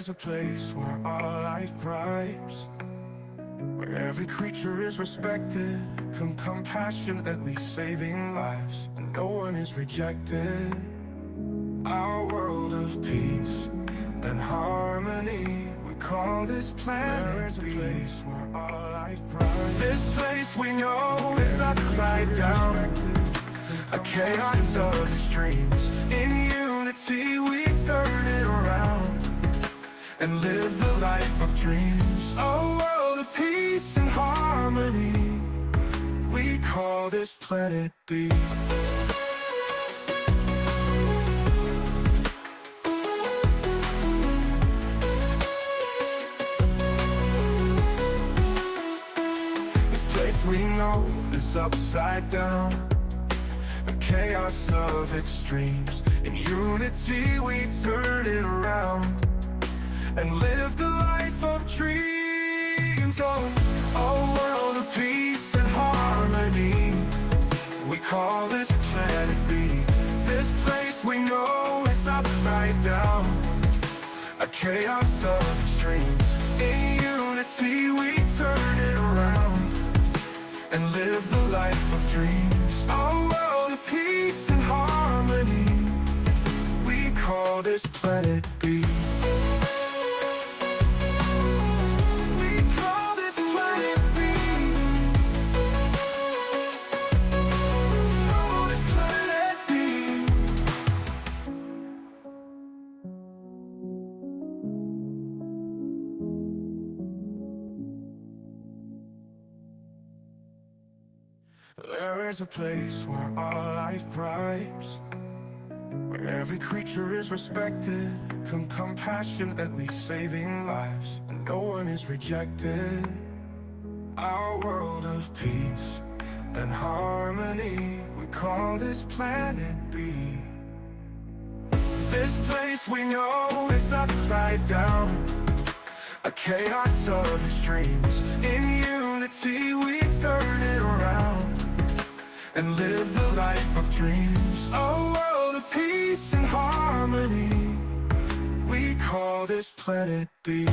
is a place where all life thrives, where every creature is respected, compassionately saving lives, and no one is rejected. Our world of peace and harmony, we call this planet. There is a place where all life thrives. This place we know is upside down, a chaos of extremes. In unity we turn it around and live the life of dreams. A world of peace and harmony, we call this planet B. This place we know is upside down, a chaos of extremes. In unity we turn it around and live the life of dreams. Oh, a world of peace and harmony, we call this planet B. This place we know is upside down, a chaos of extremes. In unity we turn it around and live the life of dreams. A world of peace and harmony, we call this planet B. There is a place where all life thrives, where every creature is respected, compassionately saving lives, and no one is rejected. Our world of peace and harmony, we call this planet B. This place we know is upside down, a chaos of extremes. In unity we turn it around and live the life of dreams. A world of peace and harmony, we call this planet B.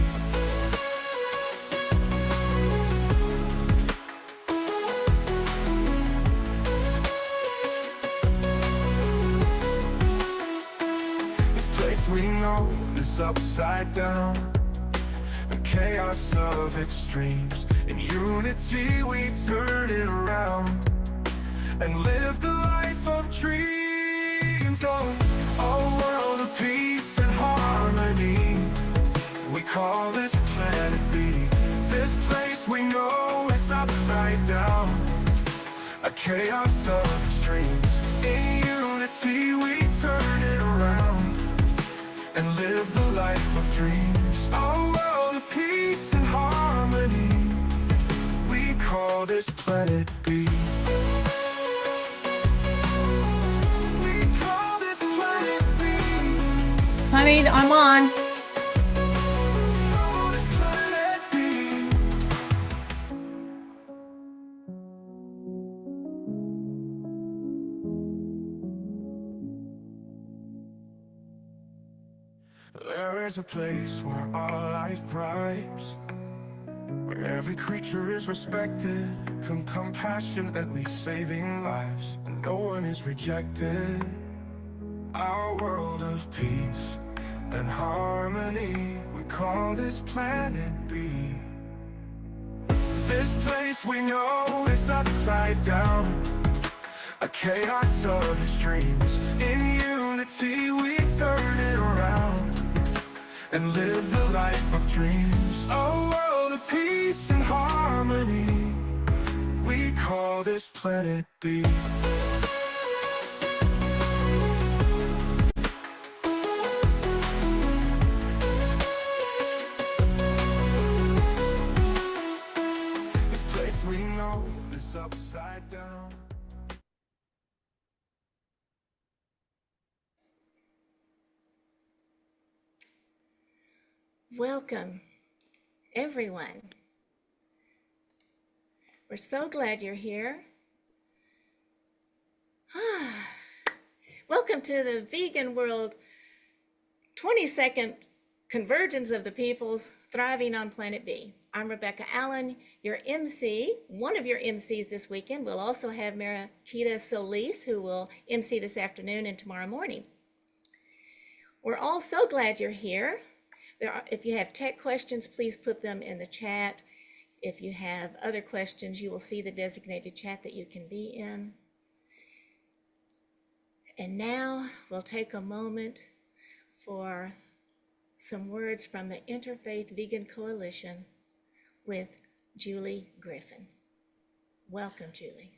This place we know is upside down, a chaos of extremes. In unity we turn it around and live the life of dreams. Oh, a world of peace and harmony, we call this planet B. This place we know is upside down, a chaos of extremes. In unity we turn it around and live the life of dreams. A world of peace and harmony, we call this planet B. Honey, I'm on. There is a place where all life thrives, where every creature is respected, compassionately saving lives, and no one is rejected. Our world of peace and harmony, we call this planet B. This place we know is upside down, a chaos of extremes. In unity we turn it around and live the life of dreams. A world of peace and harmony, we call this planet B. Upside down. Welcome, everyone. We're so glad you're here. Welcome to the Vegan World 22nd Convergence of the Peoples, Thriving on Planet B. I'm Rebecca Allen, your MC, one of your MCs this weekend. We'll also have Marakita Solis, who will MC this afternoon and tomorrow morning. We're all so glad you're here. If you have tech questions, please put them in the chat. If you have other questions, you will see the designated chat that you can be in. And now we'll take a moment for some words from the Interfaith Vegan Coalition with Julie Griffin. Welcome, Julie.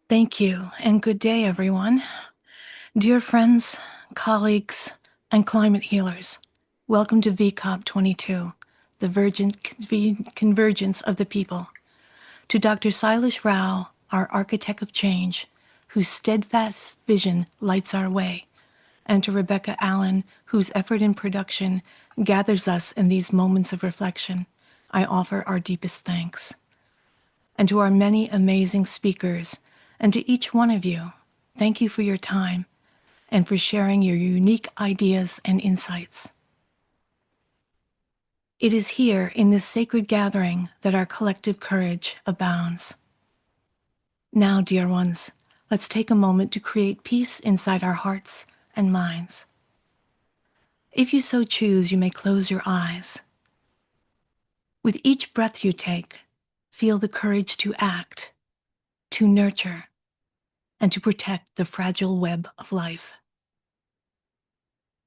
Thank you, and good day, everyone. Dear friends, colleagues, and climate healers, welcome to VCOP 22, the Convergence of the People. To Dr. Sailesh Rao, our architect of change, whose steadfast vision lights our way, and to Rebecca Allen, whose effort in production gathers us in these moments of reflection, I offer our deepest thanks. And to our many amazing speakers, and to each one of you, thank you for your time and for sharing your unique ideas and insights. It is here in this sacred gathering that our collective courage abounds. Now, dear ones, let's take a moment to create peace inside our hearts and minds. If you so choose, you may close your eyes. With each breath you take, feel the courage to act, to nurture, and to protect the fragile web of life.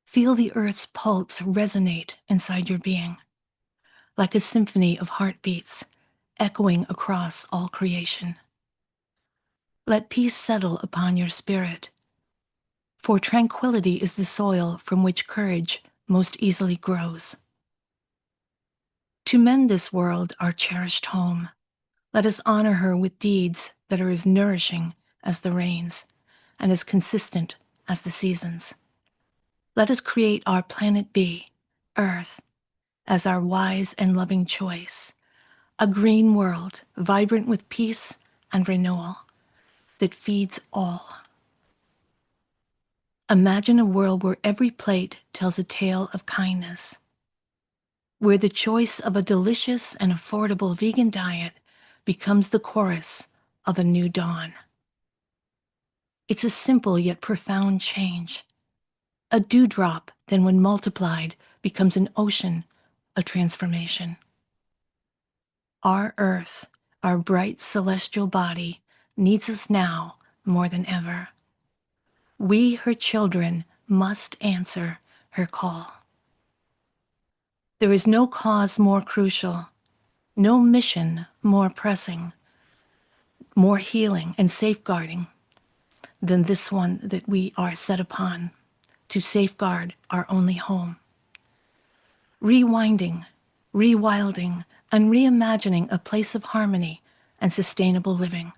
Feel the earth's pulse resonate inside your being, like a symphony of heartbeats echoing across all creation. Let peace settle upon your spirit, for tranquility is the soil from which courage most easily grows. To mend this world, our cherished home, let us honor her with deeds that are as nourishing as the rains and as consistent as the seasons. Let us create our planet B, Earth, as our wise and loving choice, a green world vibrant with peace and renewal that feeds all. Imagine a world where every plate tells a tale of kindness, where the choice of a delicious and affordable vegan diet becomes the chorus of a new dawn. It's a simple yet profound change, a dewdrop that when multiplied becomes an ocean of transformation. Our Earth, our bright celestial body, needs us now more than ever. We, her children, must answer her call. There is no cause more crucial, no mission more pressing, more healing and safeguarding than this one that we are set upon to safeguard our only home. Rewinding, rewilding, and reimagining a place of harmony and sustainable living.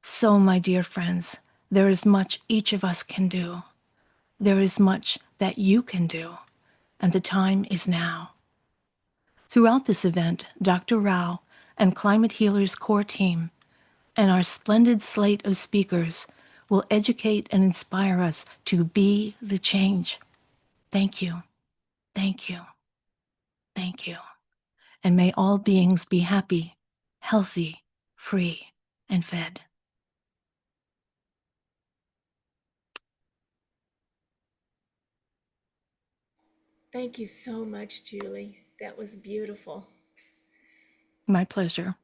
So, my dear friends, there is much each of us can do. There is much that you can do, and the time is now. Throughout this event, Dr. Rao and Climate Healers core team and our splendid slate of speakers will educate and inspire us to be the change. Thank you, thank you, thank you. And may all beings be happy, healthy, free, and fed. Thank you so much, Julie. That was beautiful. My pleasure.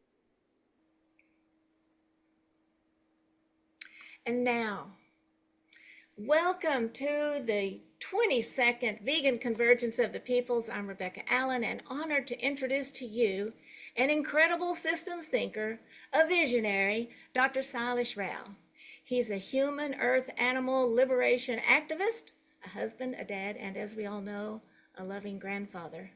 And now, welcome to the 22nd Vegan Convergence of the Peoples. I'm Rebecca Allen, and honored to introduce to you an incredible systems thinker, a visionary, Dr. Sailesh Rao. He's a human, earth, animal liberation activist, a husband, a dad, and as we all know, a loving grandfather.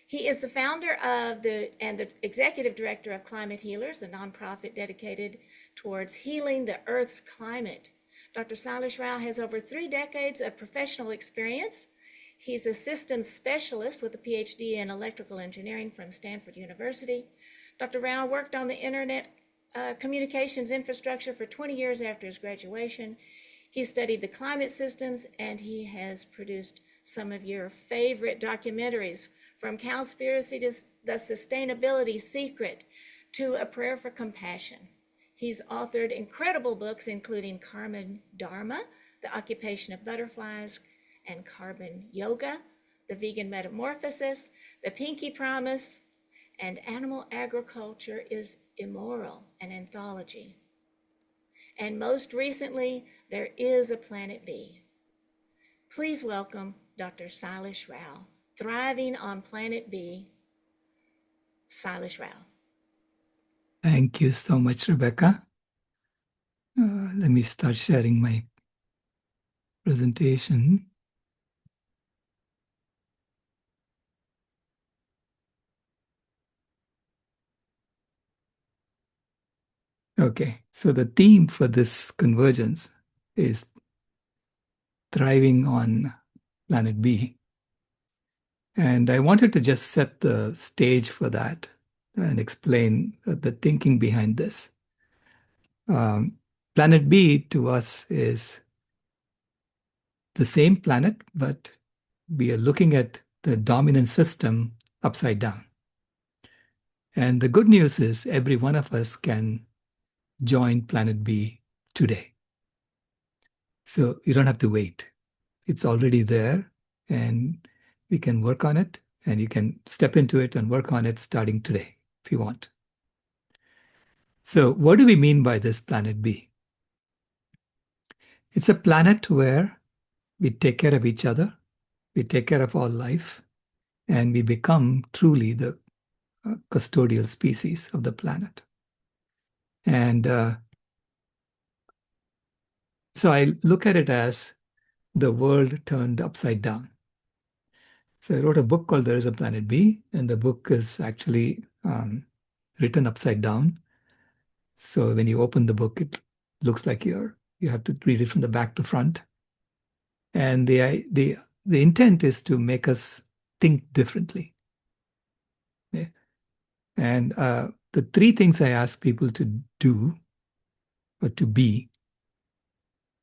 He is the founder of and the executive director of Climate Healers, a nonprofit dedicated towards healing the Earth's climate. Dr. Sailesh Rao has over 3 decades of professional experience. He's a systems specialist with a PhD in electrical engineering from Stanford University. Dr. Rao worked on the internet communications infrastructure for 20 years after his graduation. He studied the climate systems, and he has produced some of your favorite documentaries, from Cowspiracy to The Sustainability Secret to A Prayer for Compassion. He's authored incredible books, including Carbon Dharma, The Occupation of Butterflies, and Carbon Yoga, The Vegan Metamorphosis, The Pinky Promise, and Animal Agriculture is Immoral, an anthology. And most recently, There is a Planet B. Please welcome Dr. Sailesh Rao, Thriving on Planet B. Sailesh Rao. Thank you so much, Rebecca. Let me start sharing my presentation. Okay, so the theme for this convergence is thriving on planet B. And I wanted to just set the stage for that and explain the thinking behind this. Planet B to us is the same planet, but we are looking at the dominant system upside down. And the good news is every one of us can join Planet B today. So you don't have to wait. It's already there, and we can work on it, and you can step into it and work on it starting today if you want. So what do we mean by this Planet B? It's a planet where we take care of each other, we take care of all life, and we become truly the custodial species of the planet. And so I look at it as the world turned upside down. So I wrote a book called There is a Planet B, and the book is actually written upside down. So when you open the book, it looks like you have to read it from the back to front. And the intent is to make us think differently. Yeah. And the three things I ask people to do or to be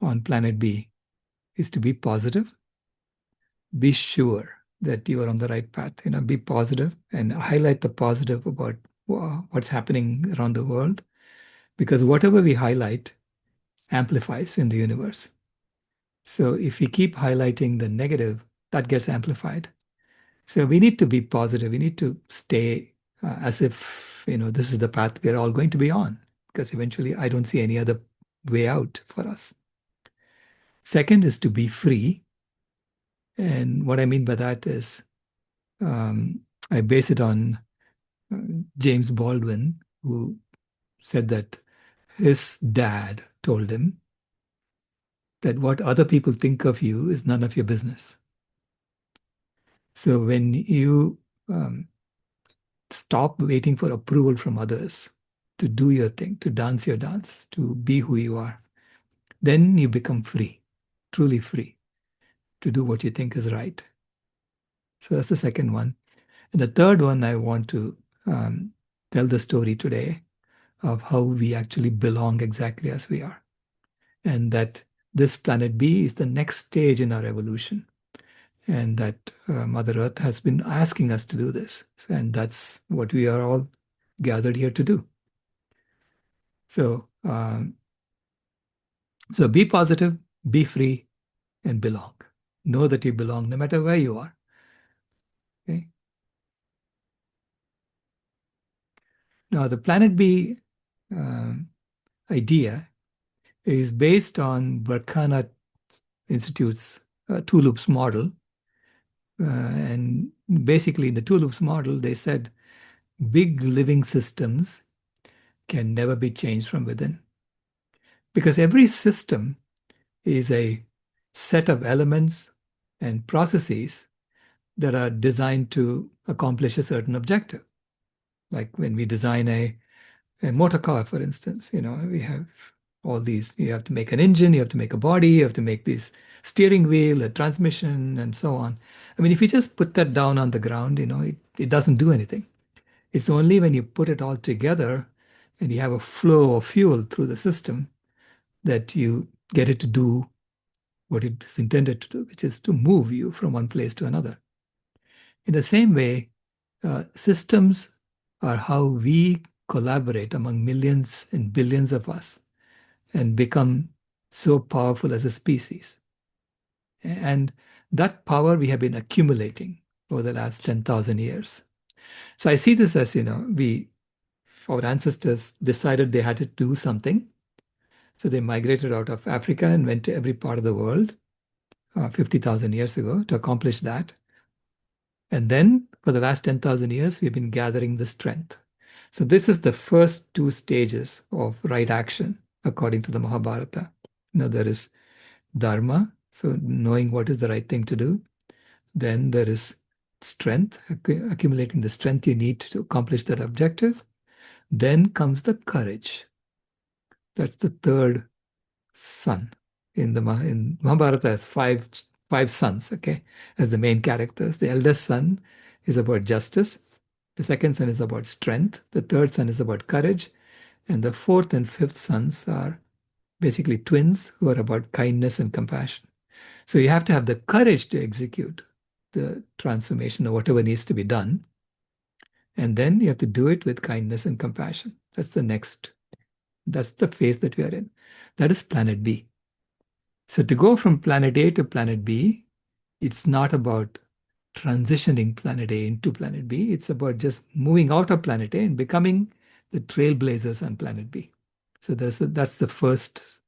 on Planet B is to be positive, be sure that you are on the right path. Be positive and highlight the positive about what's happening around the world, because whatever we highlight amplifies in the universe. So if we keep highlighting the negative, that gets amplified. So we need to be positive. We need to stay as if this is the path we're all going to be on, because eventually I don't see any other way out for us. Second is to be free. And what I mean by that is I base it on James Baldwin, who said that his dad told him that what other people think of you is none of your business. So when you stop waiting for approval from others to do your thing, to dance your dance, to be who you are, then you become free, truly free, to do what you think is right. So that's the second one. And the third one, I want to tell the story today of how we actually belong exactly as we are. And that this Planet B is the next stage in our evolution. And that Mother Earth has been asking us to do this. And that's what we are all gathered here to do. So, so be positive, be free, and belong. Know that you belong no matter where you are. Okay? Now, the Planet B idea is based on Berkana Institute's two loops model. And basically, in the two loops model, they said big living systems can never be changed from within. Because every system is a set of elements and processes that are designed to accomplish a certain objective. Like when we design a motor car, for instance, we have all these, you have to make an engine, you have to make a body, you have to make this steering wheel, a transmission, and so on. I mean, if you just put that down on the ground, it doesn't do anything. It's only when you put it all together and you have a flow of fuel through the system that you get it to do what it is intended to do, which is to move you from one place to another. In the same way, systems are how we collaborate among millions and billions of us and become so powerful as a species. And that power we have been accumulating over the last 10,000 years. So I see this as, our ancestors decided they had to do something. So they migrated out of Africa and went to every part of the world 50,000 years ago to accomplish that. And then for the last 10,000 years, we've been gathering the strength. So this is the first two stages of right action, according to the Mahabharata. There is dharma, so knowing what is the right thing to do. Then there is strength, accumulating the strength you need to accomplish that objective. Then comes the courage. That's the third son. In Mahabharata has five sons, okay, as the main characters. The eldest son is about justice. The second son is about strength. The third son is about courage. And the fourth and fifth sons are basically twins who are about kindness and compassion. So you have to have the courage to execute the transformation or whatever needs to be done. And then you have to do it with kindness and compassion. That's the phase that we are in. That is planet B. So to go from planet A to planet B, it's not about transitioning planet A into planet B. It's about just moving out of planet A and becoming the trailblazers on planet B. So that's the first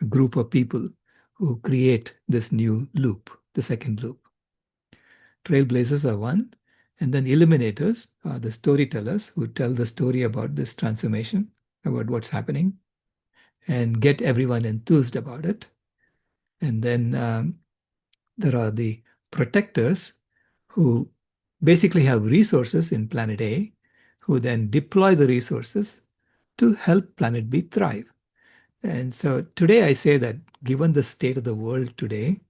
group of people who create this new loop, the second loop. Trailblazers are one, and then illuminators are the storytellers who tell the story about this transformation, about what's happening, and get everyone enthused about it. And then there are the protectors who basically have resources in planet A, who then deploy the resources to help planet B thrive. And so today I say that given the state of the world today,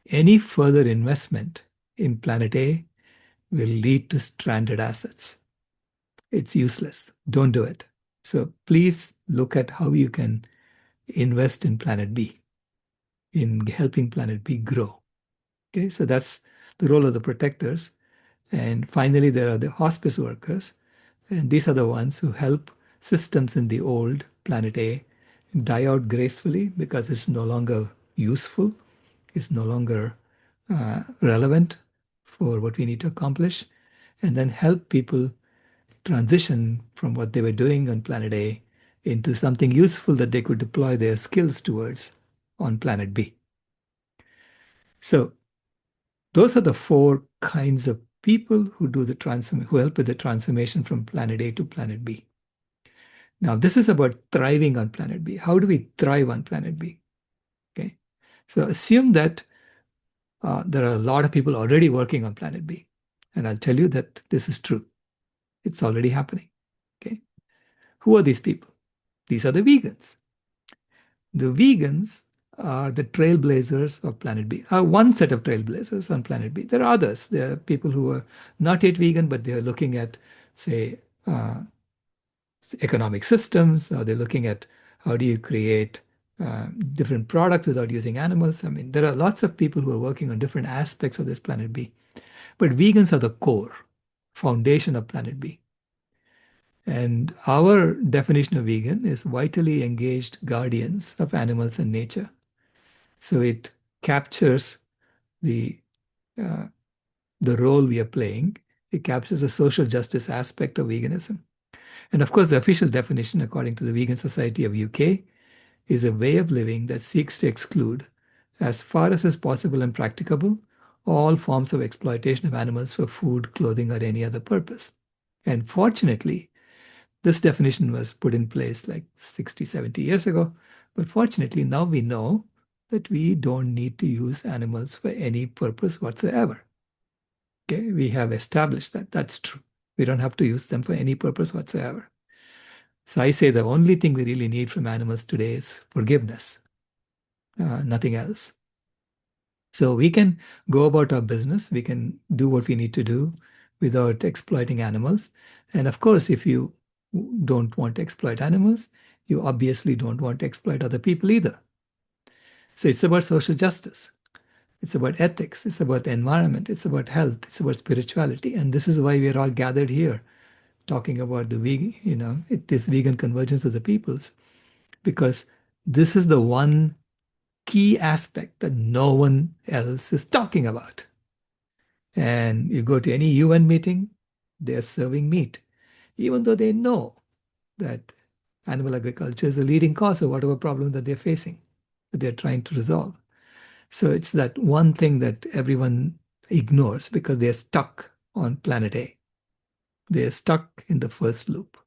any further investment in planet A will lead to stranded assets. It's useless. Don't do it. So please look at how you can invest in planet B, in helping planet B grow. Okay, so that's the role of the protectors. And finally, there are the hospice workers. And these are the ones who help systems in the old planet A die out gracefully because it's no longer useful, it's no longer relevant for what we need to accomplish, and then help people transition from what they were doing on planet A into something useful that they could deploy their skills towards on planet B. So those are the four kinds of people who who help with the transformation from planet A to planet B. Now, this is about thriving on planet B. How do we thrive on planet B? Okay, so assume that there are a lot of people already working on planet B, and I'll tell you that this is true. It's already happening. Okay, who are these people? These are the vegans. The vegans are the trailblazers of planet B. One set of trailblazers on planet B. There are others. There are people who are not yet vegan, but they are looking at, say, economic systems, or they're looking at how do you create different products without using animals. I mean, there are lots of people who are working on different aspects of this planet B. But vegans are the core, foundation of planet B. And our definition of vegan is vitally engaged guardians of animals and nature. So it captures the role we are playing. It captures the social justice aspect of veganism. And of course, the official definition, according to the Vegan Society of UK, is a way of living that seeks to exclude, as far as is possible and practicable, all forms of exploitation of animals for food, clothing, or any other purpose. And fortunately, this definition was put in place like 60, 70 years ago. But fortunately, now we know that we don't need to use animals for any purpose whatsoever. Okay, we have established that that's true. We don't have to use them for any purpose whatsoever. So I say the only thing we really need from animals today is forgiveness, nothing else. So we can go about our business. We can do what we need to do without exploiting animals. And of course, if you don't want to exploit animals, you obviously don't want to exploit other people either. So it's about social justice. It's about ethics. It's about the environment. It's about health. It's about spirituality. And this is why we are all gathered here talking about the vegan, this vegan convergence of the peoples, because this is the one key aspect that no one else is talking about. And you go to any UN meeting, they're serving meat, even though they know that animal agriculture is the leading cause of whatever problem that they're facing, that they're trying to resolve. So it's that one thing that everyone ignores because they're stuck on planet A. They're stuck in the first loop.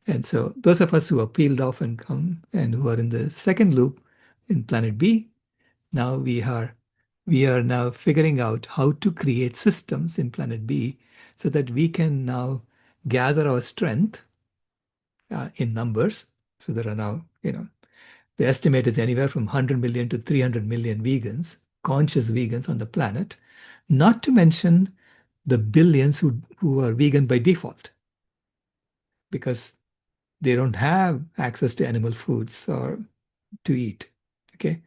And so those of us who are peeled off and come and who are in the second loop in planet B, now we are now figuring out how to create systems in planet B so that we can now gather our strength in numbers. So there are now, the estimate is anywhere from 100 million to 300 million vegans, conscious vegans on the planet, not to mention the billions who are vegan by default because they don't have access to animal foods or to eat. Okay.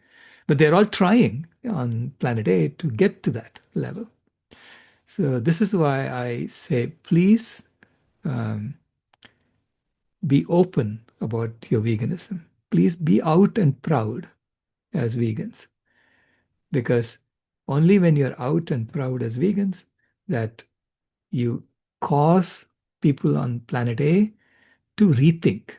But they're all trying on planet A to get to that level. So this is why I say, please be open about your veganism. Please be out and proud as vegans. Because only when you're out and proud as vegans that you cause people on planet A to rethink.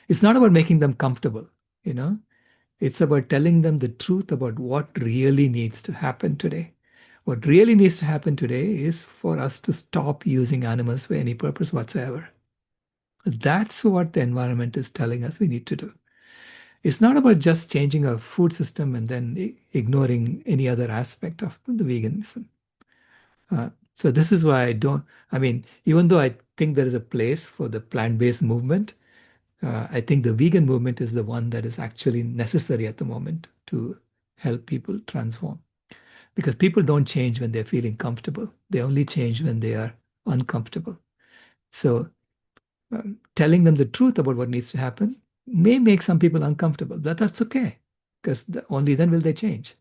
It's not about making them comfortable, It's about telling them the truth about what really needs to happen today. What really needs to happen today is for us to stop using animals for any purpose whatsoever. That's what the environment is telling us we need to do. It's not about just changing our food system and then ignoring any other aspect of the veganism. So this is why even though I think there is a place for the plant-based movement, I think the vegan movement is the one that is actually necessary at the moment to help people transform. Because people don't change when they're feeling comfortable. They only change when they are uncomfortable. So telling them the truth about what needs to happen may make some people uncomfortable, but that's okay, because only then will they change.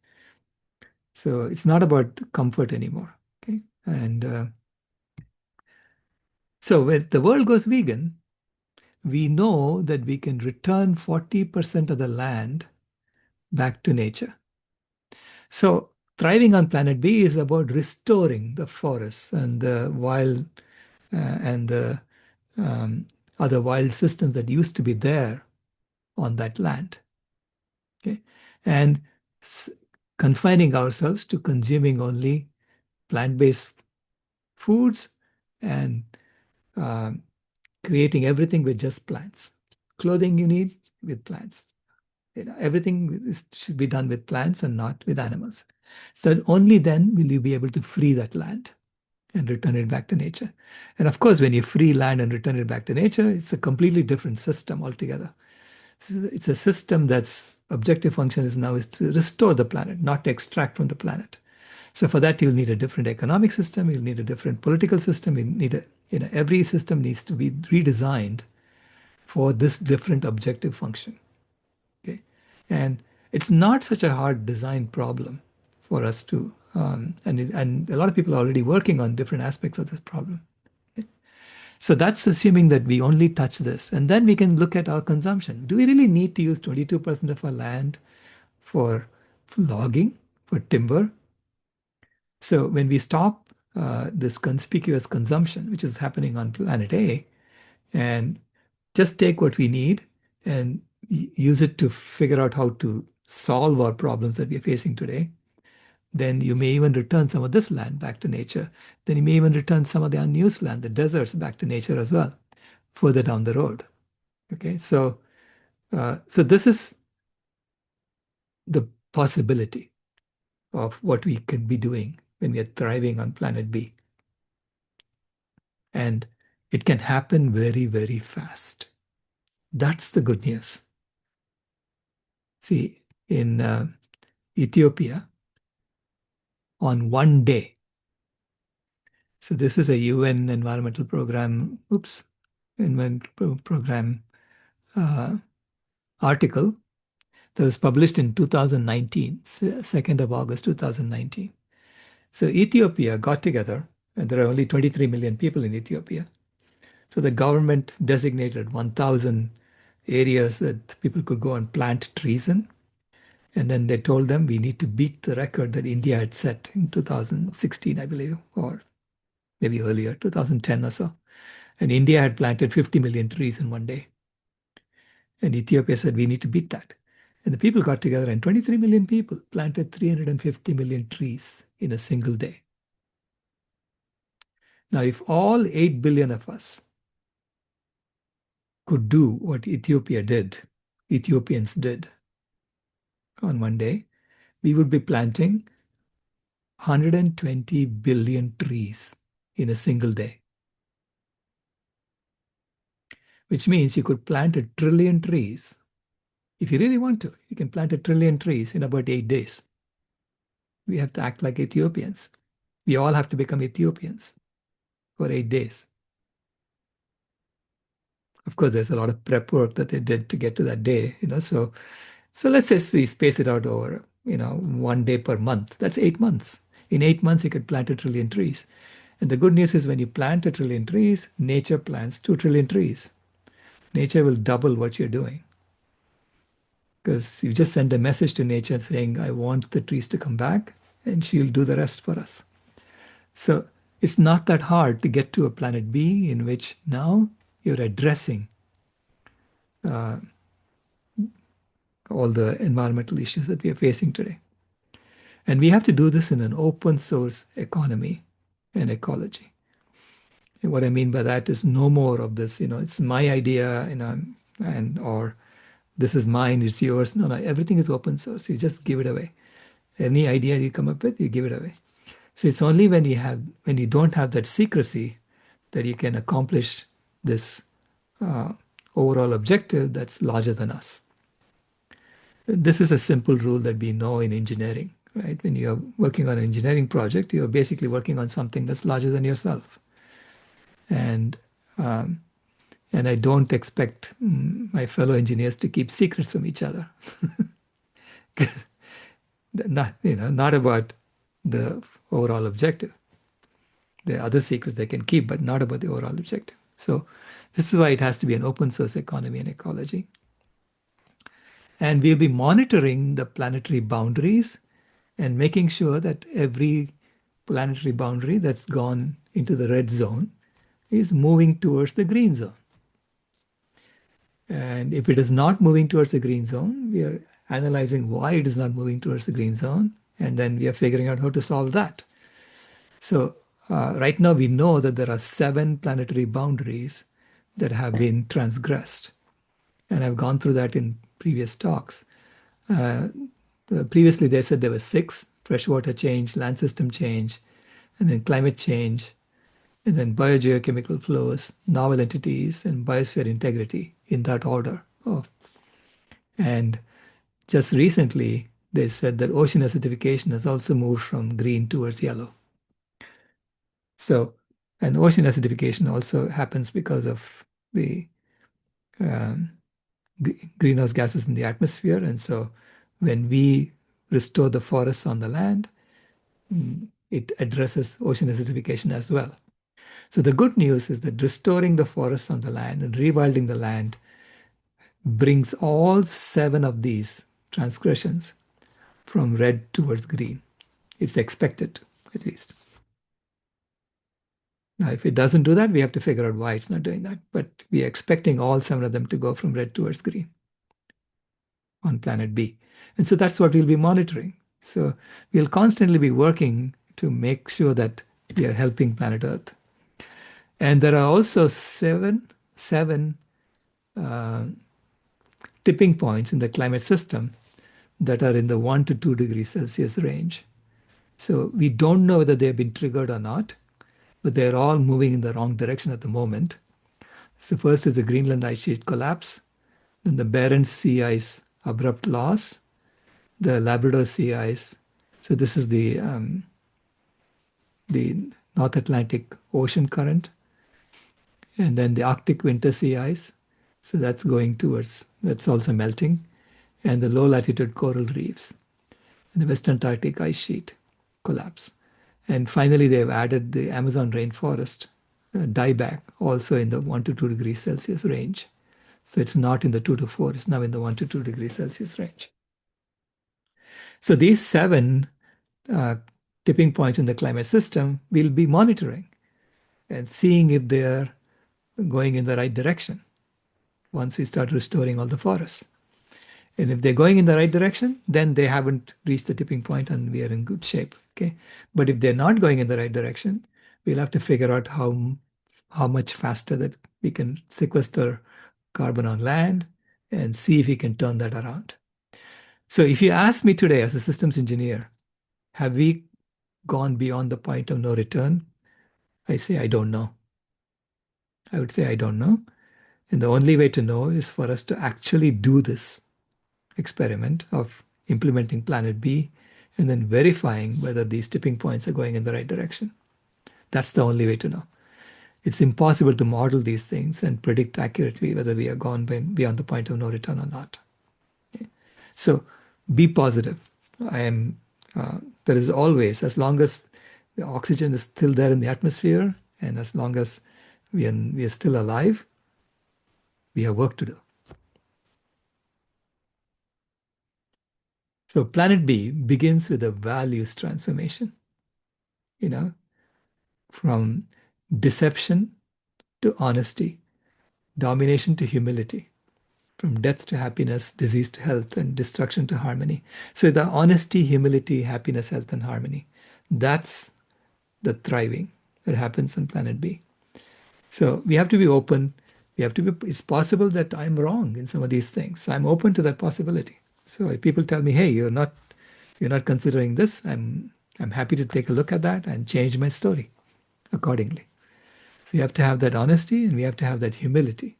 So it's not about comfort anymore. Okay, and so when the world goes vegan, we know that we can return 40% of the land back to nature. So thriving on planet B is about restoring the forests and the wild and the other wild systems that used to be there on that land. Okay, and confining ourselves to consuming only plant-based foods and creating everything with just plants. Clothing you need with plants. Everything should be done with plants and not with animals. So only then will you be able to free that land and return it back to nature. And of course, when you free land and return it back to nature, it's a completely different system altogether. So it's a system that's objective function is to restore the planet, not to extract from the planet. So for that, you'll need a different economic system. You'll need a different political system. You need every system needs to be redesigned for this different objective function. Okay, and it's not such a hard design problem for us to, and a lot of people are already working on different aspects of this problem. Okay? So that's assuming that we only touch this, and then we can look at our consumption. Do we really need to use 22% of our land for logging, for timber? So when we stop this conspicuous consumption, which is happening on planet A, and just take what we need and use it to figure out how to solve our problems that we are facing today, then you may even return some of this land back to nature. Then you may even return some of the unused land, the deserts, back to nature as well, further down the road. Okay, so this is the possibility of what we could be doing when we are thriving on planet B. And it can happen very, very fast. That's the good news. See, in Ethiopia, on one day, so this is a UN environmental program, environmental program article. that was published in 2019, 2nd of August 2019. So Ethiopia got together, and there are only 23 million people in Ethiopia. So the government designated 1,000 areas that people could go and plant trees in. And then they told them we need to beat the record that India had set in 2016, I believe, or maybe earlier, 2010 or so. And India had planted 50 million trees in one day. And Ethiopia said, we need to beat that. And the people got together, and 23 million people planted 350 million trees in a single day. Now, if all 8 billion of us could do what Ethiopians did on one day, we would be planting 120 billion trees in a single day. Which means you could plant 1 trillion trees. If you really want to, you can plant 1 trillion trees in about 8 days. We have to act like Ethiopians. We all have to become Ethiopians for 8 days. Of course, there's a lot of prep work that they did to get to that day, So let's say we space it out over, 1 day per month. That's 8 months. In 8 months, you could plant 1 trillion trees. And the good news is when you plant 1 trillion trees, nature plants 2 trillion trees. Nature will double what you're doing. Because you just send a message to nature saying, I want the trees to come back, and she'll do the rest for us. So it's not that hard to get to a planet B in which now you're addressing all the environmental issues that we are facing today. And we have to do this in an open source economy and ecology. And what I mean by that is no more of this, it's my idea, or this is mine, it's yours. No, everything is open source. You just give it away. Any idea you come up with, you give it away. So it's only when you don't have that secrecy that you can accomplish this overall objective that's larger than us. This is a simple rule that we know in engineering, right? When you're working on an engineering project, you're basically working on something that's larger than yourself. And I don't expect my fellow engineers to keep secrets from each other. Not about the overall objective. There are other secrets they can keep, but not about the overall objective. So this is why it has to be an open source economy and ecology. And we'll be monitoring the planetary boundaries and making sure that every planetary boundary that's gone into the red zone is moving towards the green zone. And if it is not moving towards the green zone, we are analyzing why it is not moving towards the green zone, and then we are figuring out how to solve that. So right now we know that there are 7 planetary boundaries that have been transgressed. And I've gone through that in previous talks. Previously they said there were 6: freshwater change, land system change, and then climate change, and then biogeochemical flows, novel entities, and biosphere integrity, in that order. And just recently, they said that ocean acidification has also moved from green towards yellow. So, and ocean acidification also happens because of the greenhouse gases in the atmosphere. And so when we restore the forests on the land, it addresses ocean acidification as well. So the good news is that restoring the forests on the land and rewilding the land brings all 7 of these transgressions from red towards green. It's expected, at least. Now, if it doesn't do that, we have to figure out why it's not doing that. But we are expecting all 7 of them to go from red towards green on planet B. And so that's what we'll be monitoring. So we'll constantly be working to make sure that we are helping planet Earth. And there are also seven tipping points in the climate system that are in the 1 to 2 degrees Celsius range. So we don't know whether they've been triggered or not, but they're all moving in the wrong direction at the moment. So first is the Greenland ice sheet collapse, then the Barents Sea ice abrupt loss, the Labrador Sea ice. So this is the North Atlantic Ocean current, and then the Arctic winter sea ice. So that's also melting. and the low latitude coral reefs, and the West Antarctic ice sheet collapse. And finally, they've added the Amazon rainforest dieback also in the 1 to 2 degrees Celsius range. So it's not in the 2 to 4, it's now in the 1 to 2 degrees Celsius range. So these 7 uh, tipping points in the climate system we'll be monitoring and seeing if they're going in the right direction once we start restoring all the forests. And if they're going in the right direction, then they haven't reached the tipping point and we are in good shape. Okay. But if they're not going in the right direction, we'll have to figure out how much faster that we can sequester carbon on land and see if we can turn that around. So if you ask me today as a systems engineer, have we gone beyond the point of no return? I say I don't know. I would say I don't know. And the only way to know is for us to actually do this experiment of implementing Planet B and then verifying whether these tipping points are going in the right direction. That's the only way to know. It's impossible to model these things and predict accurately whether we are gone beyond the point of no return or not. Okay. So be positive. There is always, as long as the oxygen is still there in the atmosphere and as long as we are still alive, we have work to do. So Planet B begins with a values transformation, from deception to honesty, domination to humility, from death to happiness, disease to health, and destruction to harmony. So the honesty, humility, happiness, health, and harmony, that's the thriving that happens on Planet B. So we have to be open. It's possible that I'm wrong in some of these things. So I'm open to that possibility. So if people tell me, hey, you're not considering this, I'm happy to take a look at that and change my story accordingly. So we have to have that honesty and we have to have that humility.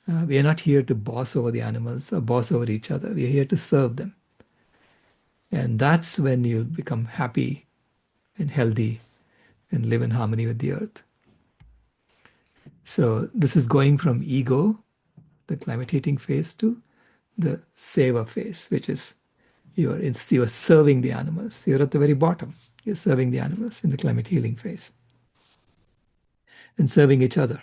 We are not here to boss over the animals or boss over each other. We are here to serve them. And that's when you'll become happy and healthy and live in harmony with the earth. So this is going from ego, the climate hating phase, to the saver phase, which is you're serving the animals. You're at the very bottom. You're serving the animals in the climate healing phase and serving each other.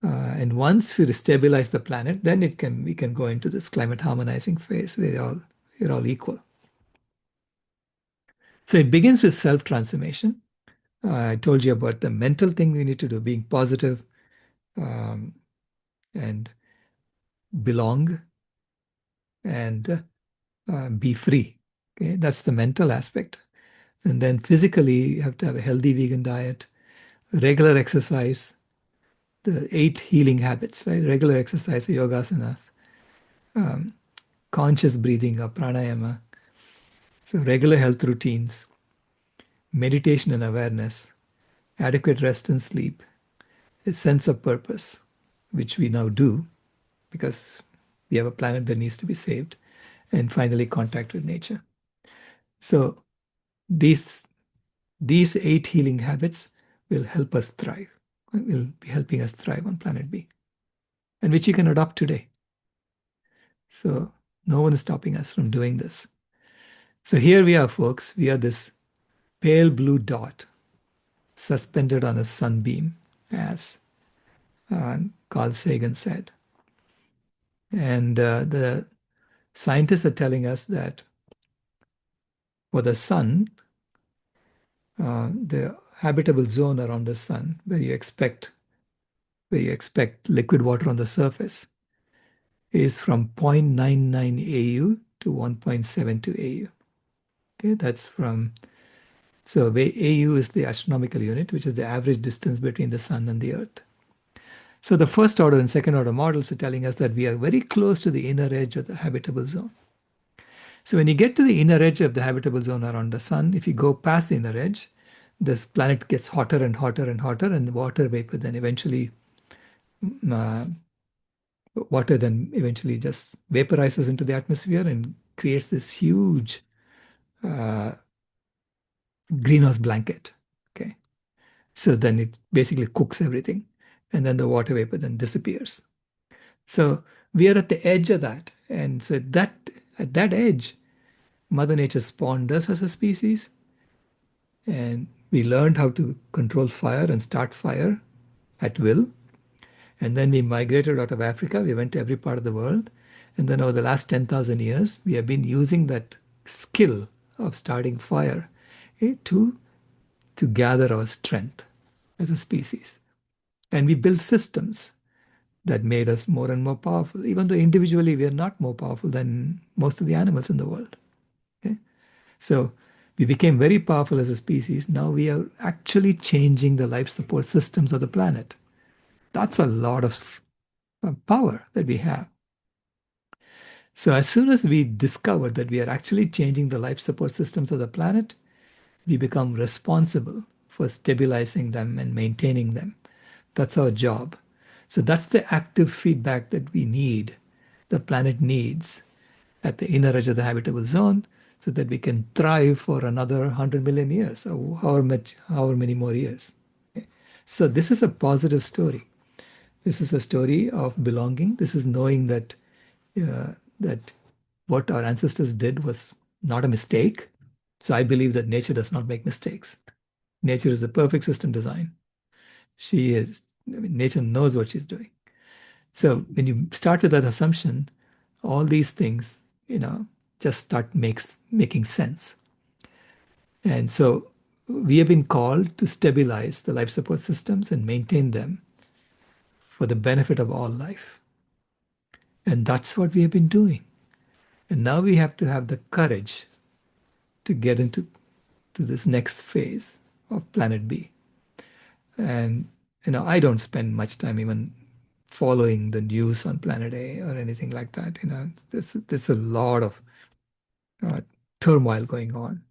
And once we stabilize the planet, then we can go into this climate harmonizing phase where you're all equal. So it begins with self-transformation. I told you about the mental thing we need to do, being positive and belong and be free. Okay, that's the mental aspect. And then physically, you have to have a healthy vegan diet, regular exercise, the 8 healing habits, right? Regular exercise, yogasanas, conscious breathing or pranayama, so regular health routines, meditation and awareness, adequate rest and sleep, a sense of purpose, which we now do because we have a planet that needs to be saved, and finally contact with nature. So these 8 healing habits will help us thrive, will be helping us thrive on Planet B, and which you can adopt today. So no one is stopping us from doing this. So here we are, folks. We are this pale blue dot suspended on a sunbeam, as Carl Sagan said. And the scientists are telling us that for the sun, the habitable zone around the sun, where you expect liquid water on the surface, is from 0.99 AU to 1.72 AU. Okay, that's so AU is the astronomical unit, which is the average distance between the sun and the earth. So the first order and second order models are telling us that we are very close to the inner edge of the habitable zone. So when you get to the inner edge of the habitable zone around the sun, if you go past the inner edge, this planet gets hotter and hotter and hotter, and the water then eventually just vaporizes into the atmosphere and creates this huge greenhouse blanket. Okay, so then it basically cooks everything, and then the water vapor then disappears. So we are at the edge of that. And so at that edge, Mother Nature spawned us as a species, and we learned how to control fire and start fire at will. And then we migrated out of Africa. We went to every part of the world. And then over the last 10,000 years, we have been using that skill of starting fire to gather our strength as a species. And we built systems that made us more and more powerful, even though individually we are not more powerful than most of the animals in the world. Okay? So we became very powerful as a species. Now we are actually changing the life support systems of the planet. That's a lot of power that we have. So as soon as we discover that we are actually changing the life support systems of the planet, we become responsible for stabilizing them and maintaining them. That's our job. So that's the active feedback that we need, the planet needs at the inner edge of the habitable zone, so that we can thrive for another 100 million years, or however many more years. So this is a positive story. This is a story of belonging. This is knowing that what our ancestors did was not a mistake. So I believe that nature does not make mistakes. Nature is the perfect system design. Nature knows what she's doing. So when you start with that assumption, all these things, just start making sense. And so we have been called to stabilize the life support systems and maintain them for the benefit of all life. And that's what we have been doing. And now we have to have the courage to get into this next phase of Planet B. And I don't spend much time even following the news on Planet A or anything like that. There's a lot of uh, turmoil going on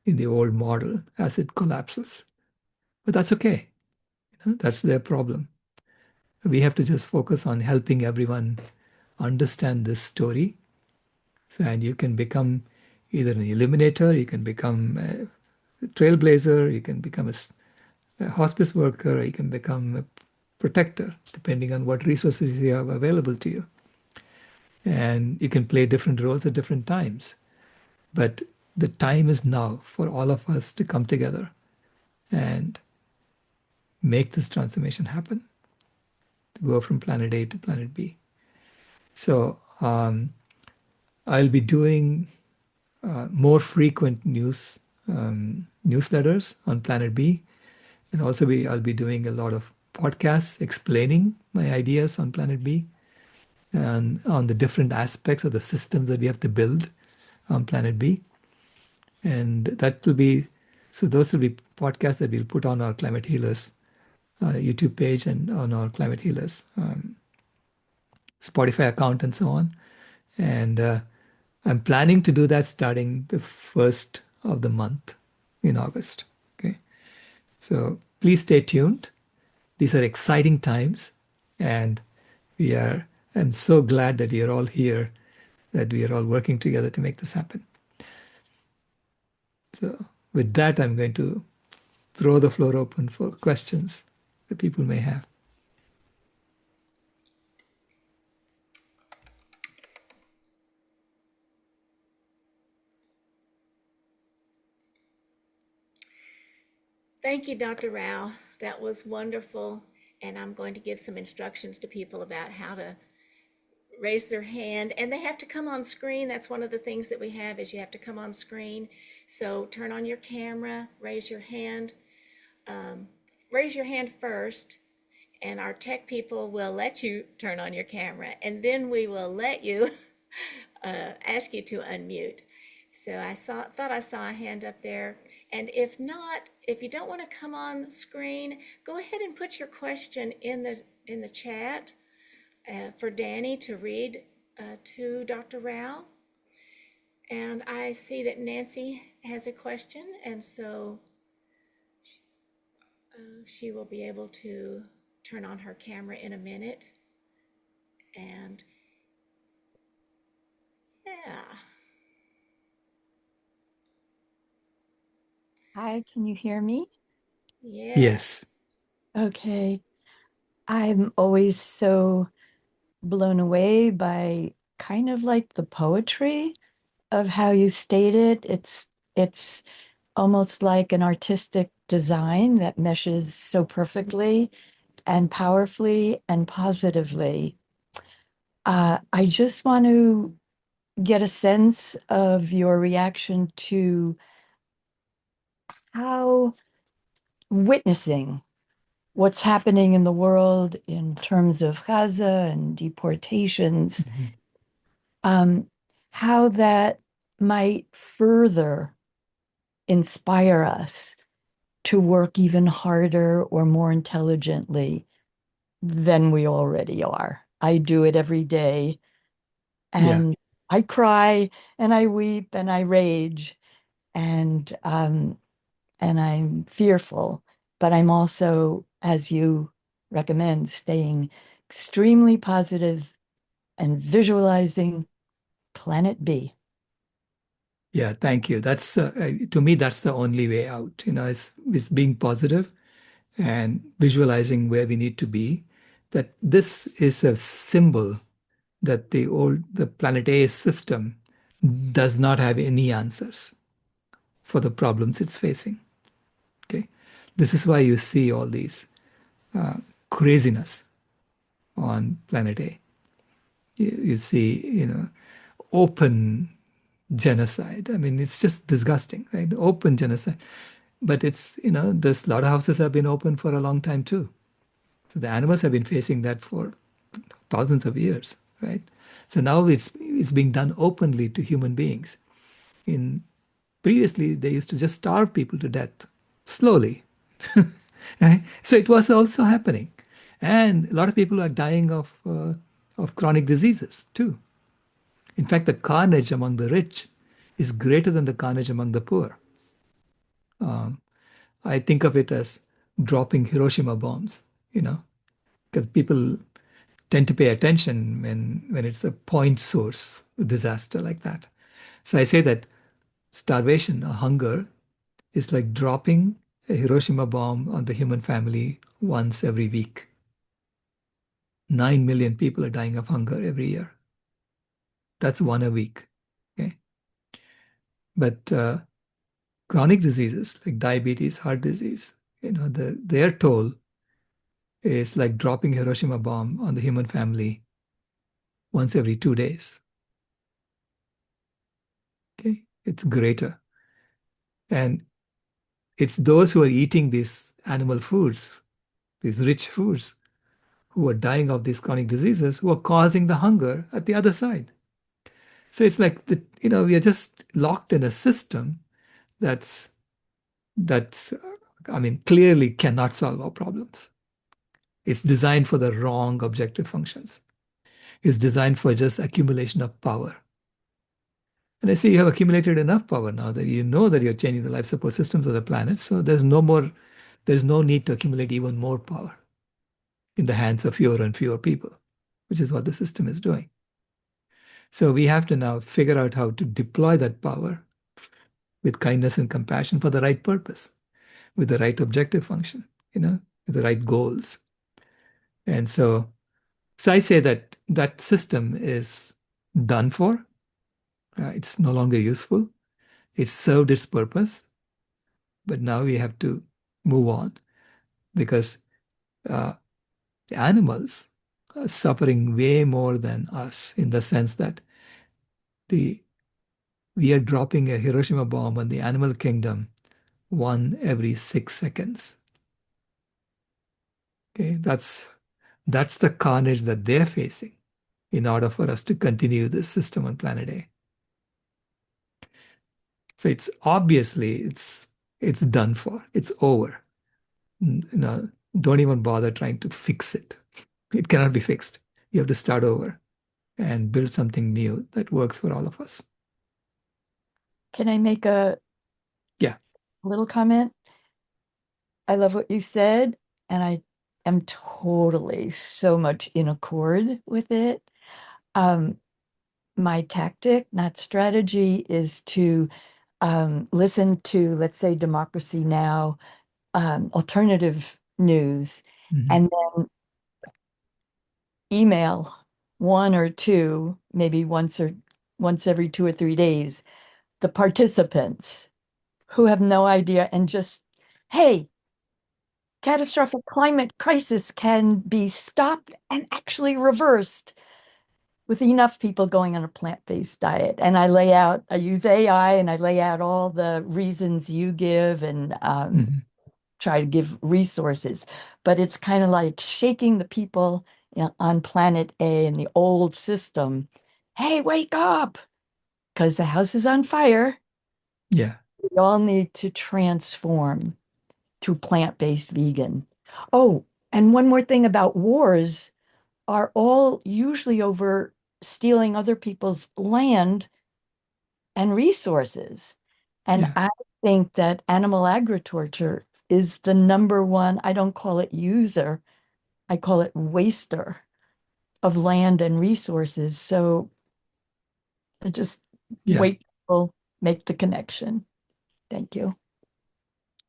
in the old model as it collapses. But that's okay. That's their problem. We have to just focus on helping everyone understand this story. And you can become either an illuminator, you can become a trailblazer, you can become a hospice worker, or you can become a protector, depending on what resources you have available to you. And you can play different roles at different times. But the time is now for all of us to come together and make this transformation happen, to go from planet A to planet B. So I'll be doing more frequent newsletters on Planet B, and also I'll be doing a lot of podcasts explaining my ideas on Planet B and on the different aspects of the systems that we have to build on Planet B. And those will be podcasts that we'll put on our Climate Healers YouTube page and on our Climate Healers Spotify account and so on. And I'm planning to do that starting the first of the month in August. Okay. So please stay tuned. These are exciting times, and I'm so glad that you're all here, that we are all working together to make this happen. So with that, I'm going to throw the floor open for questions that people may have. Thank you, Dr. Rao. That was wonderful. And I'm going to give some instructions to people about how to raise their hand, and they have to come on screen. That's one of the things that we have, is you have to come on screen. So turn on your camera, raise your hand. Raise your hand first, and our tech people will let you turn on your camera, and then we will let you ask you to unmute. So thought I saw a hand up there. And if not, if you don't want to come on screen, go ahead and put your question in the chat for Danny to read to Dr. Rao. And I see that Nancy has a question, and so she will be able to turn on her camera in a minute. And yeah. Hi, can you hear me? Yes. Yes. Okay. I'm always so blown away by kind of like the poetry of how you state it. It's almost like an artistic design that meshes so perfectly and powerfully and positively. I just want to get a sense of your reaction to how witnessing what's happening in the world in terms of Gaza and deportations, how that might further inspire us to work even harder or more intelligently than we already are. I do it every day, Yeah. and I cry and I weep and I rage, and I'm fearful, but I'm also, as you recommend, staying extremely positive and visualizing Planet B. Yeah, thank you. That's to me, that's the only way out. It's being positive and visualizing where we need to be. That this is a symbol that the Planet A system does not have any answers for the problems it's facing. Okay, this is why you see all these craziness on Planet A. You see, open genocide. I mean, it's just disgusting, right? Open genocide. But it's, the slaughterhouses have been open for a long time too. So the animals have been facing that for thousands of years, right? So now it's being done openly to human beings. In Previously, they used to just starve people to death slowly. Right? So it was also happening, and a lot of people are dying of chronic diseases too. In fact, the carnage among the rich is greater than the carnage among the poor. I think of it as dropping Hiroshima bombs, because people tend to pay attention when it's a point source disaster like that. So I say that starvation or hunger is like dropping a Hiroshima bomb on the human family once every week. 9 million people are dying of hunger every year. That's one a week. Okay. But chronic diseases like diabetes, heart disease, their toll is like dropping Hiroshima bomb on the human family once every 2 days. Okay. It's greater. And it's those who are eating these animal foods, these rich foods, who are dying of these chronic diseases, who are causing the hunger at the other side. So it's like we are just locked in a system that's that's I mean clearly cannot solve our problems. It's designed for the wrong objective functions. It's designed for just accumulation of power. And I say you have accumulated enough power now that you know that you're changing the life support systems of the planet. So there's no need to accumulate even more power in the hands of fewer and fewer people, which is what the system is doing. So we have to now figure out how to deploy that power with kindness and compassion for the right purpose, with the right objective function, with the right goals. And so I say that that system is done for. It's no longer useful. It served its purpose, but now we have to move on because uh, the animals are suffering way more than us in the sense that the we are dropping a Hiroshima bomb on the animal kingdom one every 6 seconds. Okay, that's the carnage that they're facing in order for us to continue this system on planet A. So it's obviously it's done for. It's over. Don't even bother trying to fix it. It cannot be fixed. You have to start over and build something new that works for all of us. Can I make a Yeah. little comment? I love what you said, and I am totally so much in accord with it. My tactic, not strategy, is to listen to, let's say, Democracy Now, alternative news, Mhm. and then email one or two, maybe once every 2 or 3 days, the participants who have no idea and just, hey, catastrophic climate crisis can be stopped and actually reversed with enough people going on a plant-based diet. And I use AI and I lay out all the reasons you give and try to give resources. But it's kind of like shaking the people on planet A in the old system. Hey, wake up! Because the house is on fire. Yeah. We all need to transform to plant-based vegan. Oh, and one more thing about wars are all usually over stealing other people's land and resources. And Yeah. I think that animal agriculture is the number one, I don't call it user, I call it waster of land and resources. So I just Yeah. wait people make the connection. Thank you.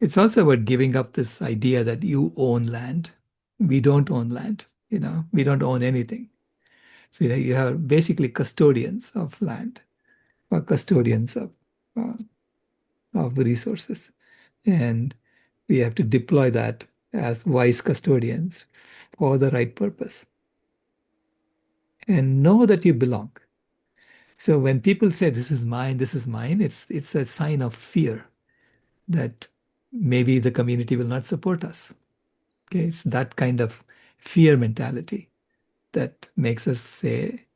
It's also about giving up this idea that you own land. We don't own land, we don't own anything. So you have basically custodians of land or custodians uh, of the resources. And we have to deploy that as wise custodians for the right purpose and know that you belong. So when people say this is mine, it's a sign of fear that maybe the community will not support us. Okay, it's that kind of fear mentality that makes us say,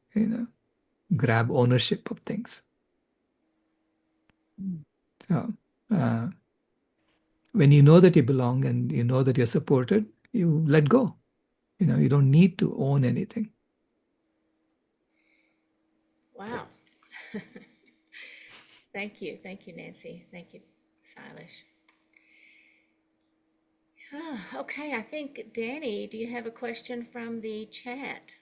grab ownership of things. So uh, when you know that you belong and you know that you're supported, you let go. You don't need to own anything. Wow. Thank you. Thank you, Nancy. Thank you, Sailesh. Okay, I think Danny, do you have a question from the chat?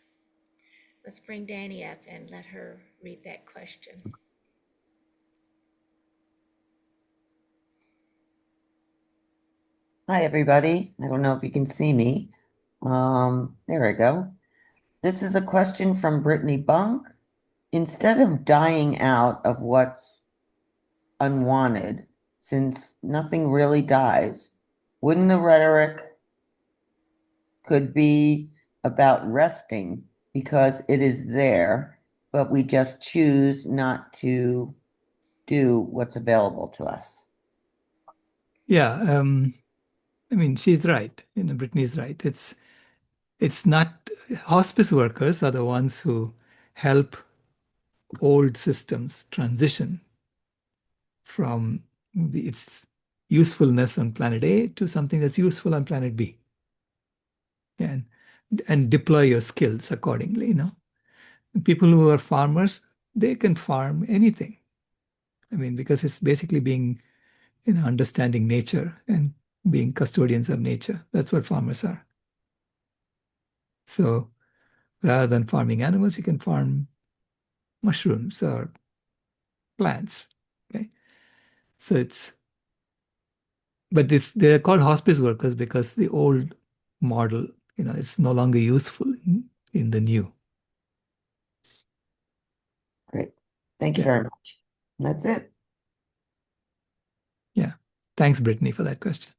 Let's bring Danny up and let her read that question. Hi, everybody. I don't know if you can see me. There we go. This is a question from Brittany Bunk. Instead of dying out of what's unwanted, since nothing really dies, wouldn't the rhetoric could be about resting because it is there, but we just choose not to do what's available to us? Yeah, I mean, she's right. Brittany's right. It's not hospice workers are the ones who help old systems transition from its usefulness on planet A to something that's useful on planet B, and deploy your skills accordingly. People who are farmers, they can farm anything. I mean, because it's basically being understanding nature and being custodians of nature. That's what farmers are. So rather than farming animals, you can farm mushrooms or plants. Okay. So they're called hospice workers because the old model, it's no longer useful in the new. Great. Thank you Yeah. very much. That's it. Yeah. Thanks, Brittany, for that question.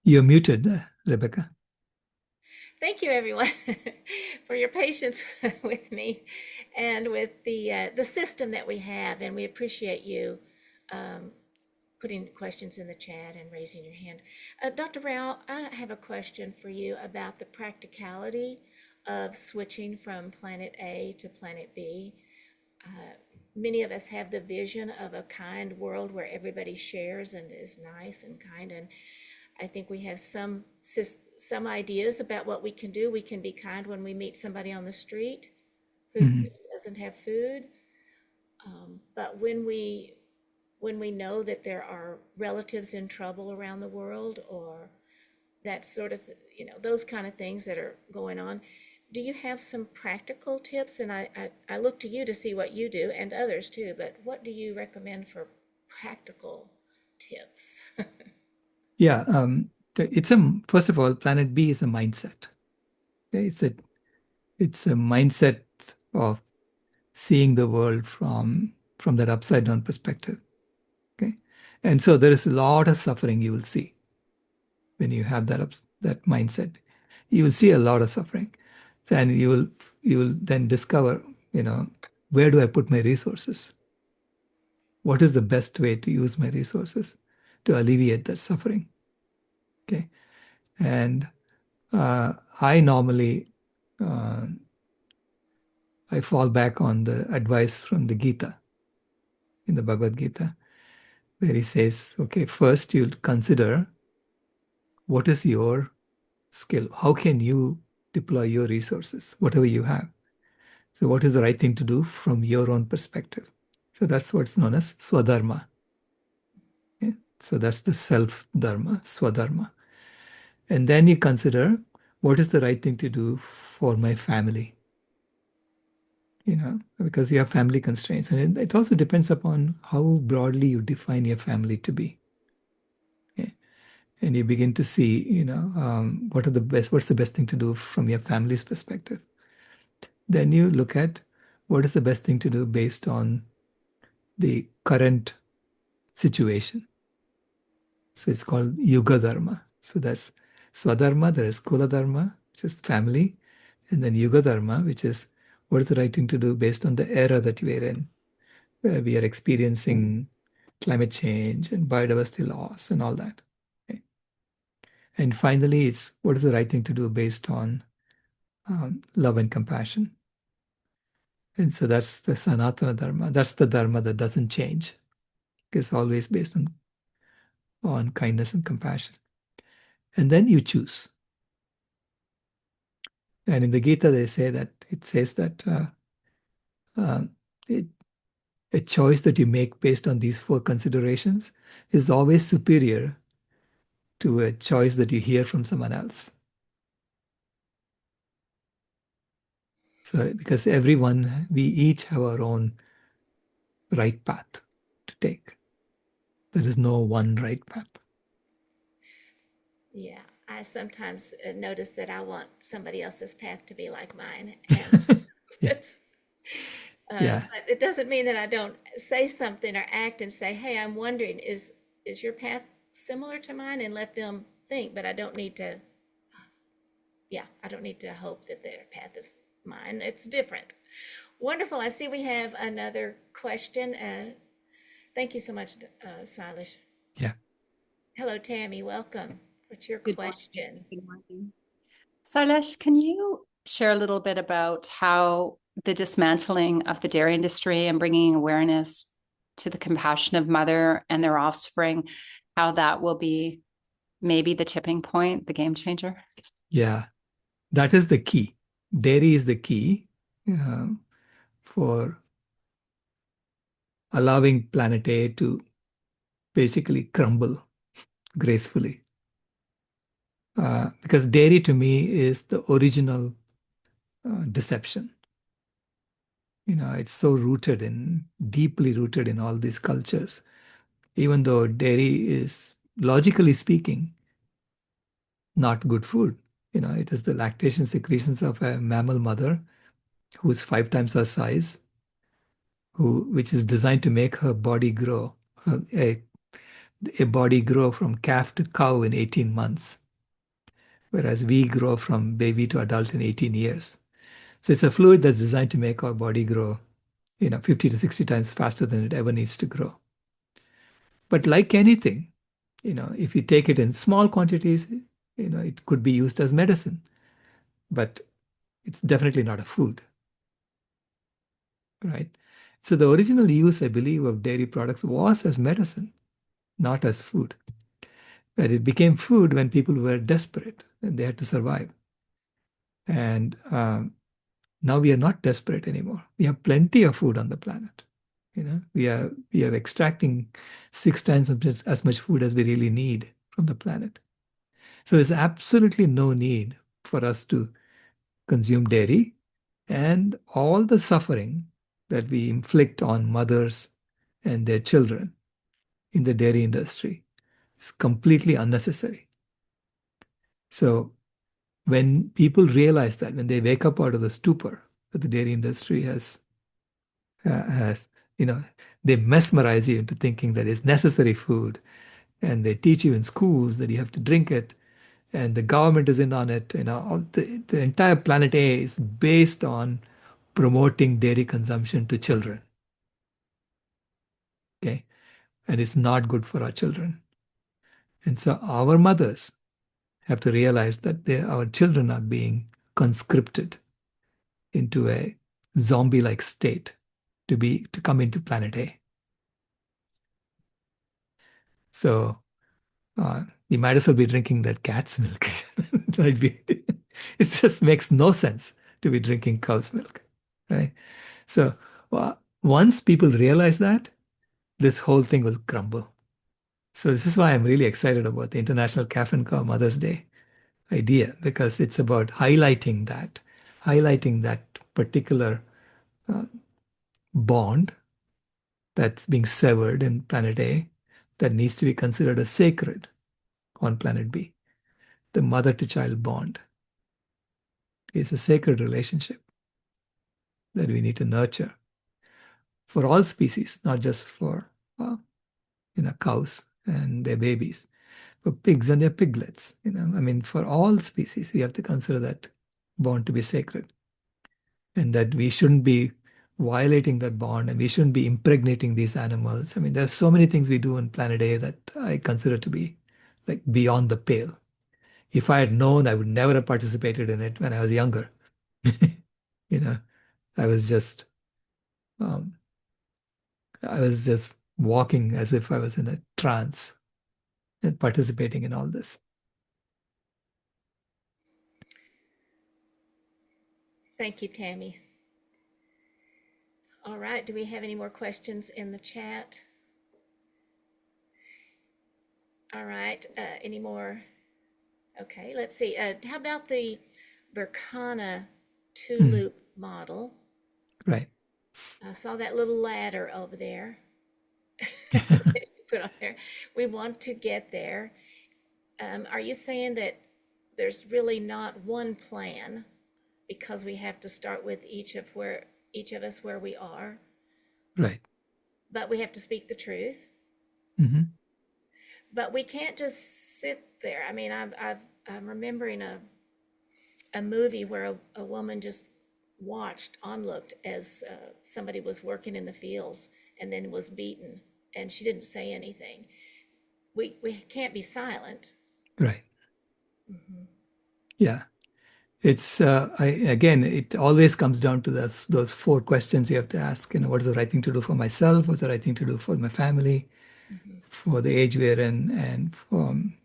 You're muted, Rebecca. Thank you, everyone, for your patience with me and with the system that we have, and we appreciate you putting questions in the chat and raising your hand. Dr. Rao, I have a question for you about the practicality of switching from planet A to planet B. Many of us have the vision of a kind world where everybody shares and is nice and kind, and I think we have some ideas about what we can do. We can be kind when we meet somebody on the street who doesn't have food, but when we know that there are relatives in trouble around the world, or that sort of, those kind of things that are going on, do you have some practical tips? And I look to you to see what you do, and others too, but what do you recommend for practical tips? Yeah, it's a first of all, Planet B is a mindset. Okay? It's a mindset of seeing the world from that upside down perspective. Okay, and so there is a lot of suffering you will see when you have that mindset. You will see a lot of suffering, and you will then discover, where do I put my resources? What is the best way to use my resources to alleviate that suffering? Okay, and I normally uh, I fall back on the advice from the Gita, in the Bhagavad Gita, where he says, okay, first you'll consider what is your skill? How can you deploy your resources, whatever you have? So, what is the right thing to do from your own perspective? So, that's what's known as Swadharma. Okay? So, that's the self dharma, Swadharma. And then you consider what is the right thing to do for my family, because you have family constraints. And it also depends upon how broadly you define your family to be. Okay? And you begin to see, what's the best thing to do from your family's perspective. Then you look at what is the best thing to do based on the current situation. So it's called Yuga Dharma. So that's Swadharma, there is Kula Dharma, which is family, and then Yuga Dharma, which is what is the right thing to do based on the era that we are in, where we are experiencing climate change and biodiversity loss and all that. Okay? And finally, it's what is the right thing to do based on love and compassion. And so that's the Sanatana Dharma. That's the Dharma that doesn't change. It's always based on kindness and compassion. And then you choose. And in the Gita, it says that uh, it, a choice that you make based on these four considerations is always superior to a choice that you hear from someone else. So, because we each have our own right path to take. There is no one right path. Yeah, I sometimes notice that I want somebody else's path to be like mine, and Yeah. it's, Yeah. but it doesn't mean that I don't say something or act and say, "Hey, I'm wondering, is your path similar to mine?" And let them think. But I don't need to. Yeah, I don't need to hope that their path is mine. It's different. Wonderful. I see we have another question. Thank you so much, Sailesh. Yeah. Hello, Tammy. Welcome. What's your Good morning. question? Good morning. Sailesh, can you share a little bit about how the dismantling of the dairy industry and bringing awareness to the compassion of mother and their offspring, how that will be maybe the tipping point, the game changer? Yeah. That is the key. Dairy is the key for allowing planet A to basically crumble gracefully. Because dairy to me is the original deception. It's so deeply rooted in all these cultures. Even though dairy is, logically speaking, not good food. It is the lactation secretions of a mammal mother who's 5 times her size, which is designed to make her body grow, a body grow from calf to cow in 18 months, whereas we grow from baby to adult in 18 years. So it's a fluid that's designed to make our body grow, 50 to 60 times faster than it ever needs to grow. But like anything, if you take it in small quantities, it could be used as medicine, but it's definitely not a food, right? So the original use, I believe, of dairy products was as medicine, not as food. But it became food when people were desperate and they had to survive. And now we are not desperate anymore. We have plenty of food on the planet. We are extracting 6 times as much food as we really need from the planet. So there's absolutely no need for us to consume dairy, and all the suffering that we inflict on mothers and their children in the dairy industry is completely unnecessary. So when people realize that, when they wake up out of the stupor that the dairy industry has, they mesmerize you into thinking that it's necessary food, and they teach you in schools that you have to drink it, and the government is in on it. The entire planet A is based on promoting dairy consumption to children. Okay, and it's not good for our children. And so our mothers have to realize that our children are being conscripted into a zombie-like state to come into planet A. So we might as well be drinking that cat's milk. It just makes no sense to be drinking cow's milk, right? So once people realize that, this whole thing will crumble. So this is why I'm really excited about the International Calf and Cow Mother's Day idea, because it's about highlighting that particular bond that's being severed in planet A that needs to be considered as sacred on planet B. The mother to child bond is a sacred relationship that we need to nurture for all species, not just for cows and their babies, for pigs and their piglets. For all species, we have to consider that bond to be sacred, and that we shouldn't be violating that bond, and we shouldn't be impregnating these animals. There are so many things we do on planet A that I consider to be like beyond the pale. If I had known, I would never have participated in it when I was younger. I was just walking as if I was in a trance and participating in all this. Thank you, Tammy. All right, do we have any more questions in the chat? All right, any more? Okay, let's see. How about the Berkana two-loop model? Right. I saw that little ladder over there. Put on there. We want to get there. Are you saying that there's really not one plan, because we have to start with each of us where we are? Right. But we have to speak the truth. Mm-hmm. But we can't just sit there. I'm remembering a movie where a woman just onlooked as somebody was working in the fields and then was beaten, and she didn't say anything. We can't be silent. Right. Mm-hmm. Yeah. It's it always comes down to those four questions you have to ask. What is the right thing to do for myself? What's the right thing to do for my family? Mm-hmm. For the age we're in, and from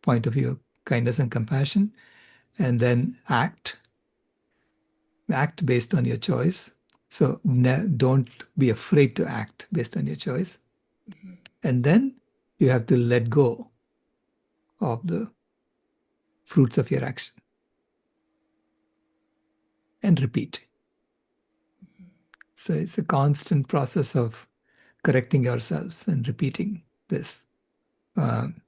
point of view of kindness and compassion, and then act based on your choice. So don't be afraid to act based on your choice. Mm-hmm. And then you have to let go of the fruits of your action and repeat. Mm-hmm. So it's a constant process of correcting yourselves and repeating this. And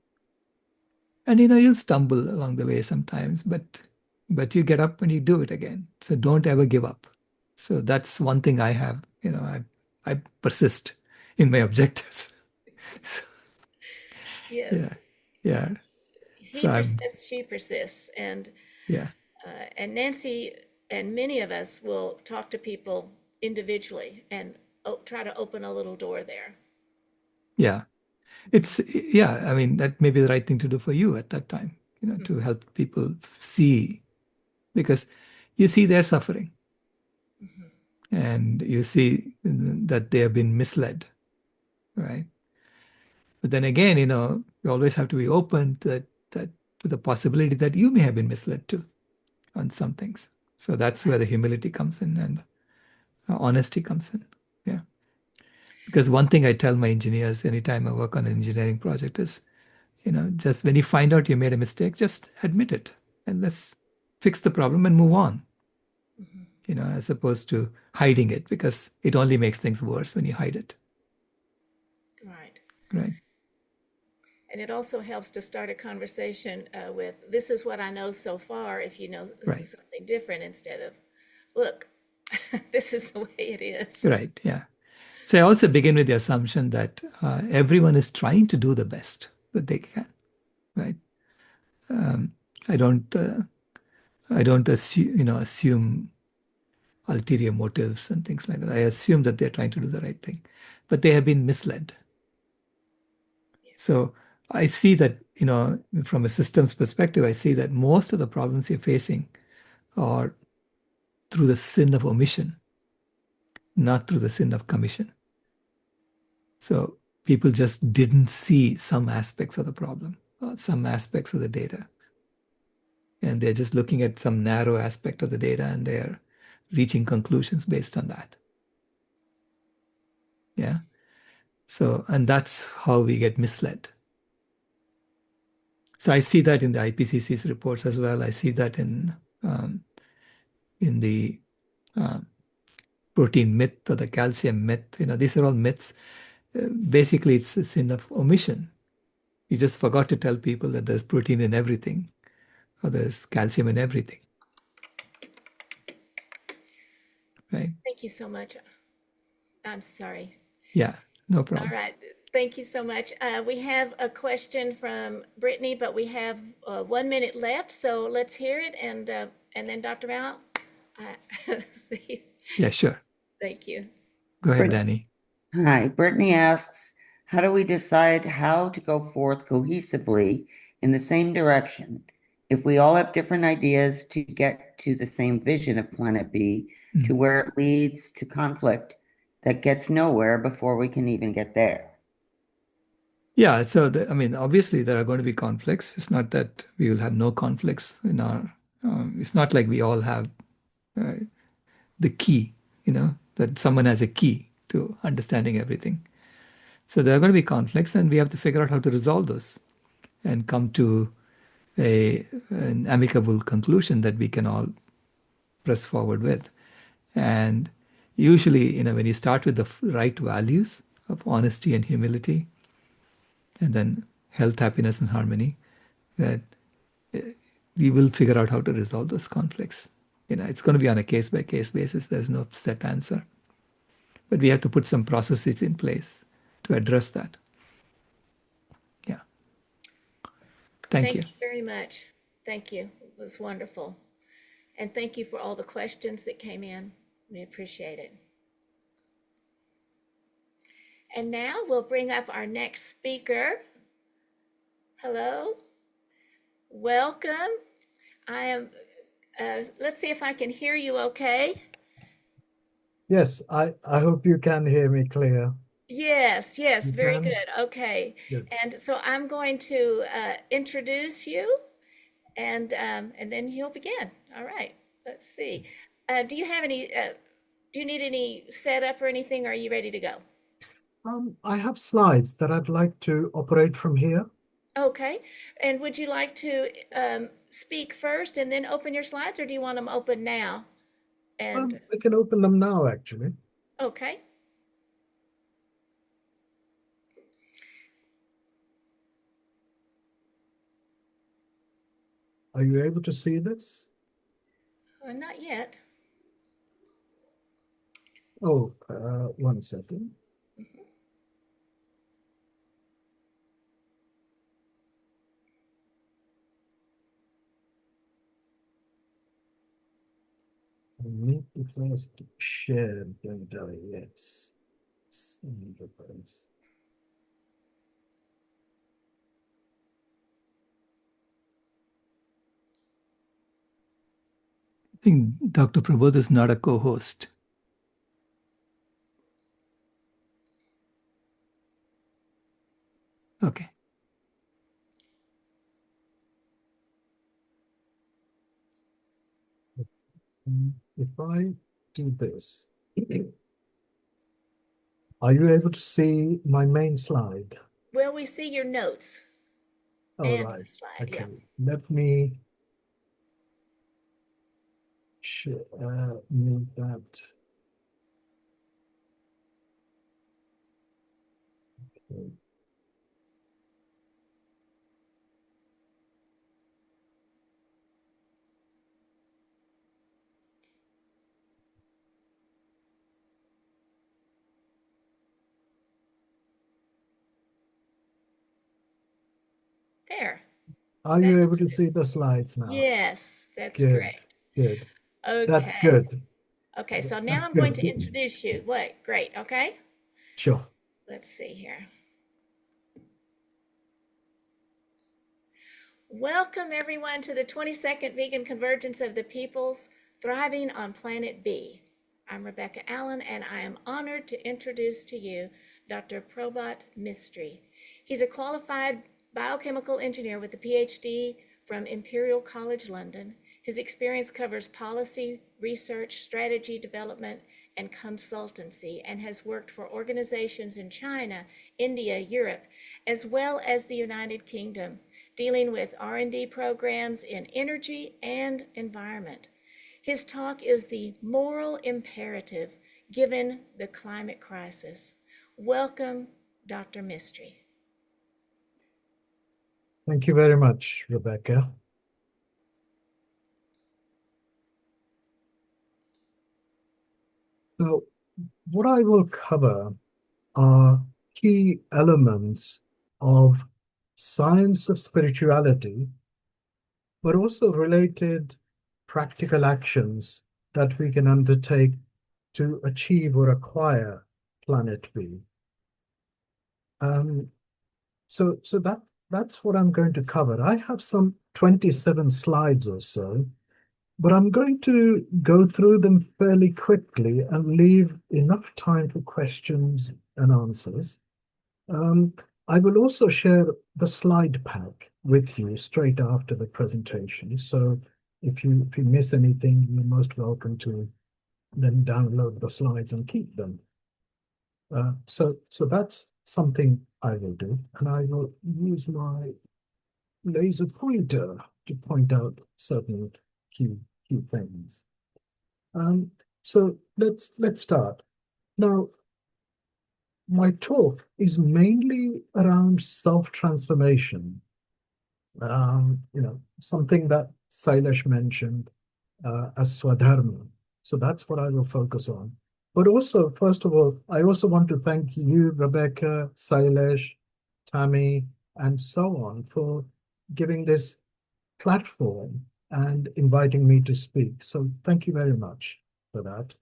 you'll stumble along the way sometimes, but you get up and you do it again. So don't ever give up. So that's one thing I have. I persist in my objectives. So, Yes. yeah. He So persists, she persists, and yeah. Nancy and many of us will talk to people individually and try to open a little door there. Yeah. That may be the right thing to do for you at that time, to help people see, because you see their suffering. Mm-hmm. And you see that they have been misled, right? But then again, you always have to be open to the possibility that you may have been misled too on some things. So that's where the humility comes in, and honesty comes in. Yeah. Because one thing I tell my engineers anytime I work on an engineering project is, just when you find out you made a mistake, just admit it and let's fix the problem and move on. Mm-hmm. As opposed to hiding it, because it only makes things worse when you hide it. Right. Right. And it also helps to start a conversation with, this is what I know so far, if you know Right. something different, instead of, look, this is the way it is. Right. Yeah. So I also begin with the assumption that everyone is trying to do the best that they can. Right. I don't. I don't assume ulterior motives and things like that. I assume that they're trying to do the right thing, but they have been misled. So I see that, from a systems perspective, I see that most of the problems you're facing are through the sin of omission, not through the sin of commission. So people just didn't see some aspects of the problem, some aspects of the data. And they're just looking at some narrow aspect of the data and they're reaching conclusions based on that. Yeah. So, and that's how we get misled. So I see that in the IPCC's reports as well. I see that in the protein myth or the calcium myth. These are all myths. Basically, it's a sin of omission. You just forgot to tell people that there's protein in everything or there's calcium in everything. Right? Thank you so much. I'm sorry. Yeah, no All problem. right. Thank you so much. We have a question from Brittany, but we have 1 minute left, so let's hear it. And then Dr. Mao, see. Yeah, sure. Thank you. Go ahead, Brit- Danny. Hi, Brittany asks, how do we decide how to go forth cohesively in the same direction if we all have different ideas to get to the same vision of Planet B, to where it leads to conflict that gets nowhere before we can even get there? Yeah, so obviously there are going to be conflicts. It's not that we will have no conflicts in our. It's not like we all have the key, that someone has a key to understanding everything. So there are going to be conflicts, and we have to figure out how to resolve those and come to an amicable conclusion that we can all press forward with. And usually, when you start with the right values of honesty and humility, and then health, happiness, and harmony, that you will figure out how to resolve those conflicts. It's going to be on a case-by-case basis. There's no set answer. But we have to put some processes in place to address that. Yeah. Thank you. Thank you very much. Thank you. It was wonderful. And thank you for all the questions that came in. We appreciate it. And now we'll bring up our next speaker. Hello. Welcome. I am, let's see if I can hear you okay. Yes, I hope you can hear me clear. Yes, You very can? good. Okay. Good. And so I'm going to introduce you and then you'll begin. All right. Let's see. Do you have any, do you need any setup or anything? Or are you ready to go? I have slides that I'd like to operate from here. Okay. And would you like to speak first and then open your slides, or do you want them open now? And I can open them now, actually. okay. Are you able to see this? Not yet. Oh, 1 second. I need to first share, don't I? Yes. I think Dr. Prabodh is not a co-host. Okay. If I do this, are you able to see my main slide? Well, we see your notes All and right. the slide. Okay. Yeah. Let me move that. Okay. There. Are you able to see the slides now? Yes, that's Good, great. good. That's Okay. good. Okay, so now That's I'm going good. to introduce you. What? Great. Okay. Sure. Let's see here. Welcome, everyone, to the 22nd Vegan Convergence of the Peoples, Thriving on Planet B. I'm Rebecca Allen, and I am honored to introduce to you Dr. Probot Mistry. He's a qualified biochemical engineer with a PhD from Imperial College London. His experience covers policy, research, strategy development, and consultancy, and has worked for organizations in China, India, Europe, as well as the United Kingdom, dealing with R&D programs in energy and environment. His talk is the moral imperative given the climate crisis. Welcome, Dr. Mistry. Thank you very much, Rebecca. So, what I will cover are key elements of science of spirituality, but also related practical actions that we can undertake to achieve or acquire Planet B. So that's what I'm going to cover. I have some 27 slides or so, but I'm going to go through them fairly quickly and leave enough time for questions and answers. I will also share the slide pack with you straight after the presentation. So if you miss anything, you're most welcome to then download the slides and keep them. So that's something I will do, and I will use my laser pointer to point out certain key things. So let's start. Now, my talk is mainly around self-transformation. Something that Sailesh mentioned as Swadharma. So that's what I will focus on. But also, first of all, I also want to thank you, Rebecca, Sailesh, Tammy, and so on for giving this platform and inviting me to speak. So thank you very much for that.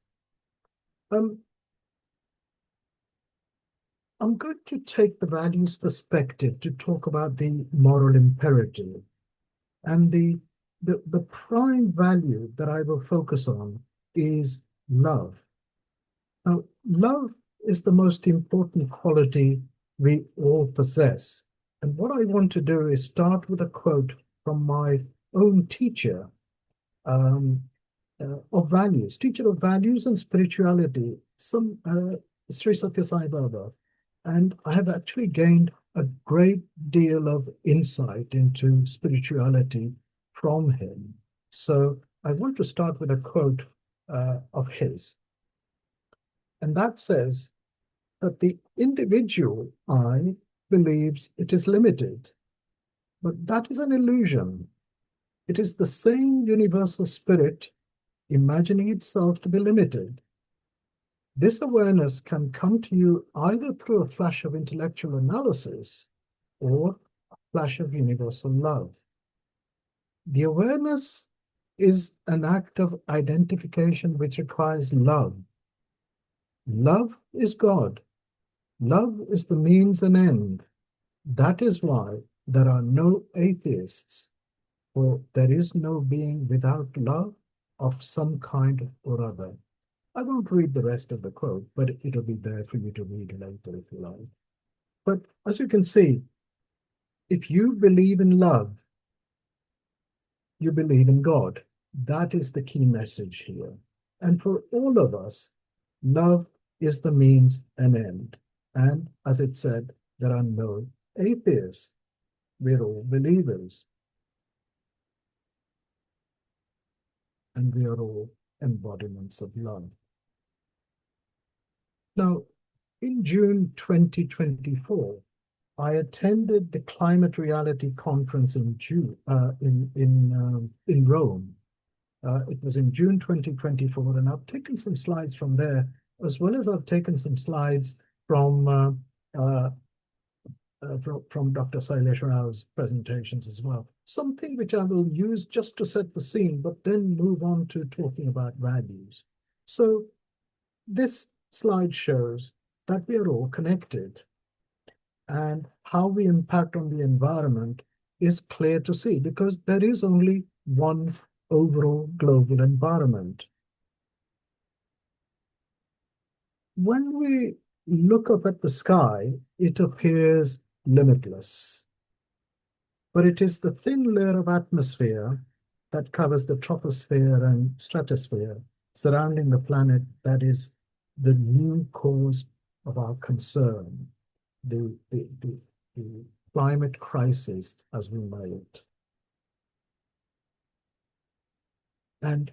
I'm going to take the values perspective to talk about the moral imperative. And the prime value that I will focus on is love. Now, love is the most important quality we all possess. And what I want to do is start with a quote from my own teacher of values, teacher of values and spirituality, Sri Satya Sai Baba. And I have actually gained a great deal of insight into spirituality from him. So I want to start with a quote of his. And that says that the individual I believes it is limited, but that is an illusion. It is the same universal spirit imagining itself to be limited. This awareness can come to you either through a flash of intellectual analysis or a flash of universal love. The awareness is an act of identification which requires love. Love is God. Love is the means and end. That is why there are no atheists, for there is no being without love of some kind or other. I won't read the rest of the quote, but it'll be there for you to read later if you like. But as you can see, if you believe in love, you believe in God. That is the key message here. And for all of us, love is the means and end. And as it said, there are no atheists. We're all believers. And we are all embodiments of love. Now, in June 2024, I attended the Climate Reality Conference in Rome. It was in June 2024, and I've taken some slides from there, as well as I've taken some slides from from Dr. Sailesh Rao's presentations as well. Something which I will use just to set the scene, but then move on to talking about values. So this slide shows that we are all connected, and how we impact on the environment is clear to see because there is only one overall global environment. When we look up at the sky, it appears limitless. But it is the thin layer of atmosphere that covers the troposphere and stratosphere surrounding the planet that is the new cause of our concern, the climate crisis as we know it. And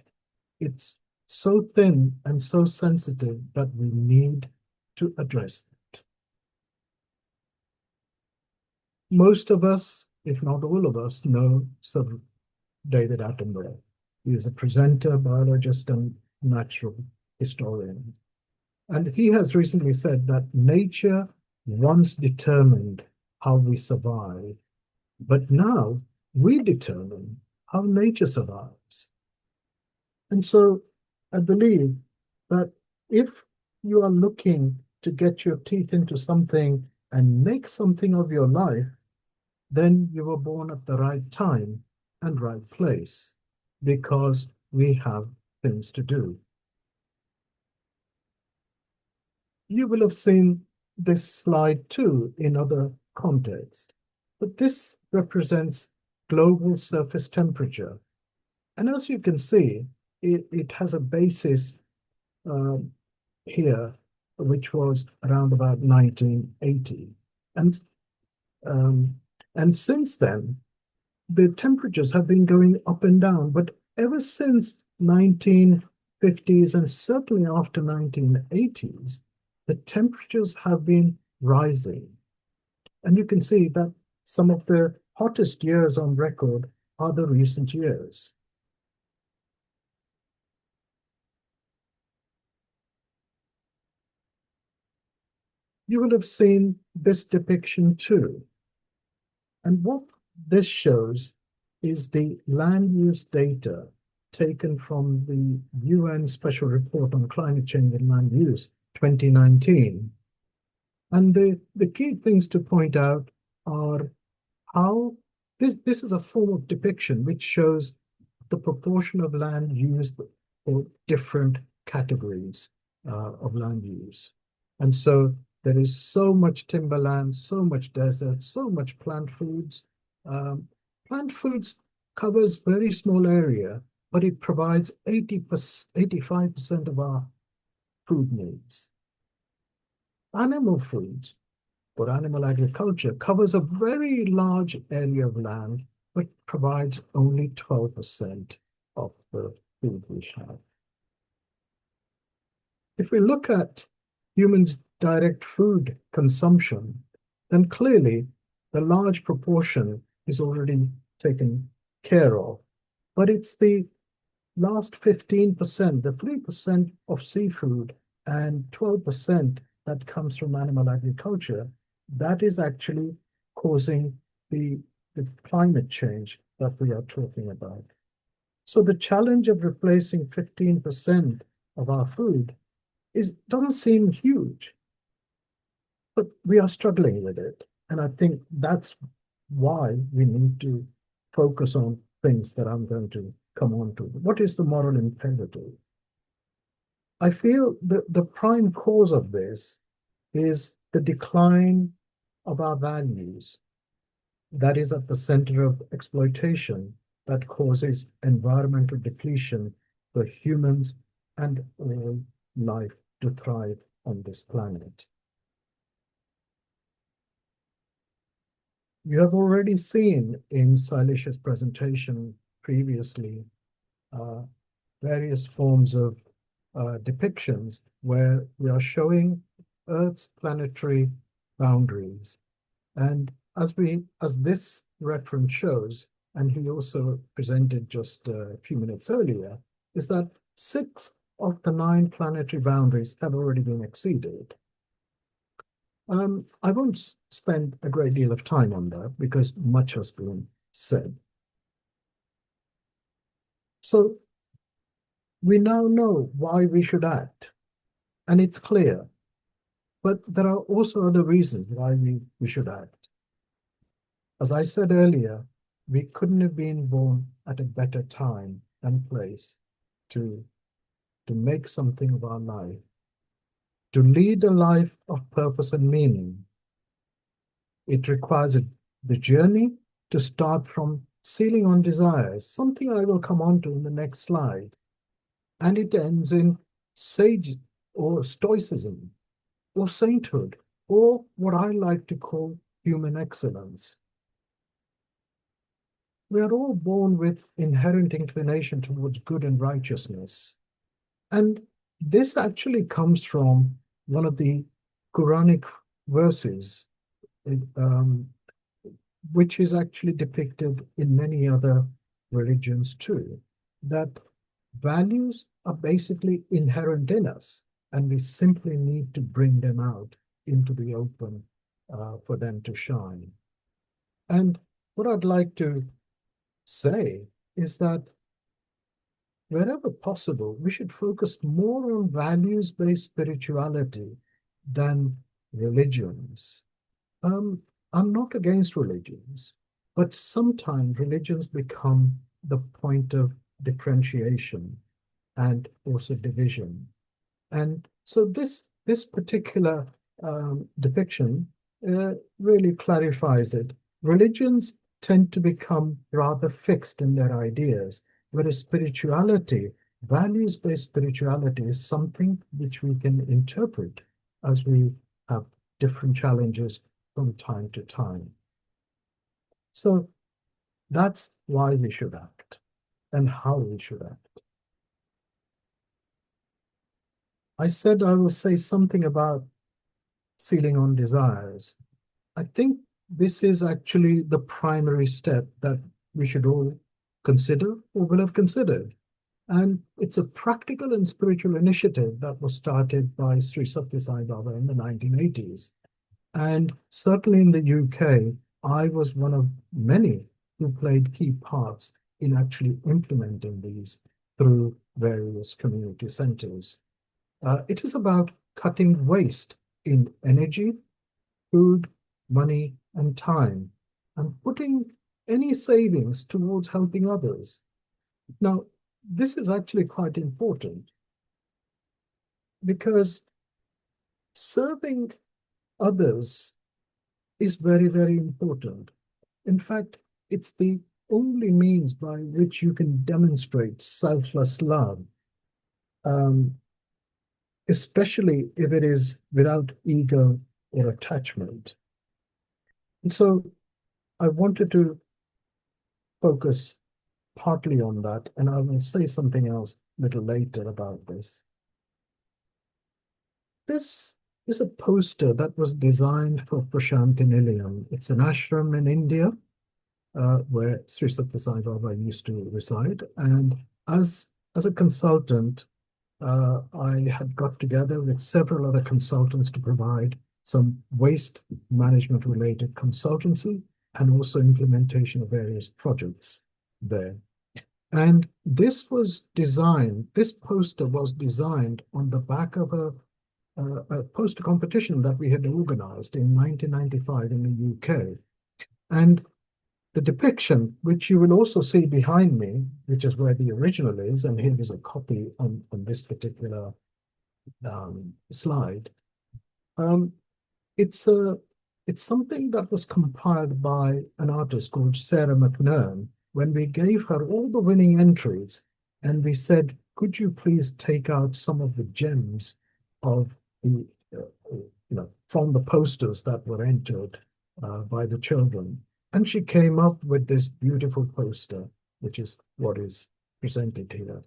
it's so thin and so sensitive that we need to address it. Most of us, if not all of us, know Sir David Attenborough. He is a presenter, biologist, and natural historian. And he has recently said that nature once determined how we survive, but now we determine how nature survives. And so I believe that if you are looking to get your teeth into something and make something of your life, then you were born at the right time and right place, because we have things to do. You will have seen this slide too in other contexts, but this represents global surface temperature. And as you can see, it has a basis here, which was around about 1980. And since then, the temperatures have been going up and down, but ever since 1950s and certainly after 1980s, the temperatures have been rising. And you can see that some of the hottest years on record are the recent years. You will have seen this depiction too. And what this shows is the land use data taken from the UN Special Report on Climate Change and Land Use 2019. And the key things to point out are how this is a form of depiction which shows the proportion of land used for different categories of land use. And so there is so much timberland, so much desert, so much plant foods. Plant foods covers very small area, but it provides 85% of our food needs. Animal foods or animal agriculture covers a very large area of land, but provides only 12% of the food we have. If we look at humans' direct food consumption, then clearly the large proportion is already taken care of. But it's the last 15%, the 3% of seafood and 12% that comes from animal agriculture, that is actually causing the climate change that we are talking about. So the challenge of replacing 15% of our food doesn't seem huge, but we are struggling with it. And I think that's why we need to focus on things that I'm going to come on to. What is the moral imperative? I feel that the prime cause of this is the decline of our values. That is at the center of exploitation that causes environmental depletion for humans and all life to thrive on this planet. You have already seen in Sailesh's presentation previously various forms of depictions where we are showing Earth's planetary boundaries. And as this reference shows, and he also presented just a few minutes earlier, is that 6 of the 9 planetary boundaries have already been exceeded. I won't spend a great deal of time on that because much has been said. So we now know why we should act, and it's clear. But there are also other reasons why we should act. As I said earlier, we couldn't have been born at a better time and place to make something of our life, to lead a life of purpose and meaning. It requires the journey to start from sealing on desires, something I will come on to in the next slide. And it ends in sage or stoicism or sainthood, or what I like to call human excellence. We are all born with inherent inclination towards good and righteousness. And this actually comes from one of the Quranic verses, which is actually depicted in many other religions too, that values are basically inherent in us, and we simply need to bring them out into the open for them to shine. And what I'd like to say is that wherever possible, we should focus more on values-based spirituality than religions. I'm not against religions, but sometimes religions become the point of differentiation and also division. And so this particular depiction really clarifies it. Religions tend to become rather fixed in their ideas, whereas spirituality, values-based spirituality, is something which we can interpret as we have different challenges from time to time. So that's why we should act and how we should act. I said I will say something about sealing on desires. I think this is actually the primary step that we should all consider or will have considered. And it's a practical and spiritual initiative that was started by Sri Sathya Sai Baba in the 1980s. And certainly in the UK, I was one of many who played key parts in actually implementing these through various community centers. It is about cutting waste in energy, food, money, and time, and putting any savings towards helping others. Now, this is actually quite important because serving others is very, very important. In fact, it's the only means by which you can demonstrate selfless love, especially if it is without ego or attachment. And so I wanted to focus partly on that, and I will say something else a little later about this. This is a poster that was designed for Prashanthi Nilayam. It's an ashram in India where Sri Sathya Sai Baba used to reside. And as a consultant, I had got together with several other consultants to provide some waste management related consultancy and also implementation of various projects there. And this poster was designed on the back of a poster competition that we had organized in 1995 in the UK. And the depiction, which you will also see behind me, which is where the original is, and here is a copy on this particular slide. It's something that was compiled by an artist called Sarah McNern when we gave her all the winning entries, and we said, could you please take out some of the gems of the, from the posters that were entered by the children. And she came up with this beautiful poster, which is what is presented here.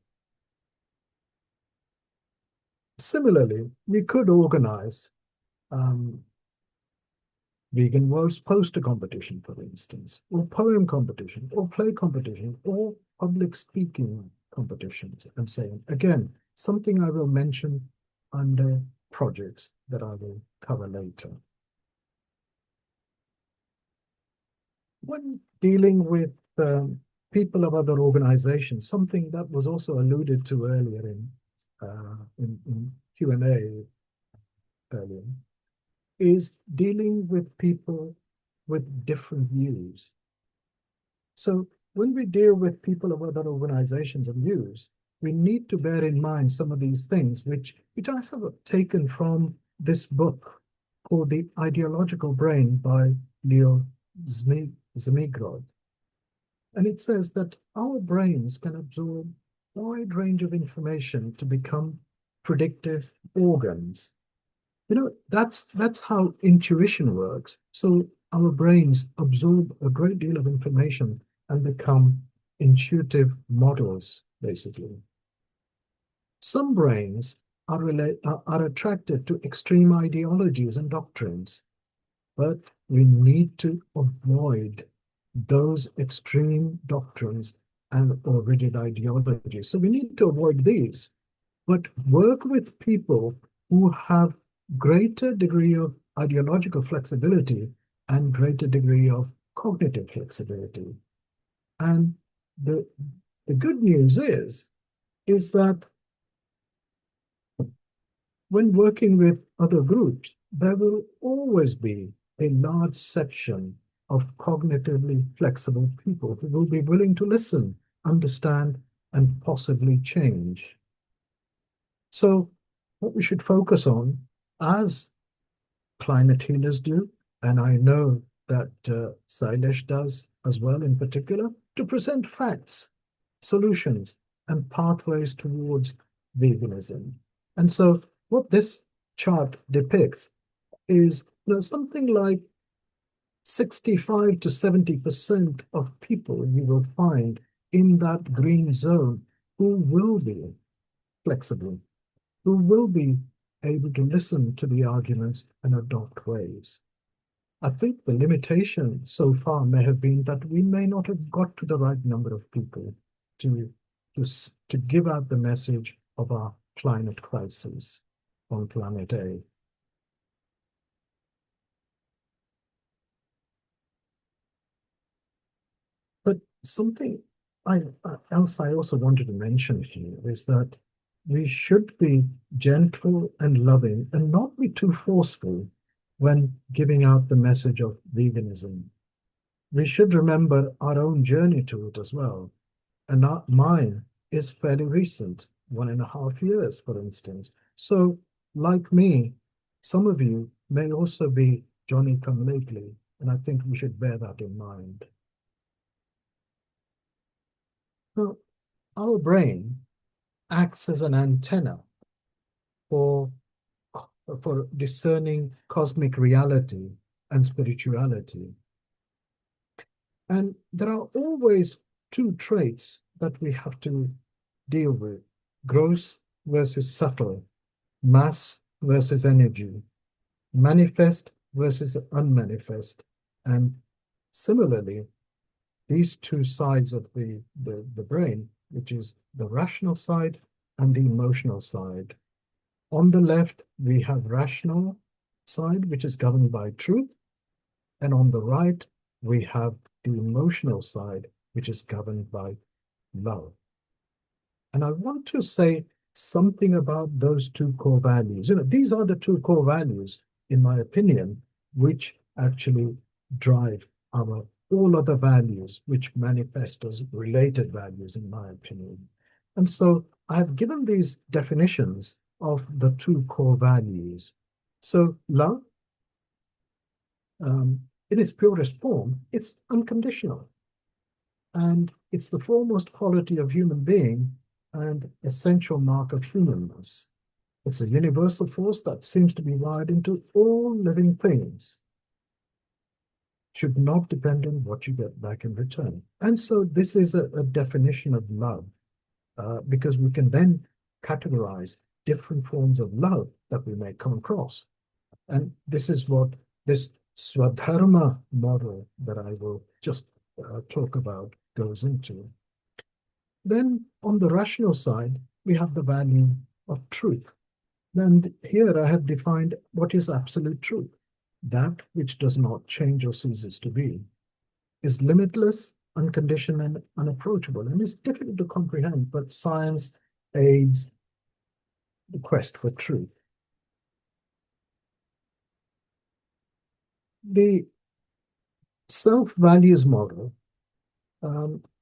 Similarly, we could organize Vegan World's poster competition, for instance, or poem competition, or play competition, or public speaking competitions, and so on. Again, something I will mention under projects that I will cover later. when dealing with people of other organizations, something that was also alluded to earlier in Q&A earlier, is dealing with people with different views. So when we deal with people of other organizations and views, we need to bear in mind some of these things, which I have taken from this book called The Ideological Brain by Leo Zmigrod. And it says that our brains can absorb a wide range of information to become predictive organs. You know, that's how intuition works. So our brains absorb a great deal of information and become intuitive models, basically. Some brains are attracted to extreme ideologies and doctrines, but we need to avoid those extreme doctrines or rigid ideologies. So we need to avoid these, but work with people who have greater degree of ideological flexibility and greater degree of cognitive flexibility. And the good news is that when working with other groups, there will always be a large section of cognitively flexible people who will be willing to listen, understand, and possibly change. So what we should focus on, as climate healers do, and I know that Sailesh does as well in particular, to present facts, solutions, and pathways towards veganism. And so what this chart depicts is something like 65 to 70% of people you will find in that green zone who will be flexible, who will be able to listen to the arguments and adopt ways. I think the limitation so far may have been that we may not have got to the right number of people to give out the message of our climate crisis on planet A. But something else I also wanted to mention here is that we should be gentle and loving and not be too forceful when giving out the message of veganism. We should remember our own journey to it as well. And mine is fairly recent, 1.5 years, for instance. So, like me, some of you may also be Johnny come lately, and I think we should bear that in mind. Now, our brain acts as an antenna for discerning cosmic reality and spirituality. And there are always two traits that we have to deal with: gross versus subtle, mass versus energy, manifest versus unmanifest. And similarly, these two sides of the brain, which is the rational side and the emotional side. On the left, we have rational side, which is governed by truth. And on the right, we have the emotional side, which is governed by love. And I want to say something about those two core values. These are the two core values, in my opinion, which actually drive our all other values, which manifest as related values, in my opinion. And so I have given these definitions of the two core values. So love, in its purest form, it's unconditional. And it's the foremost quality of human being and essential mark of humanness. It's a universal force that seems to be wired into all living things. Should not depend on what you get back in return. And so this is a definition of love, because we can then categorize different forms of love that we may come across. And this is what this Swadharma model that I will just talk about goes into. Then on the rational side, we have the value of truth. And here I have defined what is absolute truth, that which does not change or ceases to be. is limitless, unconditioned, and unapproachable. And it's difficult to comprehend, but science aids the quest for truth. The self-values model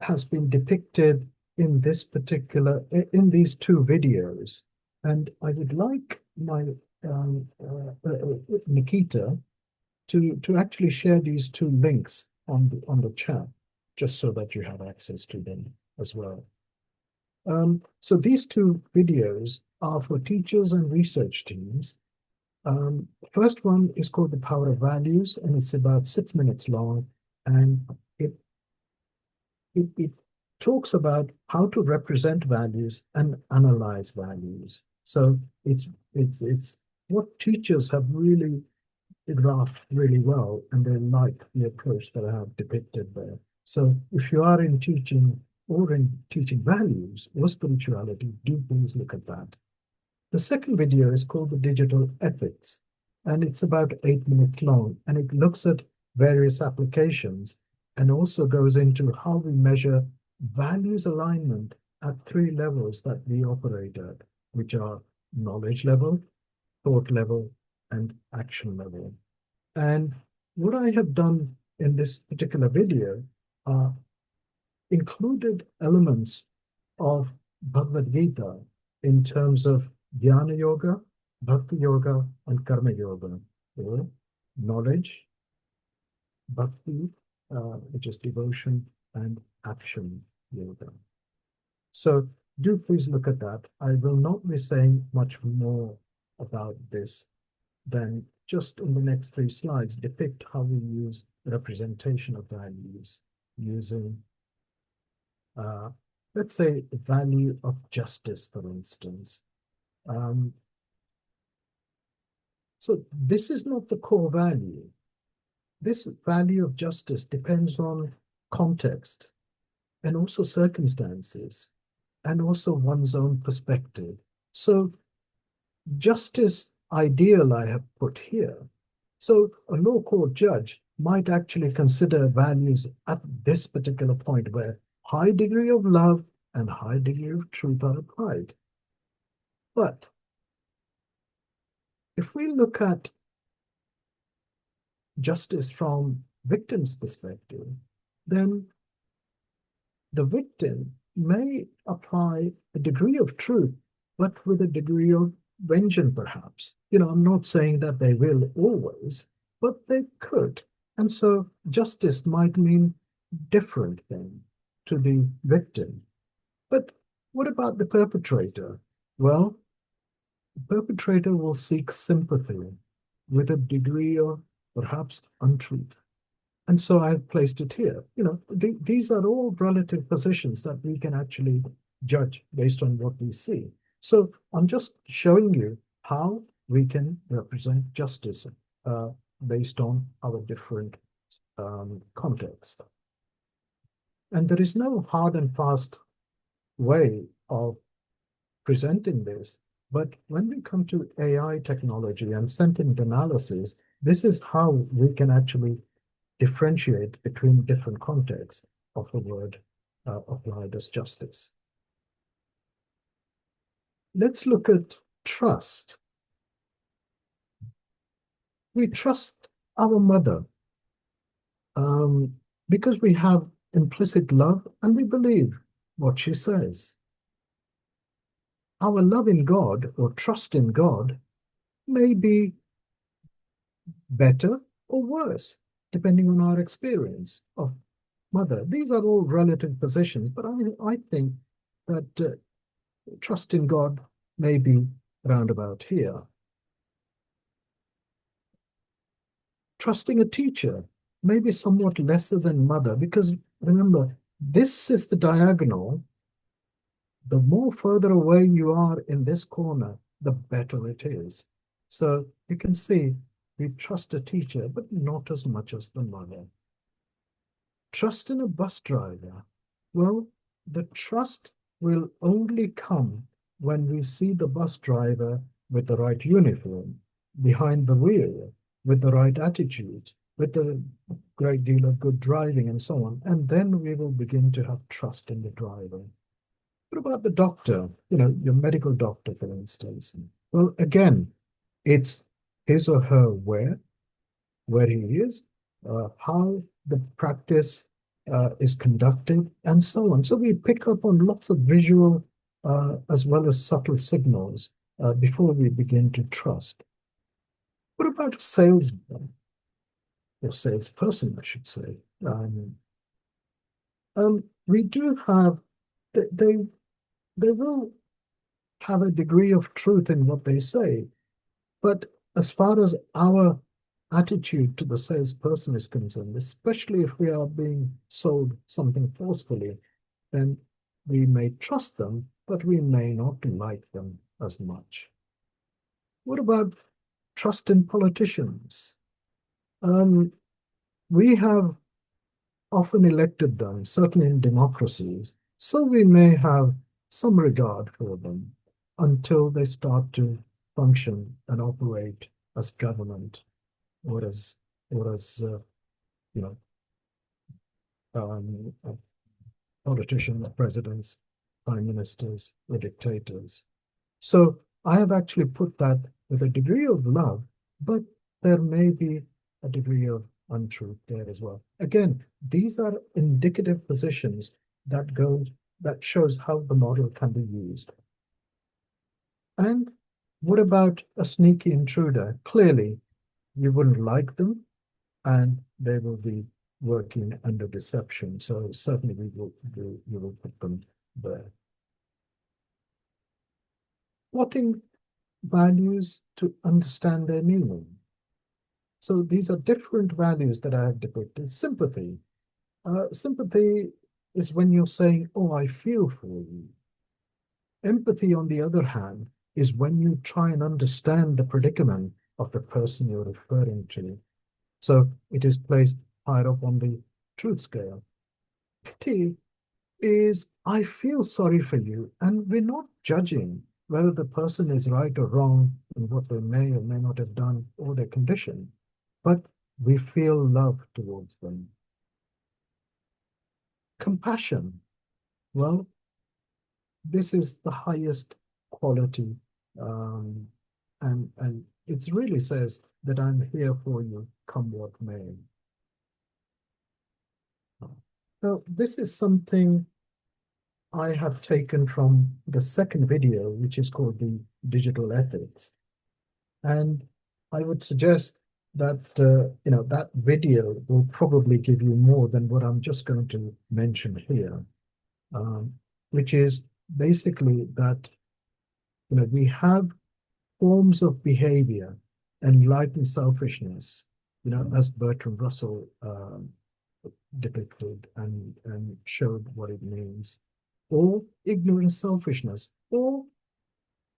has been depicted in these two videos. And I would like my Nikita to actually share these two links on the chat, just so that you have access to them as well. So these two videos are for teachers and research teams. First one is called The Power of Values, and it's about 6 minutes long, and it talks about how to represent values and analyze values. So it's what teachers have really graphed really well, and they like the approach that I have depicted there. So if you are in teaching or in teaching values or spirituality, do please look at that. The second video is called The Digital Ethics, and it's about 8 minutes long, and it looks at various applications and also goes into how we measure values alignment at 3 levels that we operate at, which are knowledge level, thought level, and action level. And what I have done in this particular video are included elements of Bhagavad Gita in terms of Jnana Yoga, Bhakti Yoga, and Karma Yoga, or knowledge, Bhakti, which is devotion, and action yoga. So do please look at that. I will not be saying much more about this than just in the next 3 slides depict how we use representation of values using, let's say, the value of justice, for instance. So this is not the core value. This value of justice depends on context and also circumstances and also one's own perspective. So justice ideal I have put here. So a law court judge might actually consider values at this particular point where high degree of love and high degree of truth are applied. But if we look at justice from victim's perspective, then the victim may apply a degree of truth, but with a degree of vengeance, perhaps. I'm not saying that they will always, but they could. And so justice might mean different thing to the victim. But what about the perpetrator? Well, the perpetrator will seek sympathy with a degree of perhaps untruth. And so I've placed it here. These are all relative positions that we can actually judge based on what we see. So I'm just showing you how we can represent justice based on our different context. And there is no hard and fast way of presenting this. But when we come to AI technology and sentiment analysis, this is how we can actually differentiate between different contexts of the word applied as justice. Let's look at trust. We trust our mother because we have implicit love and we believe what she says. Our love in God or trust in God may be better or worse, depending on our experience of mother. These are all relative positions, but I think that trust in God may be round about here. Trusting a teacher may be somewhat lesser than mother, because remember, this is the diagonal. The more further away you are in this corner, the better it is. So you can see we trust a teacher, but not as much as the mother. Trust in a bus driver. Well, the trust will only come when we see the bus driver with the right uniform, behind the wheel, with the right attitude, with a great deal of good driving and so on. And then we will begin to have trust in the driver. What about the doctor? Your medical doctor, for instance. Well, again, it's his or her where he is, how the practice is conducted, and so on. So we pick up on lots of visual as well as subtle signals before we begin to trust. What about a salesman? Or salesperson, I should say. We do have, they will have a degree of truth in what they say, but as far as our attitude to the salesperson is concerned, especially if we are being sold something forcefully, then we may trust them, but we may not like them as much. What about trust in politicians? We have often elected them, certainly in democracies, so we may have some regard for them until they start to function and operate as government or as politicians, presidents, prime ministers, or dictators. So I have actually put that with a degree of love, but there may be a degree of untruth there as well. Again, these are indicative positions that shows how the model can be used. And what about a sneaky intruder? Clearly, you wouldn't like them, and they will be working under deception. So certainly we will put them there. Plotting values to understand their meaning. So these are different values that I have depicted. Sympathy. Sympathy is when you're saying, oh, I feel for you. Empathy, on the other hand, is when you try and understand the predicament of the person you're referring to. So it is placed higher up on the truth scale. Pity is, I feel sorry for you, and we're not judging whether the person is right or wrong in what they may or may not have done or their condition, but we feel love towards them. Compassion. Well, this is the highest quality, and it really says that I'm here for you, come what may. Now, this is something I have taken from the second video, which is called the Digital Ethics. And I would suggest that, that video will probably give you more than what I'm just going to mention here, which is basically that, we have forms of behavior, enlightened selfishness, as Bertrand Russell depicted and showed what it means, or ignorant selfishness, or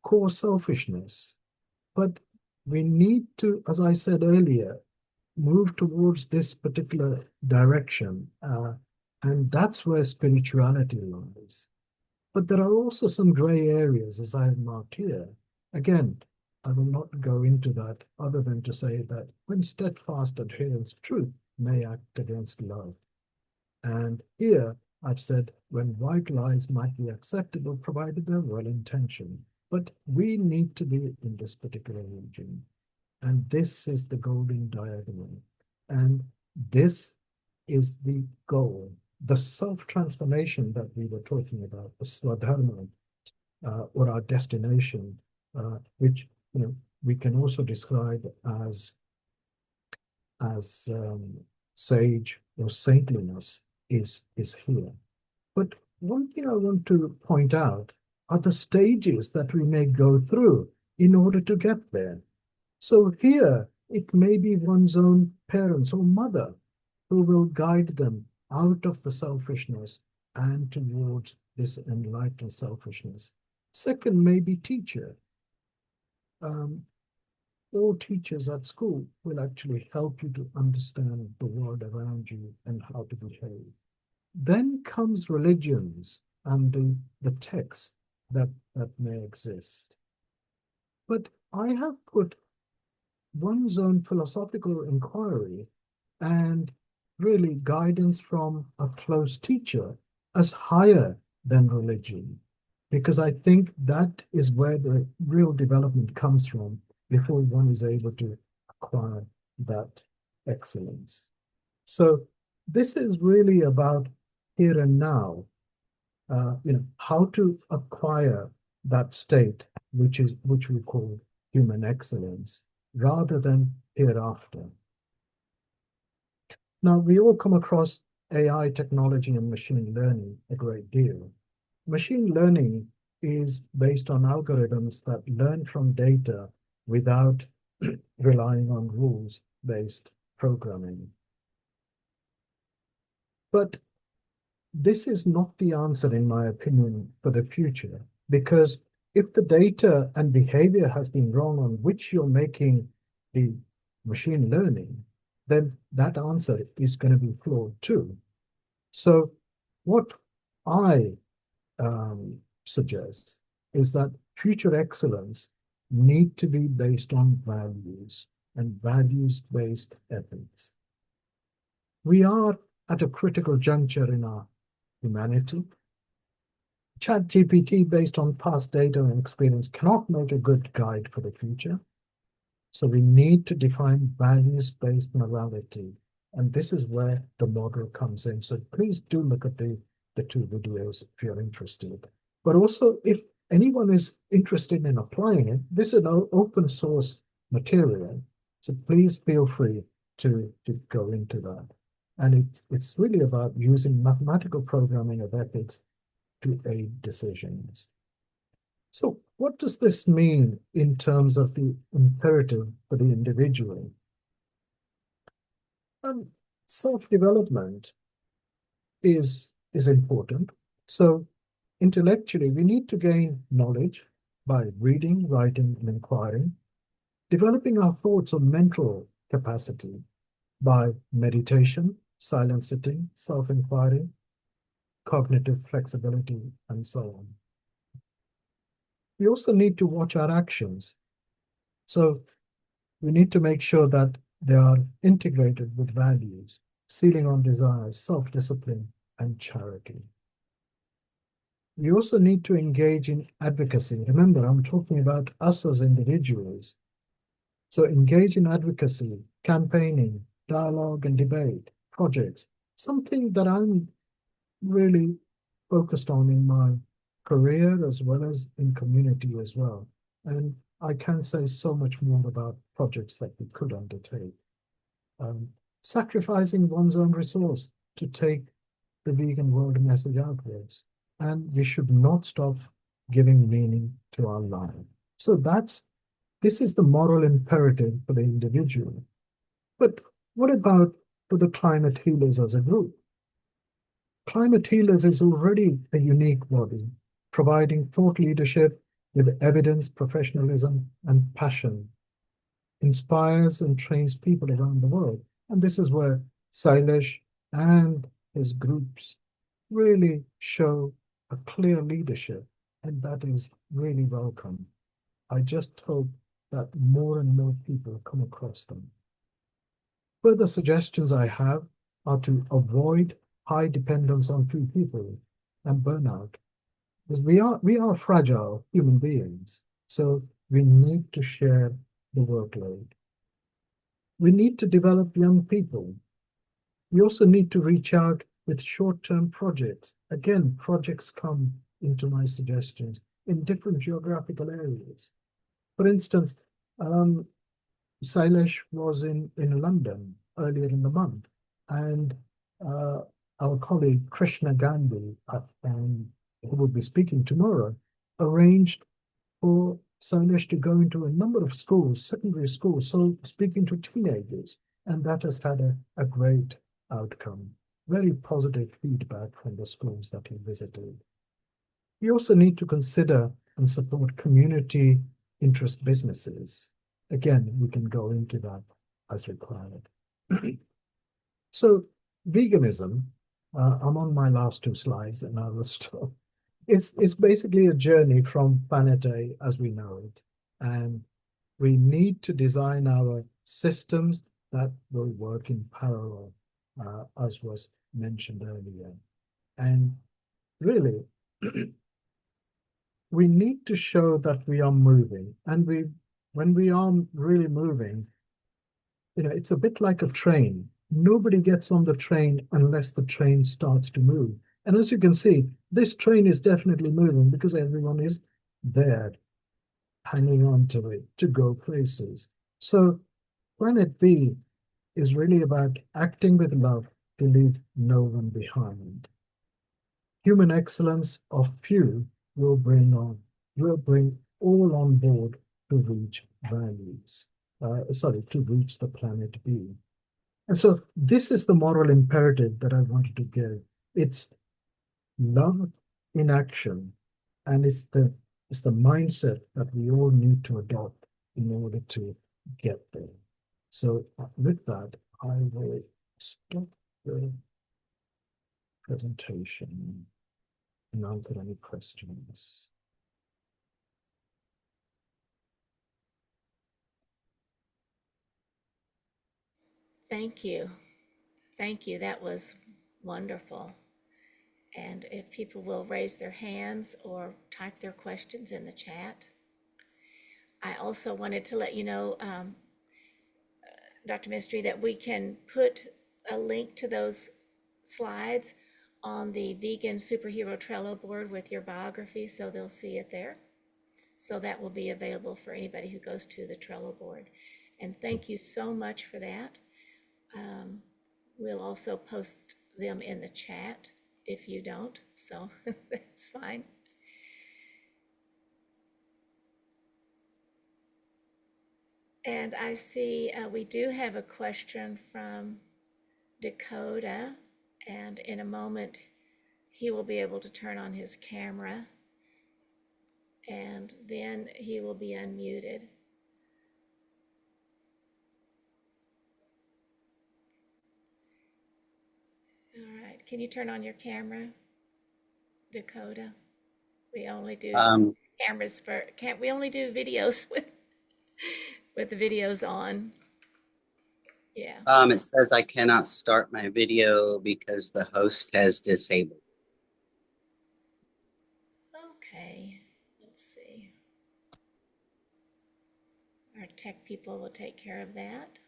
core selfishness. But we need to, as I said earlier, move towards this particular direction, and that's where spirituality lies. But there are also some gray areas, as I have marked here. Again, I will not go into that other than to say that when steadfast adherence to truth may act against love. And here I've said when white lies might be acceptable provided they're well-intentioned. But we need to be in this particular region. And this is the golden diagonal. And this is the goal, the self-transformation that we were talking about, the swadharma, or our destination, which we can also describe as sage or saintliness is here. But one thing I want to point out are the stages that we may go through in order to get there. So here, it may be one's own parents or mother who will guide them out of the selfishness and towards this enlightened selfishness. Second, maybe teacher. All teachers at school will actually help you to understand the world around you and how to behave. Then comes religions and the texts that may exist. But I have put one's own philosophical inquiry and really guidance from a close teacher as higher than religion, because I think that is where the real development comes from before one is able to acquire that excellence. So this is really about here and now, how to acquire that state, which we call human excellence, rather than hereafter. Now, we all come across AI technology and machine learning a great deal. Machine learning is based on algorithms that learn from data without relying on rules-based programming. But this is not the answer, in my opinion, for the future, because if the data and behavior has been wrong on which you're making the machine learning, then that answer is going to be flawed too. So what I suggest is that future excellence need to be based on values and values-based ethics. We are at a critical juncture in our humanity. ChatGPT, based on past data and experience, cannot make a good guide for the future. So we need to define values-based morality. And this is where the model comes in. So please do look at the two videos if you're interested. But also, if anyone is interested in applying it, this is an open source material. So please feel free to go into that. And it's really about using mathematical programming of ethics to aid decisions. So what does this mean in terms of the imperative for the individual? Self-development is important. So intellectually, we need to gain knowledge by reading, writing, and inquiring, developing our thoughts or mental capacity by meditation, silent sitting, self-inquiry, cognitive flexibility, and so on. We also need to watch our actions. So we need to make sure that they are integrated with values, sealing on desires, self-discipline, and charity. We also need to engage in advocacy. Remember, I'm talking about us as individuals. So engage in advocacy, campaigning, dialogue and debate, projects, something that I'm really focused on in my career as well as in community as well. And I can say so much more about projects that we could undertake. Sacrificing one's own resource to take the vegan world message outwards. And we should not stop giving meaning to our life. So this is the moral imperative for the individual. But what about for the climate healers as a group? Climate Healers is already a unique body, providing thought leadership with evidence, professionalism, and passion, inspires and trains people around the world. And this is where Sailesh and his groups really show a clear leadership, and that is really welcome. I just hope that more and more people come across them. Further suggestions I have are to avoid high dependence on few people and burnout. Because we are fragile human beings, so we need to share the workload. We need to develop young people. We also need to reach out with short-term projects. Again, projects come into my suggestions in different geographical areas. For instance, Sailesh was in London earlier in the month, and our colleague Krishna Gandhi, who will be speaking tomorrow, arranged for Sailesh to go into a number of schools, secondary schools, so speaking to teenagers, and that has had a great outcome. Very positive feedback from the schools that he visited. We also need to consider and support community interest businesses. Again, we can go into that as required. So veganism, I'm on my last two slides and I will stop. It's basically a journey from planet A as we know it. And we need to design our systems that will work in parallel, as was mentioned earlier. And really, we need to show that we are moving, and when we are really moving, it's a bit like a train. Nobody gets on the train unless the train starts to move. And as you can see, this train is definitely moving because everyone is there, hanging on to it to go places. So Planet B is really about acting with love to leave no one behind. Human excellence of few will bring all on board to reach values. To reach the Planet B. And so this is the moral imperative that I wanted to give. It's love in action, and it's the mindset that we all need to adopt in order to get there. So with that, I will stop the presentation and answer any questions. Thank you. Thank you. That was wonderful. And if people will raise their hands or type their questions in the chat. I also wanted to let you know, Dr. Mystery, that we can put a link to those slides on the Vegan Superhero Trello board with your biography, so they'll see it there. So that will be available for anybody who goes to the Trello board. And thank you so much for that. We'll also post them in the chat if you don't, so that's fine. And I see we do have a question from Dakota, and in a moment he will be able to turn on his camera and then he will be unmuted. All right, can you turn on your camera, Dakota? We only do cameras for, we only do videos with the videos on. Yeah. It says I cannot start my video because the host has disabled. Okay, let's see. Our tech people will take care of that.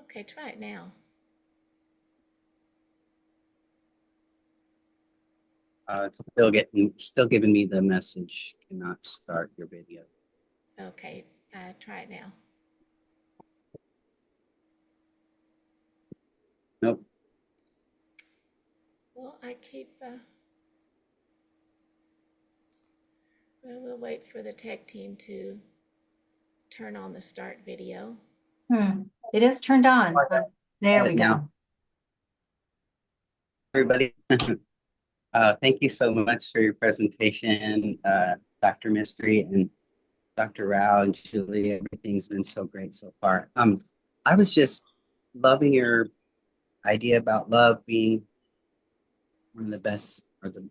Okay, try it now. It's still giving me the message, cannot start your video. Okay, try it now. Nope. Well, I keep, well, we'll wait for the tech team to turn on the start video. It is turned on. There we go. Now. Everybody, thank you so much for your presentation, Dr. Mystery and Dr. Rao and Julie. Everything's been so great so far. I was just loving your idea about love being one of the best or the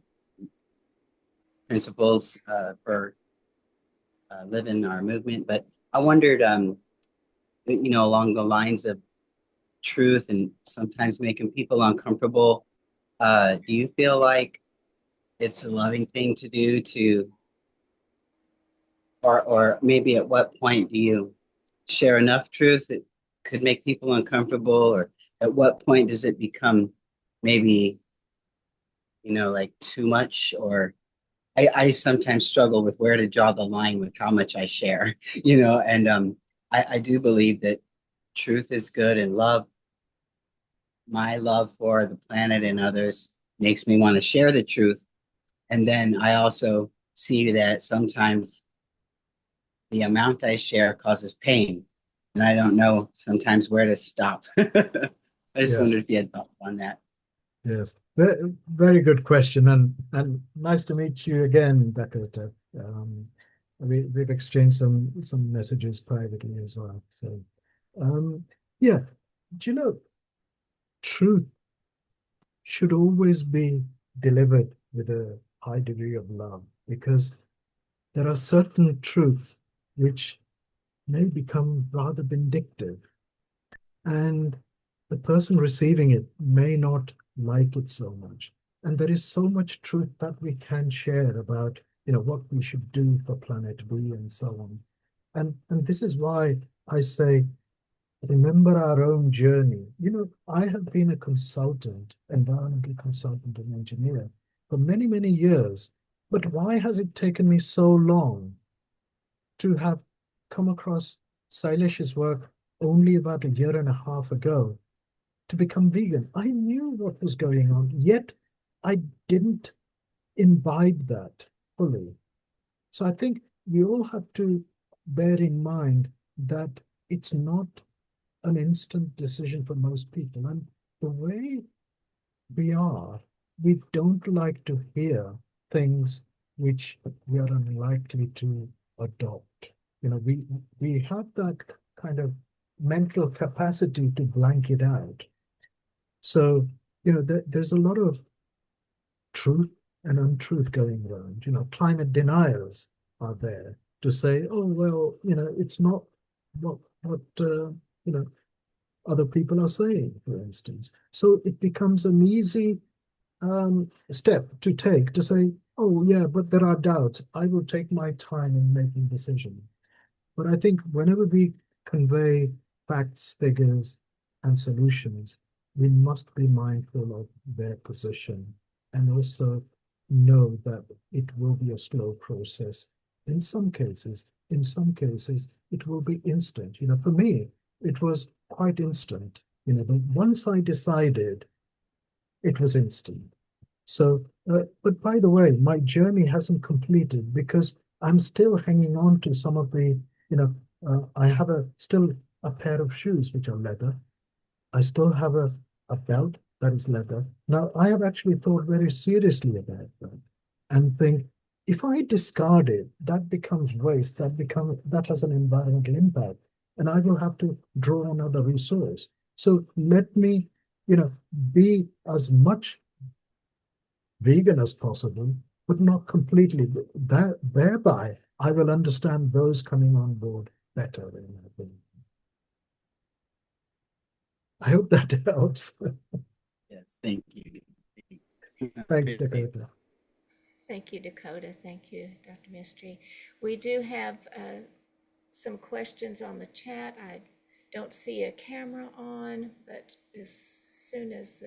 principles for living our movement. But I wondered, along the lines of truth and sometimes making people uncomfortable, do you feel like it's a loving thing to do or maybe at what point do you share enough truth that could make people uncomfortable, or at what point does it become maybe, like too much? Or I sometimes struggle with where to draw the line with how much I share, and I do believe that truth is good, and my love for the planet and others makes me want to share the truth. And then I also see that sometimes the amount I share causes pain, and I don't know sometimes where to stop. I just wondered if you had thoughts on that. Yes, very good question, and nice to meet you again, Dakota. We've exchanged some messages privately as well. So, do you know, truth should always be delivered with a high degree of love, because there are certain truths which may become rather vindictive, and the person receiving it may not like it so much. And there is so much truth that we can share about, what we should do for planet B and so on. And this is why I say, remember our own journey. I have been a consultant, environmental consultant and engineer for many, many years. But why has it taken me so long to have come across Sailesh's work only about a year and a half ago to become vegan? I knew what was going on, yet I didn't imbibe that fully. So I think we all have to bear in mind that it's not an instant decision for most people. And the way we don't like to hear things which we are unlikely to adopt. We have that kind of mental capacity to blank it out. So, there's a lot of truth and untruth going around. Climate deniers are there to say, oh, well, it's not what other people are saying, for instance. So it becomes an easy step to take to say, oh, yeah, but there are doubts. I will take my time in making decisions. But I think whenever we convey facts, figures, and solutions, we must be mindful of their position and also know that it will be a slow process. In some cases, it will be instant. For me, it was quite instant. But once I decided, it was instant. So, but by the way, my journey hasn't completed because I'm still hanging on to some of the, I have still a pair of shoes which are leather. I still have a belt that is leather. Now, I have actually thought very seriously about that and think, if I discard it, that becomes waste, that has an environmental impact, and I will have to draw another resource. So let me, be as much vegan as possible, but not completely. Thereby, I will understand those coming on board better, in my opinion. I hope that helps. Yes, thank you. Thanks, Dakota. Thank you, Dakota. Thank you, Dr. Mystery. We do have some questions on the chat. I don't see a camera on, but as soon as...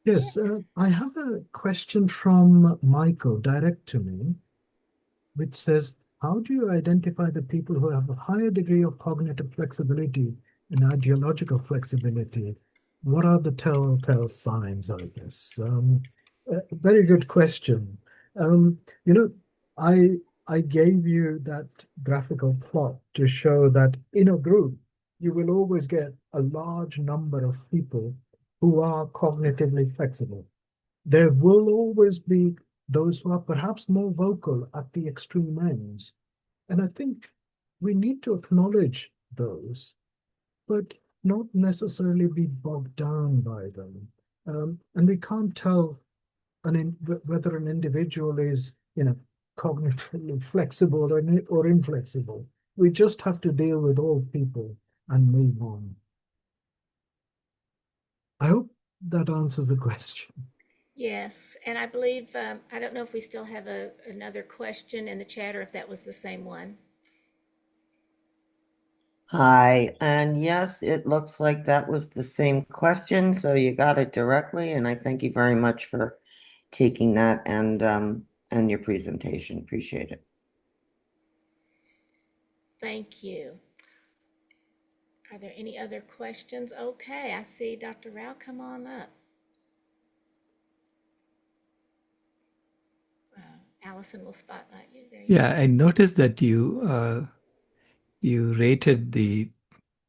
Yes, I have a question from Michael, direct to me, which says, how do you identify the people who have a higher degree of cognitive flexibility and ideological flexibility? What are the telltale signs, I guess? Very good question. Um, you know, I gave you that graphical plot to show that in a group, you will always get a large number of people who are cognitively flexible. There will always be those who are perhaps more vocal at the extreme ends. And I think we need to acknowledge those, but not necessarily be bogged down by them. And we can't tell whether an individual is, cognitively flexible or inflexible. We just have to deal with all people and move on. I hope that answers the question. Yes, and I believe, I don't know if we still have another question in the chat or if that was the same one. Hi, and yes, it looks like that was the same question, so you got it directly, and I thank you very much for taking that and your presentation. Appreciate it. Thank you. Are there any other questions? Okay, I see Dr. Rao, come on up. Allison will spotlight you. There you Yeah, I noticed that you rated the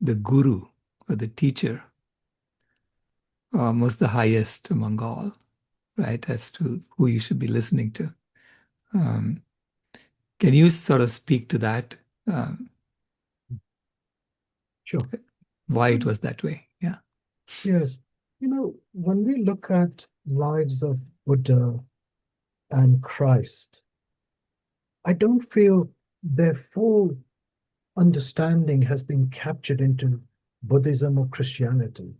guru or the teacher almost the highest among all, right, as to who you should be listening to. Can you sort of speak to that? Sure. Why it was that way? Yeah. Yes. When we look at lives of Buddha, and Christ, I don't feel their full understanding has been captured into Buddhism or Christianity.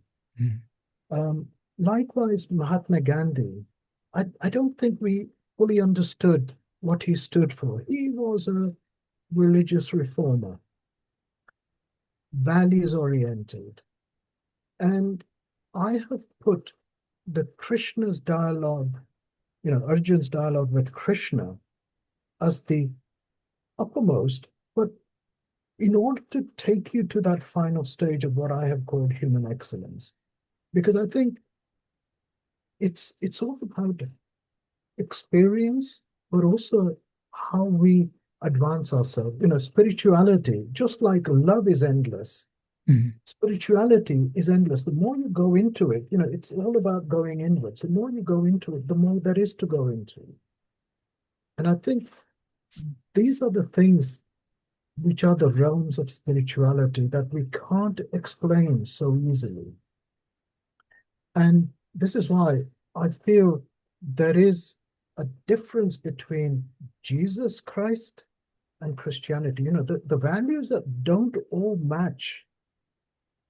Likewise, Mahatma Gandhi, I don't think we fully understood what he stood for. He was a religious reformer, values oriented. And I have put the Krishna's dialogue, Arjun's dialogue with Krishna as the uppermost, but in order to take you to that final stage of what I have called human excellence, because I think it's all about experience, but also how we advance ourselves. Spirituality, just like love is endless, spirituality is endless. The more you go into it, it's all about going inwards. The more you go into it, the more there is to go into. And I think these are the things which are the realms of spirituality that we can't explain so easily. And this is why I feel there is a difference between Jesus Christ and Christianity. The values that don't all match.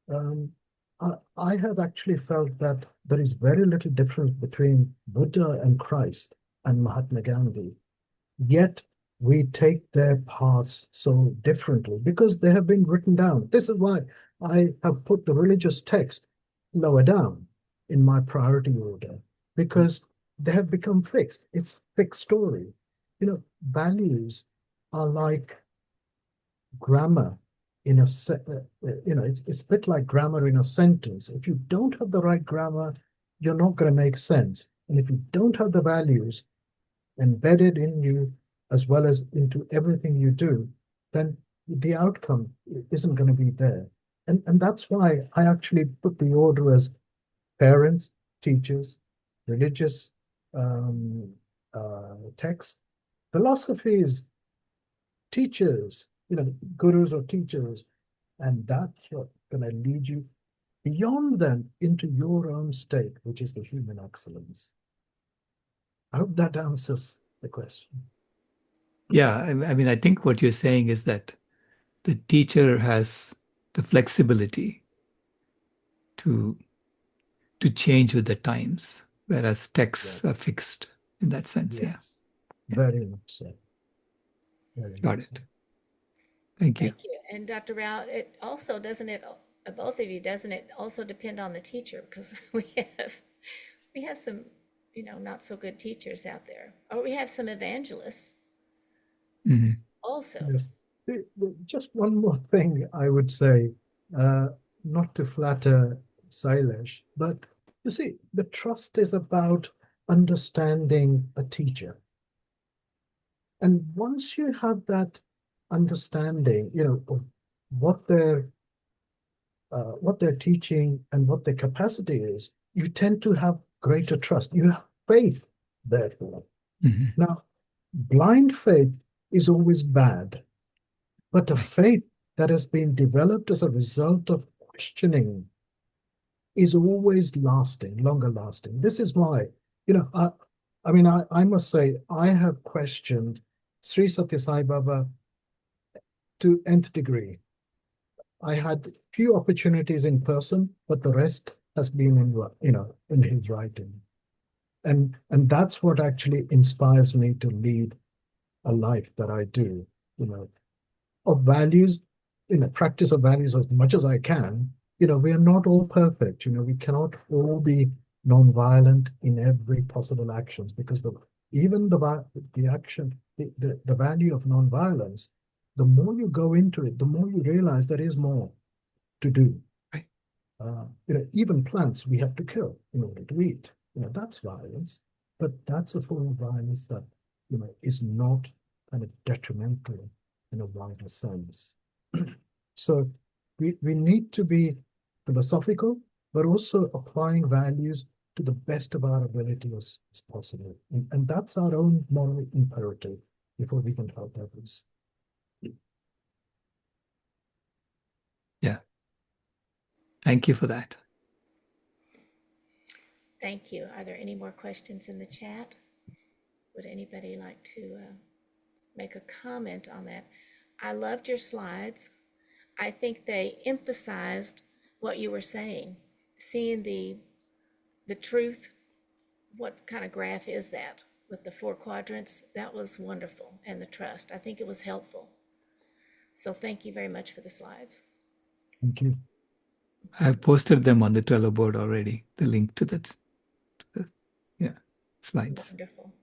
I have actually felt that there is very little difference between Buddha and Christ and Mahatma Gandhi. Yet we take their paths so differently because they have been written down. This is why I have put the religious text lower down in my priority order, because they have become fixed. It's fixed story. Values are like grammar in a it's a bit like grammar in a sentence. If you don't have the right grammar, you're not going to make sense. And if you don't have the values embedded in you as well as into everything you do, then the outcome isn't going to be there. And that's why I actually put the order as parents, teachers, religious texts, philosophies, teachers, gurus or teachers, and that's what's going to lead you beyond them into your own state, which is the human excellence. I hope that answers the question. Yeah, I mean, I think what you're saying is that the teacher has the flexibility to change with the times, whereas texts are fixed in that sense. Yes. Very much so. Got it. Thank you. Thank you. And Dr. Rao, it also doesn't it both of you, doesn't it also depend on the teacher? Because we have some, not so good teachers out there, or we have some evangelists also. Just one more thing I would say, not to flatter Sailesh, but you see, the trust is about understanding a teacher. And once you have that understanding, of what they're teaching and what their capacity is, you tend to have greater trust. You have faith, therefore. Now, blind faith is always bad, but a faith that has been developed as a result of questioning is always lasting, longer lasting. This is why, I must say, I have questioned Sri Satya Sai Baba to nth degree. I had few opportunities in person, but the rest has been in his writing. And that's what actually inspires me to lead a life that I do, of values, practice of values as much as I can. We are not all perfect. We cannot all be non-violent in every possible actions, because the value of non-violence, the more you go into it, the more you realize there is more to do. Right. Even plants we have to kill in order to eat. That's violence, but that's a form of violence that is not kind of detrimental in a wider sense. So we need to be philosophical, but also applying values to the best of our ability as possible. And that's our own moral imperative before we can help others. Yeah. Thank you for that. Thank you. Are there any more questions in the chat? Would anybody like to make a comment on that? I loved your slides. I think they emphasized what you were saying, seeing the truth. What kind of graph is that with the 4 quadrants? That was wonderful. And the trust. I think it was helpful. So thank you very much for the slides. Thank you. I've posted them on the Trello board already, the link to that, slides. Wonderful.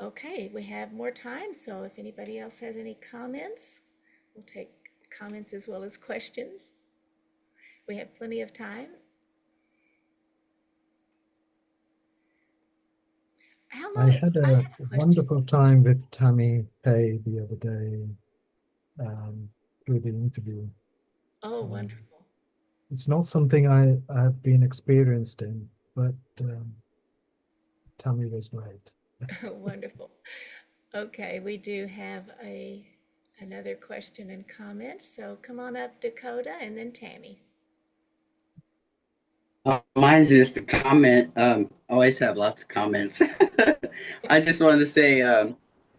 Okay, we have more time, so if anybody else has any comments, we'll take comments as well as questions. We have plenty of time. How long? I had a wonderful time with Tammy Pei the other day through the interview. Oh, wonderful. It's not something I have been experienced in, but Tammy was great. Wonderful. Okay, we do have another question and comment. So come on up, Dakota, and then Tammy. Mine's just a comment. Always have lots of comments. I just wanted to say,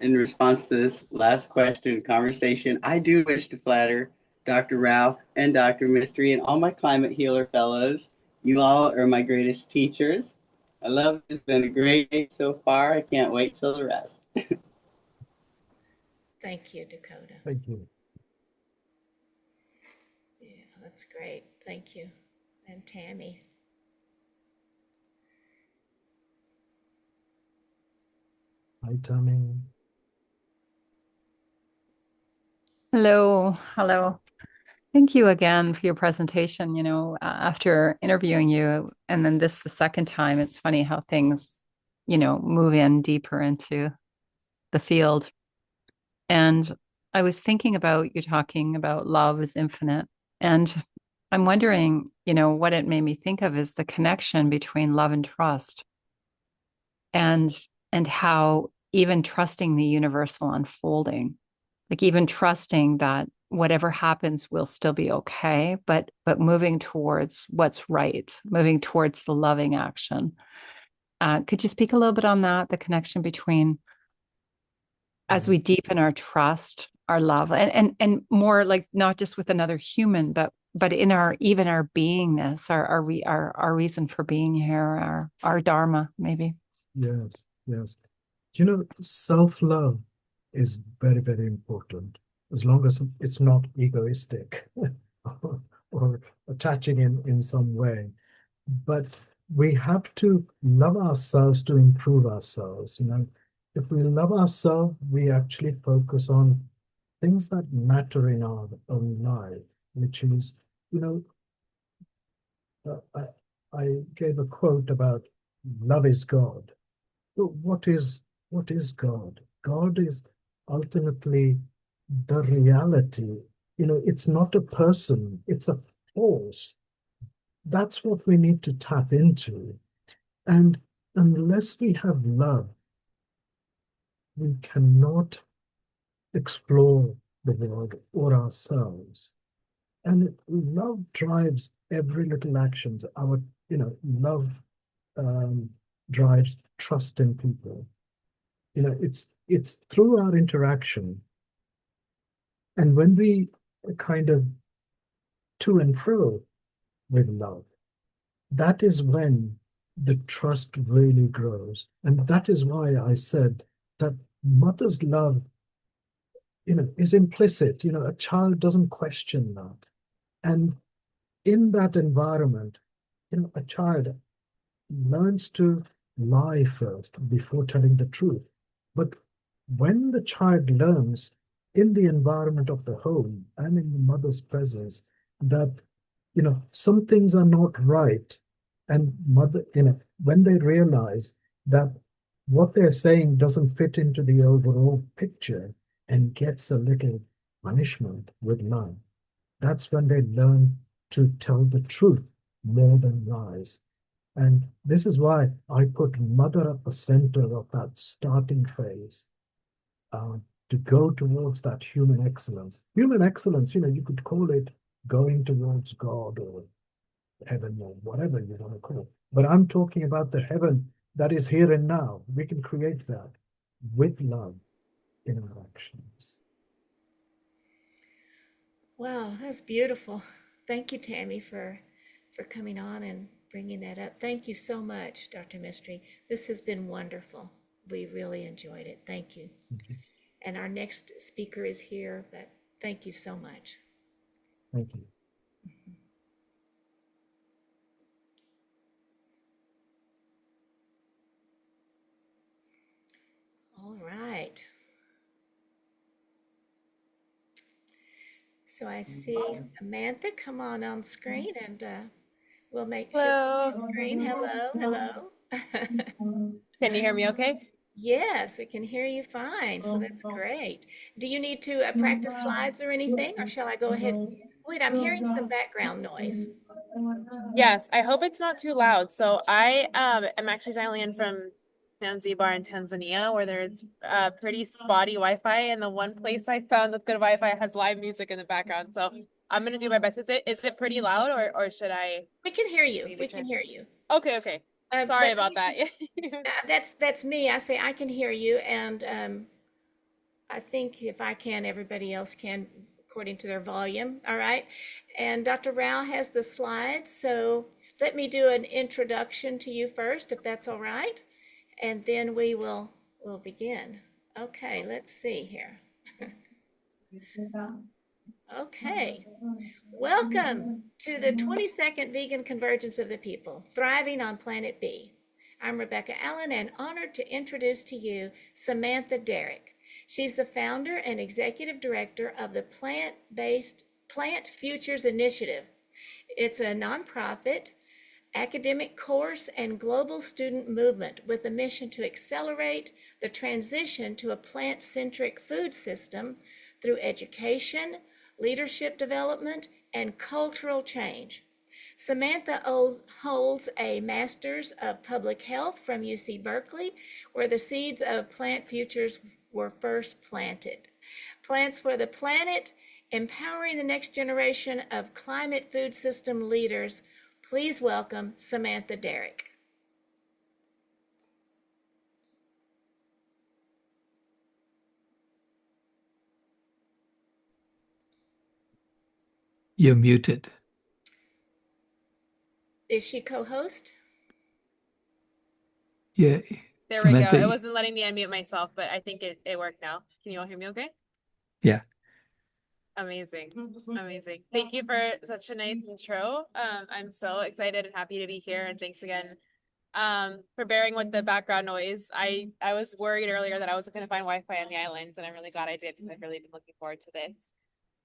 in response to this last question conversation, I do wish to flatter Dr. Rao and Dr. Mystery and all my climate healer fellows. You all are my greatest teachers. I love it. It's been a great day so far. I can't wait till the rest. Thank you, Dakota. Thank you. Yeah, that's great. Thank you. And Tammy. Hi, Tammy. Hello. Thank you again for your presentation. You know, after interviewing you and then this the second time, it's funny how things, move in deeper into the field. And I was thinking about you talking about love is infinite. And I'm wondering, what it made me think of is the connection between love and trust. And how even trusting the universal unfolding, like even trusting that whatever happens will still be okay, but moving towards what's right, moving towards the loving action. Could you speak a little bit on that, the connection between as we deepen our trust, our love, and more like not just with another human, but in our beingness, our reason for being here, our dharma, maybe. Yes. Self-love is very, very important, as long as it's not egoistic or attaching in some way. But we have to love ourselves to improve ourselves. If we love ourselves, we actually focus on things that matter in our own life, which is, I gave a quote about love is God. So what is God? God is ultimately the reality. It's not a person, it's a force. That's what we need to tap into. And unless we have love, we cannot explore the world or ourselves. And love drives every little actions. Love drives trust in people. It's through our interaction. And when we kind of to and fro with love, that is when the trust really grows. And that is why I said that mother's love, is implicit. A child doesn't question that. And in that environment, a child learns to lie first before telling the truth. But when the child learns in the environment of the home and in the mother's presence that, some things are not right, and mother, when they realize that what they're saying doesn't fit into the overall picture and gets a little punishment with love, that's when they learn to tell the truth more than lies. And this is why I put mother at the center of that starting phase, to go towards that human excellence. Human excellence, you could call it going towards God or heaven or whatever you want to call it. But I'm talking about the heaven that is here and now. We can create that with love in our actions. Wow, that's beautiful. Thank you, Tammy, for coming on and bringing that up. Thank you so much, Dr. Mystery. This has been wonderful. We really enjoyed it. Thank you. And our next speaker is here, but thank you so much. Thank you. All right. So I see Samantha come on screen, and we'll make Hello. sure screen. Hello, hello. Can you hear me okay? Yes, we can hear you fine. So that's great. Do you need to practice slides or anything, or shall I go ahead? Wait, I'm hearing some background noise. Yes, I hope it's not too loud. So I am actually dialing in from Zanzibar in Tanzania, where there's pretty spotty Wi-Fi, and the one place I found with good Wi-Fi has live music in the background. So I'm gonna do my best. Is it pretty loud, or should I? We can hear you. maybe We turn- can hear you. Okay, okay. Sorry But about that. that's me. I say I can hear you, and I think if I can, everybody else can, according to their volume. All right. And Dr. Rao has the slides, so let me do an introduction to you first, if that's all right, and then we'll begin. Okay, let's see here. Okay. Welcome to the 22nd Vegan Convergence of the People, Thriving on Planet B. I'm Rebecca Allen and honored to introduce to you Samantha Derrick. She's the founder and executive director of the Plant-Based Plant Futures Initiative. It's a nonprofit, academic course, and global student movement with a mission to accelerate the transition to a plant-centric food system through education, leadership development, and cultural change. Samantha holds a Master's of Public Health from UC Berkeley, where the seeds of Plant Futures were first planted. Plants for the Planet, empowering the next generation of climate food system leaders. Please welcome Samantha Derrick. You're muted. Is she co-host? Yeah. There Samantha, we go. It wasn't letting me unmute myself, but I think it worked now. Can you all hear me okay? Yeah. Amazing. Amazing. Thank you for such a nice intro. I'm so excited and happy to be here, and thanks again for bearing with the background noise. I was worried earlier that I wasn't going to find Wi-Fi on the island, and I'm really glad I did because I've really been looking forward to this.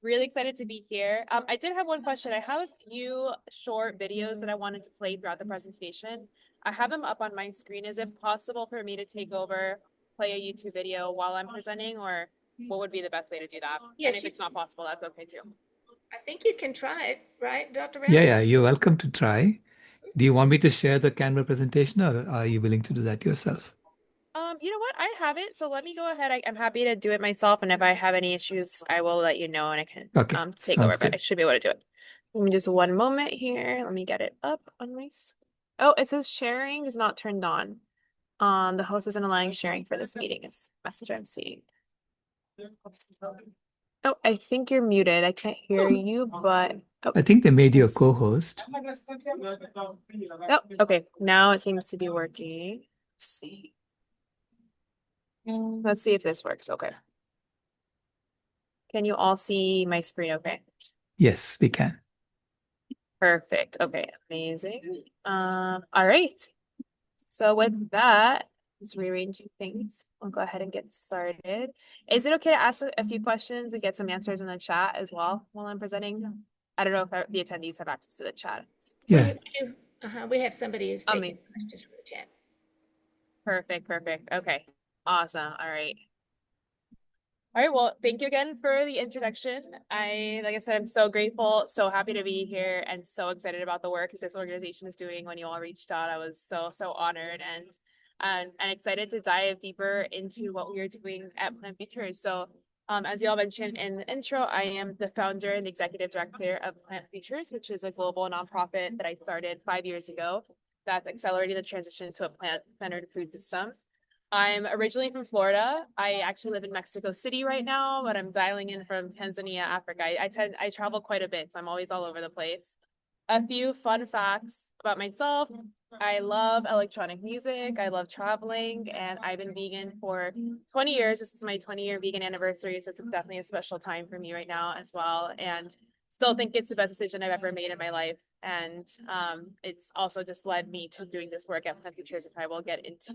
Really excited to be here. I did have one question. I have a few short videos that I wanted to play throughout the presentation. I have them up on my screen. Is it possible for me to take over, play a YouTube video while I'm presenting, or what would be the best way to do that? Yes, and if it's not possible, that's okay too. I think you can try it, right, Dr. Rao? Yeah, you're welcome to try. Do you want me to share the Canva presentation, or are you willing to do that yourself? You know what? I have it, so let me go ahead. I'm happy to do it myself, and if I have any issues, I will let you know, and I can Okay, take sounds over. But I good. should be able to do it. Give me just one moment here. Let me get it up on my. Oh, it says sharing is not turned on. The host isn't allowing sharing for this meeting. Is the message I'm seeing. Oh, I think you're muted. I can't hear you, but I think they made you a co-host. oh, okay. Now it seems to be working. Let's see. Let's see if this works. Okay. Can you all see my screen okay? Yes, we can. Perfect. Okay, amazing. All right. So with that, just rearranging things. I'll go ahead and get started. Is it okay to ask a few questions and get some answers in the chat as well while I'm presenting? I don't know if the attendees have access to the chat. Yeah. We have somebody who's taking Amazing. questions from the chat. Perfect. Okay. Awesome. All right. All right, well, thank you again for the introduction. Like I said, I'm so grateful, so happy to be here, and so excited about the work this organization is doing. When you all reached out, I was so honored and excited to dive deeper into what we are doing at Plant Futures. So As y'all mentioned in the intro, I am the founder and executive director of Plant Futures, which is a global nonprofit that I started 5 years ago that's accelerating the transition to a plant-centered food system. I'm originally from Florida. I actually live in Mexico City right now, but I'm dialing in from Tanzania, Africa. I travel quite a bit, so I'm always all over the place. A few fun facts about myself. I love electronic music. I love traveling, and I've been vegan for 20 years. This is my 20-year vegan anniversary, so it's definitely a special time for me right now as well. And still think it's the best decision I've ever made in my life. And it's also just led me to doing this work at Plant Futures, if I will get into.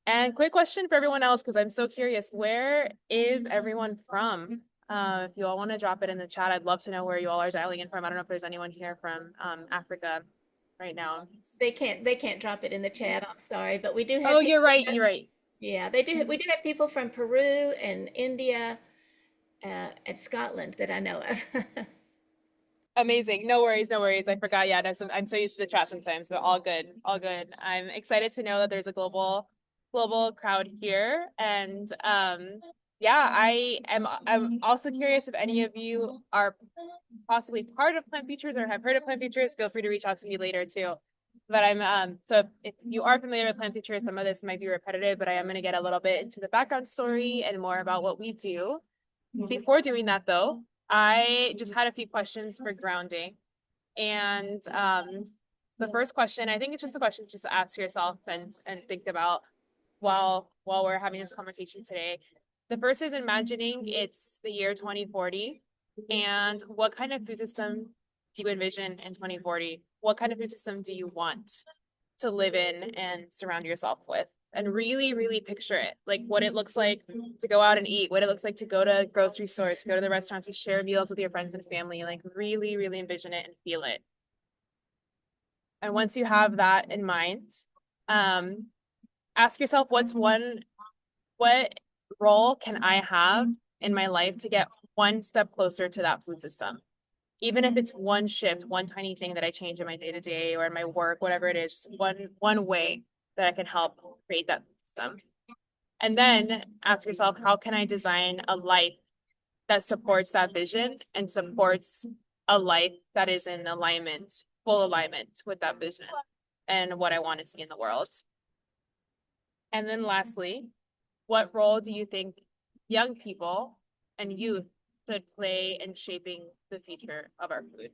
And quick question for everyone else, because I'm so curious, where is everyone from? If you all want to drop it in the chat, I'd love to know where you all are dialing in from. I don't know if there's anyone here from Africa right now. They can't drop it in the chat. I'm sorry, but we do have. Oh, you're right. You're right. Yeah, they do. We do have people from Peru and India, and Scotland that I know of. Amazing. No worries. No worries. I forgot. Yeah, I'm so used to the chat sometimes, but all good. All good. I'm excited to know that there's a global crowd here, and yeah, I'm also curious if any of you are possibly part of Plant Futures or have heard of Plant Futures. Feel free to reach out to me later too. But I'm so if you are familiar with Plant Futures, some of this might be repetitive, but I am going to get a little bit into the background story and more about what we do. Before doing that though, I just had a few questions for grounding. And the first question, I think it's just a question just to ask yourself and think about while we're having this conversation today. The first is imagining it's the year 2040, and what kind of food system do you envision in 2040? What kind of food system do you want to live in and surround yourself with? And really, really picture it, like what it looks like to go out and eat, what it looks like to go to grocery stores, go to the restaurants, to share meals with your friends and family, like really, really envision it and feel it. And once you have that in mind, ask yourself what role can I have in my life to get one step closer to that food system? Even if it's one shift, one tiny thing that I change in my day-to-day or in my work, whatever it is, just one way that I can help create that system. And then ask yourself, how can I design a life that supports that vision and supports a life that is in alignment, full alignment with that vision and what I want to see in the world? And then lastly, what role do you think young people and youth should play in shaping the future of our food?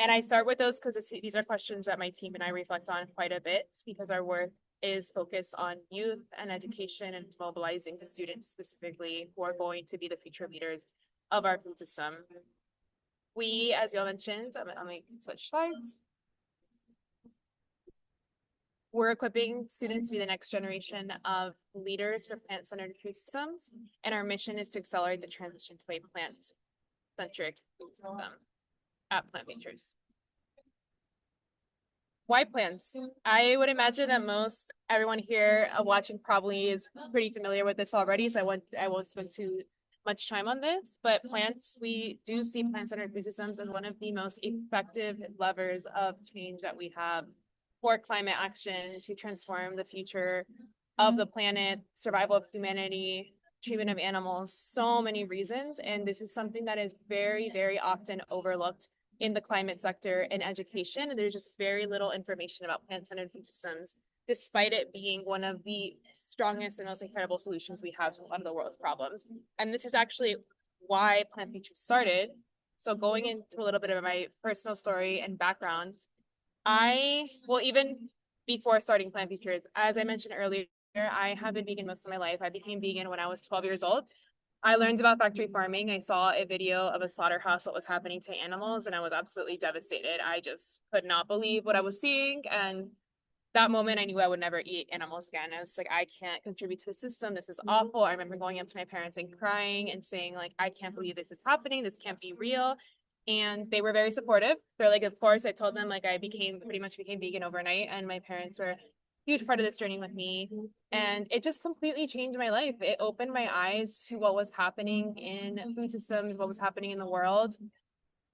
And I start with those because these are questions that my team and I reflect on quite a bit, because our work is focused on youth and education and mobilizing students specifically who are going to be the future leaders of our food system. We, as you all mentioned, I'll make switch slides. We're equipping students to be the next generation of leaders for plant-centered food systems, and our mission is to accelerate the transition to a plant-centric food system at Plant Futures. Why plants? I would imagine that most everyone here watching probably is pretty familiar with this already, so I won't spend too much time on this. But plants, we do see plant-centered food systems as one of the most effective levers of change that we have for climate action, to transform the future of the planet, survival of humanity, treatment of animals, so many reasons. And this is something that is very, very often overlooked in the climate sector and education. There's just very little information about plant-centered food systems, despite it being one of the strongest and most incredible solutions we have to a lot of the world's problems. And this is actually why Plant Futures started. So going into a little bit of my personal story and background, even before starting Plant Futures, as I mentioned earlier, I have been vegan most of my life. I became vegan when I was 12 years old. I learned about factory farming. I saw a video of a slaughterhouse, what was happening to animals, and I was absolutely devastated. I just could not believe what I was seeing. And that moment, I knew I would never eat animals again. I was like, I can't contribute to the system. This is awful. I remember going up to my parents and crying and saying, like, I can't believe this is happening. This can't be real. And they were very supportive. They're like, of course. I told them, like, I pretty much became vegan overnight, and my parents were a huge part of this journey with me. And it just completely changed my life. It opened my eyes to what was happening in food systems, what was happening in the world.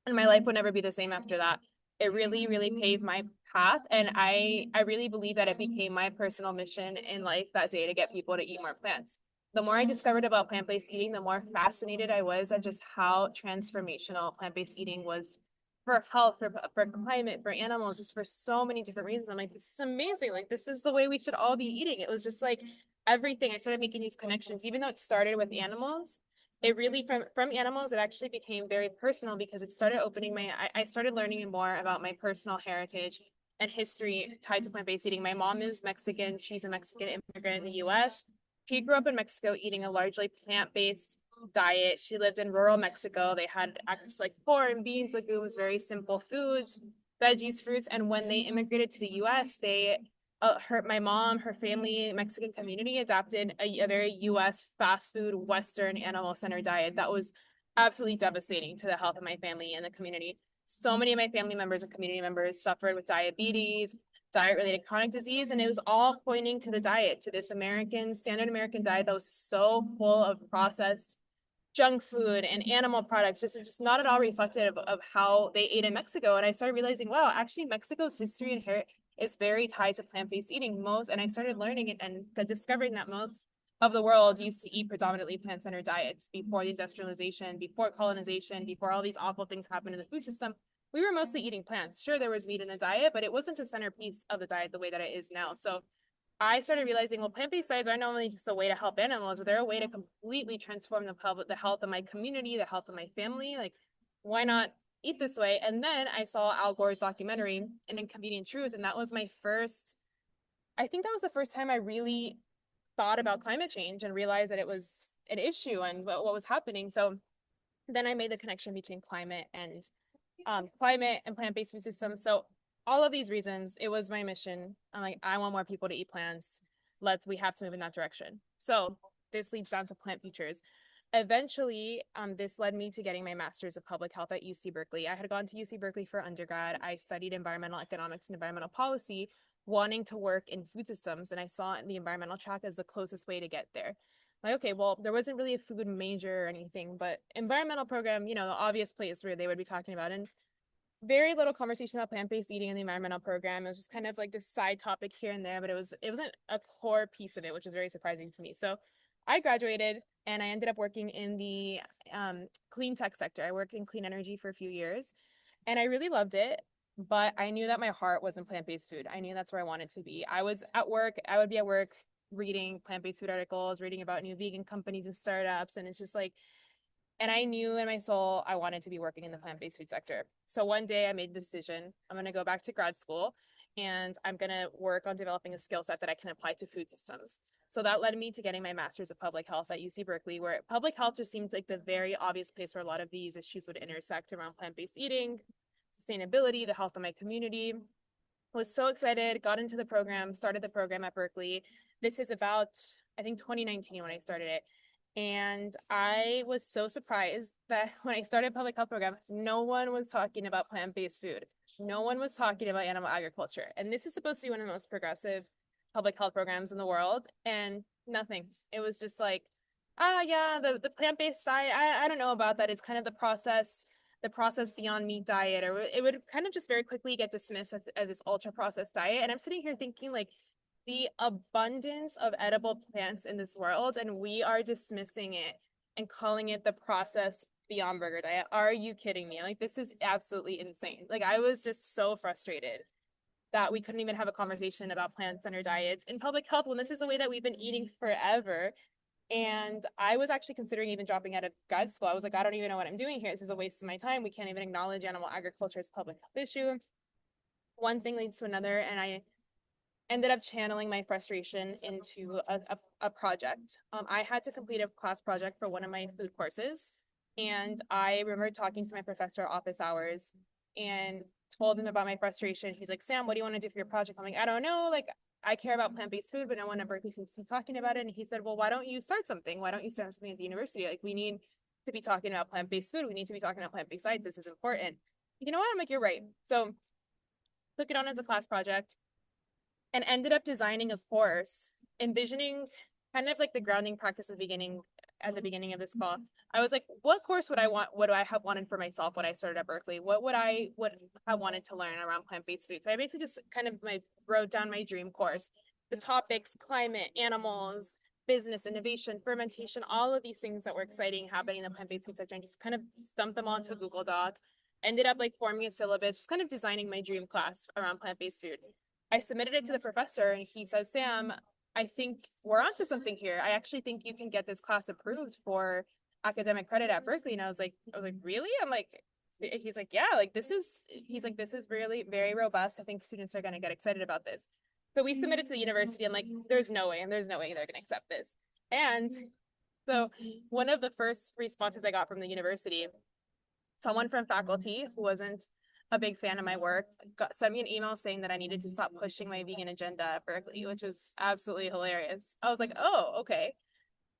And my life would never be the same after that. It really, really paved my path. And I really believe that it became my personal mission in life that day to get people to eat more plants. the more I discovered about plant-based eating, the more fascinated I was at just how transformational plant-based eating was for health, for climate, for animals, just for so many different reasons. I'm like, this is amazing. Like, this is the way we should all be eating. It was just like everything. I started making these connections, even though it started with animals. It really, from animals, it actually became very personal because it started opening I started learning more about my personal heritage and history tied to plant-based eating. My mom is Mexican. She's a Mexican immigrant in the US. She grew up in Mexico eating a largely plant-based diet. She lived in rural Mexico. They had access to like corn, beans, legumes, very simple foods, veggies, fruits. And when they immigrated to the US, my mom, her family, Mexican community adopted a very US fast food, Western animal centered diet that was absolutely devastating to the health of my family and the community. So many of my family members and community members suffered with diabetes, diet related chronic disease, and it was all pointing to the diet, to this standard American diet that was so full of processed junk food and animal products, just not at all reflective of how they ate in Mexico. And I started realizing, wow, actually Mexico's history and is very tied to plant-based eating. And I started learning it and discovering that most of the world used to eat predominantly plant-centered diets before the industrialization, before colonization, before all these awful things happened in the food system. We were mostly eating plants. Sure, there was meat in the diet, but it wasn't a centerpiece of the diet the way that it is now. So I started realizing, well, plant-based diets aren't only just a way to help animals, but they're a way to completely transform the health of my community, the health of my family. Like, why not eat this way? And then I saw Al Gore's documentary, An Inconvenient Truth, and I think that was the first time I really thought about climate change and realized that it was an issue and what was happening. So then I made the connection between climate and plant-based food systems. So all of these reasons, it was my mission. I'm like, I want more people to eat plants. We have to move in that direction. So this leads down to plant futures. Eventually, this led me to getting my master's of public health at UC Berkeley. I had gone to UC Berkeley for undergrad. I studied environmental economics and environmental policy, wanting to work in food systems. And I saw the environmental track as the closest way to get there. Like, okay, well, there wasn't really a food major or anything, but environmental program, the obvious place where they would be talking about. And very little conversation about plant-based eating in the environmental program. It was just kind of like this side topic here and there, but it wasn't a core piece of it, which was very surprising to me. So I graduated and I ended up working in the clean tech sector. I worked in clean energy for a few years and I really loved it, but I knew that my heart was in plant-based food. I knew that's where I wanted to be. I would be at work reading plant-based food articles, reading about new vegan companies and startups, and it's just like, and I knew in my soul I wanted to be working in the plant-based food sector. So one day I made the decision, I'm going to go back to grad school and I'm going to work on developing a skill set that I can apply to food systems. So that led me to getting my master's of public health at UC Berkeley, where public health just seemed like the very obvious place where a lot of these issues would intersect around plant-based eating, sustainability, the health of my community. Was so excited, got into the program, started the program at Berkeley. This is about, I think, 2019 when I started it. And I was so surprised that when I started public health program, no one was talking about plant-based food. No one was talking about animal agriculture. And this is supposed to be one of the most progressive public health programs in the world. And nothing. It was just like, yeah, the plant-based diet, I don't know about that. It's kind of the processed Beyond Meat diet, or it would kind of just very quickly get dismissed as this ultra processed diet. And I'm sitting here thinking, like, the abundance of edible plants in this world, and we are dismissing it and calling it the processed Beyond Burger diet. Are you kidding me? Like, this is absolutely insane. Like, I was just so frustrated that we couldn't even have a conversation about plant-centered diets in public health when this is the way that we've been eating forever. And I was actually considering even dropping out of grad school. I was like, I don't even know what I'm doing here. This is a waste of my time. We can't even acknowledge animal agriculture as a public health issue. One thing leads to another, and I ended up channeling my frustration into a project. I had to complete a class project for one of my food courses. And I remember talking to my professor at office hours and told him about my frustration. He's like, Sam, what do you want to do for your project? I'm like, I don't know. Like, I care about plant-based food, but no one at Berkeley seems to be talking about it. And he said, well, why don't you start something? Why don't you start something at the university? Like, we need to be talking about plant-based food. We need to be talking about plant-based diets. This is important. You know what? I'm like, you're right. So took it on as a class project and ended up designing a course, envisioning kind of like the grounding practice at the beginning of this call. I was like, what course would I want? What do I have wanted for myself when I started at Berkeley? What I wanted to learn around plant-based food? So I basically just kind of wrote down my dream course, the topics, climate, animals, business, innovation, fermentation, all of these things that were exciting happening in the plant-based food sector, and just kind of dumped them all into a Google Doc. Ended up like forming a syllabus, just kind of designing my dream class around plant-based food. I submitted it to the professor and he says, Sam, I think we're onto something here. I actually think you can get this class approved for academic credit at Berkeley. And I was like, really? I'm like, he's like, yeah, like this is really very robust. I think students are going to get excited about this. So we submitted to the university. I'm like, there's no way they're going to accept this. And so one of the first responses I got from the university, someone from faculty who wasn't a big fan of my work sent me an email saying that I needed to stop pushing my vegan agenda at Berkeley, which was absolutely hilarious. I was like, oh, okay.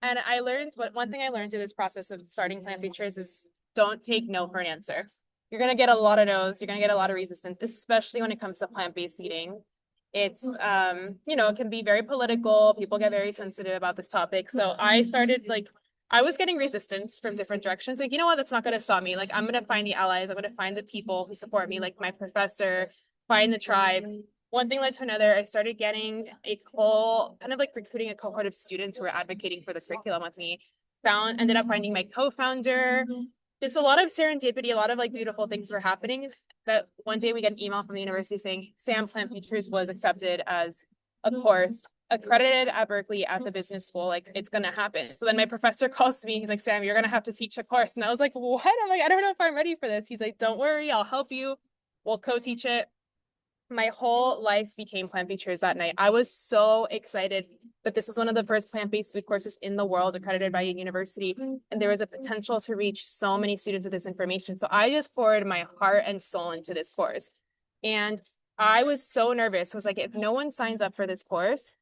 And I learned, one thing I learned through this process of starting Plant Futures is don't take no for an answer. You're going to get a lot of no's. You're going to get a lot of resistance, especially when it comes to plant-based eating. It's, it can be very political. People get very sensitive about this topic. So I started I was getting resistance from different directions. Like, you know what, that's not going to stop me. Like, I'm going to find the allies. I'm going to find the people who support me, like my professor, find the tribe. One thing led to another. I started getting a whole kind of like recruiting a cohort of students who were advocating for the curriculum with me. Ended up finding my co-founder. Just a lot of serendipity, a lot of like beautiful things were happening. That one day we get an email from the university saying Sam Plant Futures was accepted as a course accredited at Berkeley at the business school. Like, it's going to happen. So then my professor calls me. He's like, Sam, you're going to have to teach a course. And I was like, what? I'm like, I don't know if I'm ready for this. He's like, don't worry, I'll help you. We'll co-teach it. My whole life became Plant Futures that night. I was so excited that this is one of the first plant-based food courses in the world accredited by a university. And there was a potential to reach so many students with this information. So I just poured my heart and soul into this course. And I was so nervous. I was like, if no one signs up for this course,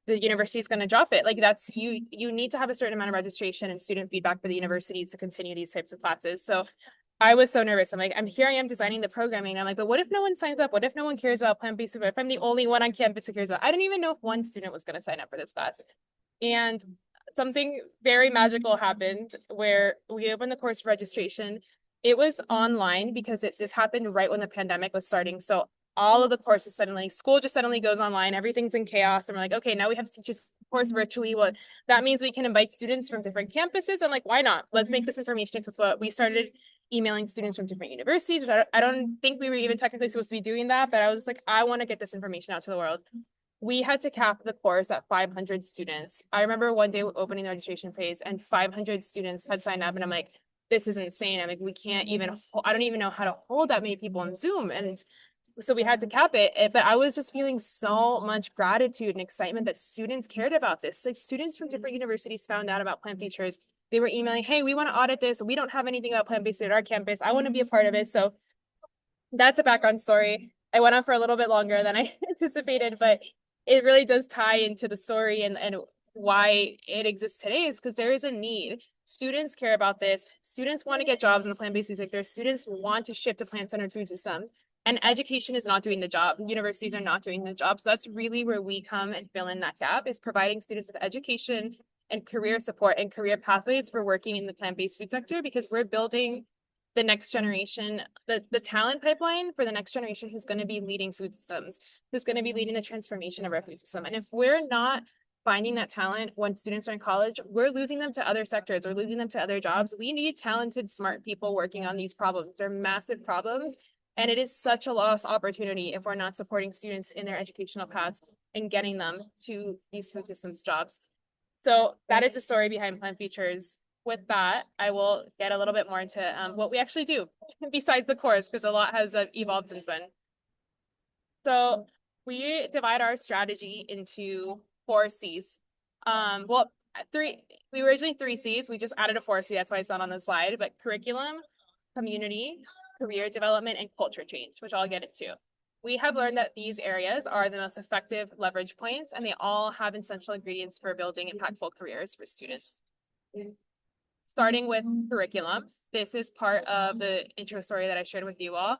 the university is going to drop it. Like, that's, you need to have a certain amount of registration and student feedback for the universities to continue these types of classes. So I was so nervous. I'm like, I am designing the programming. I'm like, but what if no one signs up? What if no one cares about plant-based food? What if I'm the only one on campus who cares about? I didn't even know if one student was going to sign up for this class. And something very magical happened where we opened the course registration. It was online because this happened right when the pandemic was starting. So all of the courses school just suddenly goes online. Everything's in chaos. And we're like, okay, now we have to teach this course virtually. Well, that means we can invite students from different campuses. I'm like, why not? Let's make this information accessible. We started emailing students from different universities. I don't think we were even technically supposed to be doing that, but I was just like, I want to get this information out to the world. We had to cap the course at 500 students. I remember one day opening the registration phase and 500 students had signed up, and I'm like, this is insane. I'm like, I don't even know how to hold that many people on Zoom. And so we had to cap it. But I was just feeling so much gratitude and excitement that students cared about this. Like, students from different universities found out about Plant Futures. They were emailing, hey, we want to audit this. We don't have anything about plant-based food at our campus. I want to be a part of it. So that's a background story. I went on for a little bit longer than I anticipated, but it really does tie into the story and why it exists today, is because there is a need. Students care about this. Students want to get jobs in the plant-based food sector. Students want to shift to plant-centered food systems. And education is not doing the job. Universities are not doing the job. So that's really where we come and fill in that gap, is providing students with education and career support and career pathways for working in the plant-based food sector, because we're building the next generation, the talent pipeline for the next generation who's going to be leading food systems, who's going to be leading the transformation of our food system. And if we're not finding that talent when students are in college, we're losing them to other sectors. We're losing them to other jobs. We need talented, smart people working on these problems. They're massive problems. And it is such a lost opportunity if we're not supporting students in their educational paths and getting them to these food systems jobs. So that is the story behind Plant Futures. With that, I will get a little bit more into what we actually do besides the course, because a lot has evolved since then. So we divide our strategy into 4 C's. We were originally 3 C's. We just added a 4th C. That's why it's not on the slide. But curriculum, community, career development, and culture change, which I'll get into. We have learned that these areas are the most effective leverage points, and they all have essential ingredients for building impactful careers for students. Starting with curriculum, this is part of the intro story that I shared with you all.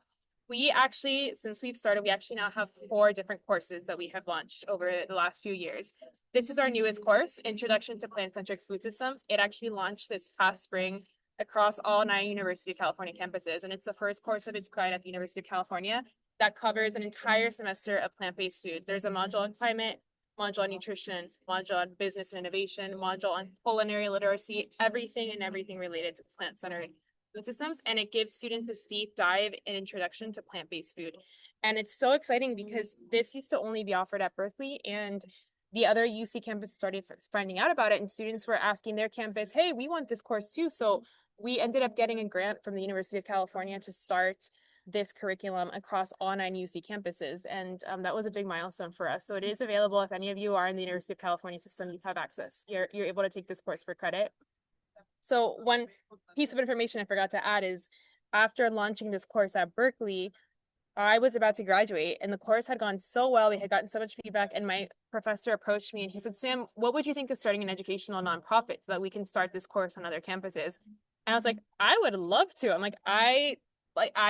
We actually, since we've started, we actually now have 4 different courses that we have launched over the last few years. This is our newest course, Introduction to Plant-Centric Food Systems. It actually launched this past spring across all 9 University of California campuses, and it's the first course of its kind at the University of California that covers an entire semester of plant-based food. There's a module on climate, module on nutrition, module on business and innovation, module on culinary literacy, everything and everything related to plant-centered food systems. And it gives students this deep dive and introduction to plant-based food. And it's so exciting because this used to only be offered at Berkeley, and the other UC campus started finding out about it, and students were asking their campus, hey, we want this course too. So we ended up getting a grant from the University of California to start this curriculum across all 9 UC campuses. And that was a big milestone for us. So it is available. If any of you are in the University of California system, you have access. You're able to take this course for credit. So one piece of information I forgot to add is after launching this course at Berkeley, I was about to graduate and the course had gone so well. We had gotten so much feedback, and my professor approached me and he said, Sam, what would you think of starting an educational nonprofit so that we can start this course on other campuses? And I was like, I would love to. I'm like, I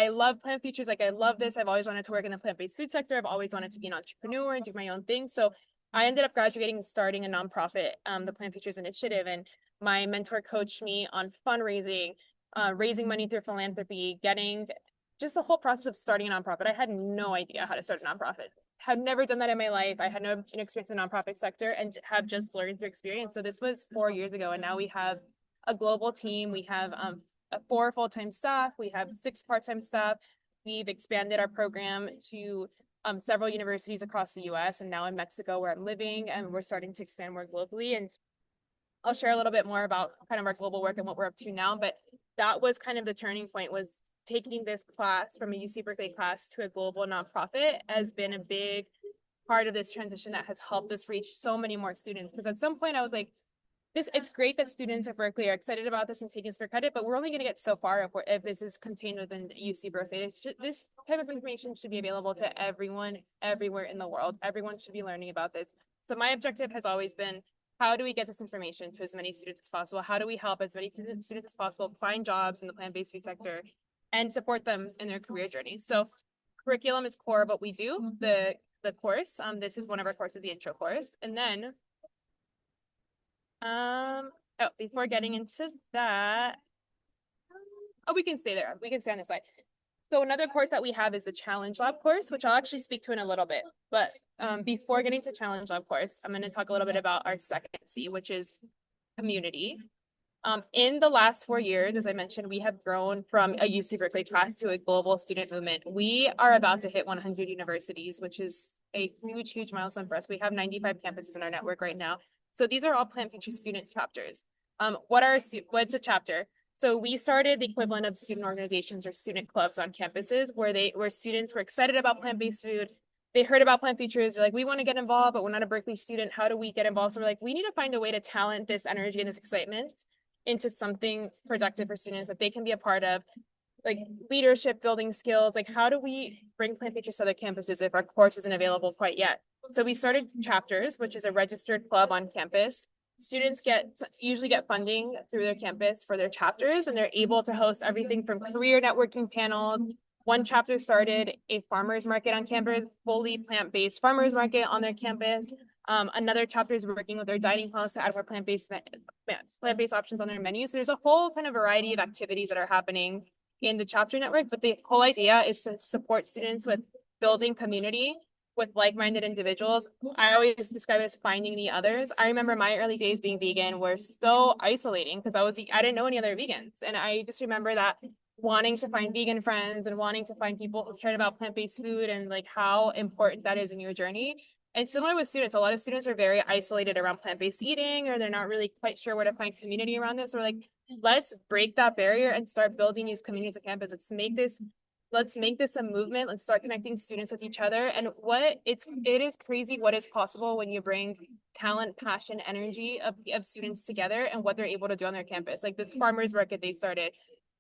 love plant futures. Like, I love this. I've always wanted to work in the plant-based food sector. I've always wanted to be an entrepreneur and do my own thing. So I ended up graduating and starting a nonprofit, the Plant Futures Initiative. And my mentor coached me on fundraising, raising money through philanthropy, getting just the whole process of starting a nonprofit. I had no idea how to start a nonprofit. Had never done that in my life. I had no experience in the nonprofit sector and have just learned through experience. So this was 4 years ago, and now we have a global team. We have 4 full-time staff. We have 6 part-time staff. We've expanded our program to several universities across the US and now in Mexico where I'm living, and we're starting to expand more globally. And I'll share a little bit more about kind of our global work and what we're up to now, but that was kind of the turning point, was taking this class from a UC Berkeley class to a global nonprofit has been a big part of this transition that has helped us reach so many more students. Because at some point I was like, it's great that students at Berkeley are excited about this and taking this for credit, but we're only going to get so far if this is contained within UC Berkeley. This type of information should be available to everyone, everywhere in the world. Everyone should be learning about this. So my objective has always been, how do we get this information to as many students as possible? How do we help as many students as possible find jobs in the plant-based food sector and support them in their career journey? So curriculum is core of what we do. The course, this is one of our courses, the intro course. And then, before getting into that, we can stay there. We can stay on this slide. So another course that we have is the Challenge Lab course, which I'll actually speak to in a little bit. But before getting to Challenge Lab course, I'm going to talk a little bit about our second C, which is community. In the last 4 years, as I mentioned, we have grown from a UC Berkeley class to a global student movement. We are about to hit 100 universities, which is a huge, huge milestone for us. We have 95 campuses in our network right now. So these are all Plant Future student chapters. What's a chapter? So we started the equivalent of student organizations or student clubs on campuses where students were excited about plant-based food. They heard about Plant Futures. They're like, we want to get involved, but we're not a Berkeley student. How do we get involved? So we're like, we need to find a way to talent this energy and this excitement into something productive for students that they can be a part of, like leadership, building skills. Like, how do we bring Plant Futures to other campuses if our course isn't available quite yet? So we started chapters, which is a registered club on campus. Students usually get funding through their campus for their chapters, and they're able to host everything from career networking panels. One chapter started a farmers market on campus, fully plant-based farmers market on their campus. Another chapter is working with their dining halls to add more plant-based options on their menus. So there's a whole kind of variety of activities that are happening in the chapter network, but the whole idea is to support students with building community with like-minded individuals. I always describe it as finding the others. I remember my early days being vegan were so isolating because I didn't know any other vegans. And I just remember that wanting to find vegan friends and wanting to find people who cared about plant-based food and like how important that is in your journey. And similar with students, a lot of students are very isolated around plant-based eating, or they're not really quite sure where to find community around this. So we're like, let's break that barrier and start building these communities on campus. Let's make this a movement. Let's start connecting students with each other. And it is crazy what is possible when you bring talent, passion, energy of students together and what they're able to do on their campus. Like this farmers market they started,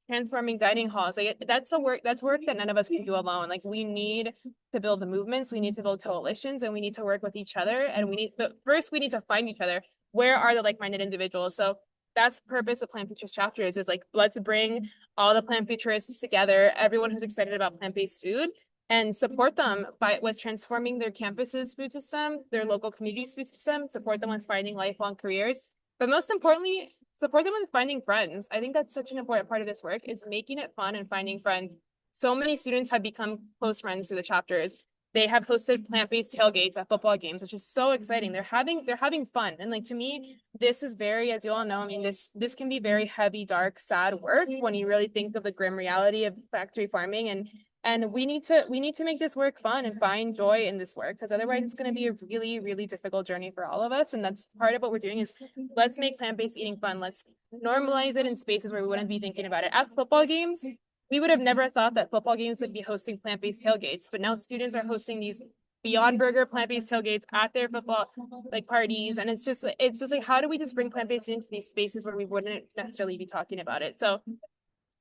transforming dining halls. Like that's work that none of us can do alone. Like we need to build the movements, we need to build coalitions, and we need to work with each other. And first we need to find each other. Where are the like-minded individuals? So that's the purpose of Plant Futures chapters, is like, let's bring all the plant futurists together, everyone who's excited about plant-based food, and support them with transforming their campus's food system, their local community's food system, support them with finding lifelong careers. But most importantly, support them with finding friends. I think that's such an important part of this work, is making it fun and finding friends. So many students have become close friends through the chapters. they have hosted plant-based tailgates at football games, which is so exciting. They're having fun. And like, to me, this is very, as you all know, I mean, this can be very heavy, dark, sad work when you really think of the grim reality of factory farming. And we need to make this work fun and find joy in this work, because otherwise it's going to be a really, really difficult journey for all of us. And that's part of what we're doing, is let's make plant-based eating fun. Let's normalize it in spaces where we wouldn't be thinking about it. At football games, we would have never thought that football games would be hosting plant-based tailgates, but now students are hosting these Beyond Burger plant-based tailgates at their football like parties. And it's just like, how do we just bring plant-based into these spaces where we wouldn't necessarily be talking about it? So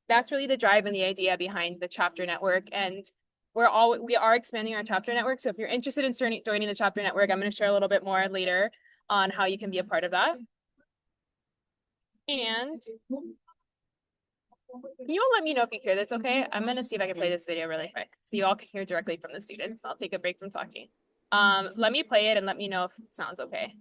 that's really the drive and the idea behind the chapter network. And we are expanding our chapter network. So if you're interested in joining the chapter network, I'm going to share a little bit more later on how you can be a part of that. And can you all let me know if you hear this okay? I'm going to see if I can play this video really quick so you all can hear directly from the students. I'll take a break from talking. Let me play it and let me know if it sounds okay.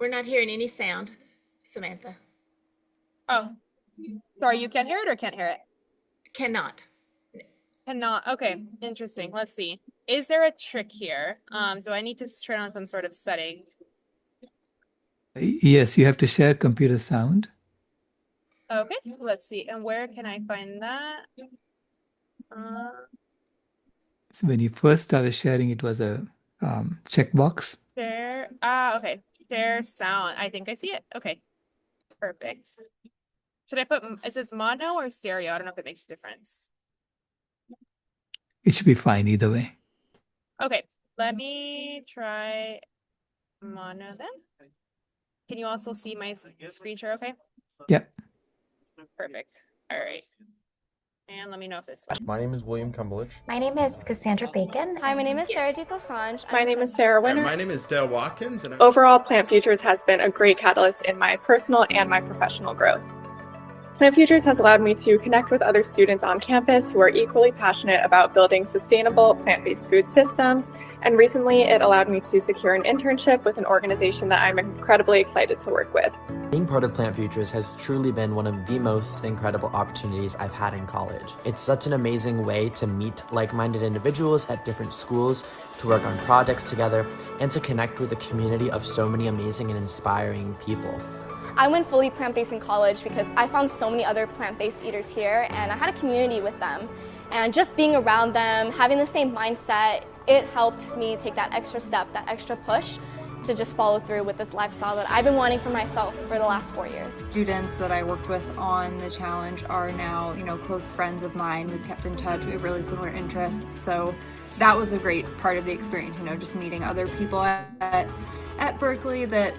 We're not hearing any sound, Samantha. Oh, sorry, you can't hear it or can't hear it? Cannot. Cannot. Okay, interesting. Let's see. Is there a trick here? Do I need to turn on some sort of setting? Yes, you have to share computer sound. Okay, let's see. And where can I find that? So when you first started sharing, it was a checkbox. Share. Okay. Share sound. I think I see it. Okay. Perfect. Should I put, is this mono or stereo? I don't know if it makes a difference. It should be fine either way. Okay. Let me try mono then. Can you also see my screen share okay? Yep. Perfect. All right. And let me know if it's My name is William Cumberledge. My name is Cassandra Bacon. Hi, my name is Sarah Dupassange. My name is Sarah Winter. My name is Dale Watkins. And Overall, Plant Futures has been a great catalyst in my personal and my professional growth. Plant Futures has allowed me to connect with other students on campus who are equally passionate about building sustainable plant-based food systems, and recently it allowed me to secure an internship with an organization that I'm incredibly excited to work with. Being part of Plant Futures has truly been one of the most incredible opportunities I've had in college. It's such an amazing way to meet like-minded individuals at different schools, to work on projects together, and to connect with a community of so many amazing and inspiring people. I went fully plant-based in college because I found so many other plant-based eaters here, and I had a community with them. And just being around them, having the same mindset, it helped me take that extra step, that extra push to just follow through with this lifestyle that I've been wanting for myself for the last 4 years. Students that I worked with on the challenge are now, close friends of mine. We've kept in touch. We have really similar interests. So that was a great part of the experience, just meeting other people at Berkeley that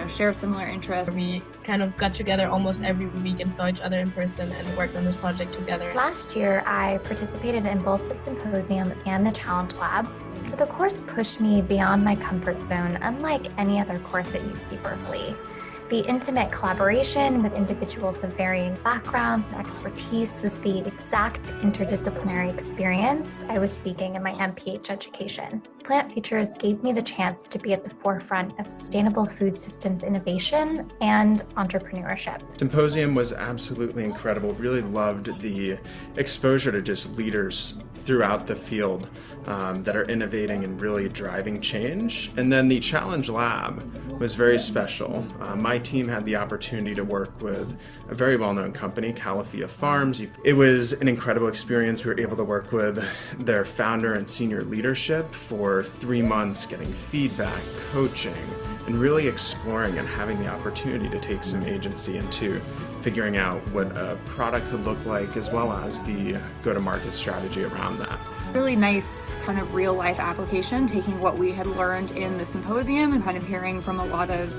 share similar interests. We kind of got together almost every week and saw each other in person and worked on this project together. Last year, I participated in both the symposium and the challenge lab. So the course pushed me beyond my comfort zone, unlike any other course at UC Berkeley. The intimate collaboration with individuals of varying backgrounds and expertise was the exact interdisciplinary experience I was seeking in my MPH education. Plant Futures gave me the chance to be at the forefront of sustainable food systems innovation and entrepreneurship. Symposium was absolutely incredible. Really loved the exposure to just leaders throughout the field that are innovating and really driving change. And then the challenge lab was very special. My team had the opportunity to work with a very well-known company, Califia Farms. It was an incredible experience. We were able to work with their founder and senior leadership for 3 months, getting feedback, coaching, and really exploring and having the opportunity to take some agency into figuring out what a product could look like, as well as the go-to-market strategy around that. Really nice kind of real life application, taking what we had learned in the symposium and kind of hearing from a lot of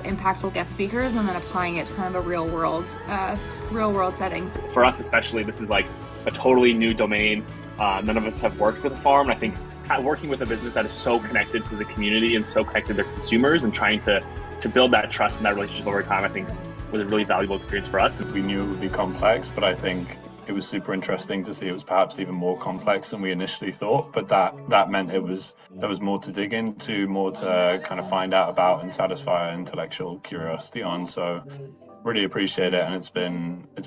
impactful guest speakers, and then applying it to kind of a real world settings. For us especially, this is like a totally new domain. None of us have worked with a farm, and I think working with a business that is so connected to the community and so connected to their consumers and trying to build that trust and that relationship over time, I think was a really valuable experience for us. We knew it would be complex, but I think it was super interesting to see it was perhaps even more complex than we initially thought, but that meant there was more to dig into, more to kind of find out about and satisfy our intellectual curiosity on. So really appreciate it, and it's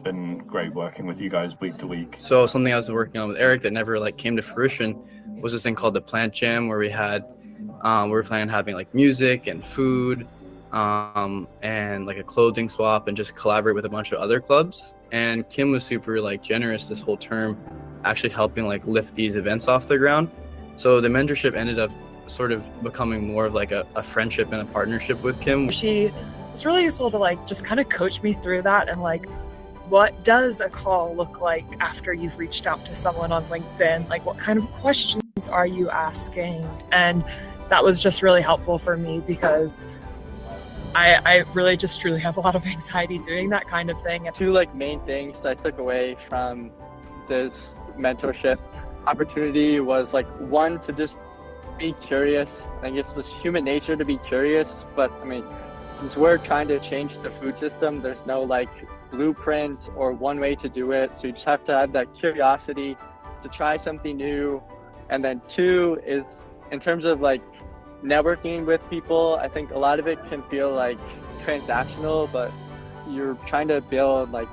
been great working with you guys week to week. So something I was working on with Eric that never like came to fruition was this thing called the Plant Jam, where we were planning on having like music and food, and like a clothing swap, and just collaborate with a bunch of other clubs. And Kim was super like generous this whole term, actually helping like lift these events off the ground. So the mentorship ended up sort of becoming more of like a friendship and a partnership with Kim. She was really useful to like just kind of coach me through that, and like, what does a call look like after you've reached out to someone on LinkedIn? Like, what kind of questions are you asking? And that was just really helpful for me, because I really just truly have a lot of anxiety doing that kind of thing. Two like main things that I took away from this mentorship opportunity was like, one, to just be curious. I guess it's human nature to be curious, but I mean, since we're trying to change the food system, there's no like blueprint or one way to do it. So you just have to have that curiosity to try something new. And then two is in terms of like networking with people, I think a lot of it can feel like transactional, but you're trying to build like,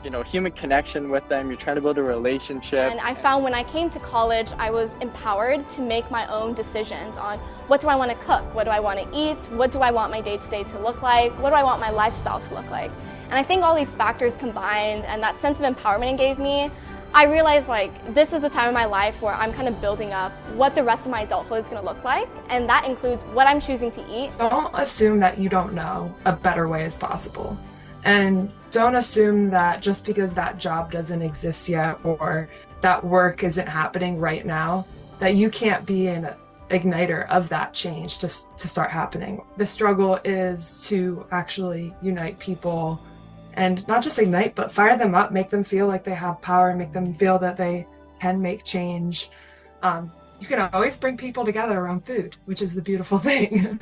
you know, human connection with them. You're trying to build a relationship. And I found when I came to college, I was empowered to make my own decisions on what do I want to cook? What do I want to eat? What do I want my day-to-day to look like? What do I want my lifestyle to look like? And I think all these factors combined and that sense of empowerment it gave me, I realized like this is the time of my life where I'm kind of building up what the rest of my adulthood is going to look like. And that includes what I'm choosing to eat. Don't assume that you don't know a better way is possible. And don't assume that just because that job doesn't exist yet or that work isn't happening right now, that you can't be an igniter of that change to start happening. The struggle is to actually unite people, and not just ignite, but fire them up, make them feel like they have power, make them feel that they can make change. You can always bring people together around food, which is the beautiful thing.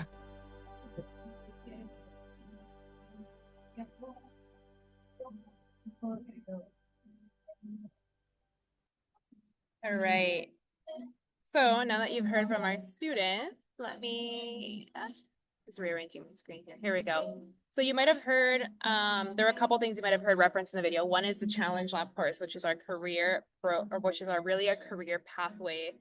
All right. So now that you've heard from our student, let me just rearranging the screen here. Here we go. So you might have heard, there were a couple things you might have heard referenced in the video. One is the Challenge Lab course, which is our career pathway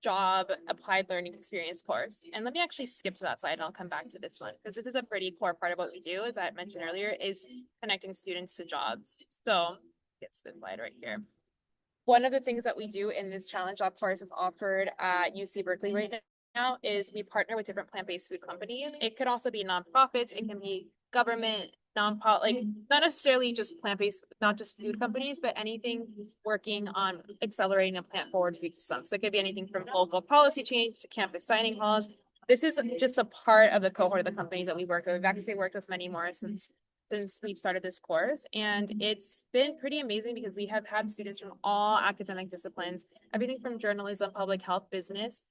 job applied learning experience course. And let me actually skip to that slide and I'll come back to this one, because this is a pretty core part of what we do, as I mentioned earlier, is connecting students to jobs. So it's this slide right here. One of the things that we do in this Challenge Lab course that's offered at UC Berkeley right now is we partner with different plant-based food companies. It could also be nonprofits, it can be government, non-profit, like not necessarily just plant-based, not just food companies, but anything working on accelerating a plant-forward food system. So it could be anything from local policy change to campus dining halls. This is just a part of the cohort of the companies that we work with. We've actually worked with many more since we've started this course, and it's been pretty amazing because we have had students from all academic disciplines, everything from journalism, public health, business,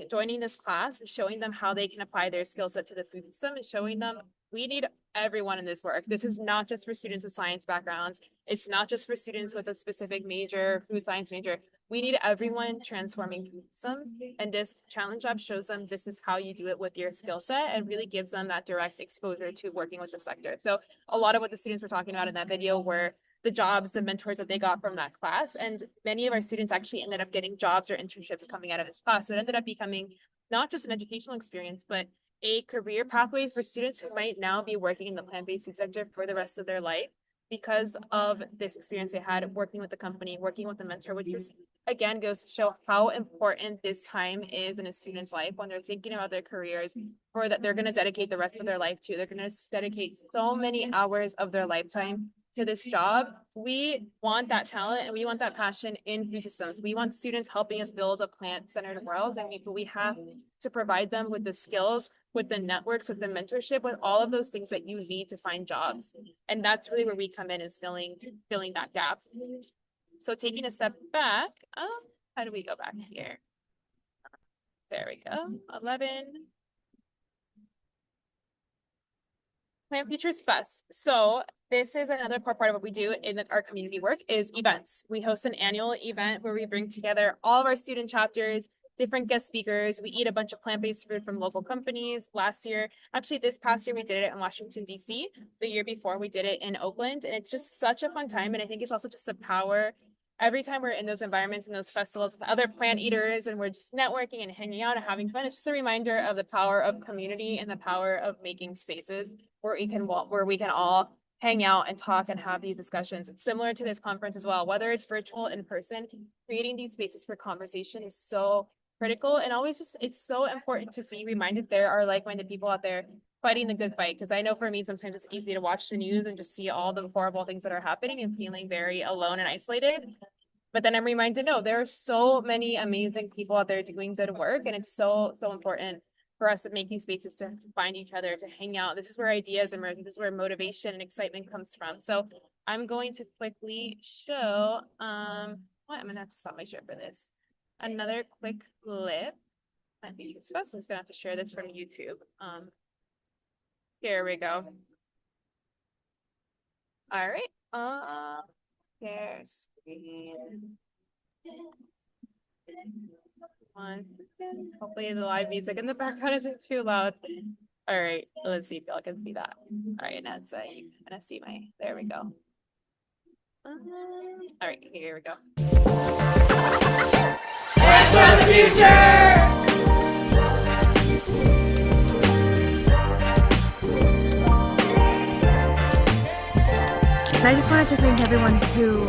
joining this class and showing them how they can apply their skill set to the food system, and showing them we need everyone in this work. This is not just for students with science backgrounds. It's not just for students with a specific major, food science major. We need everyone transforming food systems. And this Challenge Lab shows them this is how you do it with your skill set, and really gives them that direct exposure to working with the sector. So a lot of what the students were talking about in that video were the jobs, the mentors that they got from that class. And many of our students actually ended up getting jobs or internships coming out of this class. So it ended up becoming not just an educational experience, but a career pathway for students who might now be working in the plant-based food sector for the rest of their life because of this experience they had working with the company, working with the mentor, which just again goes to show how important this time is in a student's life when they're thinking about their careers, or that they're going to dedicate the rest of their life to. They're going to dedicate so many hours of their lifetime to this job. We want that talent and we want that passion in food systems. We want students helping us build a plant-centered world, and we have to provide them with the skills, with the networks, with the mentorship, with all of those things that you need to find jobs. And that's really where we come in, is filling that gap. So taking a step back, how do we go back here? There we go, 11. Plant Futures Fest. So this is another core part of what we do in our community work is events. We host an annual event where we bring together all of our student chapters, different guest speakers. We eat a bunch of plant-based food from local companies. This past year, we did it in Washington, D.C. The year before, we did it in Oakland. And it's just such a fun time. And I think it's also just the power. Every time we're in those environments and those festivals with other plant eaters and we're just networking and hanging out and having fun, it's just a reminder of the power of community and the power of making spaces where we can all hang out and talk and have these discussions. It's similar to this conference as well, whether it's virtual, in person, creating these spaces for conversation is so critical. And it's so important to be reminded there are like-minded people out there fighting the good fight. Because I know for me, sometimes it's easy to watch the news and just see all the horrible things that are happening and feeling very alone and isolated. But then I'm reminded, no, there are so many amazing people out there doing good work. And it's so important for us making spaces to find each other, to hang out. This is where ideas emerge. This is where motivation and excitement comes from. So I'm going to quickly show, I'm gonna have to stop my share for this. Another quick clip. I'm just gonna have to share this from YouTube. Here we go. All right. Share screen. 1 second. Hopefully the live music in the background isn't too loud. All right, let's see if y'all can see that. All right, now so you're gonna see there we go. All right, here we go. Plants for the future! And I just wanted to thank everyone who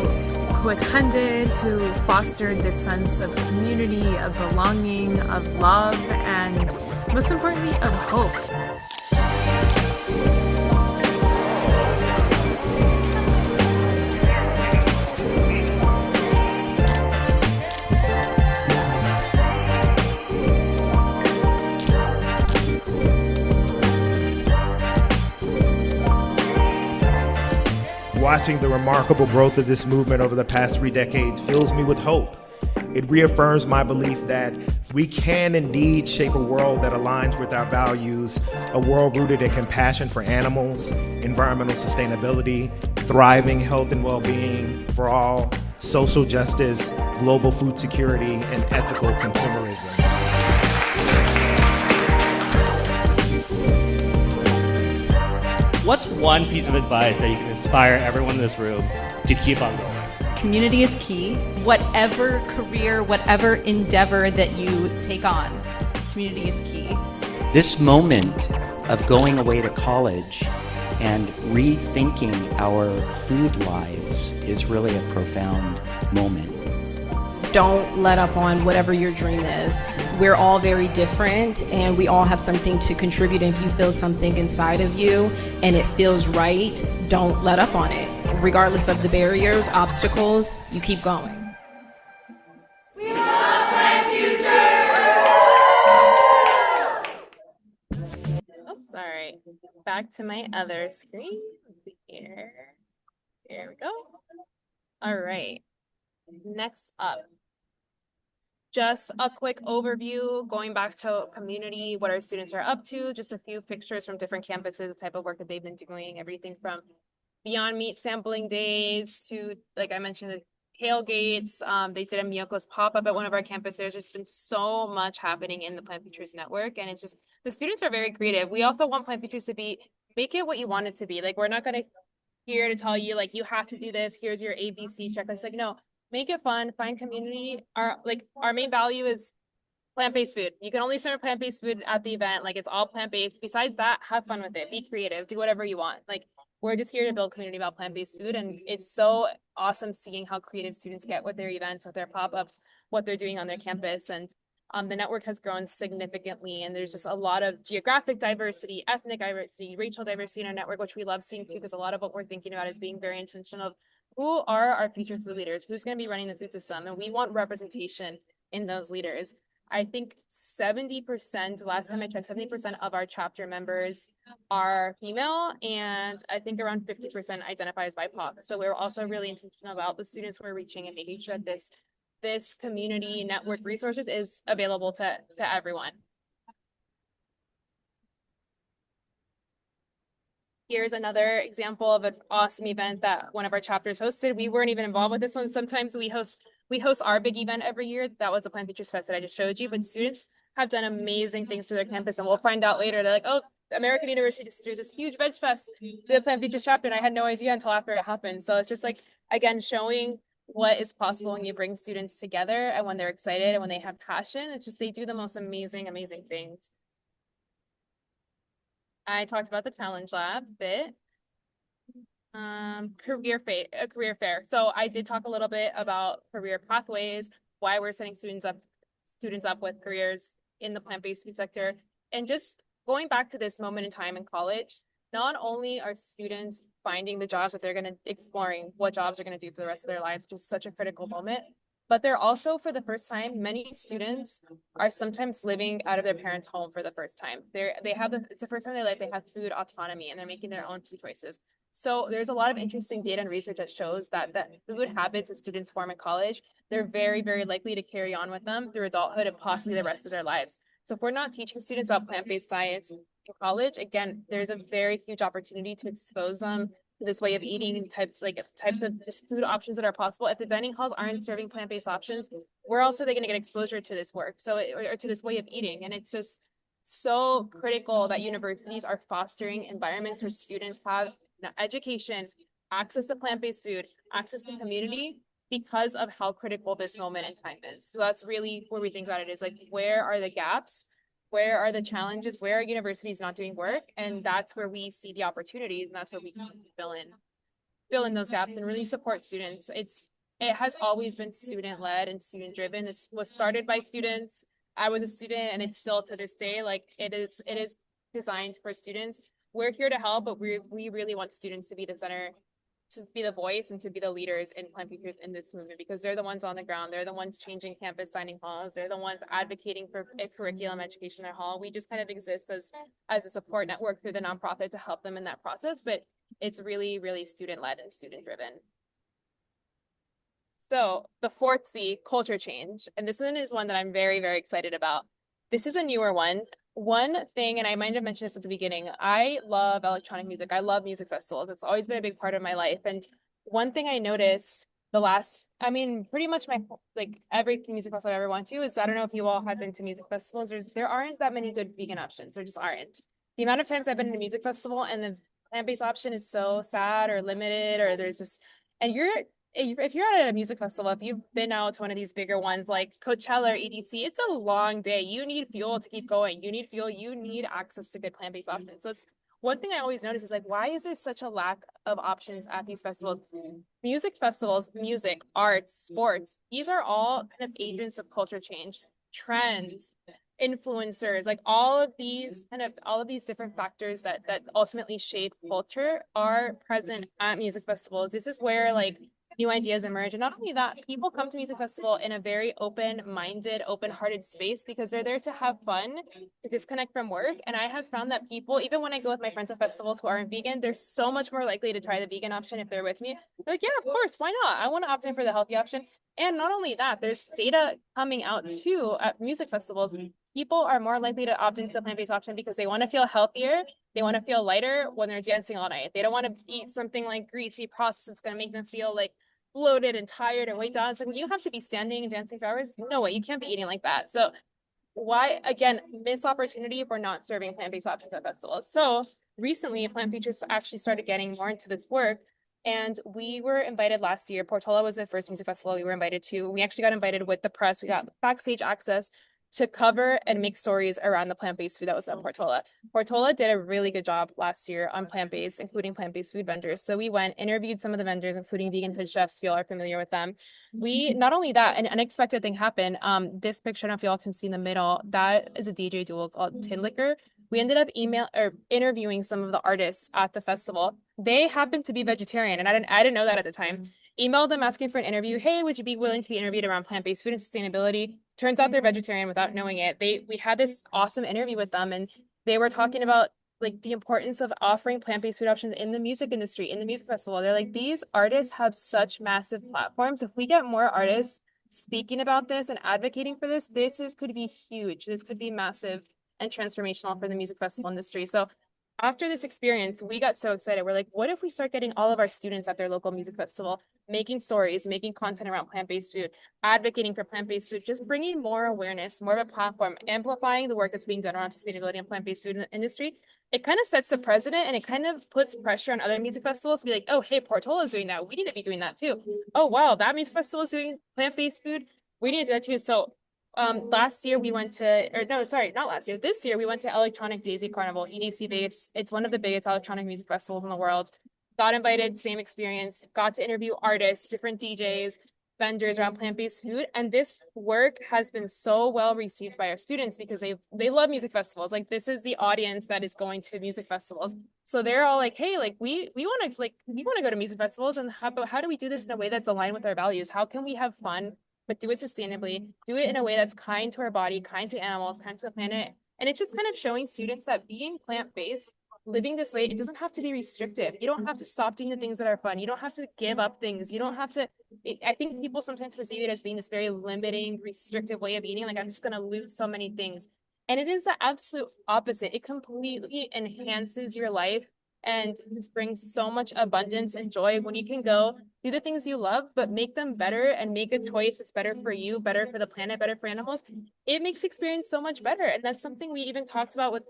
attended, who fostered this sense of community, of belonging, of love, and most importantly, of hope. Watching the remarkable growth of this movement over the past 3 decades fills me with hope. It reaffirms my belief that we can indeed shape a world that aligns with our values, a world rooted in compassion for animals, environmental sustainability, thriving health and well-being for all, social justice, global food security, and ethical consumerism. What's one piece of advice that you can inspire everyone in this room to keep on going? Community is key. Whatever career, whatever endeavor that you take on, community is key. This moment of going away to college and rethinking our food lives is really a profound moment. Don't let up on whatever your dream is. We're all very different and we all have something to contribute. And if you feel something inside of you and it feels right, don't let up on it. Regardless of the barriers, obstacles, you keep going. We love Plant Future! Oh, sorry. Back to my other screen. Let's see here. Here we go. All right. Next up. Just a quick overview, going back to community, what our students are up to, just a few pictures from different campuses, the type of work that they've been doing, everything from Beyond Meat sampling days to, like I mentioned, the tailgates. They did a Miyoko's pop-up at one of our campuses. There's just been so much happening in the Plant Futures Network, and it's just, the students are very creative. We also want Plant Futures to make it what you want it to be. Like, we're not gonna here to tell you, like, you have to do this, here's your ABC checklist. Like, no. Make it fun, find community. Our main value is plant-based food. You can only serve plant-based food at the event. Like, it's all plant-based. Besides that, have fun with it. Be creative. Do whatever you want. Like, we're just here to build community about plant-based food. And it's so awesome seeing how creative students get with their events, with their pop-ups, what they're doing on their campus. And the network has grown significantly. And there's just a lot of geographic diversity, ethnic diversity, racial diversity in our network, which we love seeing too, because a lot of what we're thinking about is being very intentional of who are our future food leaders? Who's going to be running the food system? And we want representation in those leaders. I think 70%, last time I checked, 70% of our chapter members are female, and I think around 50% identify as BIPOC. So we're also really intentional about the students we're reaching and making sure that this community network resources is available to everyone. Here's another example of an awesome event that one of our chapters hosted. We weren't even involved with this one. Sometimes we host we host our big event every year. That was a Plant Futures Fest that I just showed you, but students have done amazing things to their campus, and we'll find out later. They're like, oh, American University just threw this huge veg fest, the Plant Futures chapter, and I had no idea until after it happened. So it's just like, again, showing what is possible when you bring students together and when they're excited and when they have passion. It's just, they do the most amazing, amazing things. I talked about the Challenge Lab a bit. Career fair. So I did talk a little bit about career pathways, why we're setting students up with careers in the plant-based food sector. And just going back to this moment in time in college, not only are students finding the jobs that they're going to exploring what jobs they're going to do for the rest of their lives, which is such a critical moment, but they're also, for the first time, many students are sometimes living out of their parents' home for the first time. It's the first time in their life they have food autonomy and they're making their own food choices. So there's a lot of interesting data and research that shows that the food habits that students form in college, they're very, very likely to carry on with them through adulthood and possibly the rest of their lives. So if we're not teaching students about plant-based diets in college, again, there's a very huge opportunity to expose them to this way of eating, types of just food options that are possible. If the dining halls aren't serving plant-based options, where else are they going to get exposure to this work? Or to this way of eating? And it's just so critical that universities are fostering environments where students have education, access to plant-based food, access to community, because of how critical this moment in time is. So that's really where we think about it, is like, where are the gaps? Where are the challenges? Where are universities not doing work? And that's where we see the opportunities, and that's where we can fill in those gaps and really support students. It has always been student-led and student-driven. This was started by students. I was a student, and it's still to this day, like, it is designed for students. We're here to help, but we really want students to be the center, to be the voice, and to be the leaders in Plant Futures in this movement, because they're the ones on the ground. They're the ones changing campus dining halls. They're the ones advocating for a curriculum education in their hall. We just kind of exist as a support network through the nonprofit to help them in that process, but it's really, really student-led and student-driven. So the fourth C, culture change. And this one is one that I'm very, very excited about. This is a newer one. One thing, and I might have mentioned this at the beginning, I love electronic music. I love music festivals. It's always been a big part of my life. And one thing I noticed pretty much every music festival I ever went to is, I don't know if you all have been to music festivals, there aren't that many good vegan options. There just aren't. The amount of times I've been in a music festival and the plant-based option is so sad or limited, or if you're at a music festival, if you've been out to one of these bigger ones like Coachella or EDC, it's a long day. You need fuel to keep going. You need fuel. You need access to good plant-based options. So it's one thing I always notice is, like, why is there such a lack of options at these festivals? Music festivals, music, arts, sports, these are all kind of agents of culture change, trends, influencers, like all of these different factors that ultimately shape culture are present at music festivals. This is where, like, new ideas emerge. And not only that, people come to music festival in a very open-minded, open-hearted space, because they're there to have fun, to disconnect from work. And I have found that people, even when I go with my friends at festivals who aren't vegan, they're so much more likely to try the vegan option if they're with me. They're like, yeah, of course, why not? I want to opt in for the healthy option. And not only that, there's data coming out too at music festivals. People are more likely to opt into the plant-based option because they want to feel healthier. They want to feel lighter when they're dancing all night. They don't want to eat something like greasy processed that's going to make them feel like bloated and tired and weighed down. So when you have to be standing and dancing for hours, no way, you can't be eating like that. So why, again, miss opportunity if we're not serving plant-based options at festivals? So recently, Plant Futures actually started getting more into this work. And we were invited last year. Portola was the first music festival we were invited to. We actually got invited with the press. We got backstage access to cover and make stories around the plant-based food that was at Portola. Portola did a really good job last year on plant-based, including plant-based food vendors. So we went, interviewed some of the vendors, including vegan hood chefs, if you all are familiar with them. Not only that, an unexpected thing happened. This picture, I don't know if you all can see in the middle, that is a DJ duo called Tin Liquor. We ended up interviewing some of the artists at the festival. They happened to be vegetarian, and I didn't know that at the time. Emailed them asking for an interview. Hey, would you be willing to be interviewed around plant-based food and sustainability? Turns out they're vegetarian without knowing it. We had this awesome interview with them, and they were talking about, like, the importance of offering plant-based food options in the music industry, in the music festival. They're like, these artists have such massive platforms. If we get more artists speaking about this and advocating for this, could be huge. This could be massive and transformational for the music festival industry. So after this experience, we got so excited. We're like, what if we start getting all of our students at their local music festival making stories, making content around plant-based food, advocating for plant-based food, just bringing more awareness, more of a platform, amplifying the work that's being done around sustainability and plant-based food in the industry. It kind of sets the precedent, and it kind of puts pressure on other music festivals to be like, oh, hey, Portola's doing that. We need to be doing that too. Oh, wow, that music festival is doing plant-based food. We need to do that too. So last year we went to, or no, sorry, not last year. This year we went to Electronic Daisy Carnival, EDC Vegas. It's one of the biggest electronic music festivals in the world. Got invited, same experience, got to interview artists, different DJs, vendors around plant-based food. And this work has been so well received by our students because they love music festivals. Like, this is the audience that is going to music festivals. So they're all like, hey, like we want to go to music festivals, and how do we do this in a way that's aligned with our values? How can we have fun, but do it sustainably, do it in a way that's kind to our body, kind to animals, kind to the planet? And it's just kind of showing students that being plant-based, living this way, it doesn't have to be restrictive. You don't have to stop doing the things that are fun. You don't have to give up things. You don't have to, I think people sometimes perceive it as being this very limiting, restrictive way of eating. Like, I'm just going to lose so many things. And it is the absolute opposite. It completely enhances your life and this brings so much abundance and joy when you can go do the things you love, but make them better and make a choice that's better for you, better for the planet, better for animals. It makes the experience so much better. And that's something we even talked about with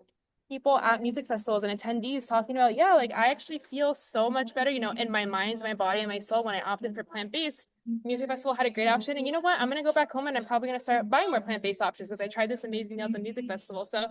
people at music festivals and attendees, talking about, yeah, like, I actually feel so much better, you know, in my mind, my body, and my soul when I opted for plant-based. Music festival had a great option, and you know what? I'm gonna go back home and I'm probably gonna start buying more plant-based options because I tried this amazing meal at the music festival. So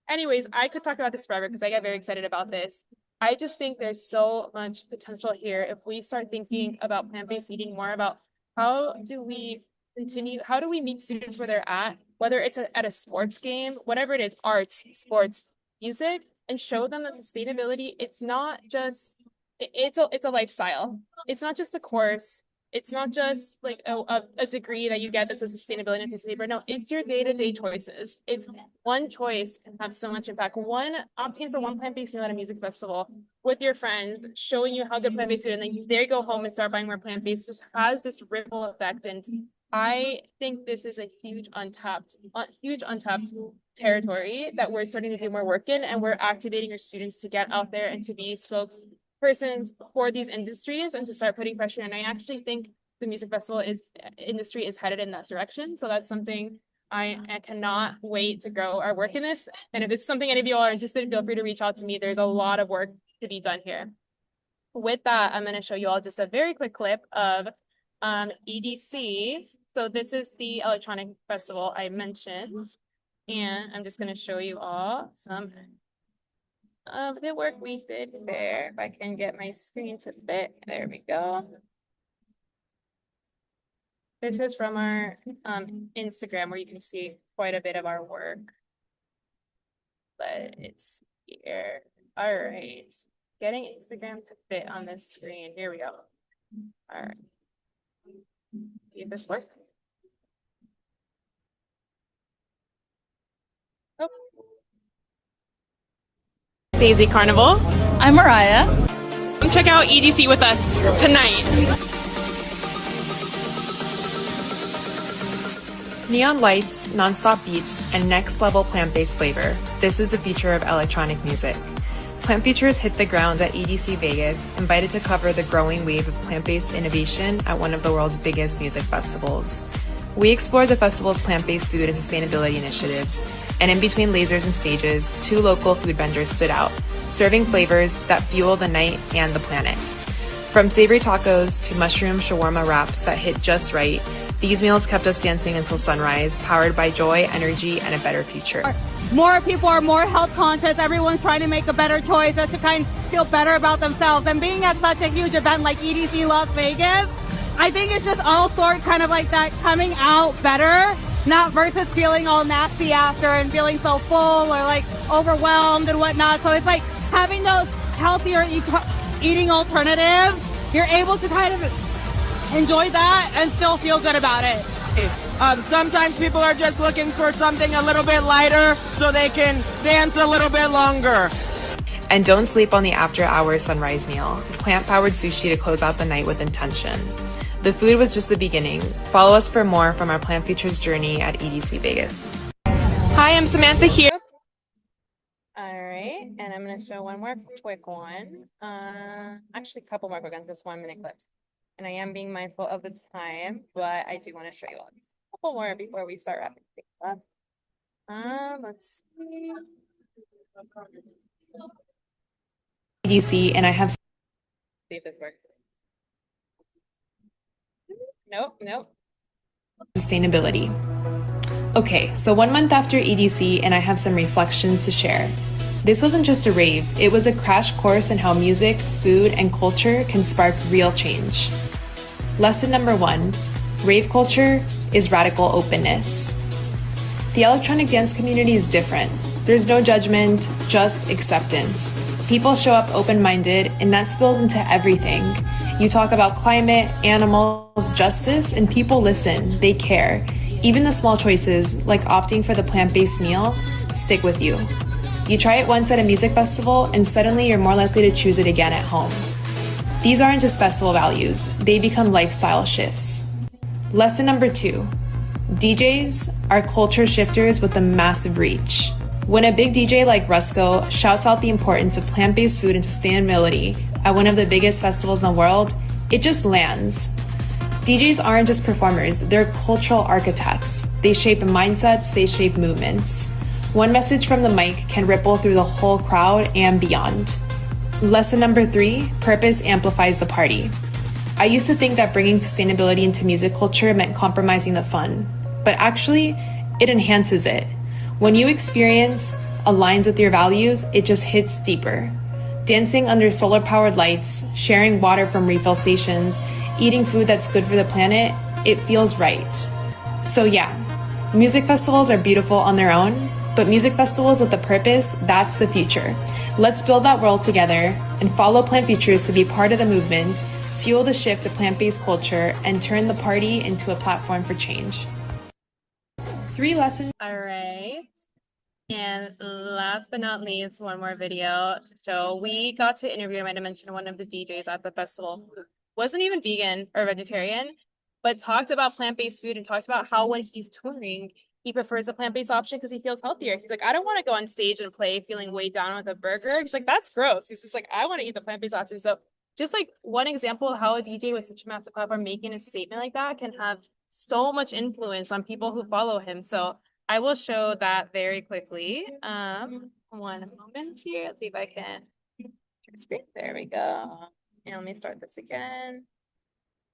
anyways, I could talk about this forever because I get very excited about this. I just think there's so much potential here if we start thinking about plant-based eating more, about how do we meet students where they're at, whether it's at a sports game, whatever it is, arts, sports, music, and show them that sustainability, it's not just, it's a lifestyle. It's not just a course. It's not just like a degree that you get that's a sustainability and piece of paper. No, it's your day-to-day choices. It's one choice can have so much impact. Opting for one plant-based meal at a music festival with your friends, showing you how good plant-based food, and then there you go home and start buying more plant-based, just has this ripple effect. And I think this is a huge untapped territory that we're starting to do more work in, and we're activating our students to get out there and to be spokespersons for these industries and to start putting pressure. And I actually think the music festival industry is headed in that direction. So that's something I cannot wait to grow our work in this. And if it's something any of you all are interested in, feel free to reach out to me. There's a lot of work to be done here. With that, I'm going to show you all just a very quick clip of EDC. So this is the electronic festival I mentioned, and I'm just going to show you all some of the work we did there. If I can get my screen to fit, there we go. This is from our Instagram, where you can see quite a bit of our work. Let's see here. All right, getting Instagram to fit on this screen. Here we go. All right. See if this works. Oh. Daisy Carnival. I'm Mariah. Check out EDC with us tonight. Neon lights, nonstop beats, and next-level plant-based flavor. This is the future of electronic music. Plant Futures hit the ground at EDC Vegas, invited to cover the growing wave of plant-based innovation at one of the world's biggest music festivals. We explored the festival's plant-based food and sustainability initiatives, and in between lasers and stages, 2 local food vendors stood out, serving flavors that fuel the night and the planet. From savory tacos to mushroom shawarma wraps that hit just right, these meals kept us dancing until sunrise, powered by joy, energy, and a better future. More people are more health conscious. Everyone's trying to make a better choice to kind of feel better about themselves. And being at such a huge event like EDC Las Vegas, I think it's just all sort kind of like that coming out better, not versus feeling all nasty after and feeling so full or like overwhelmed and whatnot. So it's like having those healthier eating alternatives, you're able to kind of enjoy that and still feel good about it. Sometimes people are just looking for something a little bit lighter so they can dance a little bit longer. And don't sleep on the after-hours sunrise meal, plant-powered sushi to close out the night with intention. The food was just the beginning. Follow us for more from our Plant Futures journey at EDC Vegas. Hi, I'm Samantha here. All right, and I'm going to show one more quick one. Actually, a couple more quick ones, just 1 minute clips. and I am being mindful of the time, but I do want to show you all just a couple more before we start wrapping things up. Let's see. EDC, and I have See if this works. Nope. sustainability. Okay, so 1 month after EDC, and I have some reflections to share. This wasn't just a rave, it was a crash course in how music, food, and culture can spark real change. Lesson number 1, rave culture is radical openness. The electronic dance community is different. There's no judgment, just acceptance. People show up open-minded, and that spills into everything. You talk about climate, animals, justice, and people listen, they care. Even the small choices, like opting for the plant-based meal, stick with you. You try it once at a music festival, and suddenly you're more likely to choose it again at home. These aren't just festival values, they become lifestyle shifts. Lesson number 2, DJs are culture shifters with a massive reach. When a big DJ like Rusko shouts out the importance of plant-based food and sustainability at one of the biggest festivals in the world, it just lands. DJs aren't just performers, they're cultural architects. They shape mindsets, they shape movements. One message from the mic can ripple through the whole crowd and beyond. Lesson number 3, purpose amplifies the party. I used to think that bringing sustainability into music culture meant compromising the fun, but actually, it enhances it. When you experience aligns with your values, it just hits deeper. Dancing under solar-powered lights, sharing water from refill stations, eating food that's good for the planet, it feels right. So yeah, music festivals are beautiful on their own, but music festivals with a purpose, that's the future. Let's build that world together and follow Plant Futures to be part of the movement, fuel the shift to plant-based culture, and turn the party into a platform for change. 3 lessons. All right. And last but not least, one more video to show. We got to interview, I might have mentioned, one of the DJs at the festival who wasn't even vegan or vegetarian, but talked about plant-based food and talked about how when he's touring, he prefers a plant-based option because he feels healthier. He's like, I don't want to go on stage and play feeling weighed down with a burger. He's like, that's gross. He's just like, I want to eat the plant-based option. So just like one example of how a DJ with such a massive platform making a statement like that can have so much influence on people who follow him. So I will show that very quickly. One moment here. Let's see if I can share screen. There we go. And let me start this again.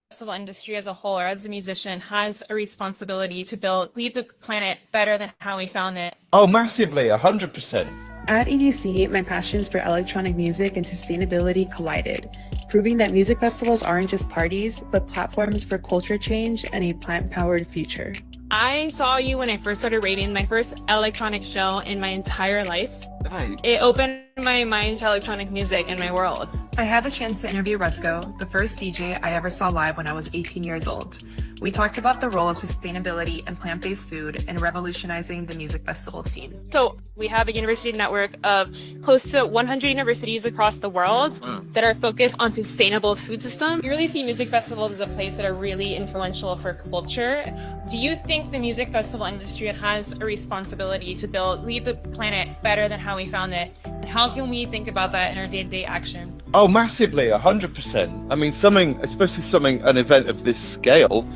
The festival industry as a whole, or as a musician, has a responsibility to leave the planet better than how we found it. Oh, massively, 100%. At EDC, my passions for electronic music and sustainability collided, proving that music festivals aren't just parties, but platforms for culture change and a plant-powered future. I saw you when I first started raving, my first electronic show in my entire life. Right. It opened my mind to electronic music and my world. I had the chance to interview Rusko, the first DJ I ever saw live when I was 18 years old. We talked about the role of sustainability and plant-based food in revolutionizing the music festival scene. So we have a university network of close to 100 universities across the world that are focused on sustainable food system. You really see music festivals as a place that are really influential for culture. Do you think the music festival industry has a responsibility to leave the planet better than how we found it? And how can we think about that in our day-to-day action? Oh, massively, 100%. I mean, especially an event of this scale,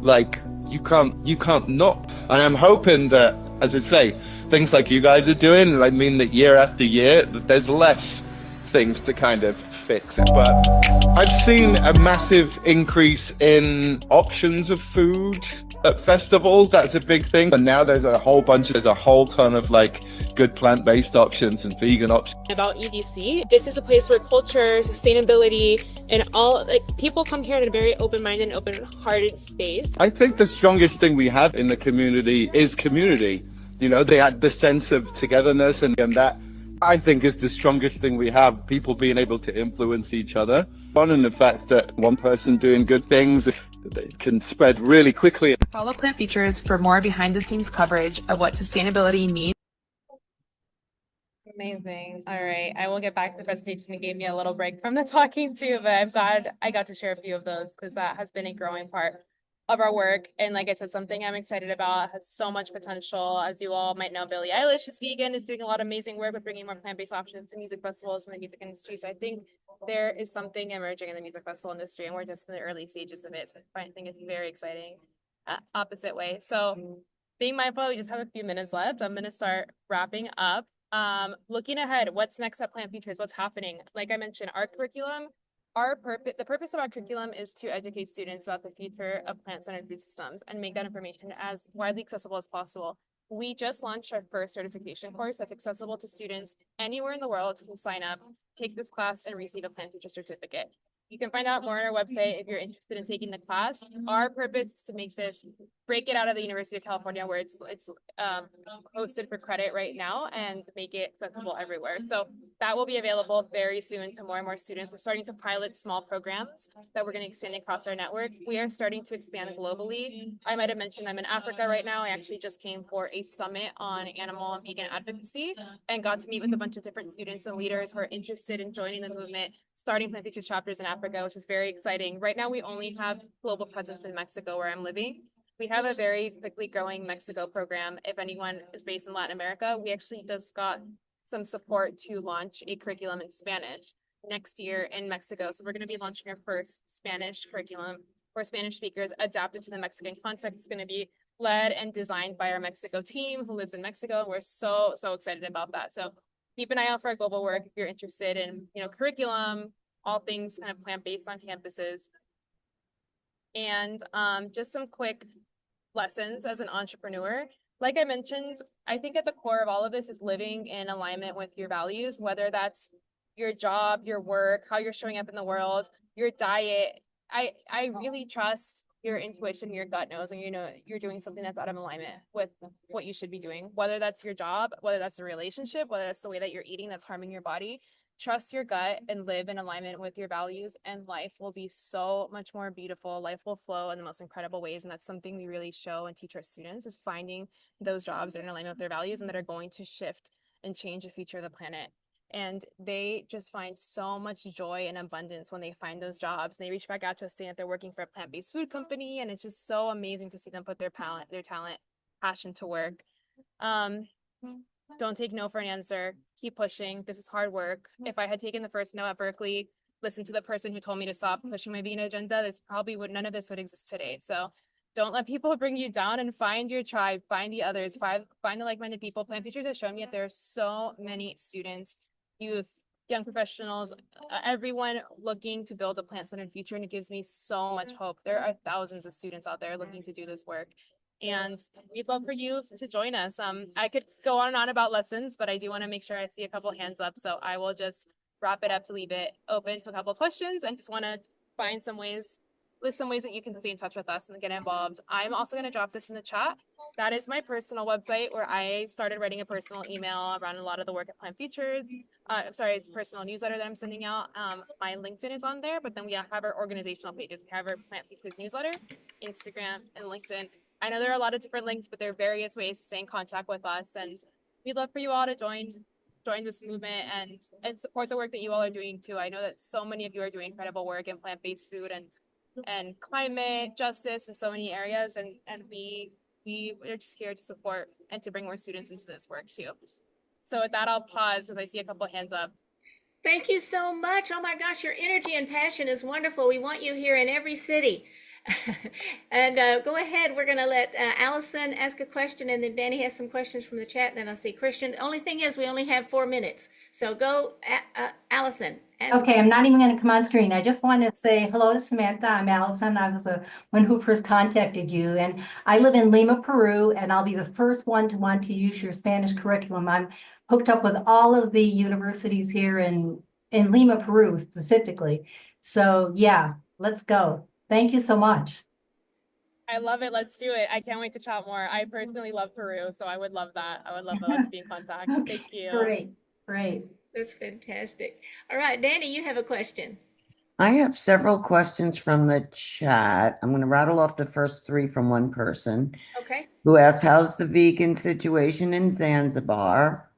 like you can't not. And I'm hoping that, as I say, things like you guys are doing, I mean that year after year, that there's less things to kind of fix it. But I've seen a massive increase in options of food at festivals. That's a big thing. And now there's a whole ton of like good plant-based options and vegan options. About EDC, this is a place where culture, sustainability, and all people come here in a very open-minded and open-hearted space. I think the strongest thing we have in the community is community. You know, the sense of togetherness, and that I think is the strongest thing we have. People being able to influence each other, and the fact that one person doing good things, they can spread really quickly. Follow Plant Futures for more behind-the-scenes coverage of what sustainability means. Amazing. All right. I will get back to the presentation. It gave me a little break from the talking too, but I got to share a few of those because that has been a growing part of our work. And like I said, something I'm excited about, has so much potential. As you all might know, Billie Eilish is vegan, is doing a lot of amazing work with bringing more plant-based options to music festivals and the music industry. So I think there is something emerging in the music festival industry, and we're just in the early stages of it. So I think it's very exciting, opposite way. So being mindful, we just have a few minutes left. I'm going to start wrapping up. Looking ahead, what's next at Plant Futures? What's happening? Like I mentioned, our curriculum, the purpose of our curriculum is to educate students about the future of plant-centered food systems and make that information as widely accessible as possible. We just launched our first certification course that's accessible to students anywhere in the world who can sign up, take this class, and receive a Plant Future certificate. You can find out more on our website if you're interested in taking the class. Our purpose is to make this, break it out of the University of California where it's hosted for credit right now, and make it accessible everywhere. So that will be available very soon to more and more students. We're starting to pilot small programs that we're going to expand across our network. We are starting to expand globally. I might have mentioned I'm in Africa right now. I actually just came for a summit on animal and vegan advocacy and got to meet with a bunch of different students and leaders who are interested in joining the movement, starting Plant Futures chapters in Africa, which is very exciting. Right now, we only have global presence in Mexico, where I'm living. We have a very quickly growing Mexico program. If anyone is based in Latin America, we actually just got some support to launch a curriculum in Spanish next year in Mexico. So we're going to be launching our first Spanish curriculum for Spanish speakers adapted to the Mexican context. It's going to be led and designed by our Mexico team who lives in Mexico. We're so excited about that. So keep an eye out for our global work if you're interested in, curriculum, all things kind of plant-based on campuses. And just some quick lessons as an entrepreneur. Like I mentioned, I think at the core of all of this is living in alignment with your values, whether that's your job, your work, how you're showing up in the world, your diet. I really trust your intuition, your gut knows, and you're doing something that's out of alignment with what you should be doing, whether that's your job, whether that's a relationship, whether that's the way that you're eating that's harming your body. Trust your gut and live in alignment with your values, and life will be so much more beautiful. Life will flow in the most incredible ways. And that's something we really show and teach our students, is finding those jobs that are in alignment with their values and that are going to shift and change the future of the planet. And they just find so much joy and abundance when they find those jobs. And they reach back out to us saying that they're working for a plant-based food company. And it's just so amazing to see them put their talent, passion to work. Don't take no for an answer. Keep pushing. This is hard work. If I had taken the first no at Berkeley, listened to the person who told me to stop pushing my vegan agenda, none of this would exist today. So don't let people bring you down, and find your tribe, find the others, find the like-minded people. Plant Futures has shown me that there are so many students, youth, young professionals, everyone looking to build a plant-centered future, and it gives me so much hope. There are thousands of students out there looking to do this work, and we'd love for you to join us. I could go on and on about lessons, but I do want to make sure I see a couple hands up, so I will just wrap it up to leave it open to a couple questions, and just want to list some ways that you can stay in touch with us and get involved. I'm also going to drop this in the chat. That is my personal website, where I started writing a personal email around a lot of the work at Plant Futures. It's a personal newsletter that I'm sending out. My LinkedIn is on there, but then we have our organizational pages. We have our Plant Futures newsletter, Instagram, and LinkedIn. I know there are a lot of different links, but there are various ways to stay in contact with us. And we'd love for you all to join this movement and support the work that you all are doing too. I know that so many of you are doing incredible work in plant-based food and climate justice in so many areas, and we are just here to support and to bring more students into this work too. So with that, I'll pause because I see a couple hands up. Thank you so much. Oh my gosh, your energy and passion is wonderful. We want you here in every city. And go ahead. We're going to let Allison ask a question, and then Danny has some questions from the chat, and then I'll see Christian. The only thing is we only have 4 minutes. So go, Allison. Okay, I'm not even going to come on screen. I just want to say hello to Samantha. I'm Allison. I was the one who first contacted you, and I live in Lima, Peru, and I'll be the first one to want to use your Spanish curriculum. I'm hooked up with all of the universities here in Lima, Peru specifically. So yeah, let's go. Thank you so much. I love it. Let's do it. I can't wait to chat more. I personally love Peru, so I would love that. I would love to be in contact. Okay, Thank you. Great. That's fantastic. All right, Danny, you have a question. I have several questions from the chat. I'm going to rattle off the first 3 from one person. Okay. Who asks, how's the vegan situation in Zanzibar?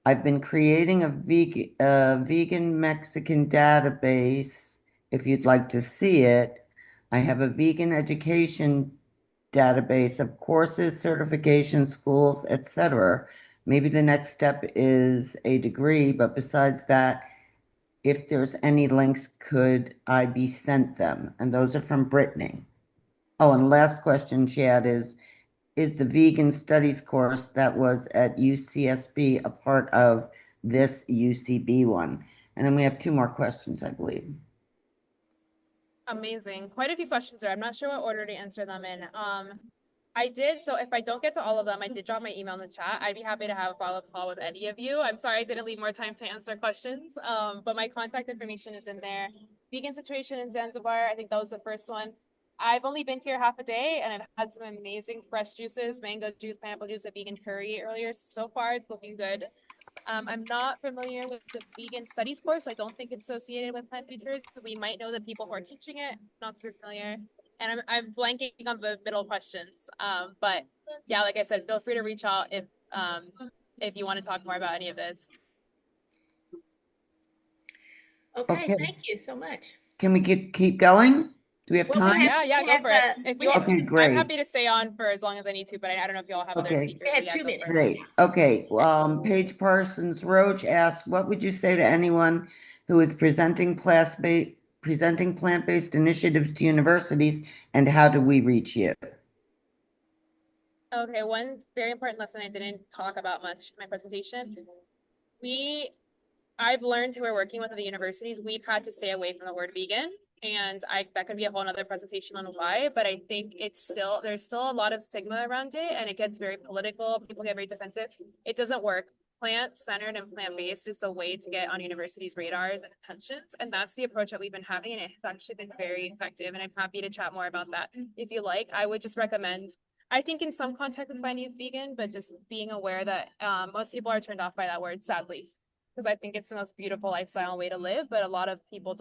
I've been creating a vegan Mexican database, if you'd like to see it. I have a vegan education database of courses, certifications, schools, etc. Maybe the next step is a degree, but besides that, if there's any links, could I be sent them? And those are from Brittany. Oh, and last question she had is the vegan studies course that was at UCSB a part of this UCB one? And then we have 2 more questions, I believe. Amazing. Quite a few questions there. I'm not sure what order to answer them in. I did, so if I don't get to all of them, I did drop my email in the chat. I'd be happy to have a follow-up call with any of you. I'm sorry I didn't leave more time to answer questions, but my contact information is in there. Vegan situation in Zanzibar, I think that was the first one. I've only been here half a day, and I've had some amazing fresh juices, mango juice, pineapple juice, a vegan curry earlier. So far, it's looking good. I'm not familiar with the vegan studies course. I don't think it's associated with Plant Futures. We might know the people who are teaching it, not super familiar. And I'm blanking on the middle questions. But yeah, like I said, feel free to reach out if you want to talk more about any of this. Okay, thank you so much. Can we keep going? Do we have time? Yeah, go for it. If you Okay, great. I'm happy to stay on for as long as I need to, but I don't know if you all have other speakers. We have 2 minutes. Great. Okay. Paige Parsons Roach asks, what would you say to anyone who is presenting plant-based initiatives to universities, and how do we reach you? Okay, one very important lesson I didn't talk about much in my presentation. I've learned who we're working with at the universities, we've had to stay away from the word vegan. And that could be a whole nother presentation on why, but I think there's still a lot of stigma around it, and it gets very political. People get very defensive. It doesn't work. Plant-centered and plant-based is the way to get on universities' radars and attentions, and that's the approach that we've been having, and it's actually been very effective, and I'm happy to chat more about that if you like. I would just recommend, I think in some contexts it's fine to use vegan, but just being aware that most people are turned off by that word, sadly, because I think it's the most beautiful lifestyle way to live, but a lot of people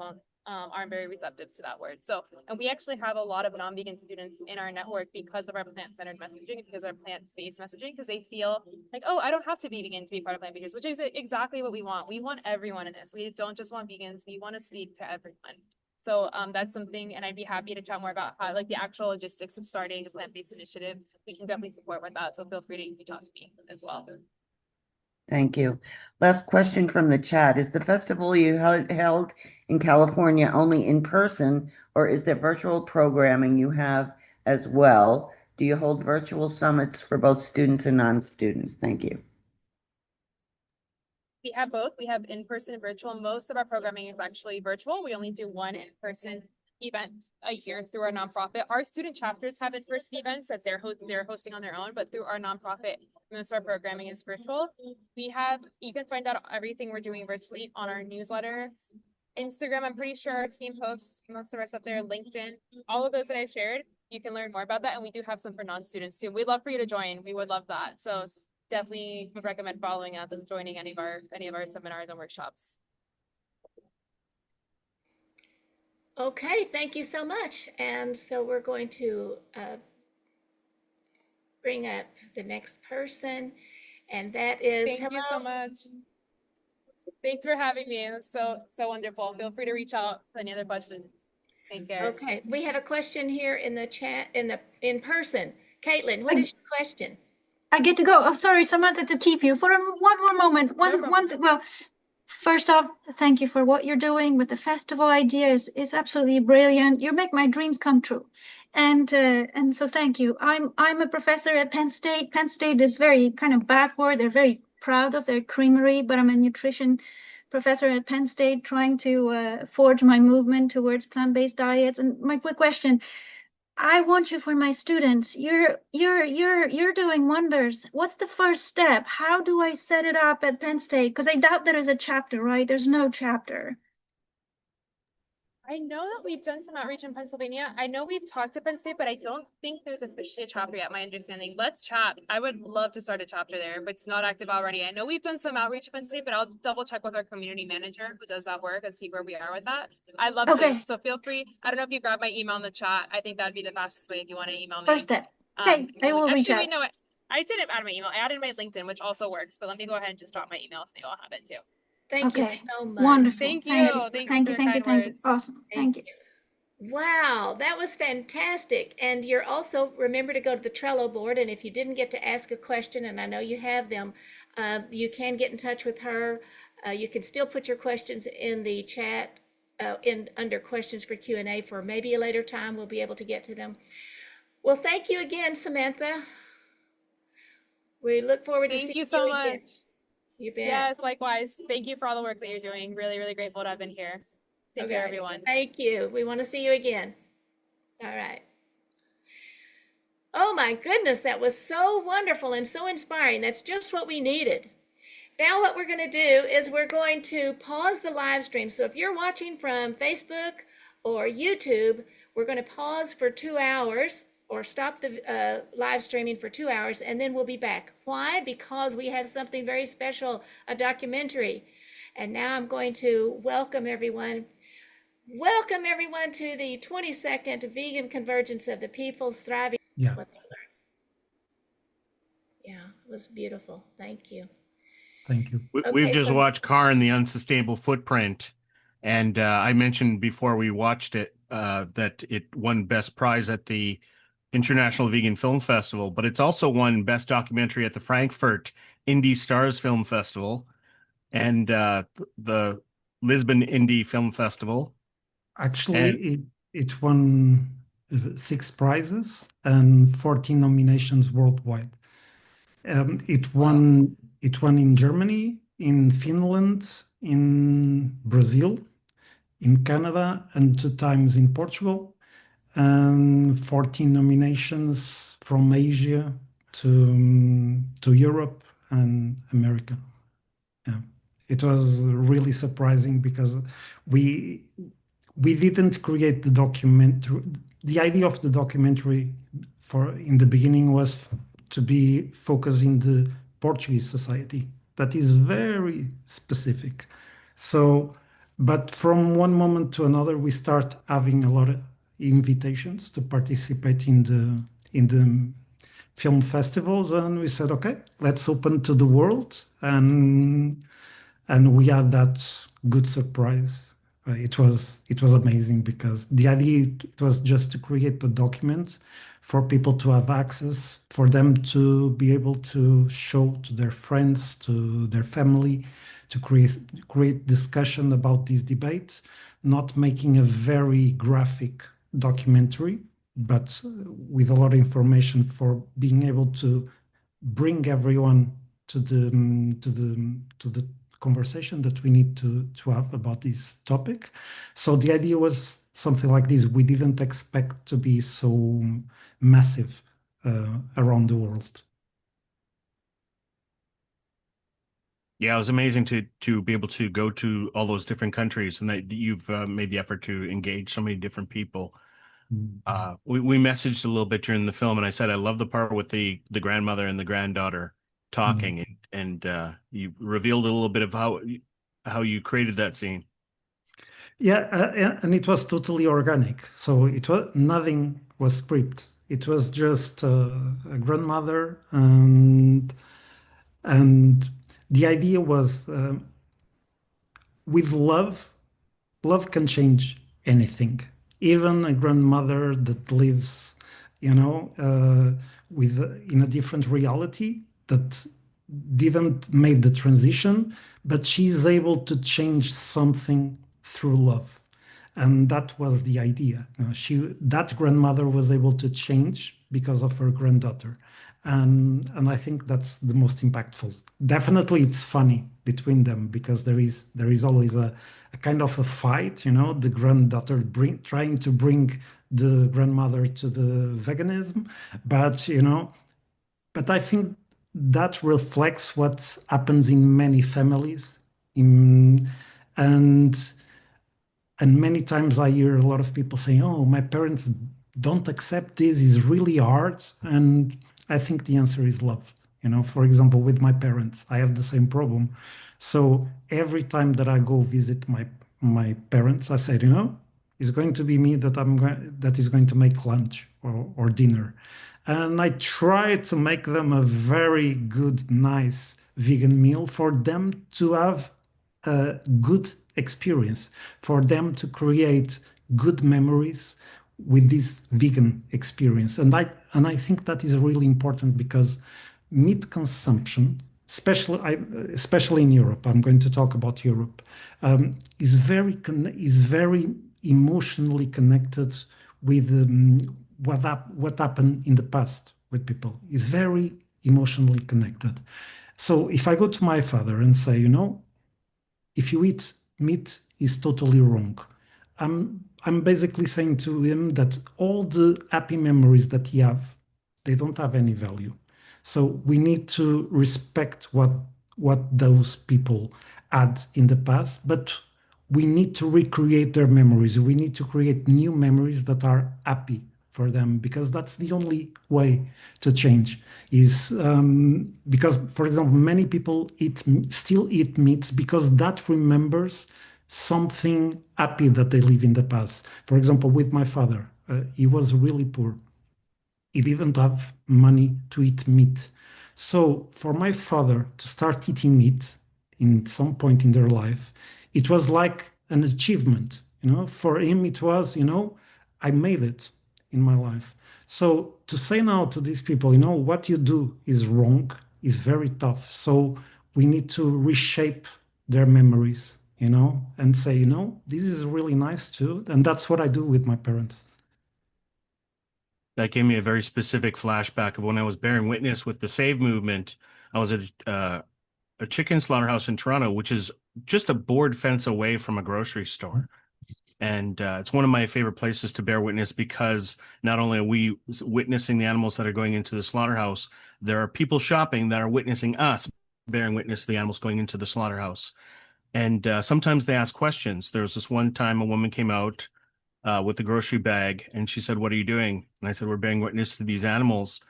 aren't very receptive to that word. So, and we actually have a lot of non-vegan students in our network because of our plant-centered messaging, because our plant-based messaging, because they feel like, oh, I don't have to be vegan to be part of Plant Futures, which is exactly what we want. We want everyone in this. We don't just want vegans. We want to speak to everyone. So that's something, and I'd be happy to chat more about how, like, the actual logistics of starting a plant-based initiative. We can definitely support with that. So feel free to reach out to me as well. Thank you. Last question from the chat. Is the festival you held in California only in person, or is there virtual programming you have as well? Do you hold virtual summits for both students and non-students? Thank you. We have both. We have in-person and virtual. Most of our programming is actually virtual. We only do one in-person event a year through our nonprofit. Our student chapters have in-person events that they're hosting on their own, but through our nonprofit, most of our programming is virtual. You can find out everything we're doing virtually on our newsletter. Instagram, I'm pretty sure our team posts most of our stuff there. LinkedIn, all of those that I've shared, you can learn more about that. And we do have some for non-students too. We'd love for you to join. We would love that. So definitely would recommend following us and joining any of our seminars and workshops. Okay, thank you so much. And so we're going to bring up the next person, and that is Thank you so much. Thanks for having me. It was so wonderful. Feel free to reach out with any other questions. Take care. Okay, we have a question here in the chat, in person. Caitlin, what is your question? I get to go. Oh, sorry, Samantha, to keep you for one more moment. Well, first off, thank you for what you're doing with the festival idea. Is absolutely brilliant. You make my dreams come true, and so thank you. I'm a professor at Penn State. Penn State is very kind of backward. They're very proud of their creamery, but I'm a nutrition professor at Penn State trying to forge my movement towards plant-based diets. And my quick question: I want you for my students. You're doing wonders. What's the first step? How do I set it up at Penn State? Because I doubt there is a chapter, right? There's no chapter. I know that we've done some outreach in Pennsylvania. I know we've talked to Penn State, but I don't think there's officially a chapter yet, my understanding. Let's chat. I would love to start a chapter there, but it's not active already. I know we've done some outreach at Penn State, but I'll double check with our community manager who does that work and see where we are with that. I'd love to. So feel free. I don't know if you grab my email in the chat. I think that'd be the fastest way if you want to email me. First step. Okay, I will reach out. No, I didn't add my email. I added my LinkedIn, which also works, but let me go ahead and just drop my email so you all have it too. Thank you so much. Wonderful. Thank you. Thank you. Awesome. Thank you. Wow, that was fantastic. And you're also, remember to go to the Trello board. And if you didn't get to ask a question, and I know you have them, you can get in touch with her. You can still put your questions in the chat in under questions for Q&A for maybe a later time. We'll be able to get to them. Well, thank you again, Samantha. We look forward to seeing you so again. much. You bet. Yes, likewise. Thank you for all the work that you're doing. Really, really grateful to have been here. Take care, everyone. Thank you. We want to see you again. All right. Oh my goodness, that was so wonderful and so inspiring. That's just what we needed. Now what we're going to do is we're going to pause the live stream. So if you're watching from Facebook or YouTube, we're going to pause for 2 hours or stop the live streaming for 2 hours, and then we'll be back. Why? Because we have something very special, a documentary. And now I'm going to welcome everyone. Welcome everyone to the 22nd Vegan Convergence of the People's Thriving. Yeah. Yeah, it was beautiful. Thank you. Thank you. We've just watched Car and the Unsustainable Footprint, and I mentioned before we watched it that it won Best Prize at the International Vegan Film Festival, but it's also won Best Documentary at the Frankfurt Indie Stars Film Festival and the Lisbon Indie Film Festival. Actually, it won 6 prizes and 14 nominations worldwide. It won in Germany, in Finland, in Brazil, in Canada, and 2 times in Portugal, and 14 nominations from Asia to Europe and America. Yeah, it was really surprising because we didn't create the documentary. The idea of the documentary in the beginning was to be focused in the Portuguese society. That is very specific. So, but from one moment to another, we start having a lot of invitations to participate in the film festivals, and we said, okay, let's open to the world, and we had that good surprise. It was amazing because the idea it was just to create the document for people to have access, for them to be able to show to their friends, to their family, to create discussion about this debate, not making a very graphic documentary, but with a lot of information for being able to bring everyone to the conversation that we need to have about this topic. So the idea was something like this. We didn't expect to be so massive around the world. Yeah, it was amazing to be able to go to all those different countries, and that you've made the effort to engage so many different people. We messaged a little bit during the film, and I said I love the part with the grandmother and the granddaughter talking, and you revealed a little bit of how you created that scene. Yeah, and it was totally organic. So nothing was scripted. It was just a grandmother, and the idea was with love can change anything. Even a grandmother that lives, in a different reality, that didn't make the transition, but she's able to change something through love. And that was the idea. That grandmother was able to change because of her granddaughter. And I think that's the most impactful. Definitely it's funny between them because there is always a kind of a fight, the granddaughter trying to bring the grandmother to the veganism, but I think that reflects what happens in many families, and many times I hear a lot of people saying, "Oh, my parents don't accept this; it's really hard." And I think the answer is love. For example, with my parents, I have the same problem. So every time that I go visit my parents, I said, it's going to be me that is going to make lunch or dinner. And I try to make them a very good, nice vegan meal for them to have a good experience, for them to create good memories with this vegan experience. And I think that is really important because meat consumption, especially in Europe, I'm going to talk about Europe, is very emotionally connected with what happened in the past with people. Is very emotionally connected. So if I go to my father and say, if you eat meat is totally wrong, I'm basically saying to him that all the happy memories that he have, they don't have any value. So we need to respect what those people had in the past, but we need to recreate their memories. We need to create new memories that are happy for them, because that's the only way to change. Is because, for example, many people still eat meats because that remembers something happy that they live in the past. For example, with my father, he was really poor. He didn't have money to eat meat. So for my father to start eating meat in some point in their life, it was like an achievement. For him, it was, I made it in my life. So to say now to these people, what you do is wrong, is very tough. So we need to reshape their memories, and say, this is really nice too. And that's what I do with my parents. That gave me a very specific flashback of when I was bearing witness with the Save movement. I was at a chicken slaughterhouse in Toronto, which is just a board fence away from a grocery store. And it's one of my favorite places to bear witness, because not only are we witnessing the animals that are going into the slaughterhouse, there are people shopping that are witnessing us bearing witness to the animals going into the slaughterhouse. And sometimes they ask questions. There was this one time a woman came out with a grocery bag, and she said, "What are you doing?" And I said, "We're bearing witness to these animals."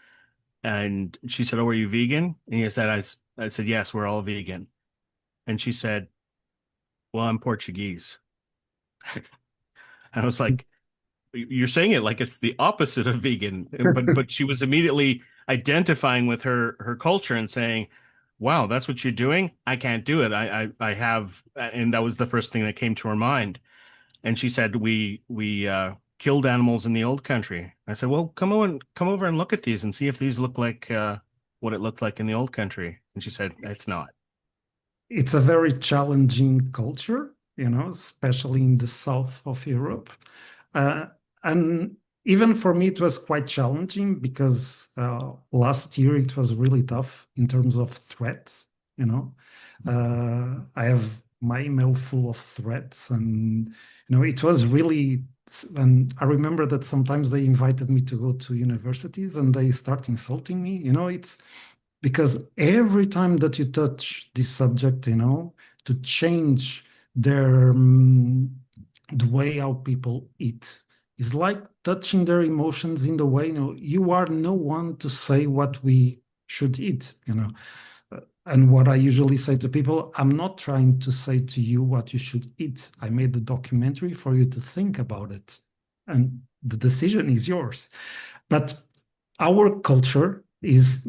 And she said, "Oh, are you vegan?" And he said, I said, "Yes, we're all vegan." And she said, "Well, I'm Portuguese." I was like, "You're saying it like it's the opposite of vegan." But she was immediately identifying with her culture and saying, "Wow, that's what you're doing? I can't do it. I have," and that was the first thing that came to her mind. And she said, we killed animals in the old country. I said, "Well, come over and look at these and see if these look like what it looked like in the old country." And she said, "It's not." It's a very challenging culture, especially in the south of Europe. And even for me, it was quite challenging because last year it was really tough in terms of threats. I have my email full of threats, and it was really. And I remember that sometimes they invited me to go to universities, and they start insulting me. It's because every time that you touch this subject, to change the way how people eat is like touching their emotions in the way, you are no one to say what we should eat. And what I usually say to people, I'm not trying to say to you what you should eat. I made a documentary for you to think about it, and the decision is yours. But our culture is,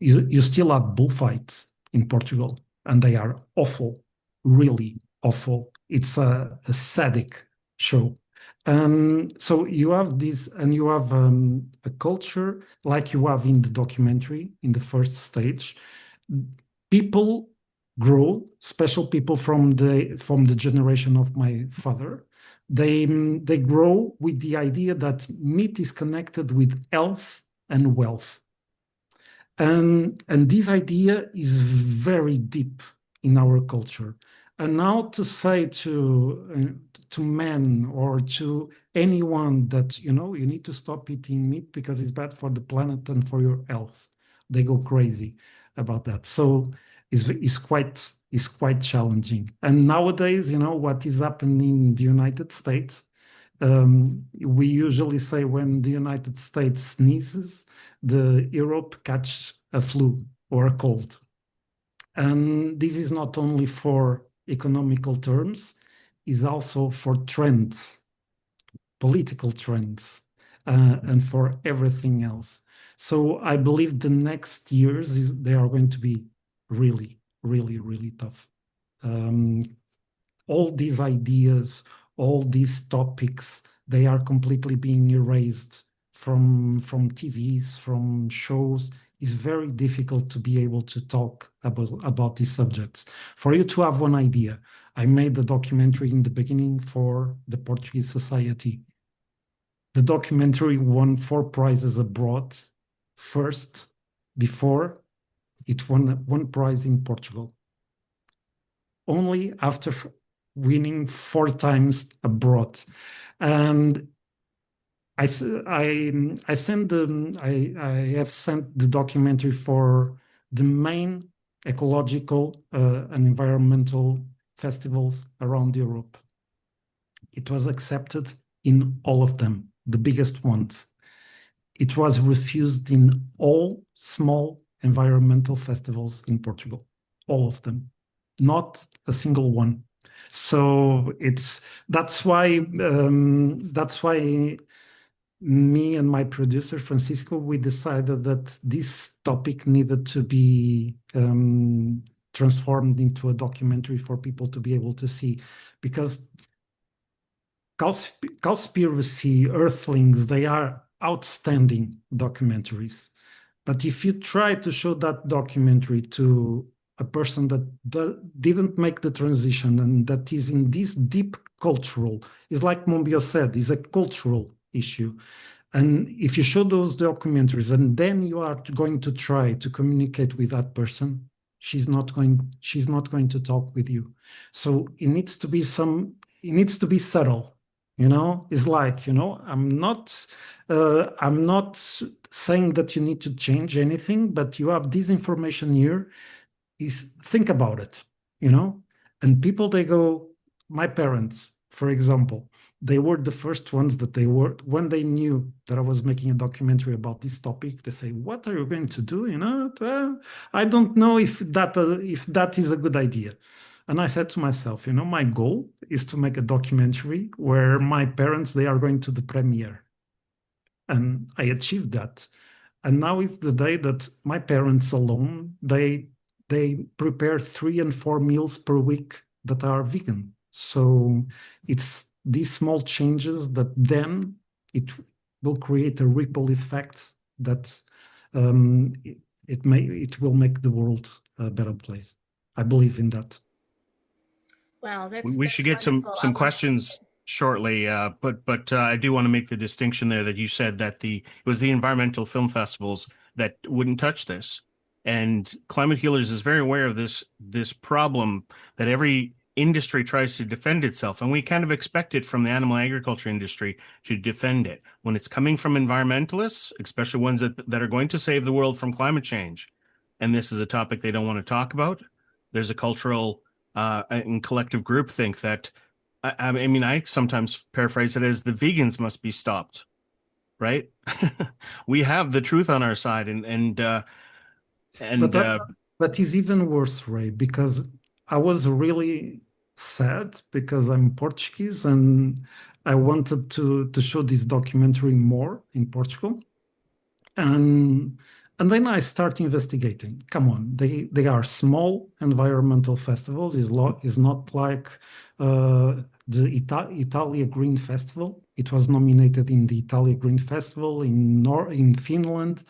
you still have bullfights in Portugal, and they are awful, really awful. It's a sadistic show. So you have this, and you have a culture like you have in the documentary in the first stage. People grow, special people from the generation of my father. They grow with the idea that meat is connected with health and wealth. And this idea is very deep in our culture. And now to say to men or to anyone that, you need to stop eating meat because it's bad for the planet and for your health, they go crazy about that. So it's quite challenging. And nowadays, what is happening in the United States, we usually say when the United States sneezes, the Europe catch a flu or a cold. And this is not only for economical terms, is also for trends, political trends, and for everything else. So I believe the next years they are going to be really, really, really tough. All these ideas, all these topics, they are completely being erased from TVs, from shows. It's very difficult to be able to talk about these subjects. For you to have one idea, I made a documentary in the beginning for the Portuguese Society. The documentary won 4 prizes abroad first, before it won 1 prize in Portugal. Only after winning 4 times abroad. And I have sent the documentary for the main ecological and environmental festivals around Europe. It was accepted in all of them, the biggest ones. It was refused in all small environmental festivals in Portugal, all of them, not a single one. So that's why me and my producer Francisco, we decided that this topic needed to be transformed into a documentary for people to be able to see, because Cowspiracy, Earthlings, they are outstanding documentaries. But if you try to show that documentary to a person that didn't make the transition and that is in this deep cultural, is like Monbiot said, is a cultural issue. And if you show those documentaries and then you are going to try to communicate with that person, she's not going to talk with you. So it needs to be subtle. It's like, I'm not saying that you need to change anything, but you have this information here, think about it, and people, they go, my parents, for example, they were the first ones when they knew that I was making a documentary about this topic, they say, what are you going to do? I don't know if that is a good idea. And I said to myself, my goal is to make a documentary where my parents, they are going to the premiere. And I achieved that. And now it's the day that my parents alone, they prepare 3 and 4 meals per week that are vegan. So it's these small changes that then it will create a ripple effect that it will make the world a better place. I believe in that. Wow, we should get some questions shortly, but I do want to make the distinction there that you said that it was the environmental film festivals that wouldn't touch this, and Climate Healers is very aware of this problem that every industry tries to defend itself, and we kind of expect it from the animal agriculture industry to defend it when it's coming from environmentalists, especially ones that are going to save the world from climate change, and this is a topic they don't want to talk about. There's a cultural and collective groupthink that, I mean, I sometimes paraphrase it as the vegans must be stopped, right? We have the truth on our side, that is even worse, Ray, because I was really sad because I'm Portuguese and I wanted to show this documentary more in Portugal. And then I start investigating. Come on, they are small environmental festivals. Is not like the Italia Green Festival. It was nominated in the Italia Green Festival in Finland,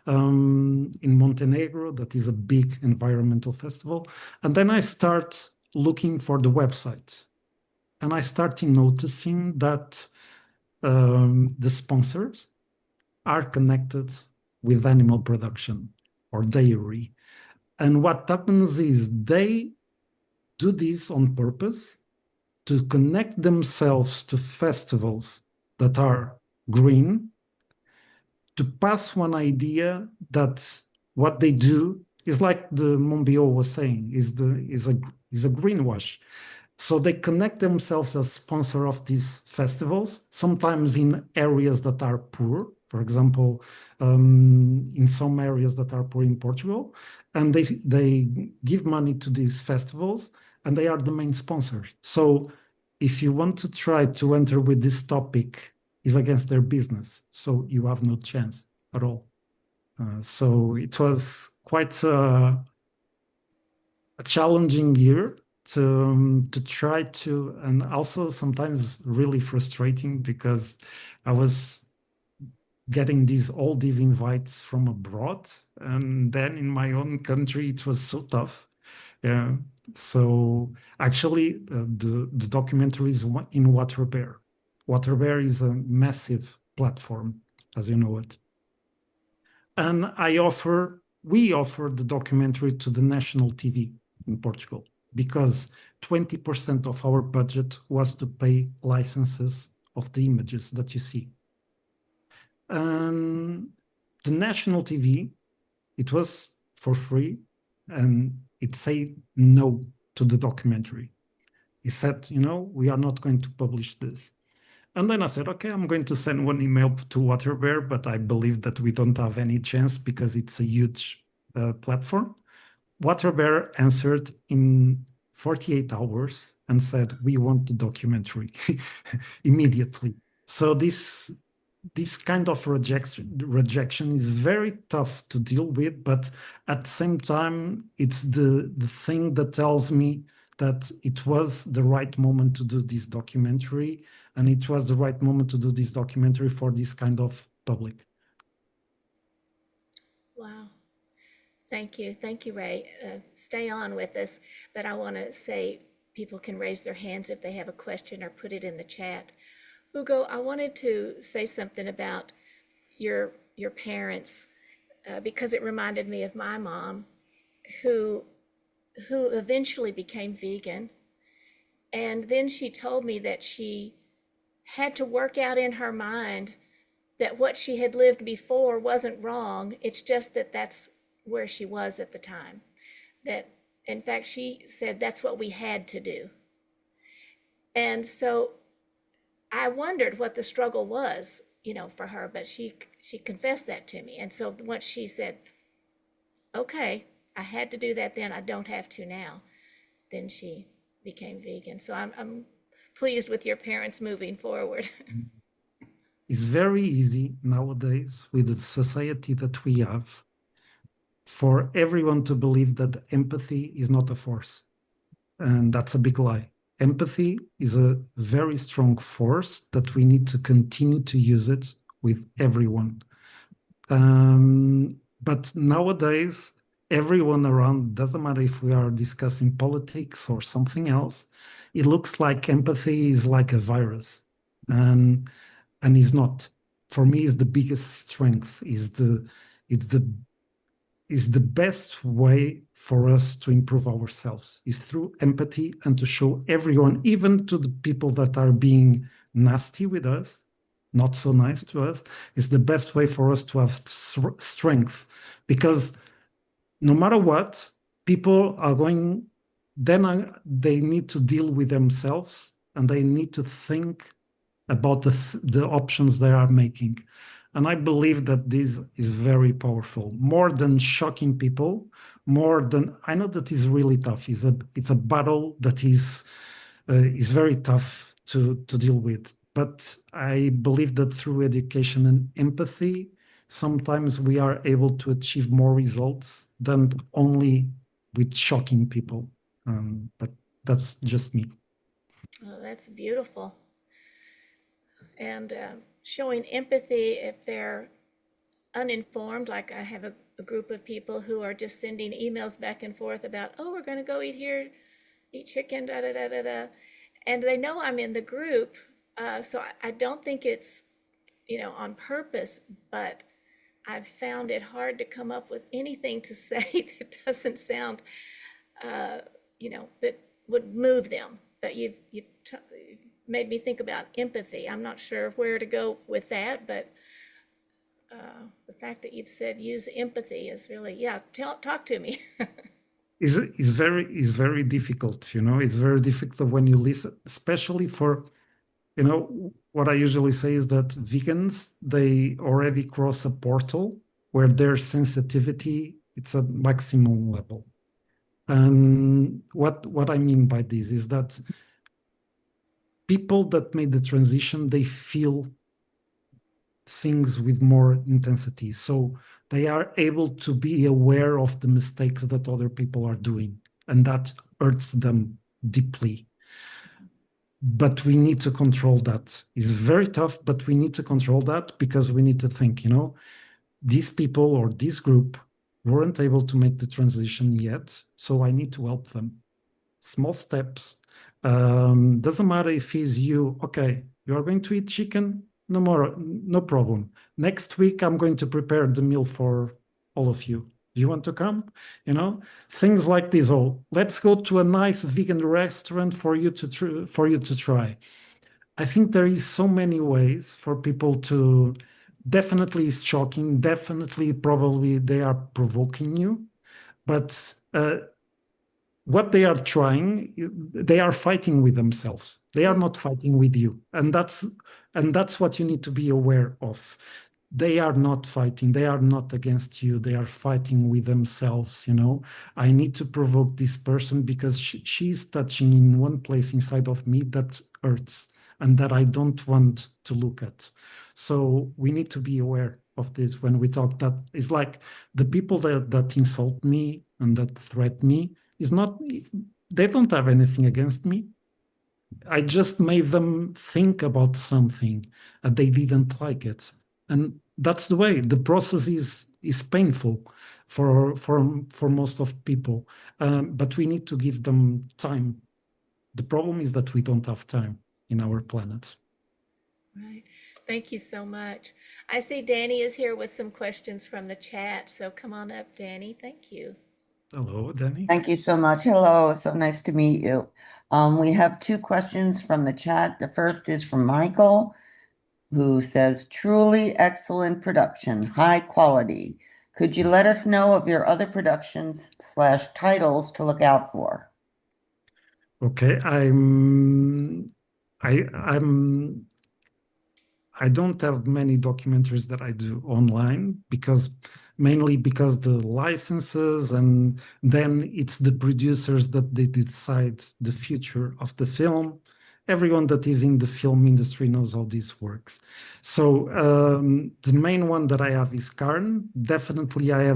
in Montenegro. That is a big environmental festival. And then I start looking for the website, and I started noticing that the sponsors are connected with animal production or dairy. And what happens is they do this on purpose to connect themselves to festivals that are green, to pass one idea that what they do is like the Monbiot was saying, is a greenwash. So they connect themselves as sponsor of these festivals, sometimes in areas that are poor, for example, in some areas that are poor in Portugal, and they give money to these festivals, and they are the main sponsors. So if you want to try to enter with this topic, is against their business. So you have no chance at all. So it was quite a challenging year to try to, and also sometimes really frustrating because I was getting all these invites from abroad, and then in my own country it was so tough. Yeah. So actually, the documentary is in Water Bear. Water Bear is a massive platform, as you know it. And we offer the documentary to the national TV in Portugal because 20% of our budget was to pay licenses of the images that you see. And the national TV, it was for free, and it said no to the documentary. He said, we are not going to publish this. And then I said, okay, I'm going to send one email to Water Bear, but I believe that we don't have any chance because it's a huge platform. Water Bear answered in 48 hours and said, we want the documentary immediately. So this kind of rejection is very tough to deal with, but at the same time, it's the thing that tells me that it was the right moment to do this documentary, and it was the right moment to do this documentary for this kind of public. Wow. Thank you. Thank you, Ray. Stay on with us, but I want to say people can raise their hands if they have a question or put it in the chat. Hugo, I wanted to say something about your parents because it reminded me of my mom who eventually became vegan. And then she told me that she had to work out in her mind that what she had lived before wasn't wrong. It's just that that's where she was at the time. That, in fact, she said that's what we had to do. And so I wondered what the struggle was, for her, but she confessed that to me. And so once she said, okay, I had to do that then, I don't have to now, then she became vegan. So I'm pleased with your parents moving forward. It's very easy nowadays with the society that we have for everyone to believe that empathy is not a force. And that's a big lie. Empathy is a very strong force that we need to continue to use it with everyone. But nowadays, everyone around, doesn't matter if we are discussing politics or something else, it looks like empathy is like a virus. And it's not. For me, it's the biggest strength, is the best way for us to improve ourselves, is through empathy and to show everyone, even to the people that are being nasty with us, not so nice to us, is the best way for us to have strength. Because no matter what, people are going, then they need to deal with themselves and they need to think about the options they are making. And I believe that this is very powerful, more than shocking people, more than, I know that is really tough. It's a battle that is very tough to deal with. But I believe that through education and empathy, sometimes we are able to achieve more results than only with shocking people. But that's just me. Oh, that's beautiful. And showing empathy if they're uninformed, like I have a group of people who are just sending emails back and forth about, oh, we're going to go eat here, eat chicken, da da da da da. And they know I'm in the group, so I don't think it's, on purpose, but I've found it hard to come up with anything to say that doesn't sound, that would move them. But you've made me think about empathy. I'm not sure where to go with that, but the fact that you've said use empathy is really, talk to me. Is very difficult, it's very difficult when you listen, especially for, what I usually say is that vegans, they already cross a portal where their sensitivity, it's at maximum level. And what I mean by this is that people that made the transition, they feel things with more intensity. So they are able to be aware of the mistakes that other people are doing, and that hurts them deeply. But we need to control that. It's very tough, but we need to control that because we need to think, these people or this group weren't able to make the transition yet, so I need to help them. Small steps. Doesn't matter if it's you, okay, you are going to eat chicken, no problem. Next week, I'm going to prepare the meal for all of you. Do you want to come? Things like this. Oh, let's go to a nice vegan restaurant for you to try. I think there is so many ways for people to. Definitely it's shocking. Definitely, probably they are provoking you, but what they are trying, they are fighting with themselves. They are not fighting with you, and that's what you need to be aware of. They are not fighting. They are not against you. They are fighting with themselves. I need to provoke this person because she's touching in one place inside of me that hurts and that I don't want to look at. So we need to be aware of this when we talk. That is like the people that insult me and that threaten me is not. They don't have anything against me. I just made them think about something and they didn't like it. And that's the way. The process is painful for most of people, but we need to give them time. The problem is that we don't have time in our planet. Right. Thank you so much. I see Danny is here with some questions from the chat, so come on up, Danny. Thank you. Hello, Danny. Thank you so much. Hello, so nice to meet you. We have two questions from the chat. The first is from Michael, who says, truly excellent production, high quality. Could you let us know of your other productions / titles to look out for? Okay, I don't have many documentaries that I do online mainly because the licenses, and then it's the producers that they decide the future of the film. Everyone that is in the film industry knows how this works. So the main one that I have is Karn. Definitely I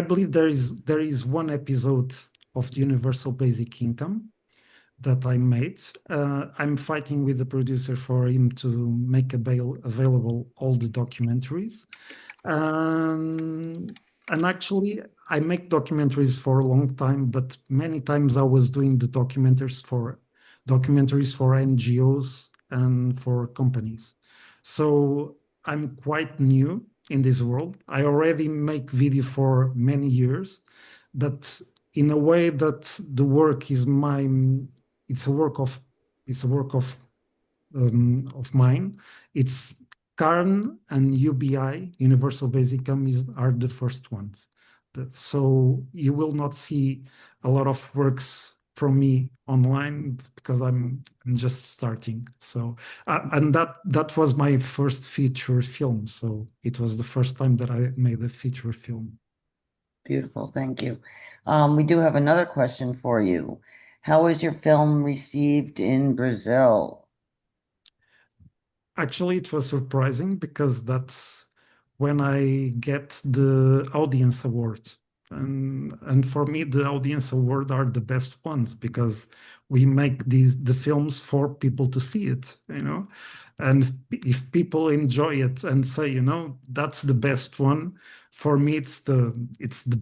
believe there is one episode of the Universal Basic Income that I made. I'm fighting with the producer for him to make available all the documentaries. And actually, I make documentaries for a long time, but many times I was doing the documentaries for NGOs and for companies. So I'm quite new in this world. I already make video for many years, but in a way that the work is it's a work of mine. It's Karn and UBI, Universal Basic Income, are the first ones. So you will not see a lot of works from me online because I'm just starting. So and that was my first feature film. So it was the first time that I made a feature film. Beautiful, thank you. We do have another question for you. How was your film received in Brazil? Actually, it was surprising because that's when I get the audience award. And for me, the audience award are the best ones because we make the films for people to see it, And if people enjoy it and say, that's the best one, for me, it's the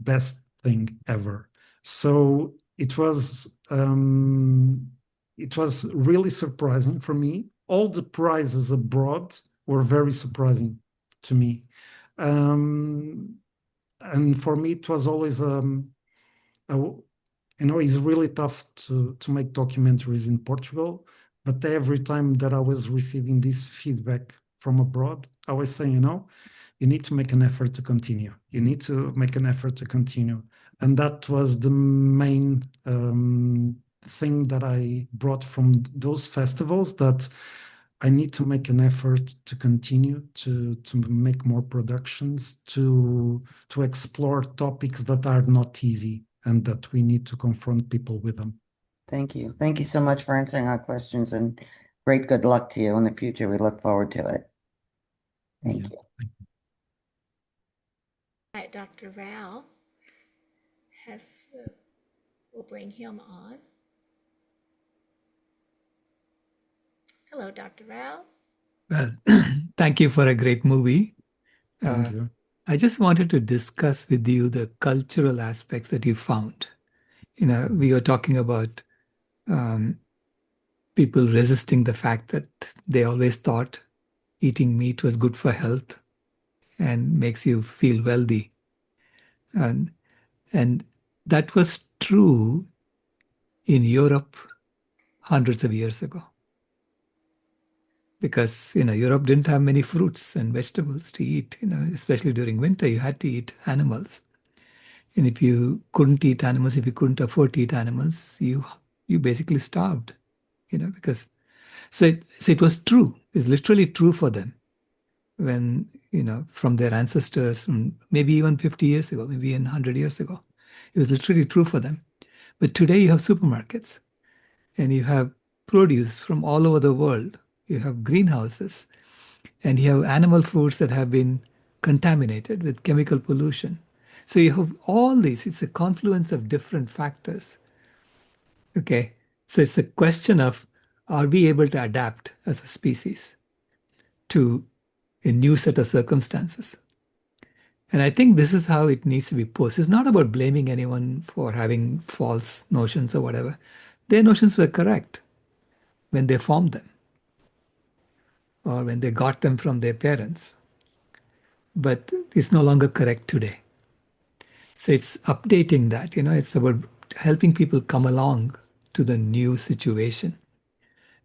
best thing ever. So it was really surprising for me. All the prizes abroad were very surprising to me. And for me, it was always, it's really tough to make documentaries in Portugal. But every time that I was receiving this feedback from abroad, I was saying, you need to make an effort to continue. You need to make an effort to continue. And that was the main thing that I brought from those festivals, that I need to make an effort to continue to make more productions, to explore topics that are not easy and that we need to confront people with them. Thank you. Thank you so much for answering our questions, and great good luck to you in the future. We look forward to it. Thank you. All right, Dr. Rao we'll bring him on. Hello, Dr. Rao. Well, thank you for a great movie. Thank you. I just wanted to discuss with you the cultural aspects that you found. We were talking about people resisting the fact that they always thought eating meat was good for health and makes you feel wealthy. And that was true in Europe hundreds of years ago. Because Europe didn't have many fruits and vegetables to eat, especially during winter, you had to eat animals. And if you couldn't eat animals, if you couldn't afford to eat animals, you basically starved, because so it was true. It's literally true for them when, from their ancestors, from maybe even 50 years ago, maybe 100 years ago. It was literally true for them. But today you have supermarkets and you have produce from all over the world. You have greenhouses and you have animal foods that have been contaminated with chemical pollution. So you have all these, it's a confluence of different factors. Okay. So it's a question of, are we able to adapt as a species to a new set of circumstances? And I think this is how it needs to be posed. It's not about blaming anyone for having false notions or whatever. Their notions were correct when they formed them or when they got them from their parents. But it's no longer correct today. So it's updating that, it's about helping people come along to the new situation.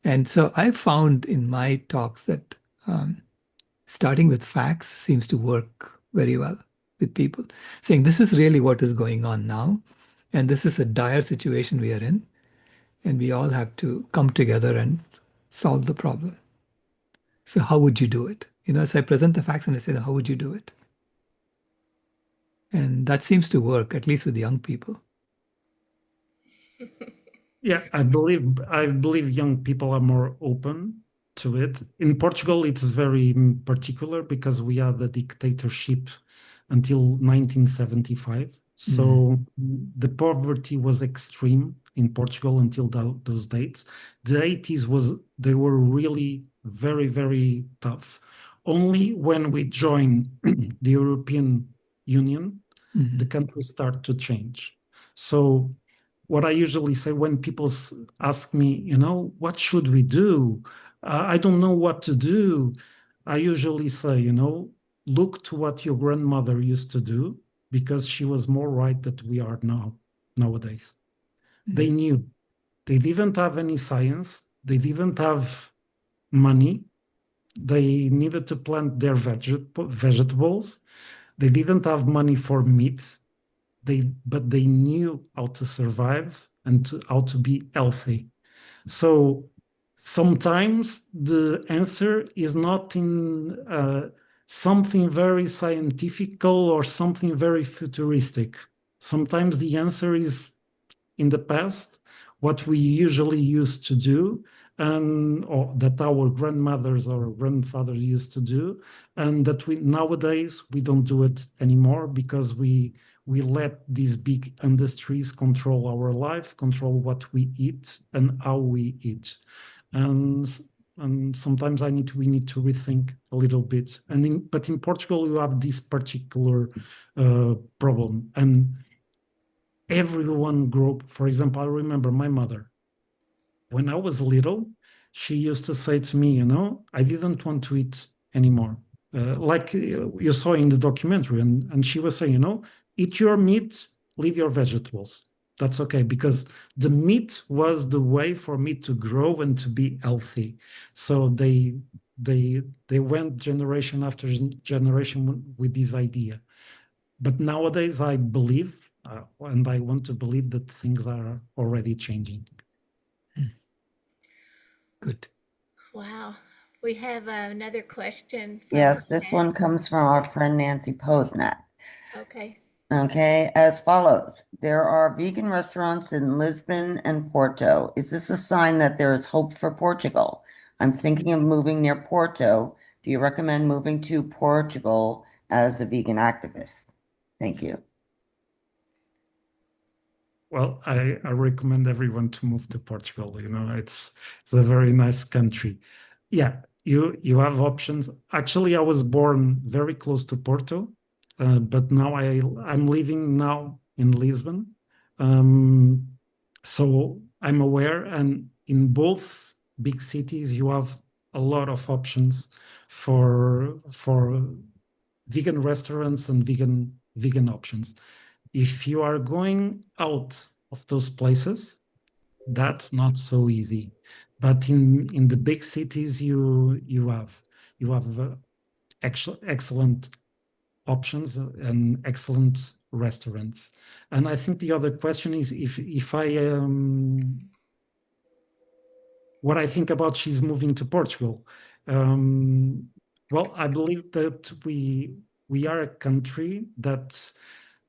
And so I found in my talks that starting with facts seems to work very well with people, saying this is really what is going on now. And this is a dire situation we are in. And we all have to come together and solve the problem. So how would you do it? So I present the facts and I say, how would you do it? And that seems to work, at least with young people. Yeah, I believe young people are more open to it. In Portugal, it's very particular because we had the dictatorship until 1975. So the poverty was extreme in Portugal until those dates. The 80s they were really very, very tough. Only when we joined the European Union, the country started to change. So what I usually say when people ask me, what should we do? I don't know what to do. I usually say, look to what your grandmother used to do because she was more right than we are nowadays. They knew. They didn't have any science. They didn't have money. They needed to plant their vegetables. They didn't have money for meat. But they knew how to survive and how to be healthy. So sometimes the answer is not in something very scientific or something very futuristic. Sometimes the answer is in the past, what we usually used to do, or that our grandmothers or grandfathers used to do, and that nowadays we don't do it anymore because we let these big industries control our life, control what we eat and how we eat. And sometimes we need to rethink a little bit. But in Portugal, you have this particular problem. And everyone grew up. For example, I remember my mother. When I was little, she used to say to me, I didn't want to eat anymore. Like you saw in the documentary. And she was saying, eat your meat, leave your vegetables. That's okay, because the meat was the way for me to grow and to be healthy. So they went generation after generation with this idea. But nowadays, I believe, and I want to believe that things are already changing. Good. Wow. We have another question. Yes, this one comes from our friend Nancy Posnat. Okay. Okay, as follows. There are vegan restaurants in Lisbon and Porto. Is this a sign that there is hope for Portugal? I'm thinking of moving near Porto. Do you recommend moving to Portugal as a vegan activist? Thank you. Well, I recommend everyone to move to Portugal. It's a very nice country. Yeah, you have options. Actually, I was born very close to Porto, but now I'm living now in Lisbon. Um, so I'm aware, and in both big cities, you have a lot of options for vegan restaurants and vegan options. If you are going out of those places, that's not so easy. But in the big cities, you have excellent options and excellent restaurants. And I think the other question is if I what I think about she's moving to Portugal. Well, I believe that we are a country that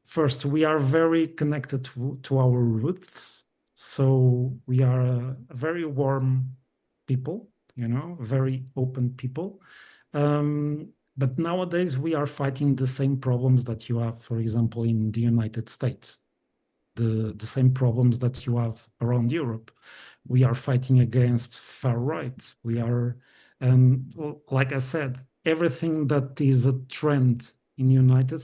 first we are very connected to our roots. So we are a very warm people, very open people. But nowadays we are fighting the same problems that you have, for example, in the United States, the same problems that you have around Europe. We are fighting against far right. We are, like I said, everything that is a trend in United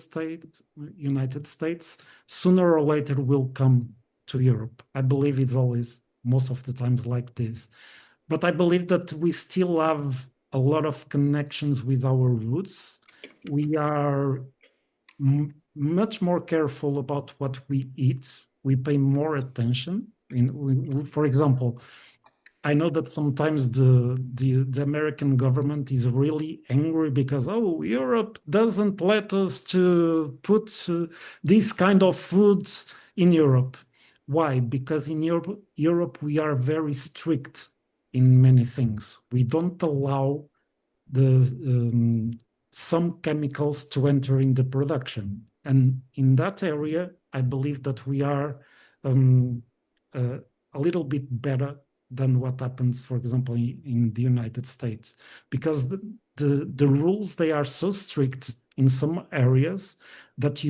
States, sooner or later will come to Europe. I believe it's always, most of the times, like this. But I believe that we still have a lot of connections with our roots. We are much more careful about what we eat. We pay more attention. For example, I know that sometimes the American government is really angry because, oh, Europe doesn't let us to put this kind of food in Europe. Why? Because in Europe we are very strict in many things. We don't allow some chemicals to enter in the production. And in that area, I believe that we are a little bit better than what happens, for example, in the United States, because the rules, they are so strict in some areas that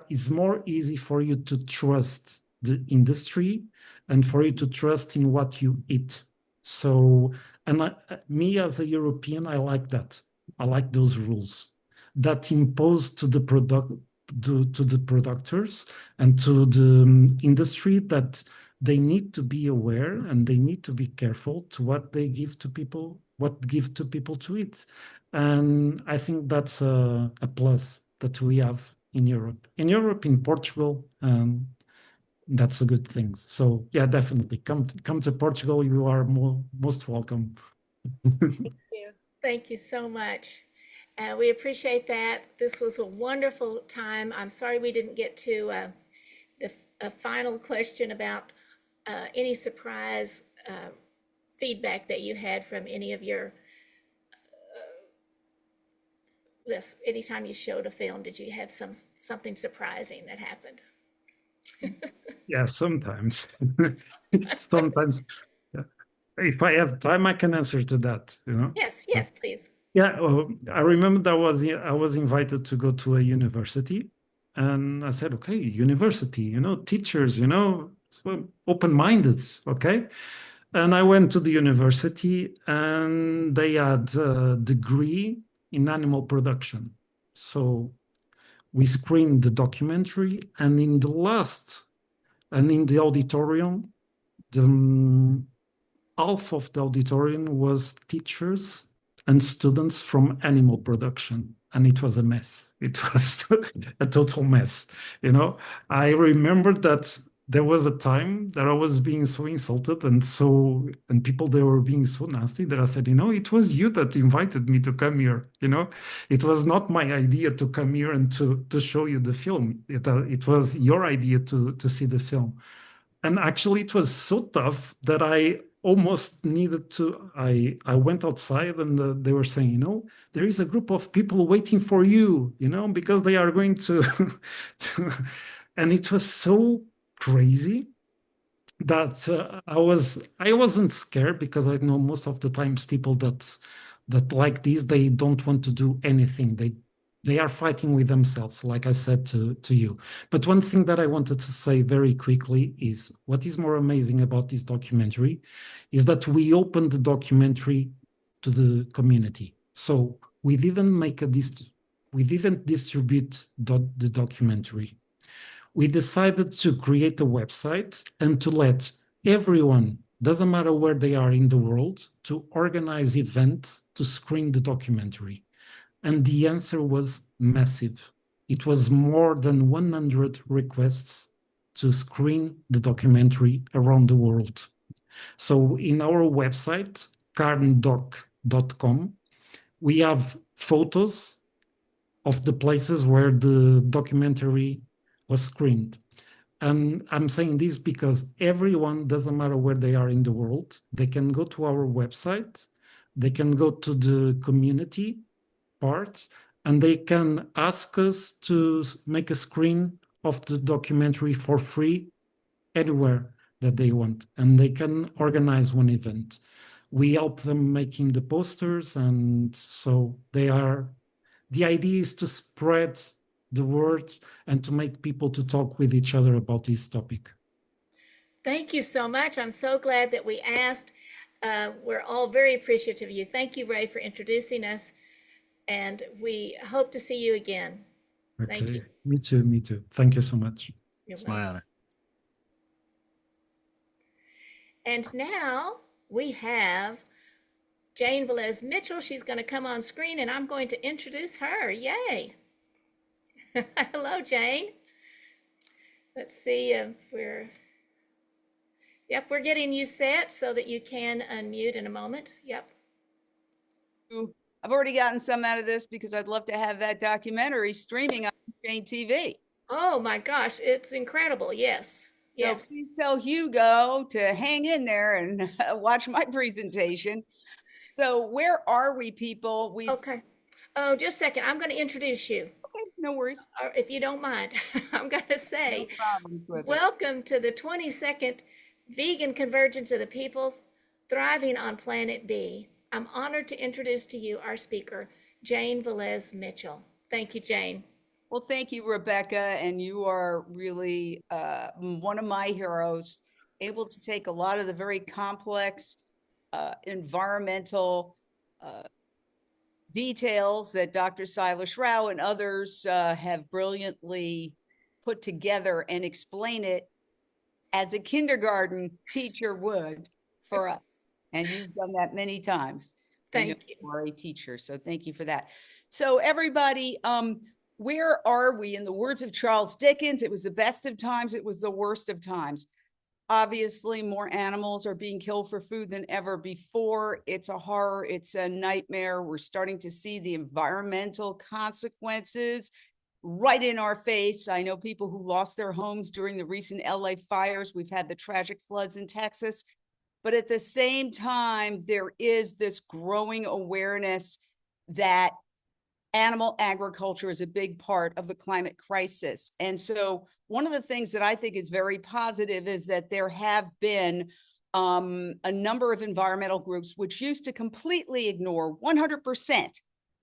it's more easy for you to trust the industry and for you to trust in what you eat. So, and me as a European, I like that. I like those rules that impose to the producers and to the industry that they need to be aware and they need to be careful to what they give to people, to eat. And I think that's a plus that we have in Europe. In Portugal, that's a good thing. So yeah, definitely come to Portugal. You are most welcome. Thank you. Thank you so much. We appreciate that. This was a wonderful time. I'm sorry we didn't get to a final question about any surprise feedback that you had from any of your anytime you showed a film, did you have something surprising that happened? Yeah, sometimes. Sometimes. Yeah. If I have time, I can answer to that. Yes, please. Yeah, well, I remember that I was invited to go to a university, and I said, okay, university, teachers, so open-minded, okay? And I went to the university, and they had a degree in animal production. So we screened the documentary, and in the auditorium, half of the auditorium was teachers and students from animal production, and it was a mess. It was a total mess. I remember that there was a time that I was being so insulted and people, they were being so nasty that I said, it was you that invited me to come here. It was not my idea to come here and to show you the film. It was your idea to see the film. And actually it was so tough that I almost needed to, I went outside and they were saying, there is a group of people waiting for you, because they are going to, and it was so crazy that I wasn't scared, because I know most of the times people that like this, they don't want to do anything. They are fighting with themselves, like I said to you. But one thing that I wanted to say very quickly is what is more amazing about this documentary is that we opened the documentary to the community. So we didn't distribute the documentary. We decided to create a website and to let everyone, doesn't matter where they are in the world, to organize events to screen the documentary. And the answer was massive. It was more than 100 requests to screen the documentary around the world. So in our website, carndoc.com, we have photos of the places where the documentary was screened. And I'm saying this because everyone, doesn't matter where they are in the world, they can go to our website, they can go to the community part, and they can ask us to make a screen of the documentary for free anywhere that they want, and they can organize one event. We help them making the posters, and so the idea is to spread the word and to make people to talk with each other about this topic. Thank you so much. I'm so glad that we asked. We're all very appreciative of you. Thank you, Ray, for introducing us. And we hope to see you again. Okay. Thank you. Me too. Thank you so much. It's my honor. And now we have Jane Velez Mitchell. She's going to come on screen and I'm going to introduce her. Yay. Hello, Jane. Let's see if yep, we're getting you set so that you can unmute in a moment. Yep. I've already gotten some out of this because I'd love to have that documentary streaming on Jane TV. Oh my gosh, it's incredible. Yes. Yes. So please tell Hugo to hang in there and watch my presentation. So where are we, people? Okay. Oh, just a second. I'm going to introduce you. Okay, no worries. If you don't mind, I'm going to say, no problems with welcome to the 22nd Vegan Convergence of the Peoples, Thriving on Planet B. I'm honored to introduce to you our speaker, Jane Velez Mitchell. Thank you, Jane. Well, thank you, Rebecca. And you are really one of my heroes, able to take a lot of the very complex environmental details that Dr. Sailesh Rao and others have brilliantly put together and explain it as a kindergarten teacher would for us. And you've done that many times. Thank you. You are a teacher, so thank you for that. So everybody, where are we? In the words of Charles Dickens, it was the best of times, it was the worst of times. Obviously, more animals are being killed for food than ever before. It's a horror, it's a nightmare. We're starting to see the environmental consequences right in our face. I know people who lost their homes during the recent LA fires. We've had the tragic floods in Texas. But at the same time, there is this growing awareness that animal agriculture is a big part of the climate crisis. And so one of the things that I think is very positive is that there have been a number of environmental groups which used to completely ignore 100%.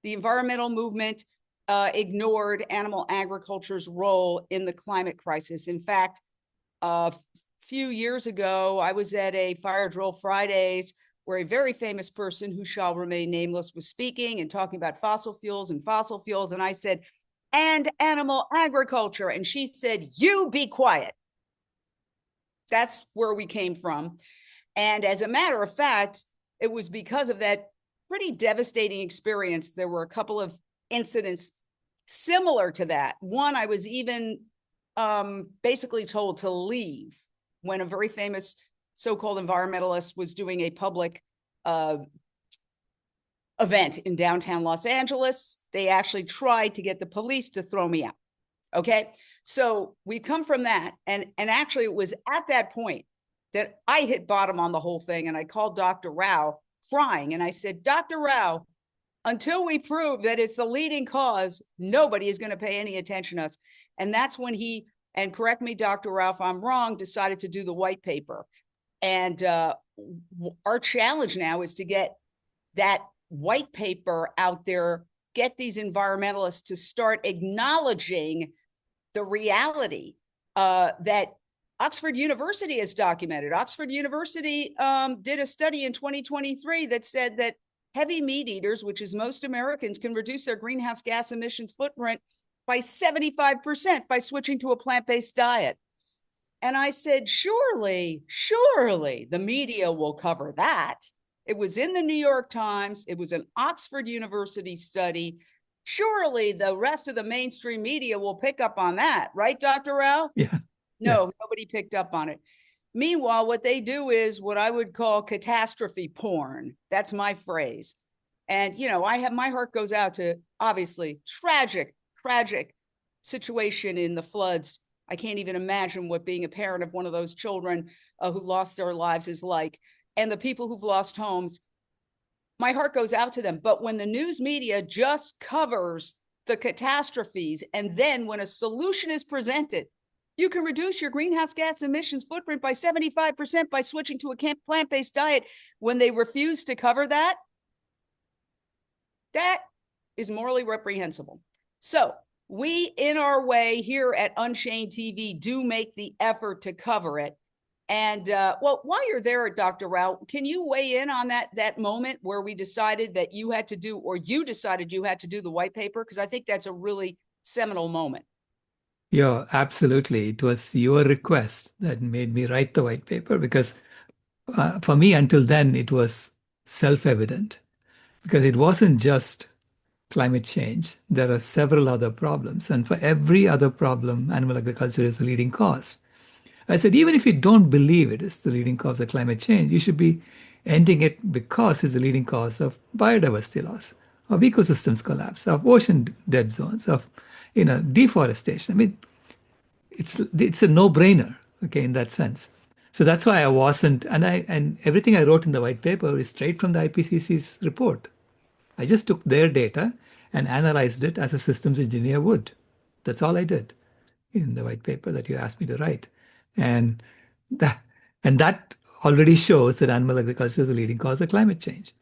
The environmental movement ignored animal agriculture's role in the climate crisis. In fact, few years ago, I was at a Fire Drill Fridays where a very famous person who shall remain nameless was speaking and talking about fossil fuels. And I said, and animal agriculture. And she said, you be quiet. That's where we came from. And as a matter of fact, it was because of that pretty devastating experience. There were a couple of incidents similar to that. One, I was even basically told to leave when a very famous so-called environmentalist was doing a public event in downtown Los Angeles. They actually tried to get the police to throw me out. Okay, so we come from that. And actually it was at that point that I hit bottom on the whole thing. And I called Dr. Rao crying. And I said, Dr. Rao, until we prove that it's the leading cause, nobody is going to pay any attention to us. And that's when he, and correct me, Dr. Rao, if I'm wrong, decided to do the white paper. And our challenge now is to get that white paper out there get these environmentalists to start acknowledging the reality that Oxford University has documented. Oxford University did a study in 2023 that said that heavy meat eaters, which is most Americans, can reduce their greenhouse gas emissions footprint by 75% by switching to a plant-based diet. And I said, surely the media will cover that. It was in the New York Times. It was an Oxford University study. Surely the rest of the mainstream media will pick up on that, right, Dr. Rao? Yeah. No, nobody picked up on it. Meanwhile, what they do is what I would call catastrophe porn. That's my phrase. And, you know, my heart goes out to, obviously, tragic situation in the floods. I can't even imagine what being a parent of one of those children who lost their lives is like. And the people who've lost homes, my heart goes out to them. But when the news media just covers the catastrophes, and then when a solution is presented, you can reduce your greenhouse gas emissions footprint by 75% by switching to a plant-based diet, when they refuse to cover that, that is morally reprehensible. So we, in our way here at Unchained TV, do make the effort to cover it. And well, while you're there, Dr. Rao, can you weigh in on that moment where we decided that you had to do, or you decided you had to do the white paper? Because I think that's a really seminal moment. Yeah, absolutely. It was your request that made me write the white paper, because for me, until then, it was self-evident, because it wasn't just climate change. There are several other problems. And for every other problem, animal agriculture is the leading cause. I said, even if you don't believe it is the leading cause of climate change, you should be ending it because it's the leading cause of biodiversity loss, of ecosystems collapse, of ocean dead zones, of deforestation. I mean, it's a no-brainer, okay, in that sense. So that's why I wasn't, and everything I wrote in the white paper is straight from the IPCC's report. I just took their data and analyzed it as a systems engineer would. That's all I did in the white paper that you asked me to write. And that already shows that animal agriculture is the leading cause of climate change,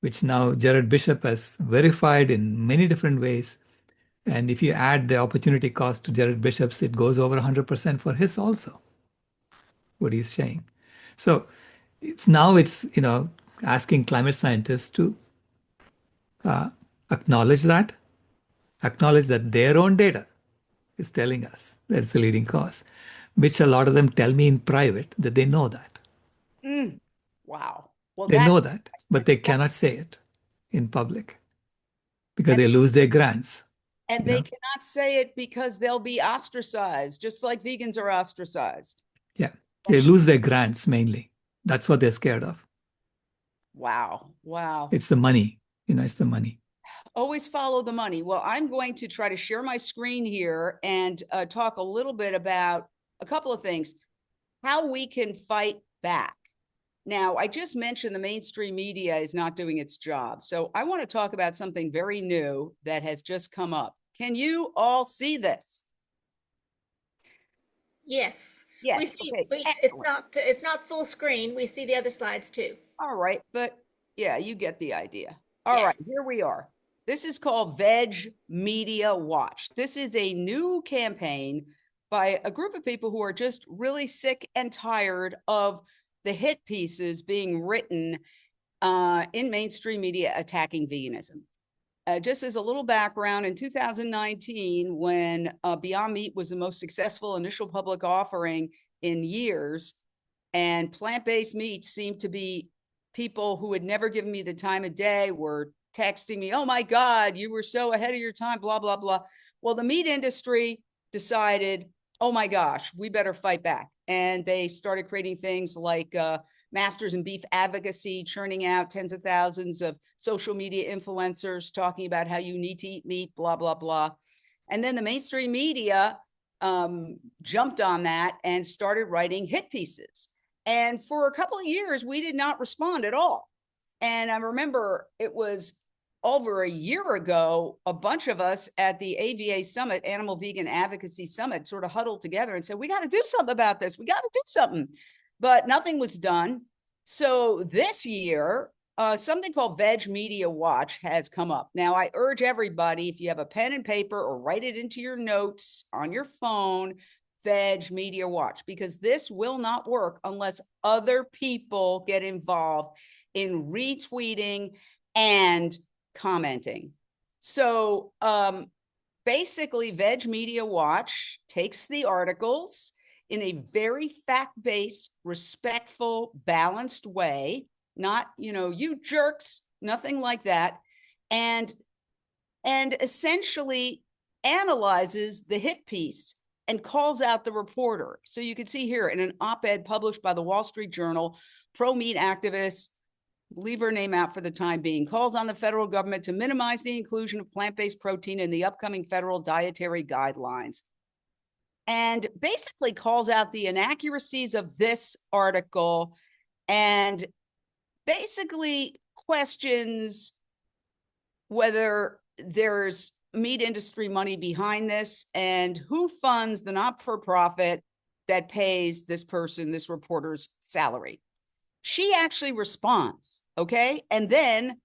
which now Jared Bishop has verified in many different ways. And if you add the opportunity cost to Jared Bishop's, it goes over 100% for his also, what he's saying. So it's asking climate scientists to acknowledge that their own data is telling us that it's the leading cause, which a lot of them tell me in private that they know that. Wow. Well, they know that, but they cannot say it in public because they lose their grants. And they cannot say it because they'll be ostracized, just like vegans are ostracized. Yeah, they lose their grants mainly. That's what they're scared of. Wow. Wow. It's the money. It's the money. Always follow the money. Well, I'm going to try to share my screen here and talk a little bit about a couple of things, how we can fight back. Now, I just mentioned the mainstream media is not doing its job. So I want to talk about something very new that has just come up. Can you all see this? Yes. Yes. We see. Okay, it's not full screen. We see the other slides too. All right, but yeah, you get the idea. All right, here we are. This is called Veg Media Watch. This is a new campaign by a group of people who are just really sick and tired of the hit pieces being written in mainstream media attacking veganism. Just as a little background, in 2019, when Beyond Meat was the most successful initial public offering in years, and plant-based meats seemed to be people who had never given me the time of day were texting me, oh my God, you were so ahead of your time, blah, blah, blah. Well, the meat industry decided, oh my gosh, we better fight back. And they started creating things like Masters in Beef Advocacy, churning out tens of thousands of social media influencers talking about how you need to eat meat, blah, blah, blah. And then the mainstream media jumped on that and started writing hit pieces. And for a couple of years, we did not respond at all. And I remember it was over a year ago, a bunch of us at the AVA Summit, Animal Vegan Advocacy Summit, sort of huddled together and said, we got to do something about this. We got to do something. But nothing was done. So this year, something called Veg Media Watch has come up. Now, I urge everybody, if you have a pen and paper or write it into your notes on your phone, Veg Media Watch, because this will not work unless other people get involved in retweeting and commenting. So basically, Veg Media Watch takes the articles in a very fact-based, respectful, balanced way, not, you jerks, nothing like that, and essentially analyzes the hit piece and calls out the reporter. So you can see here in an op-ed published by the Wall Street Journal, pro-meat activist, leave her name out for the time being, calls on the federal government to minimize the inclusion of plant-based protein in the upcoming federal dietary guidelines, and basically calls out the inaccuracies of this article and basically questions whether there's meat industry money behind this and who funds the not-for-profit that pays this person, this reporter's salary. She actually responds, okay? And then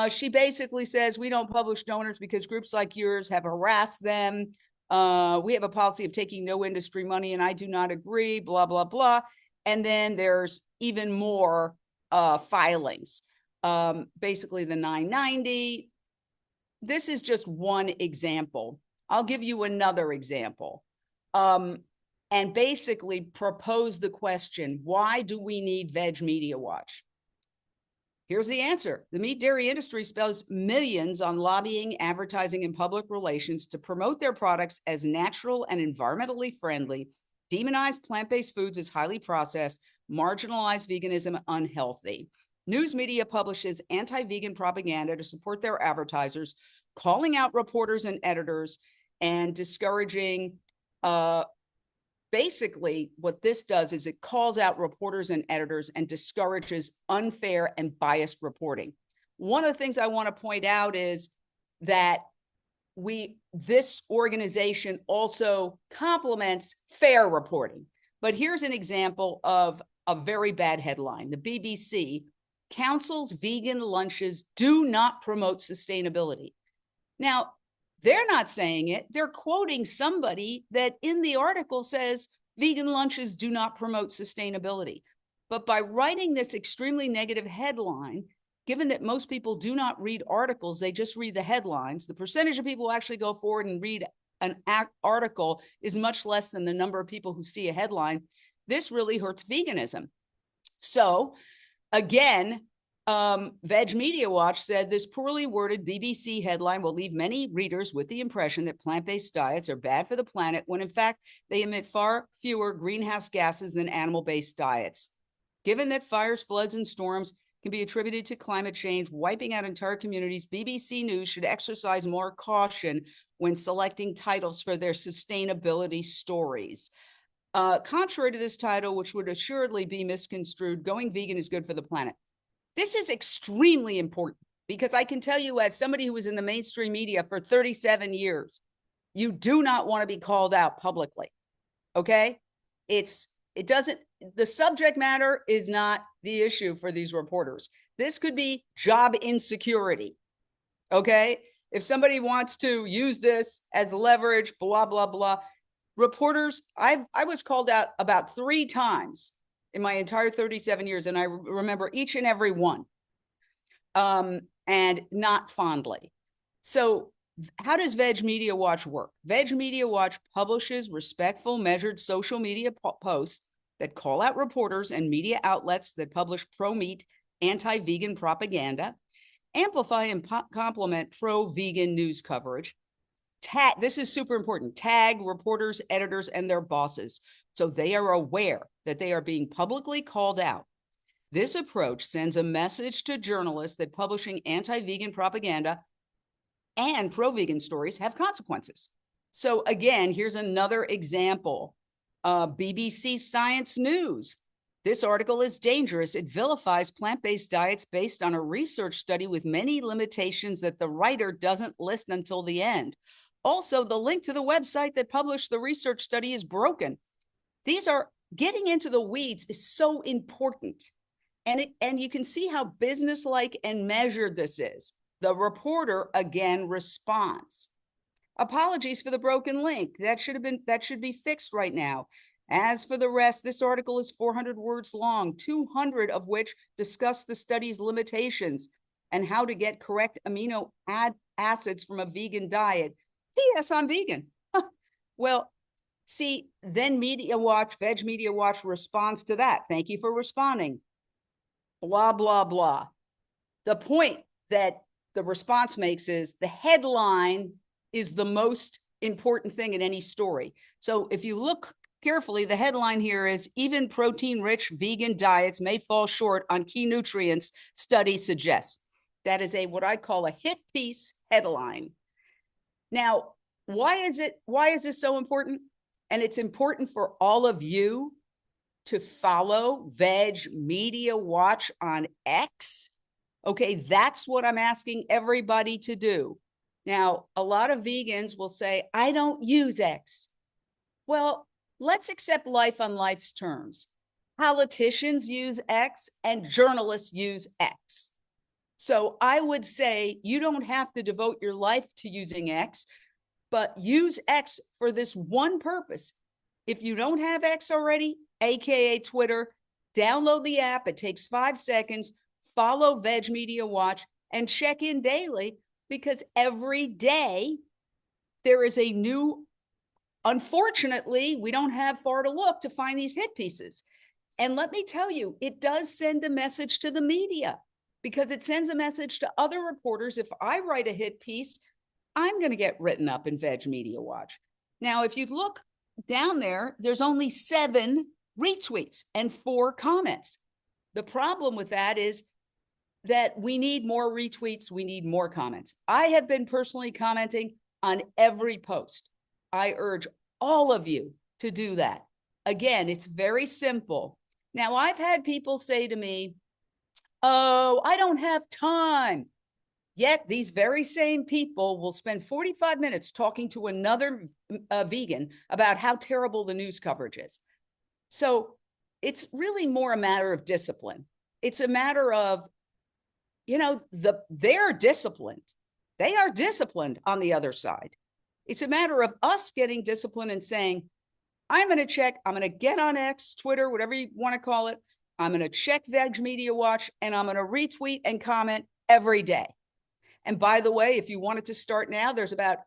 she basically says, we don't publish donors because groups like yours have harassed them. We have a policy of taking no industry money and I do not agree, blah, blah, blah. And then there's even more filings. Basically the 990. This is just one example. I'll give you another example. And basically propose the question, why do we need Veg Media Watch? Here's the answer. The meat dairy industry spends millions on lobbying, advertising, and public relations to promote their products as natural and environmentally friendly, demonize plant-based foods as highly processed, marginalize veganism unhealthy. News media publishes anti-vegan propaganda to support their advertisers, calling out reporters and editors and discouraging. Basically, what this does is it calls out reporters and editors and discourages unfair and biased reporting. One of the things I want to point out is that this organization also complements fair reporting. But here's an example of a very bad headline. The BBC counsels vegan lunches do not promote sustainability. Now, they're not saying it. They're quoting somebody that in the article says vegan lunches do not promote sustainability. But by writing this extremely negative headline, given that most people do not read articles, they just read the headlines, the percentage of people who actually go forward and read an article is much less than the number of people who see a headline. This really hurts veganism. So again, Veg Media Watch said this poorly worded BBC headline will leave many readers with the impression that plant-based diets are bad for the planet, when in fact they emit far fewer greenhouse gases than animal-based diets. Given that fires, floods, and storms can be attributed to climate change, wiping out entire communities, BBC News should exercise more caution when selecting titles for their sustainability stories. Contrary to this title, which would assuredly be misconstrued, Going Vegan is Good for the Planet. This is extremely important because I can tell you, as somebody who was in the mainstream media for 37 years, you do not want to be called out publicly. Okay? The subject matter is not the issue for these reporters. This could be job insecurity. Okay? If somebody wants to use this as leverage, blah, blah, blah. Reporters, I was called out about 3 times in my entire 37 years, and I remember each and every one, and not fondly. So how does Veg Media Watch work? Veg Media Watch publishes respectful, measured social media posts that call out reporters and media outlets that publish pro-meat, anti-vegan propaganda, amplify and complement pro-vegan news coverage. This is super important. Tag reporters, editors, and their bosses so they are aware that they are being publicly called out. This approach sends a message to journalists that publishing anti-vegan propaganda and pro-vegan stories have consequences. So again, here's another example. BBC Science News. This article is dangerous. It vilifies plant-based diets based on a research study with many limitations that the writer doesn't list until the end. Also, the link to the website that published the research study is broken. These are getting into the weeds is so important. And you can see how businesslike and measured this is. The reporter again responds. Apologies for the broken link. That should be fixed right now. As for the rest, this article is 400 words long, 200 of which discuss the study's limitations and how to get correct amino acids from a vegan diet. P.S. I'm vegan. Well, see, then Media Watch, Veg Media Watch responds to that. Thank you for responding. Blah, blah, blah. The point that the response makes is the headline is the most important thing in any story. So if you look carefully, the headline here is even protein-rich vegan diets may fall short on key nutrients, study suggests. That is what I call a hit piece headline. Now, why is this so important? And it's important for all of you to follow Veg Media Watch on X. Okay, that's what I'm asking everybody to do. Now, a lot of vegans will say, I don't use X. Well, let's accept life on life's terms. Politicians use X and journalists use X. So I would say you don't have to devote your life to using X, but use X for this one purpose. If you don't have X already, AKA Twitter, download the app. It takes 5 seconds. Follow Veg Media Watch and check in daily, because every day there is a new, unfortunately, we don't have far to look to find these hit pieces. And let me tell you, it does send a message to the media, because it sends a message to other reporters. If I write a hit piece, I'm going to get written up in Veg Media Watch. Now, if you look down there, there's only 7 retweets and 4 comments. The problem with that is that we need more retweets, we need more comments. I have been personally commenting on every post. I urge all of you to do that. Again, it's very simple. Now, I've had people say to me, oh, I don't have time. Yet these very same people will spend 45 minutes talking to another vegan about how terrible the news coverage is. So it's really more a matter of discipline. It's a matter of, they're disciplined. They are disciplined on the other side. It's a matter of us getting disciplined and saying, I'm going to get on X, Twitter, whatever you want to call it. I'm going to check Veg Media Watch, and I'm going to retweet and comment every day. And by the way, if you wanted to start now, there's about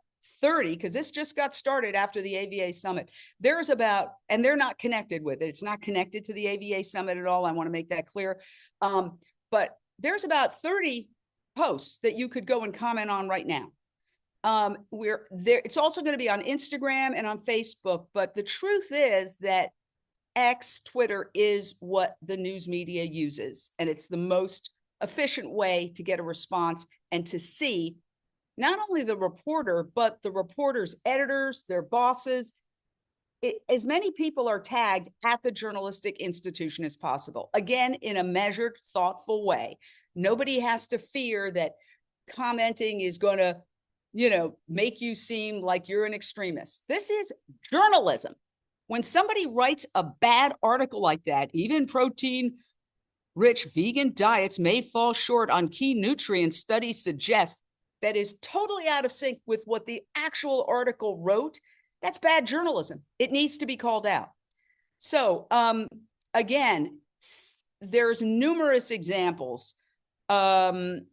30, because this just got started after the AVA Summit. There's about, and they're not connected with it. It's not connected to the AVA Summit at all. I want to make that clear. But there's about 30 posts that you could go and comment on right now. We're there. It's also going to be on Instagram and on Facebook. But the truth is that X, Twitter, is what the news media uses. And it's the most efficient way to get a response and to see not only the reporter, but the reporter's editors, their bosses. As many people are tagged at the journalistic institution as possible. Again, in a measured, thoughtful way. Nobody has to fear that commenting is going to, make you seem like you're an extremist. This is journalism. When somebody writes a bad article like that, even protein-rich vegan diets may fall short on key nutrients, studies suggest, that is totally out of sync with what the actual article wrote, that's bad journalism. It needs to be called out. So again, there's numerous examples. 7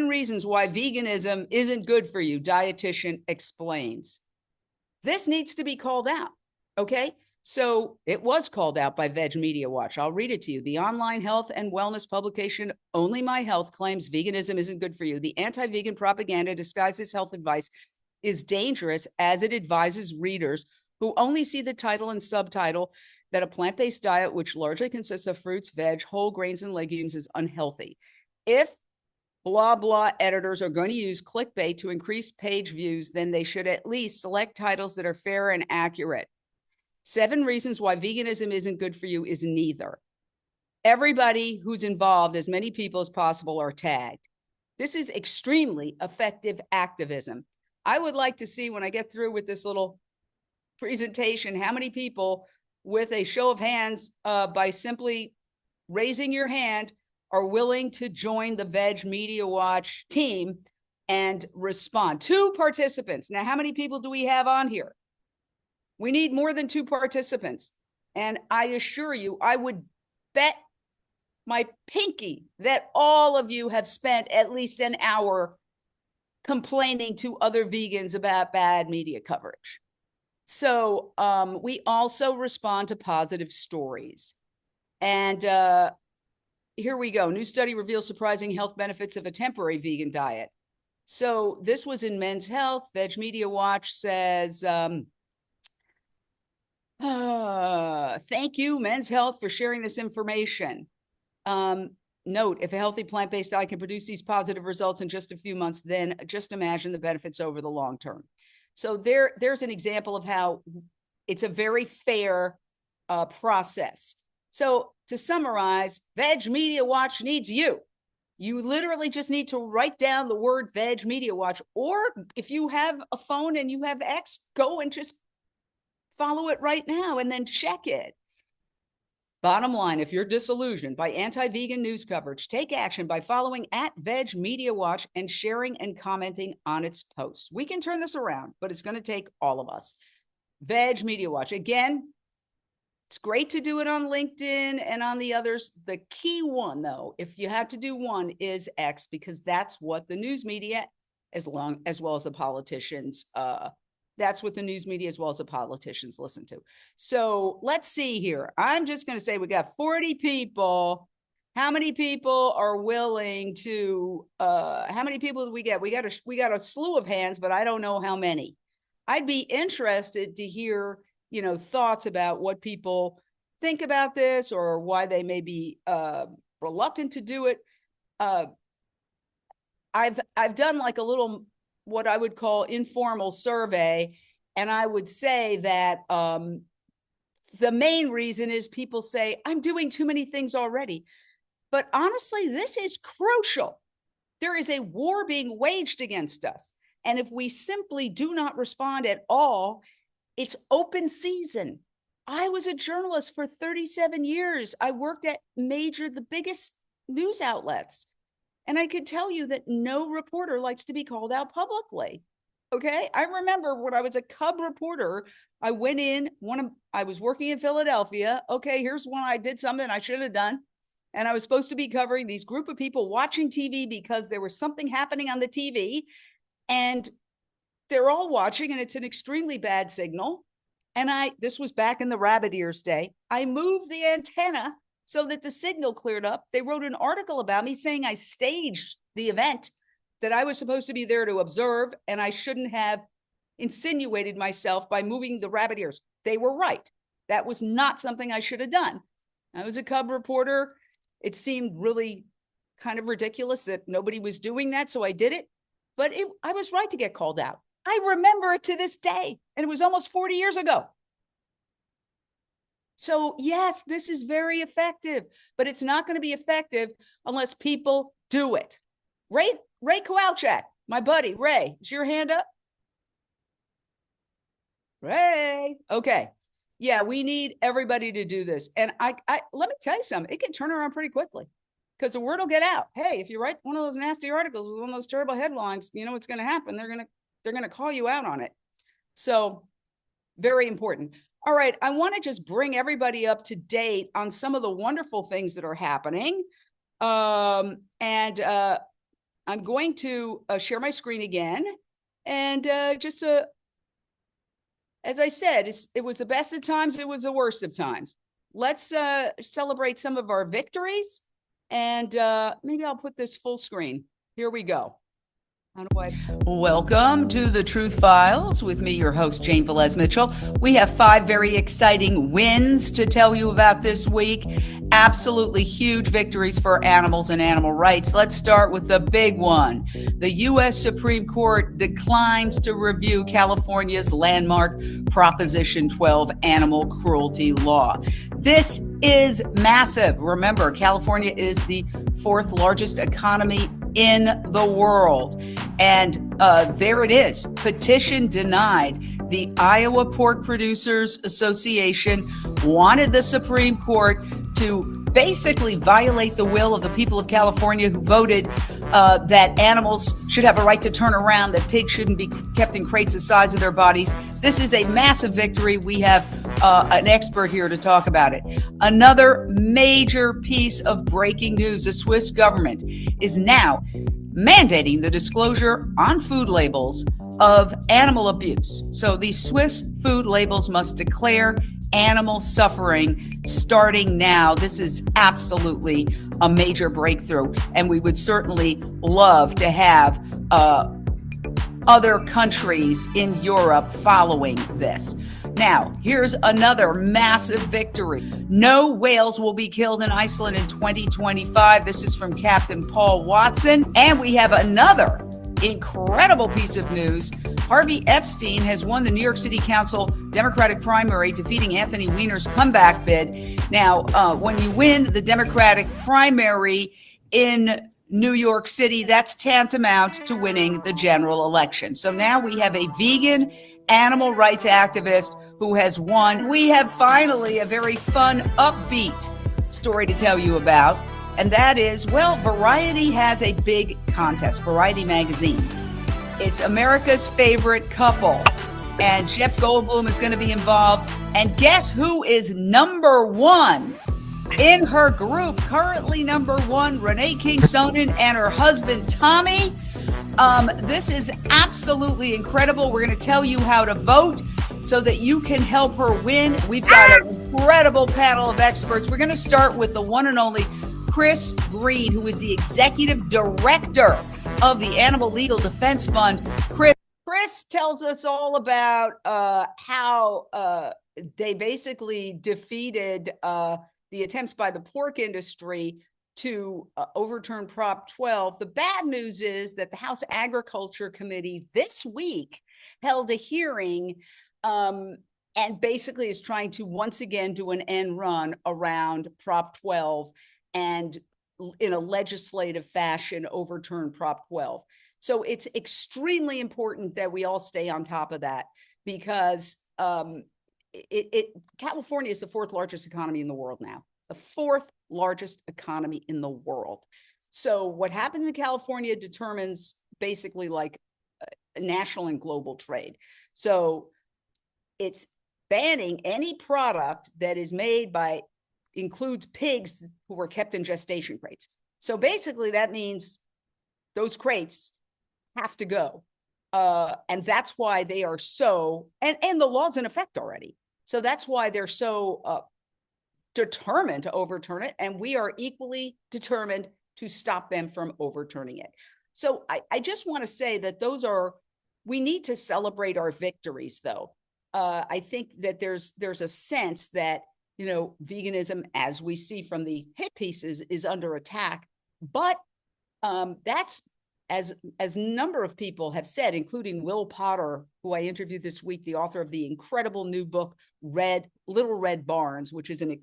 reasons why veganism isn't good for you, dietitian explains. This needs to be called out, okay? So it was called out by Veg Media Watch. I'll read it to you. The online health and wellness publication Only My Health claims veganism isn't good for you. The anti-vegan propaganda disguised as health advice is dangerous, as it advises readers who only see the title and subtitle that a plant-based diet, which largely consists of fruits, veg, whole grains, and legumes, is unhealthy. If blah, blah editors are going to use clickbait to increase page views, then they should at least select titles that are fair and accurate. 7 reasons why veganism isn't good for you is neither. Everybody who's involved, as many people as possible, are tagged. This is extremely effective activism. I would like to see, when I get through with this little presentation, how many people, with a show of hands, by simply raising your hand are willing to join the Veg Media Watch team and respond. 2 participants. Now, how many people do we have on here? We need more than 2 participants. And I assure you, I would bet my pinky that all of you have spent at least an hour complaining to other vegans about bad media coverage. So we also respond to positive stories. And here we go. New study reveals surprising health benefits of a temporary vegan diet. So this was in Men's Health. Veg Media Watch says, thank you, Men's Health, for sharing this information. Note, if a healthy plant-based diet can produce these positive results in just a few months, then just imagine the benefits over the long term. So there's an example of how it's a very fair process. So to summarize, Veg Media Watch needs you. You literally just need to write down the word Veg Media Watch, or if you have a phone and you have X, go and just follow it right now and then check it. Bottom line, if you're disillusioned by anti-vegan news coverage, take action by following @Veg Media Watch and sharing and commenting on its posts. We can turn this around, but it's going to take all of us. Veg Media Watch. Again, it's great to do it on LinkedIn and on the others. The key one, though, if you had to do one, is X, because that's what the news media, as well as the politicians, that's what the news media as well as the politicians listen to. So let's see here. I'm just going to say we got 40 people. How many people are willing to, how many people did we get? We got a slew of hands, but I don't know how many. I'd be interested to hear, thoughts about what people think about this or why they may be reluctant to do it. I've done like a little, what I would call informal survey. And I would say that the main reason is people say, I'm doing too many things already. But honestly, this is crucial. There is a war being waged against us. And if we simply do not respond at all, it's open season. I was a journalist for 37 years. I worked at the biggest news outlets. And I could tell you that no reporter likes to be called out publicly. Okay. I remember when I was a cub reporter, I went in, I was working in Philadelphia. Okay. Here's when I did something I should have done. And I was supposed to be covering these group of people watching TV because there was something happening on the TV and they're all watching and it's an extremely bad signal. And this was back in the rabbit ears day. I moved the antenna so that the signal cleared up. They wrote an article about me saying I staged the event, that I was supposed to be there to observe, and I shouldn't have insinuated myself by moving the rabbit ears. They were right. That was not something I should have done. I was a cub reporter. It seemed really kind of ridiculous that nobody was doing that, so I did it. But I was right to get called out. I remember it to this day, and it was almost 40 years ago. So yes, this is very effective, but it's not going to be effective unless people do it. Ray Kowalczyk, my buddy, Ray, is your hand up? Ray. Okay. Yeah, we need everybody to do this. And I let me tell you something, it can turn around pretty quickly because the word will get out. Hey, if you write one of those nasty articles with one of those terrible headlines, you know what's going to happen. They're going to call you out on it. So very important. All right, I want to just bring everybody up to date on some of the wonderful things that are happening. I'm going to share my screen again. And as I said, it was the best of times, it was the worst of times. Let's celebrate some of our victories. And maybe I'll put this full screen. Here we go. Welcome to the Truth Files with me, your host, Jane Velez Mitchell. We have 5 very exciting wins to tell you about this week. Absolutely huge victories for animals and animal rights. Let's start with the big one. The U.S. Supreme Court declines to review California's landmark Proposition 12 animal cruelty law. This is massive. Remember, California is the 4th largest economy in the world. And there it is. Petition denied. The Iowa Pork Producers Association wanted the Supreme Court to basically violate the will of the people of California who voted that animals should have a right to turn around, that pigs shouldn't be kept in crates the size of their bodies. This is a massive victory. We have an expert here to talk about it. Another major piece of breaking news: the Swiss government is now mandating the disclosure on food labels of animal abuse. So these Swiss food labels must declare animal suffering starting now. This is absolutely a major breakthrough, and we would certainly love to have other countries in Europe following this. Now, here's another massive victory. No whales will be killed in Iceland in 2025. This is from Captain Paul Watson. And we have another incredible piece of news. Harvey Epstein has won the New York City Council Democratic primary, defeating Anthony Weiner's comeback bid. Now, when you win the Democratic primary in New York City, that's tantamount to winning the general election. So now we have a vegan animal rights activist who has won. We have finally a very fun, upbeat story to tell you about. And that is, well, Variety has a big contest, Variety magazine. It's America's favorite couple. And Jeff Goldblum is going to be involved. And guess who is number one in her group? Currently number one, Renee King Sonnen and her husband, Tommy. This is absolutely incredible. We're going to tell you how to vote so that you can help her win. We've got an incredible panel of experts. We're going to start with the one and only Chris Green, who is the executive director of the Animal Legal Defense Fund. Chris tells us all about how they basically defeated the attempts by the pork industry to overturn Prop 12. The bad news is that the House Agriculture Committee this week held a hearing and basically is trying to once again do an end run around Prop 12 and in a legislative fashion overturn Prop 12. So it's extremely important that we all stay on top of that, because California is the fourth largest economy in the world now, the fourth largest economy in the world. So what happens in California determines basically like national and global trade. So it's banning any product that is made by, includes pigs who were kept in gestation crates. So basically that means those crates have to go. And that's why they are so, and the law's in effect already. So that's why they're so determined to overturn it. And we are equally determined to stop them from overturning it. So I just want to say that we need to celebrate our victories, though. I think that there's a sense that, you know, veganism, as we see from the hit pieces, is under attack. But that's, as a number of people have said, including Will Potter, who I interviewed this week, the author of the incredible new book, Little Red Barns, which is an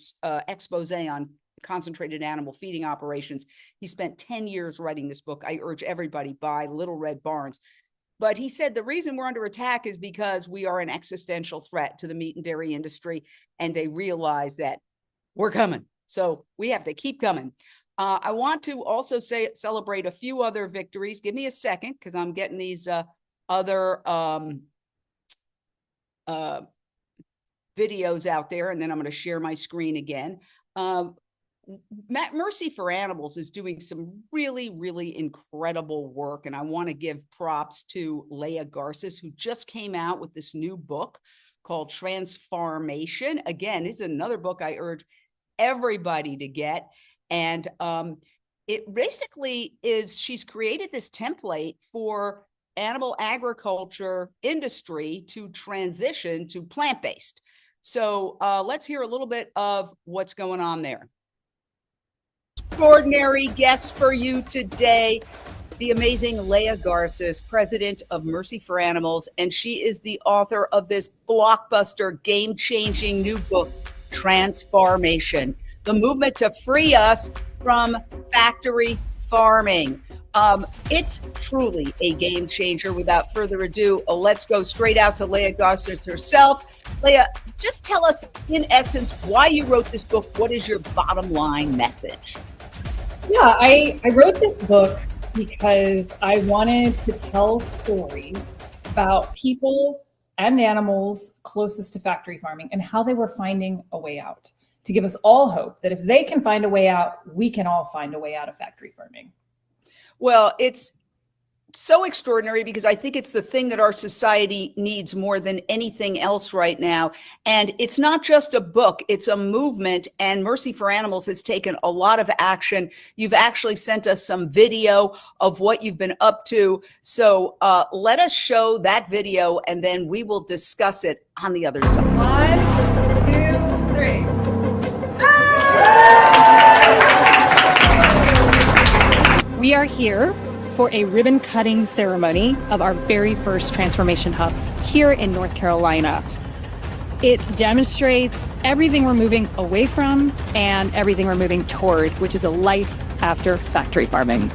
expose on concentrated animal feeding operations. He spent 10 years writing this book. I urge everybody, buy Little Red Barns. But he said the reason we're under attack is because we are an existential threat to the meat and dairy industry, and they realize that we're coming. So we have to keep coming. I want to also celebrate a few other victories. Give me a second, because I'm getting these other videos out there, and then I'm going to share my screen again. Mercy for Animals is doing some really, really incredible work. And I want to give props to Leah Garces, who just came out with this new book called Transformation. Again, this is another book I urge everybody to get. And it basically is, she's created this template for animal agriculture industry to transition to plant-based. So let's hear a little bit of what's going on there. Extraordinary guest for you today, the amazing Leah Garces, president of Mercy for Animals, and she is the author of this blockbuster, game-changing new book, Transformation, the movement to free us from factory farming. It's truly a game changer. Without further ado, let's go straight out to Leah Gossers herself. Leah, just tell us in essence why you wrote this book. What is your bottom line message? Yeah, I wrote this book because I wanted to tell stories about people and animals closest to factory farming and how they were finding a way out, to give us all hope that if they can find a way out, we can all find a way out of factory farming. Well, it's so extraordinary because I think it's the thing that our society needs more than anything else right now. And it's not just a book, it's a movement. And Mercy for Animals has taken a lot of action. You've actually sent us some video of what you've been up to. So let us show that video and then we will discuss it on the other side. 1, 2, 3. We are here for a ribbon cutting ceremony of our very first transformation hub here in North Carolina. It demonstrates everything we're moving away from and everything we're moving toward, which is a life after factory farming.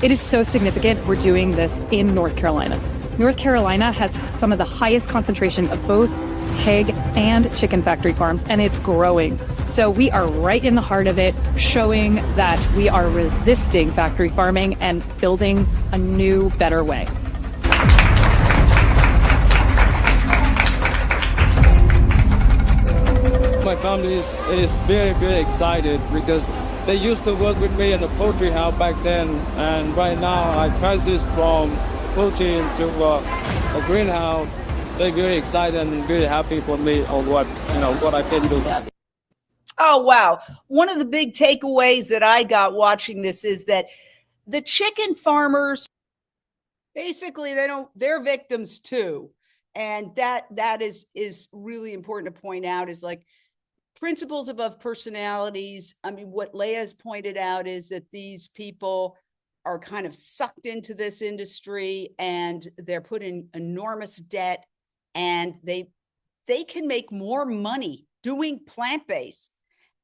It is so significant we're doing this in North Carolina. North Carolina has some of the highest concentration of both pig and chicken factory farms, and it's growing. So we are right in the heart of it, showing that we are resisting factory farming and building a new, better way. My family is very, very excited because they used to work with me in the poultry house back then, and right now I transitioned from poultry into a greenhouse. They're very excited and very happy for me on what I can do. Oh, wow. One of the big takeaways that I got watching this is that the chicken farmers, basically, they're victims too. And that is really important to point out, is like principles above personalities. I mean, what Leah has pointed out is that these people are kind of sucked into this industry and they're put in enormous debt, and they can make more money doing plant-based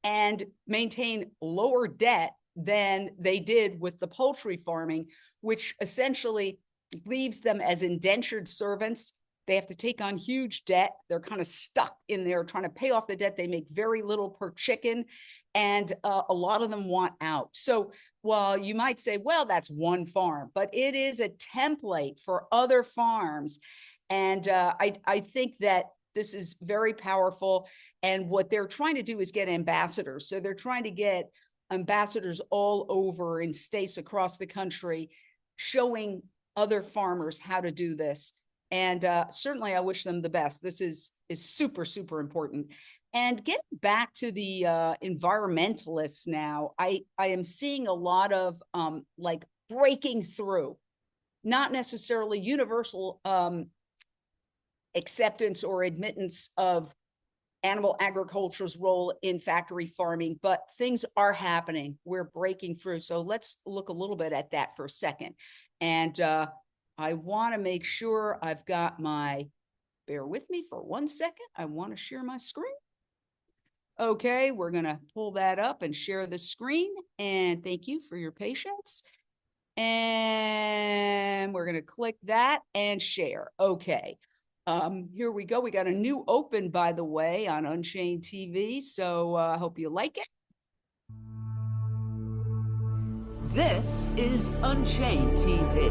and maintain lower debt than they did with the poultry farming, which essentially leaves them as indentured servants. They have to take on huge debt. They're kind of stuck in there trying to pay off the debt. They make very little per chicken, and a lot of them want out. So while you might say, well, that's one farm, but it is a template for other farms. And I think that this is very powerful. And what they're trying to do is get ambassadors. So they're trying to get ambassadors all over in states across the country, showing other farmers how to do this. And certainly I wish them the best. This is super, super important. And getting back to the environmentalists now, I am seeing a lot of like breaking through, not necessarily universal acceptance or admittance of animal agriculture's role in factory farming, but things are happening. We're breaking through. So let's look a little bit at that for a second. And I want to make sure I've got bear with me for 1 second. I want to share my screen. Okay, we're going to pull that up and share the screen. And thank you for your patience. And we're going to click that and share. Okay. Here we go. We got a new open, by the way, on Unchained TV. So I hope you like it. This is Unchained TV.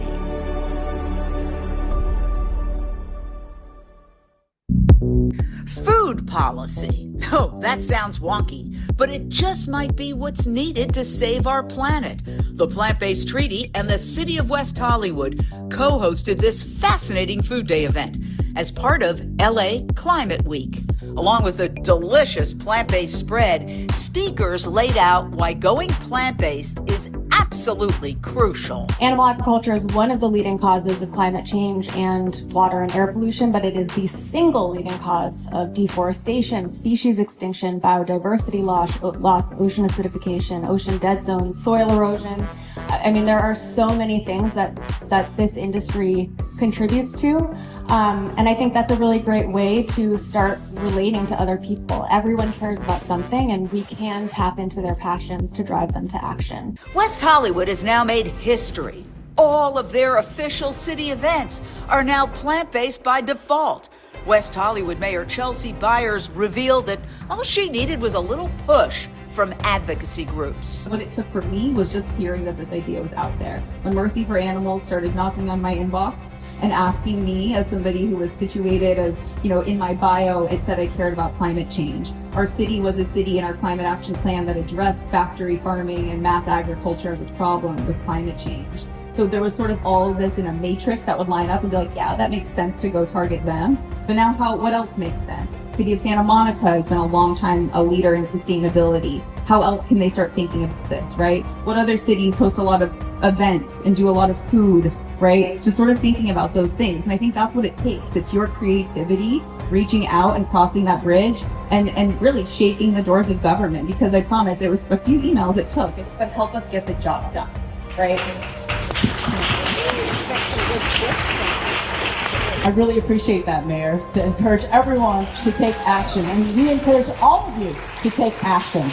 Food policy. Oh, that sounds wonky, but it just might be what's needed to save our planet. The Plant-Based Treaty and the City of West Hollywood co-hosted this fascinating food day event as part of LA Climate Week. Along with a delicious plant-based spread, speakers laid out why going plant-based is absolutely crucial. Animal agriculture is one of the leading causes of climate change and water and air pollution, but it is the single leading cause of deforestation, species extinction, biodiversity loss, ocean acidification, ocean dead zones, soil erosion. I mean, there are so many things that this industry contributes to. And I think that's a really great way to start relating to other people. Everyone cares about something, and we can tap into their passions to drive them to action. West Hollywood has now made history. All of their official city events are now plant-based by default. West Hollywood Mayor Chelsea Byers revealed that all she needed was a little push from advocacy groups. What it took for me was just hearing that this idea was out there. When Mercy for Animals started knocking on my inbox and asking me, as somebody who was situated as, in my bio, it said I cared about climate change. Our city was a city in our climate action plan that addressed factory farming and mass agriculture as a problem with climate change. So there was sort of all of this in a matrix that would line up and be like, yeah, that makes sense to go target them. But now what else makes sense? City of Santa Monica has been a long time a leader in sustainability. How else can they start thinking about this, right? What other cities host a lot of events and do a lot of food, right? Just sort of thinking about those things. And I think that's what it takes. It's your creativity, reaching out and crossing that bridge and really shaking the doors of government, because I promise there was a few emails it took, but help us get the job done, right? I really appreciate that, Mayor, to encourage everyone to take action. And we encourage all of you to take action.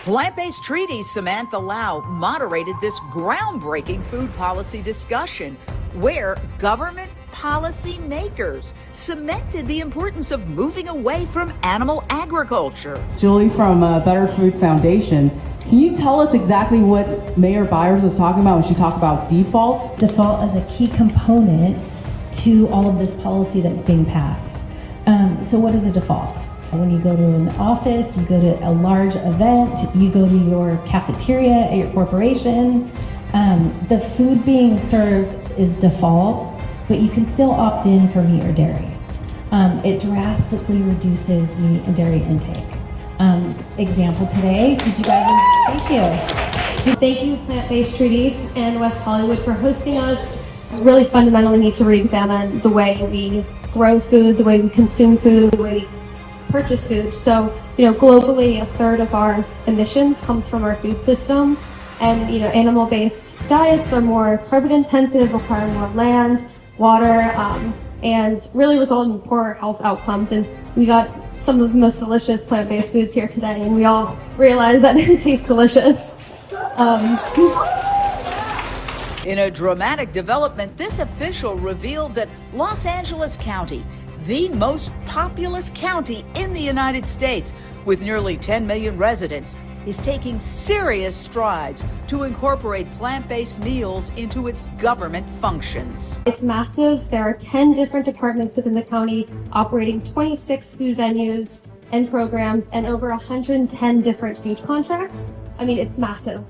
Plant-Based Treaties Samantha Lau moderated this groundbreaking food policy discussion where government policy makers cemented the importance of moving away from animal agriculture. Julie from Better Food Foundation, can you tell us exactly what Mayor Byers was talking about when she talked about defaults? Default is a key component to all of this policy that's being passed. So what is a default? When you go to an office, you go to a large event, you go to your cafeteria at your corporation, the food being served is default, but you can still opt in for meat or dairy. It drastically reduces meat and dairy intake. Example today, did you guys, thank you. Thank you, Plant-Based Treaty and West Hollywood, for hosting us. We really fundamentally need to re-examine the way we grow food, the way we consume food, the way we purchase food. So, globally, a third of our emissions comes from our food systems. And, animal-based diets are more carbon intensive, require more land, water, and really result in poorer health outcomes. And we got some of the most delicious plant-based foods here today, and we all realize that it tastes delicious. In a dramatic development, this official revealed that Los Angeles County, the most populous county in the United States, with nearly 10 million residents, is taking serious strides to incorporate plant-based meals into its government functions. It's massive. There are 10 different departments within the county operating 26 food venues and programs and over 110 different food contracts. I mean, it's massive.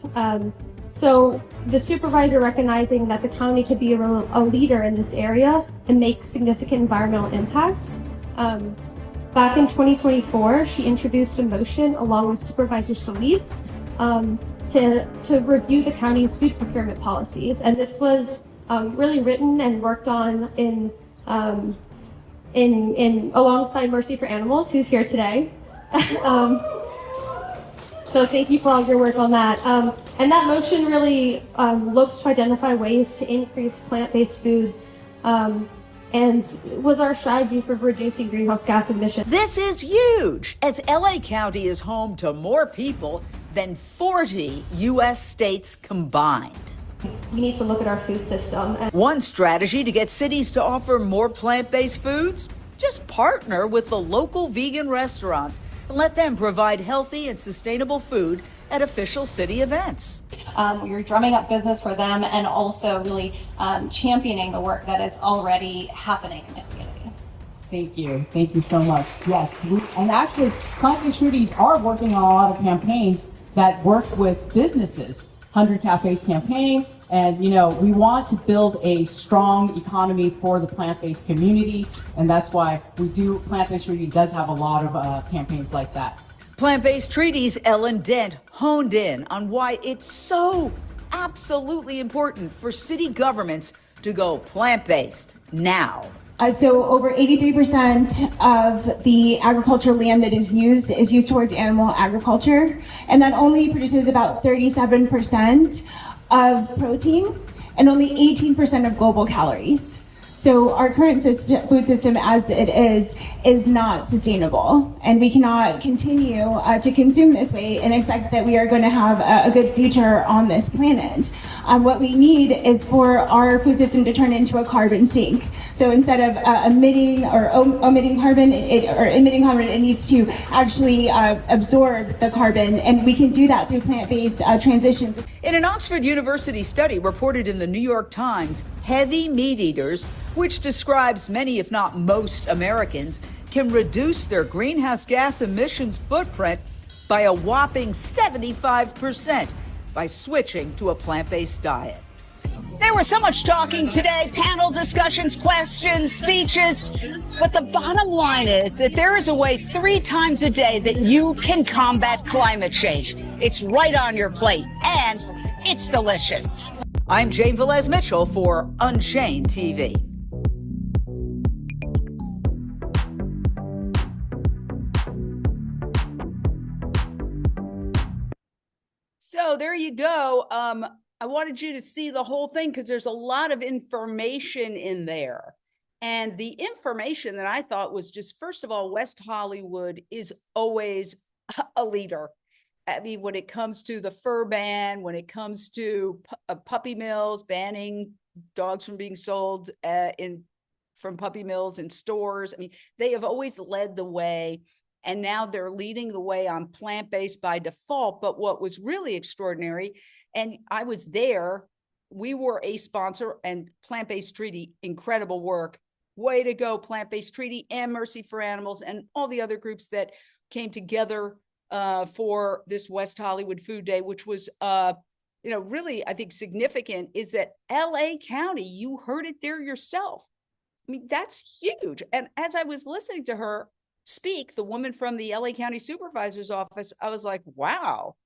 So the supervisor, recognizing that the county could be a leader in this area and make significant environmental impacts, back in 2024, she introduced a motion along with Supervisor Solis to review the county's food procurement policies. And this was really written and worked on in alongside Mercy for Animals, who's here today. So thank you for all your work on that. And that motion really looks to identify ways to increase plant-based foods and was our strategy for reducing greenhouse gas emissions. This is huge, as LA County is home to more people than 40 U.S. states combined. We need to look at our food system. One strategy to get cities to offer more plant-based foods? Just partner with the local vegan restaurants and let them provide healthy and sustainable food at official city events. You're drumming up business for them and also really championing the work that is already happening in the community. Thank you. Thank you so much. Yes, and actually, Plant-Based Treaties are working on a lot of campaigns that work with businesses. 100 Cafes campaign, and we want to build a strong economy for the plant-based community, and that's why Plant-Based Treaty does have a lot of campaigns like that. Plant-Based Treaties' Ellen Dent honed in on why it's so absolutely important for city governments to go plant-based now. So over 83% of the agricultural land that is used towards animal agriculture, and that only produces about 37% of protein and only 18% of global calories. So our current food system as it is not sustainable, and we cannot continue to consume this way and expect that we are going to have a good future on this planet. What we need is for our food system to turn into a carbon sink. So instead of emitting or omitting carbon, it needs to actually absorb the carbon, and we can do that through plant-based transitions. In an Oxford University study reported in the New York Times, heavy meat eaters, which describes many, if not most, Americans, can reduce their greenhouse gas emissions footprint by a whopping 75% by switching to a plant-based diet. There was so much talking today, panel discussions, questions, speeches, but the bottom line is that there is a way 3 times a day that you can combat climate change. It's right on your plate, and it's delicious. I'm Jane Velez Mitchell for Unchained TV. So there you go. I wanted you to see the whole thing because there's a lot of information in there. And the information that I thought was just, first of all, West Hollywood is always a leader. I mean, when it comes to the fur ban, when it comes to puppy mills, banning dogs from being sold from puppy mills in stores. I mean, they have always led the way. And now they're leading the way on plant-based by default. But what was really extraordinary, and I was there, we were a sponsor, and Plant-Based Treaty, incredible work. Way to go, Plant-Based Treaty and Mercy for Animals and all the other groups that came together for this West Hollywood Food Day, which was, really, I think, significant, is that LA County, you heard it there yourself. I mean, that's huge. And as I was listening to her speak, the woman from the LA County Supervisor's Office, I was like, wow,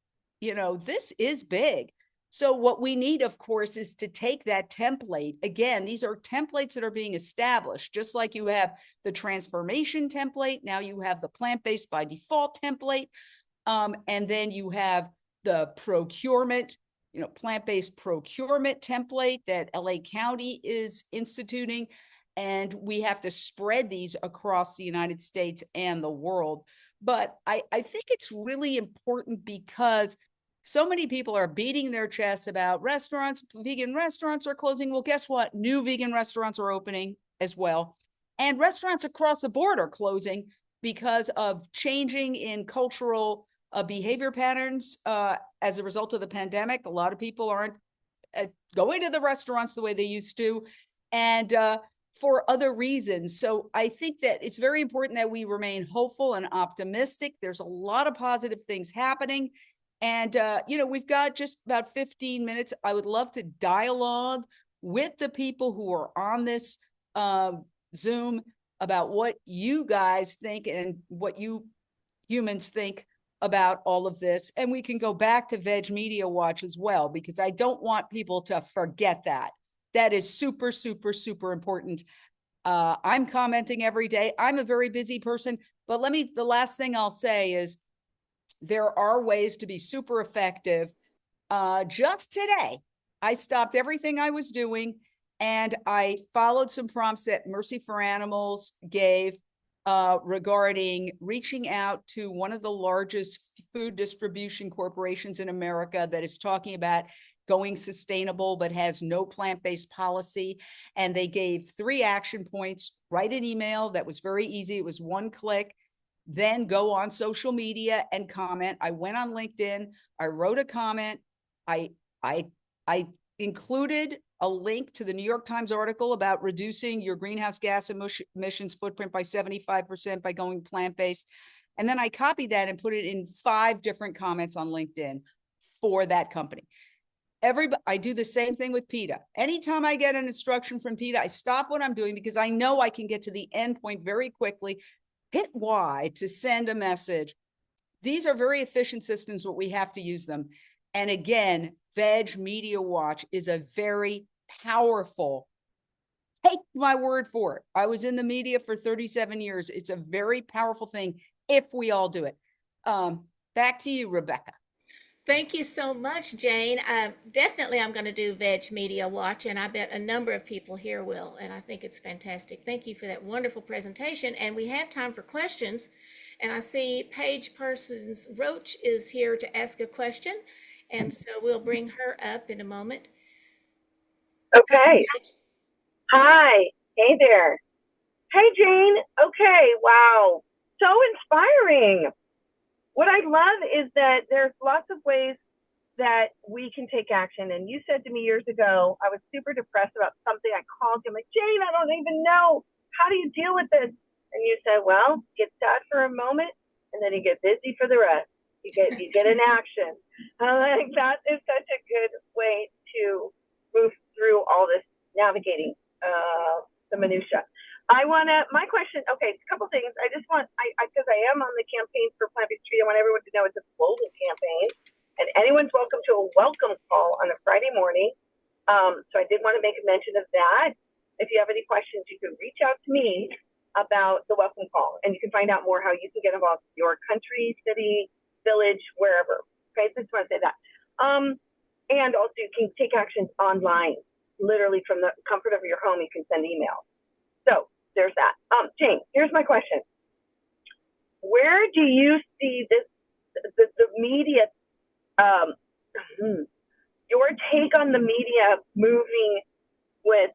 this is big. So what we need, of course, is to take that template. Again, these are templates that are being established, just like you have the transformation template. Now you have the plant-based by default template. And then you have the procurement, plant-based procurement template that LA County is instituting. And we have to spread these across the United States and the world. But I think it's really important because so many people are beating their chests about restaurants, vegan restaurants are closing. Well, guess what? New vegan restaurants are opening as well. And restaurants across the board are closing because of changing in cultural behavior patterns as a result of the pandemic. A lot of people aren't going to the restaurants the way they used to. And for other reasons. So I think that it's very important that we remain hopeful and optimistic. There's a lot of positive things happening. And, we've got just about 15 minutes. I would love to dialogue with the people who are on this Zoom about what you guys think and what you humans think about all of this. And we can go back to Veg Media Watch as well, because I don't want people to forget that. That is super, super, super important. I'm commenting every day. I'm a very busy person, but the last thing I'll say is there are ways to be super effective. Just today, I stopped everything I was doing and I followed some prompts that Mercy for Animals gave regarding reaching out to one of the largest food distribution corporations in America that is talking about going sustainable, but has no plant-based policy. And they gave 3 action points. Write an email. That was very easy. It was 1 click. Then go on social media and comment. I went on LinkedIn. I wrote a comment. I included a link to the New York Times article about reducing your greenhouse gas emissions footprint by 75% by going plant-based. And then I copied that and put it in 5 different comments on LinkedIn for that company. I do the same thing with PETA. Anytime I get an instruction from PETA, I stop what I'm doing because I know I can get to the end point very quickly, hit Y to send a message. These are very efficient systems, but we have to use them. And again, Veg Media Watch is a very powerful, take my word for it. I was in the media for 37 years. It's a very powerful thing if we all do it. Back to you, Rebecca. Thank you so much, Jane. Definitely, I'm going to do Veg Media Watch, and I bet a number of people here will, and I think it's fantastic. Thank you for that wonderful presentation, and we have time for questions, and I see Paige Persons Roach is here to ask a question, and so we'll bring her up in a moment. Okay. Hi. Hey there. Hey, Jane. Okay. Wow. So inspiring. What I love is that there's lots of ways that we can take action. And you said to me years ago, I was super depressed about something. I called you. I'm like, Jane, I don't even know. How do you deal with this? And you said, well, get sad for a moment, and then you get busy for the rest. You get an action. And I'm like, that is such a good way to move through all this navigating the minutia. My question, okay, a couple things. I just want, because I am on the campaign for Plant-Based Treat, I want everyone to know it's a global campaign, and anyone's welcome to a welcome call on a Friday morning. So I did want to make a mention of that. If you have any questions, you can reach out to me about the welcome call, and you can find out more how you can get involved in your country, city, village, wherever. Okay, so I just want to say that. And also you can take actions online, literally from the comfort of your home. You can send emails. So there's that. Jane, here's my question. Where do you see this, the media, your take on the media moving with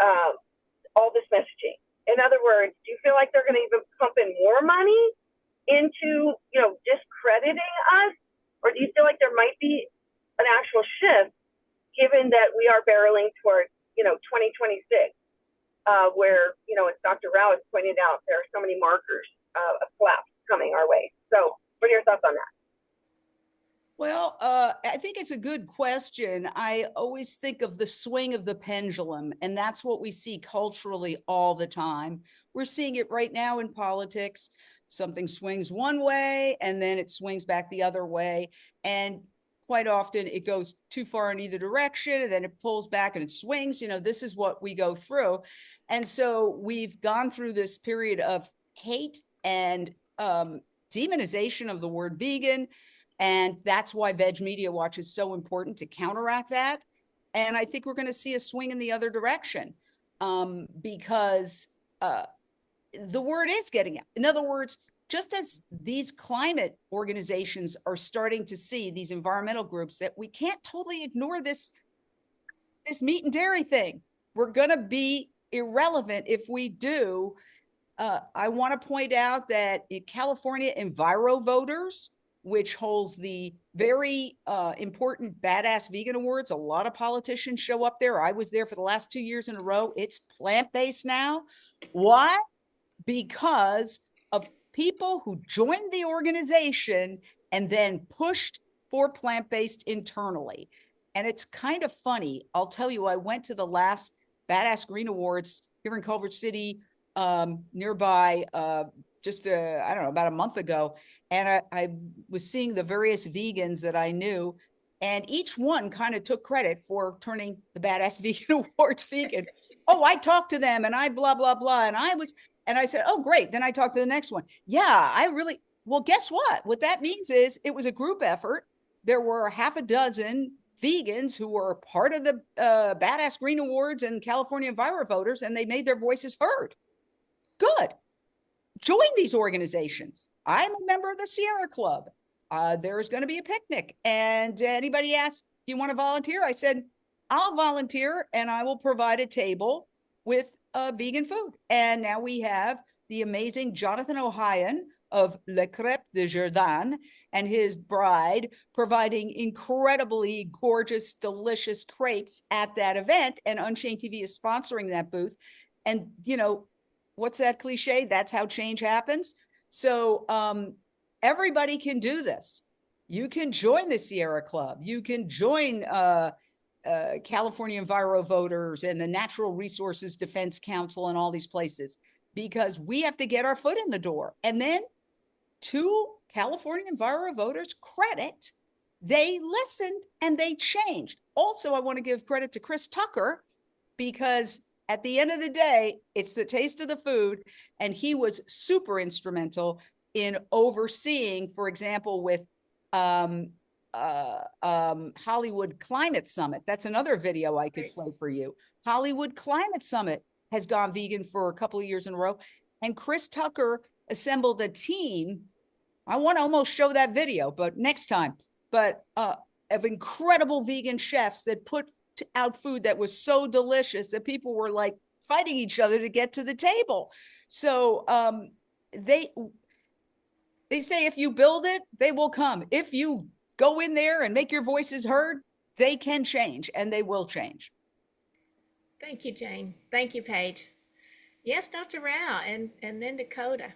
all this messaging? In other words, do you feel like they're going to even pump in more money into, discrediting us? Or do you feel like there might be an actual shift, given that we are barreling towards, 2026? Where, as Dr. Rao has pointed out, there are so many markers of collapse coming our way. So what are your thoughts on that? Well, I think it's a good question. I always think of the swing of the pendulum, and that's what we see culturally all the time. We're seeing it right now in politics. Something swings one way, and then it swings back the other way. And quite often it goes too far in either direction, and then it pulls back and it swings. This is what we go through. And so we've gone through this period of hate and demonization of the word vegan. And that's why Veg Media Watch is so important to counteract that. And I think we're going to see a swing in the other direction because the word is getting out. In other words, just as these climate organizations are starting to see, these environmental groups, that we can't totally ignore this meat and dairy thing. We're going to be irrelevant if we do. I want to point out that in California, EnviroVoters, which holds the very important Badass Vegan Awards, a lot of politicians show up there. I was there for the last 2 years in a row. It's plant-based now. Why? Because of people who joined the organization and then pushed for plant-based internally. And it's kind of funny. I'll tell you, I went to the last Badass Green Awards here in Culver City, nearby, just I don't know, about a month ago. And I was seeing the various vegans that I knew, and each one kind of took credit for turning the Badass Vegan Awards vegan. Oh, I talked to them and I blah, blah, blah. And I said, oh, great. Then I talked to the next one. Yeah, well, guess what? What that means is it was a group effort. There were half a dozen vegans who were part of the Badass Green Awards and California EnviroVoters, and they made their voices heard. Good. Join these organizations. I'm a member of the Sierra Club. There's going to be a picnic. And anybody asked, do you want to volunteer? I said, I'll volunteer and I will provide a table with vegan food. And now we have the amazing Jonathan O'Hayan of Le Crêpe de Jardin and his bride providing incredibly gorgeous, delicious crepes at that event. And Unchained TV is sponsoring that booth. And, what's that cliche? That's how change happens. So everybody can do this. You can join the Sierra Club. You can join California EnviroVoters and the Natural Resources Defense Council and all these places, because we have to get our foot in the door. And then to California EnviroVoters' credit, they listened and they changed. Also, I want to give credit to Chris Tucker, because at the end of the day, it's the taste of the food. And he was super instrumental in overseeing, for example, with Hollywood Climate Summit. That's another video I could play for you. Hollywood Climate Summit has gone vegan for a couple of years in a row. And Chris Tucker assembled a team. I want to almost show that video, but next time. But of incredible vegan chefs that put out food that was so delicious that people were like fighting each other to get to the table. So they say if you build it, they will come. If you go in there and make your voices heard, they can change, and they will change. Thank you, Jane. Thank you, Paige. Yes, Dr. Rao, and then Dakota.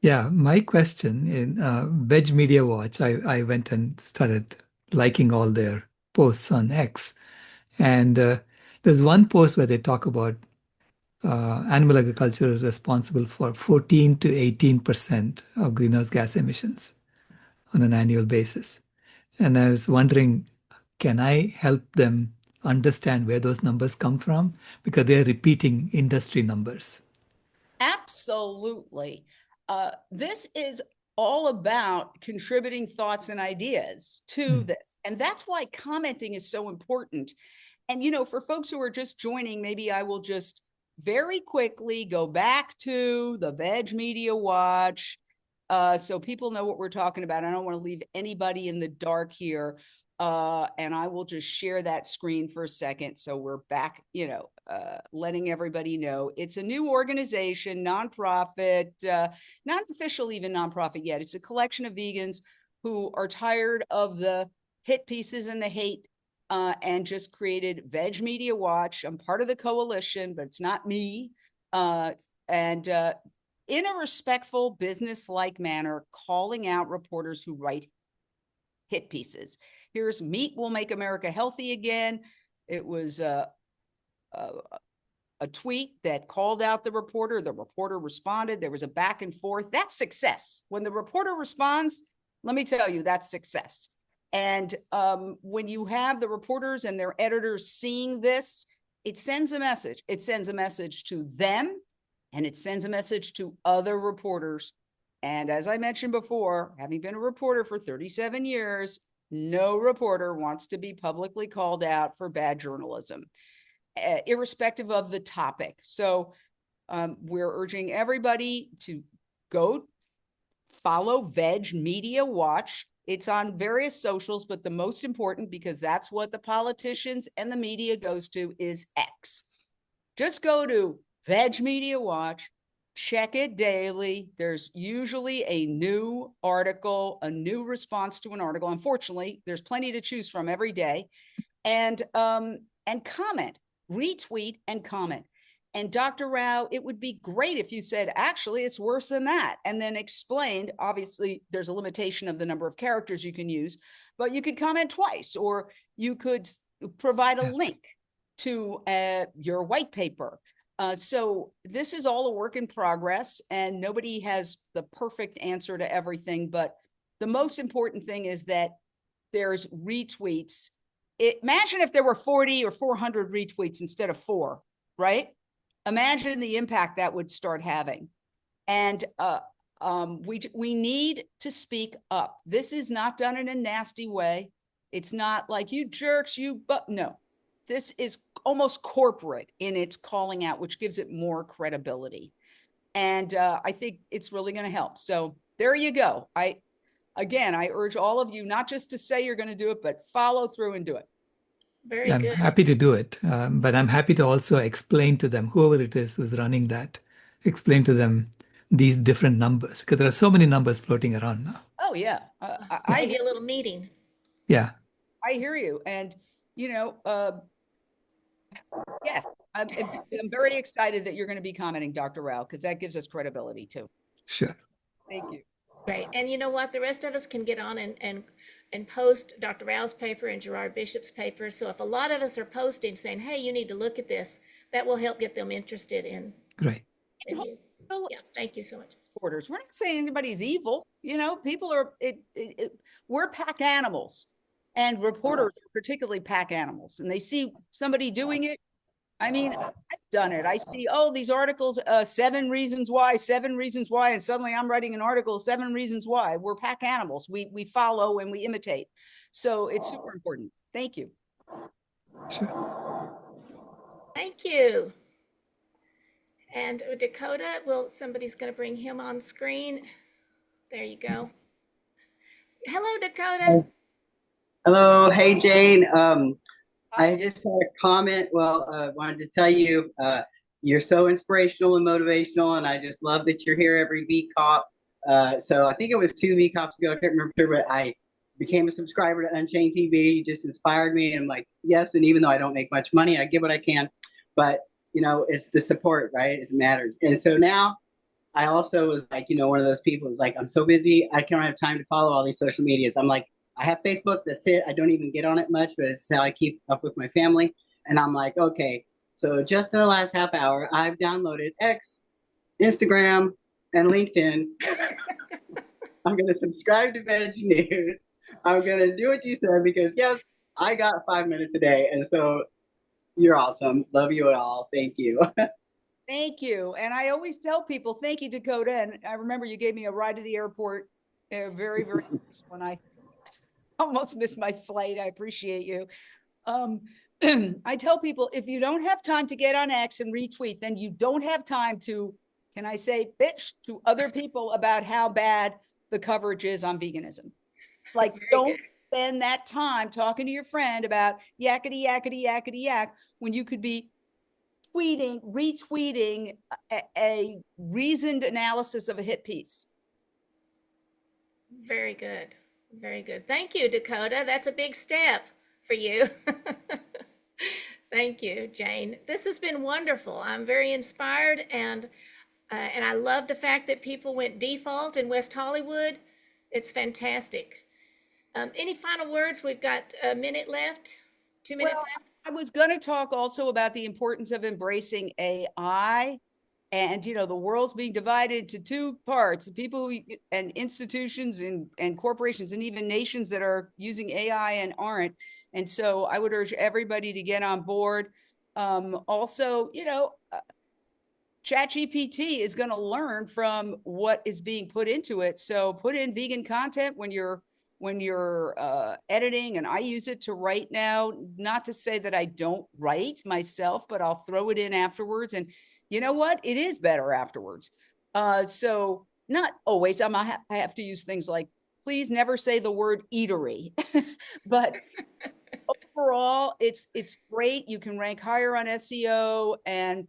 Yeah, my question in Veg Media Watch, I went and started liking all their posts on X. And there's one post where they talk about animal agriculture is responsible for 14 to 18% of greenhouse gas emissions on an annual basis. And I was wondering, can I help them understand where those numbers come from? Because they're repeating industry numbers. Absolutely. This is all about contributing thoughts and ideas to this. And that's why commenting is so important. And, you know, for folks who are just joining, maybe I will just very quickly go back to the Veg Media Watch so people know what we're talking about. I don't want to leave anybody in the dark here. And I will just share that screen for a second. So we're back, you know, letting everybody know it's a new organization, nonprofit, not official even nonprofit yet. It's a collection of vegans who are tired of the hit pieces and the hate and just created Veg Media Watch. I'm part of the coalition, but it's not me. And in a respectful, business-like manner, calling out reporters who write hit pieces. Here's Meat Will Make America Healthy Again. It was a tweet that called out the reporter. The reporter responded. There was a back and forth. That's success. When the reporter responds, let me tell you, that's success. And when you have the reporters and their editors seeing this, it sends a message. It sends a message to them, and it sends a message to other reporters. And as I mentioned before, having been a reporter for 37 years, no reporter wants to be publicly called out for bad journalism, irrespective of the topic. So we're urging everybody to go follow Veg Media Watch. It's on various socials, but the most important, because that's what the politicians and the media goes to, is X. Just go to Veg Media Watch, check it daily. There's usually a new article, a new response to an article. Unfortunately, there's plenty to choose from every day. And comment, retweet and comment. And Dr. Rao, it would be great if you said, actually, it's worse than that. And then explained, obviously, there's a limitation of the number of characters you can use, but you could comment twice, or you could provide a link to your white paper. So this is all a work in progress, and nobody has the perfect answer to everything. But the most important thing is that there's retweets. Imagine if there were 40 or 400 retweets instead of 4, right? Imagine the impact that would start having. And we need to speak up. This is not done in a nasty way. It's not like, you jerks, no. This is almost corporate in its calling out, which gives it more credibility. And I think it's really going to help. So there you go. I urge all of you not just to say you're going to do it, but follow through and do it. Very I'm good. happy to do it, but I'm happy to also explain to them, whoever it is who's running that, explain to them these different numbers, because there are so many numbers floating around now. Oh, yeah. Maybe a little meeting. Yeah. I hear you. And, you know, yes, I'm very excited that you're going to be commenting, Dr. Rao, because that gives us credibility too. Sure. Thank you. Great. And you know what? The rest of us can get on and post Dr. Rao's paper and Gerard Bishop's paper. So if a lot of us are posting saying, hey, you need to look at this, that will help get them interested in. Great. Yeah, thank you so much. Reporters. We're not saying anybody's evil. You know, people are, we're pack animals, and reporters are particularly pack animals, and they see somebody doing it, I mean, I've done it. I see, oh, these articles, 7 reasons why, 7 reasons why, and suddenly I'm writing an article, 7 reasons why. We're pack animals. We follow and we imitate. So it's super important. Thank you. Sure. Thank you. And Dakota, somebody's going to bring him on screen. There you go. Hello, Dakota. Hello. Hey, Jane. I just had a comment. Well, wanted to tell you, you're so inspirational and motivational, and I just love that you're here every VCOP. So I think it was 2 VCOPs ago. I can't remember, but I became a subscriber to Unchained TV. You just inspired me, and I'm like, yes. And even though I don't make much money, I give what I can. But you know, it's the support, right? It matters. And so now, I also was like, you know, one of those people who's like, I'm so busy, I can't have time to follow all these social medias. I'm like, I have Facebook, that's it. I don't even get on it much, but it's how I keep up with my family. And I'm like, okay, so just in the last half hour, I've downloaded X, Instagram, and LinkedIn. I'm going to subscribe to Veg News. I'm going to do what you said because, yes, I got 5 minutes a day. And so you're awesome. Love you all. Thank you. Thank you. And I always tell people, thank you, Dakota. And I remember you gave me a ride to the airport. Very, very nice when I almost missed my flight. I appreciate you. I tell people, if you don't have time to get on X and retweet, then you don't have time to, can I say, bitch to other people about how bad the coverage is on veganism. Like, don't spend that time talking to your friend about yakety, yakety, yakety, yak, when you could be tweeting, retweeting a reasoned analysis of a hit piece. Very good. Very good. Thank you, Dakota. That's a big step for you. Thank you, Jane. This has been wonderful. I'm very inspired, and I love the fact that people went default in West Hollywood. It's fantastic. Any final words? We've got a minute left, 2 minutes left. I was going to talk also about the importance of embracing AI. And, you know, the world's being divided into 2 parts, people and institutions and corporations and even nations that are using AI and aren't. And so I would urge everybody to get on board. Also, you know, ChatGPT is going to learn from what is being put into it. So put in vegan content when you're editing, and I use it to write now. Not to say that I don't write myself, but I'll throw it in afterwards. And you know what? It is better afterwards. So not always. I have to use things like, please never say the word eatery. But overall, it's great. You can rank higher on SEO, and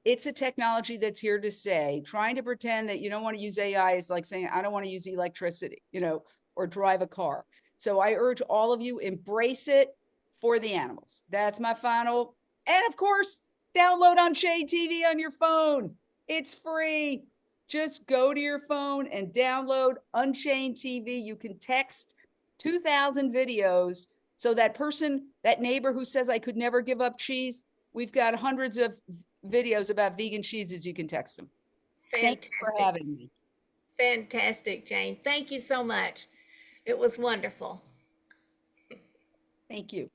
it's a technology that's here to stay. Trying to pretend that you don't want to use AI is like saying, I don't want to use electricity, you know, or drive a car. So I urge all of you, embrace it for the animals. That's my final. And of course, download Unchained TV on your phone. It's free. Just go to your phone and download Unchained TV. You can text 2,000 videos. So that person, that neighbor who says I could never give up cheese, we've got hundreds of videos about vegan cheeses you can text them. Fantastic. Thank you for having me. Fantastic, Jane. Thank you so much. It was wonderful. Thank you.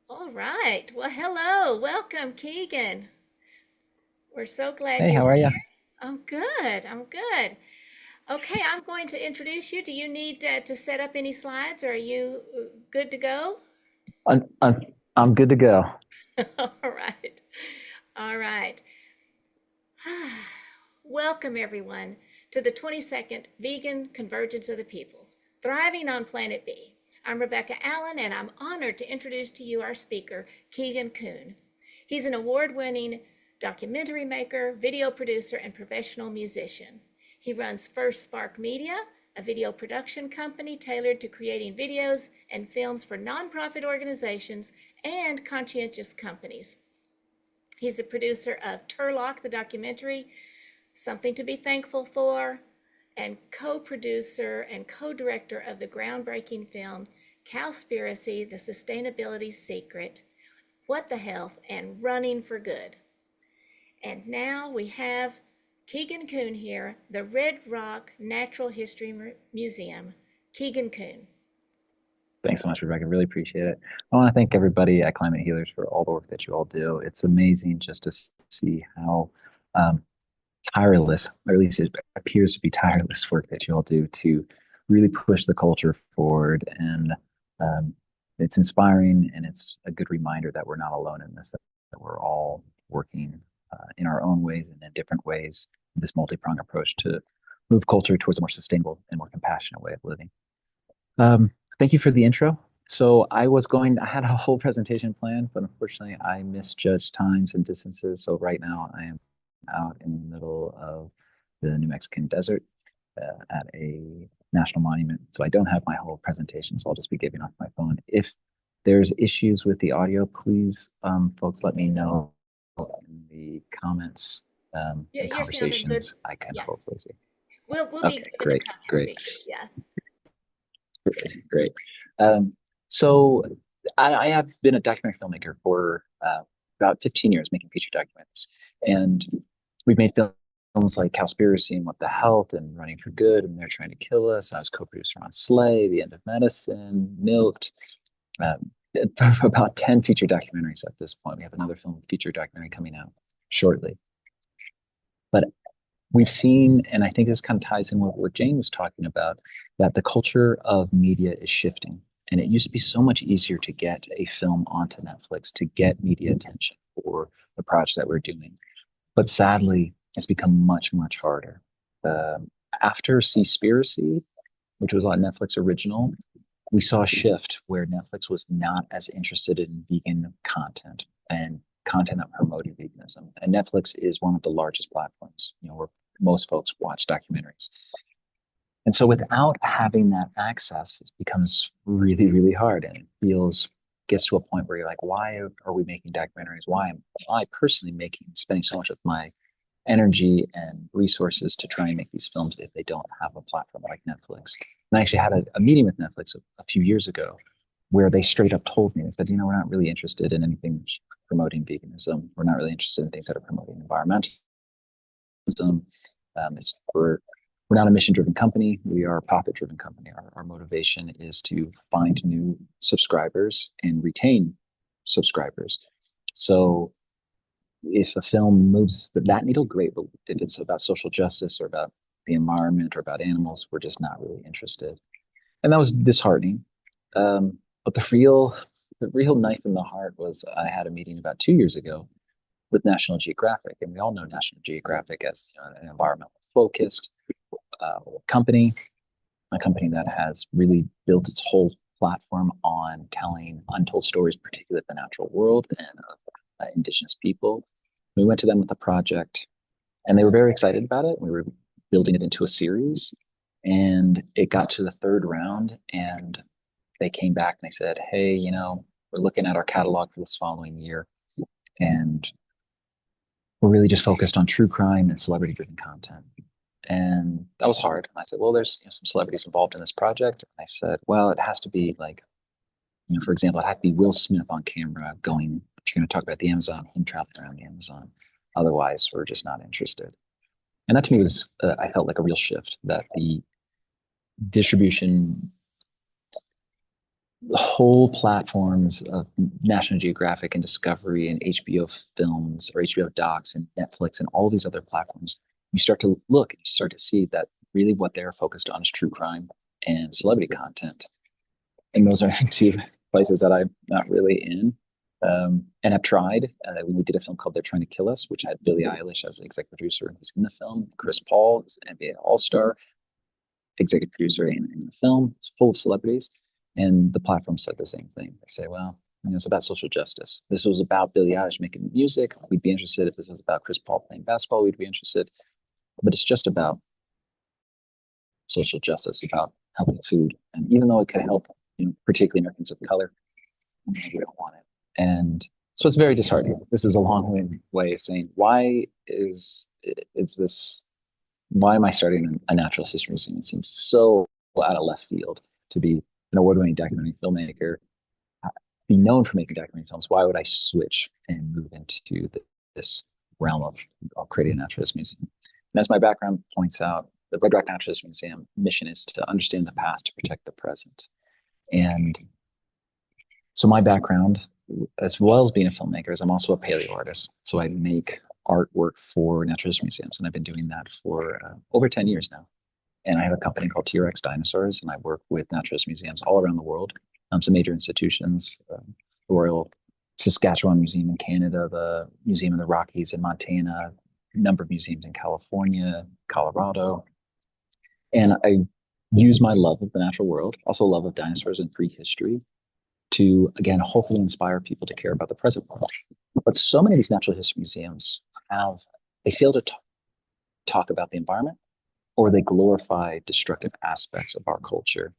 All right. Well, hello. Welcome, Keegan. We're so glad Hey, how are you? I'm good. I'm good. Okay, I'm going to introduce you. Do you need to set up any slides, or are you good to go? I'm good to go. All right. All right. Welcome, everyone, to the 22nd Vegan Convergence of the Peoples, Thriving on Planet B. I'm Rebecca Allen, and I'm honored to introduce to you our speaker, Keegan Kuhn. He's an award-winning documentary maker, video producer, and professional musician. He runs First Spark Media, a video production company tailored to creating videos and films for nonprofit organizations and conscientious companies. He's the producer of Turlock, the documentary, Something to Be Thankful For, and co-producer and co-director of the groundbreaking film Cowspiracy, The Sustainability Secret, What the Health, and Running for Good. And now we have Keegan Kuhn here, the Red Rock Natural History Museum. Keegan Kuhn. Thanks so much, Rebecca. Really appreciate it. I want to thank everybody at Climate Healers for all the work that you all do. It's amazing just to see how tireless, or at least it appears to be tireless work that you all do to really push the culture forward. And it's inspiring, and it's a good reminder that we're not alone in this, that we're all working in our own ways and in different ways, this multi-pronged approach to move culture towards a more sustainable and more compassionate way of living. Thank you for the intro. So I had a whole presentation planned, but unfortunately I misjudged times and distances. So right now I am out in the middle of the New Mexican desert at a national monument. So I don't have my whole presentation, so I'll just be giving off my phone. If there's issues with the audio, please, folks, let me know in the comments and conversations. I can hopefully see. We'll okay, be great. Yeah. Great. So I have been a documentary filmmaker for about 15 years, making feature documentaries. And we've made films like Cowspiracy and What the Health and Running for Good, and They're Trying to Kill Us. I was co-producer on Slay, The End of Medicine, Milked, about 10 feature documentaries at this point. We have another film feature documentary coming out shortly. But we've seen, and I think this kind of ties in with what Jane was talking about, that the culture of media is shifting. And it used to be so much easier to get a film onto Netflix, to get media attention for the project that we're doing. But sadly, it's become much, much harder. After Seaspiracy, which was on Netflix original, we saw a shift where Netflix was not as interested in vegan content and content that promoted veganism. And Netflix is one of the largest platforms, where most folks watch documentaries. And so without having that access, it becomes really, really hard. And it gets to a point where you're like, why are we making documentaries? Why am I personally spending so much of my energy and resources to try and make these films if they don't have a platform like Netflix? And I actually had a meeting with Netflix a few years ago where they straight up told me, they said, we're not really interested in anything promoting veganism. We're not really interested in things that are promoting environmentalism. We're not a mission-driven company. We are a profit-driven company. Our motivation is to find new subscribers and retain subscribers. So if a film moves that needle, great. But if it's about social justice or about the environment or about animals, we're just not really interested. And that was disheartening. But the real knife in the heart was I had a meeting about 2 years ago with National Geographic, and we all know National Geographic as an environmental focused company, a company that has really built its whole platform on telling untold stories, particularly of the natural world and of indigenous people. We went to them with a project, and they were very excited about it. We were building it into a series, and it got to the third round, and they came back and they said, hey, we're looking at our catalog for this following year, and we're really just focused on true crime and celebrity-driven content. And that was hard. And I said, well, there's some celebrities involved in this project. And I said, well, it has to be like, for example, it had to be Will Smith on camera if you're going to talk about the Amazon, him traveling around the Amazon. Otherwise, we're just not interested. And that to me was, I felt like a real shift, that the distribution, the whole platforms of National Geographic and Discovery and HBO Films or HBO Docs and Netflix and all these other platforms, you start to look and you start to see that really what they're focused on is true crime and celebrity content. And those are two places that I'm not really in. And I've tried. We did a film called They're Trying to Kill Us, which had Billie Eilish as the executive producer and was in the film. Chris Paul, who's an NBA All-Star, executive producer in the film. It's full of celebrities. And the platform said the same thing. They say, well, it's about social justice. This was about Billie Eilish making music. We'd be interested. If this was about Chris Paul playing basketball, we'd be interested. But it's just about social justice, about healthy food. And even though it could help, particularly Americans of color, we don't want it. And so it's very disheartening. This is a long way of saying, why am I starting a naturalist history museum? It seems so out of left field to be an award-winning documentary filmmaker, be known for making documentary films. Why would I switch and move into this realm of creating a naturalist museum? And as my background points out, the Red Rock Naturalist Museum mission is to understand the past to protect the present. And So my background, as well as being a filmmaker, is I'm also a paleo artist. So I make artwork for naturalist museums, and I've been doing that for over 10 years now. And I have a company called T-Rex Dinosaurs, and I work with naturalist museums all around the world. Some major institutions, the Royal Saskatchewan Museum in Canada, the Museum of the Rockies in Montana, a number of museums in California, Colorado. And I use my love of the natural world, also love of dinosaurs and prehistory, to, again, hopefully inspire people to care about the present world. But so many of these natural history museums they fail to talk about the environment, or they glorify destructive aspects of our culture.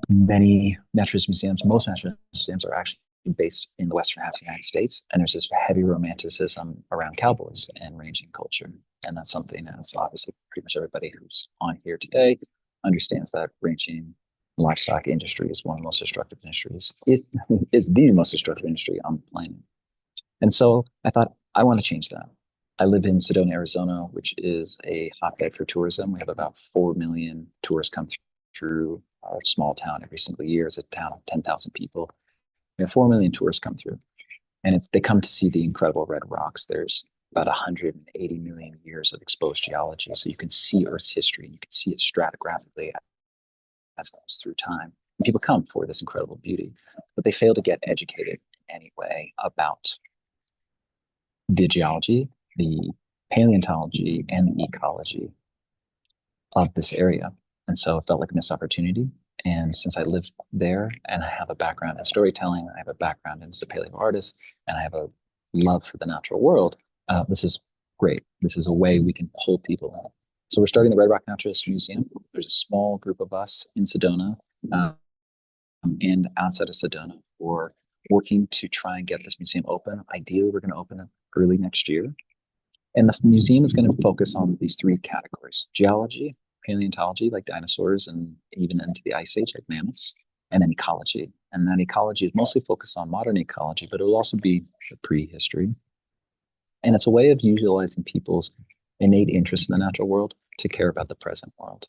Many naturalist museums, most naturalist museums are actually based in the western half of the United States, and there's this heavy romanticism around cowboys and ranching culture. And that's something that's obviously pretty much everybody who's on here today understands, that ranching livestock industry is one of the most destructive industries. It is the most destructive industry on the planet. And so I thought, I want to change that. I live in Sedona, Arizona, which is a hotbed for tourism. We have about 4 million tourists come through our small town every single year. It's a town of 10,000 people. We have 4 million tourists come through, and they come to see the incredible red rocks. There's about 180 million years of exposed geology. So you can see Earth's history, and you can see it stratigraphically as it goes through time. And people come for this incredible beauty, but they fail to get educated in any way about the geology, the paleontology, and the ecology of this area. And so it felt like a missed opportunity. And since I live there, and I have a background in storytelling, I have a background as a paleo artist, and I have a love for the natural world, this is great. This is a way we can pull people in. So we're starting the Red Rock Naturalist Museum. There's a small group of us in Sedona and outside of Sedona. We're working to try and get this museum open. Ideally, we're going to open it early next year. And the museum is going to focus on these 3 categories: geology, paleontology, like dinosaurs and even into the Ice Age, like mammoths, and then ecology. And that ecology is mostly focused on modern ecology, but it will also be the prehistory. And it's a way of utilizing people's innate interest in the natural world to care about the present world.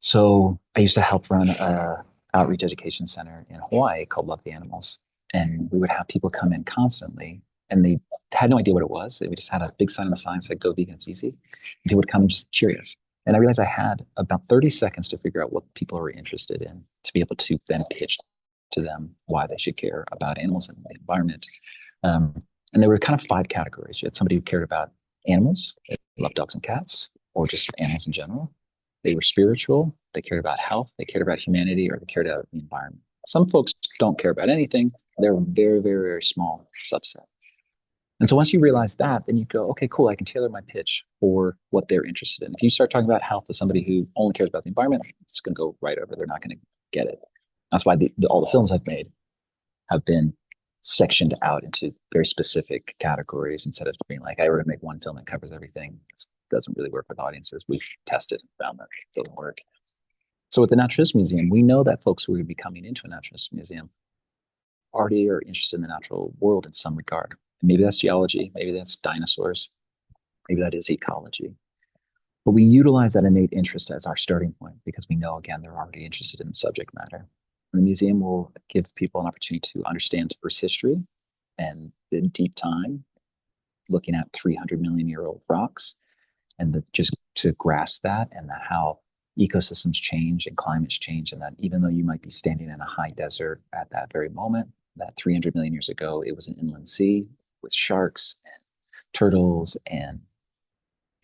So I used to help run a outreach education center in Hawaii called Love the Animals. And we would have people come in constantly, and they had no idea what it was. We just had a big sign on the sign that said, "Go vegan, it's easy." And people would come and just curious. And I realized I had about 30 seconds to figure out what people were interested in, to be able to then pitch to them why they should care about animals and the environment. And there were kind of 5 categories. You had somebody who cared about animals, they loved dogs and cats, or just animals in general. They were spiritual, they cared about health, they cared about humanity, or they cared about the environment. Some folks don't care about anything. They're a very, very, very small subset. And so once you realize that, then you go, okay, cool, I can tailor my pitch for what they're interested in. If you start talking about health to somebody who only cares about the environment, it's going to go right over. They're not going to get it. That's why all the films I've made have been sectioned out into very specific categories, instead of being like, I were to make one film that covers everything. It doesn't really work with audiences. We've tested and found that it doesn't work. So with the Naturalist Museum, we know that folks who would be coming into a Naturalist Museum already are interested in the natural world in some regard. And maybe that's geology, maybe that's dinosaurs, maybe that is ecology. But we utilize that innate interest as our starting point, because we know, again, they're already interested in the subject matter. And the museum will give people an opportunity to understand Earth's history and the deep time, looking at 300 million year old rocks, and just to grasp that, and how ecosystems change and climates change, and that even though you might be standing in a high desert at that very moment, that 300 million years ago, it was an inland sea with sharks and turtles and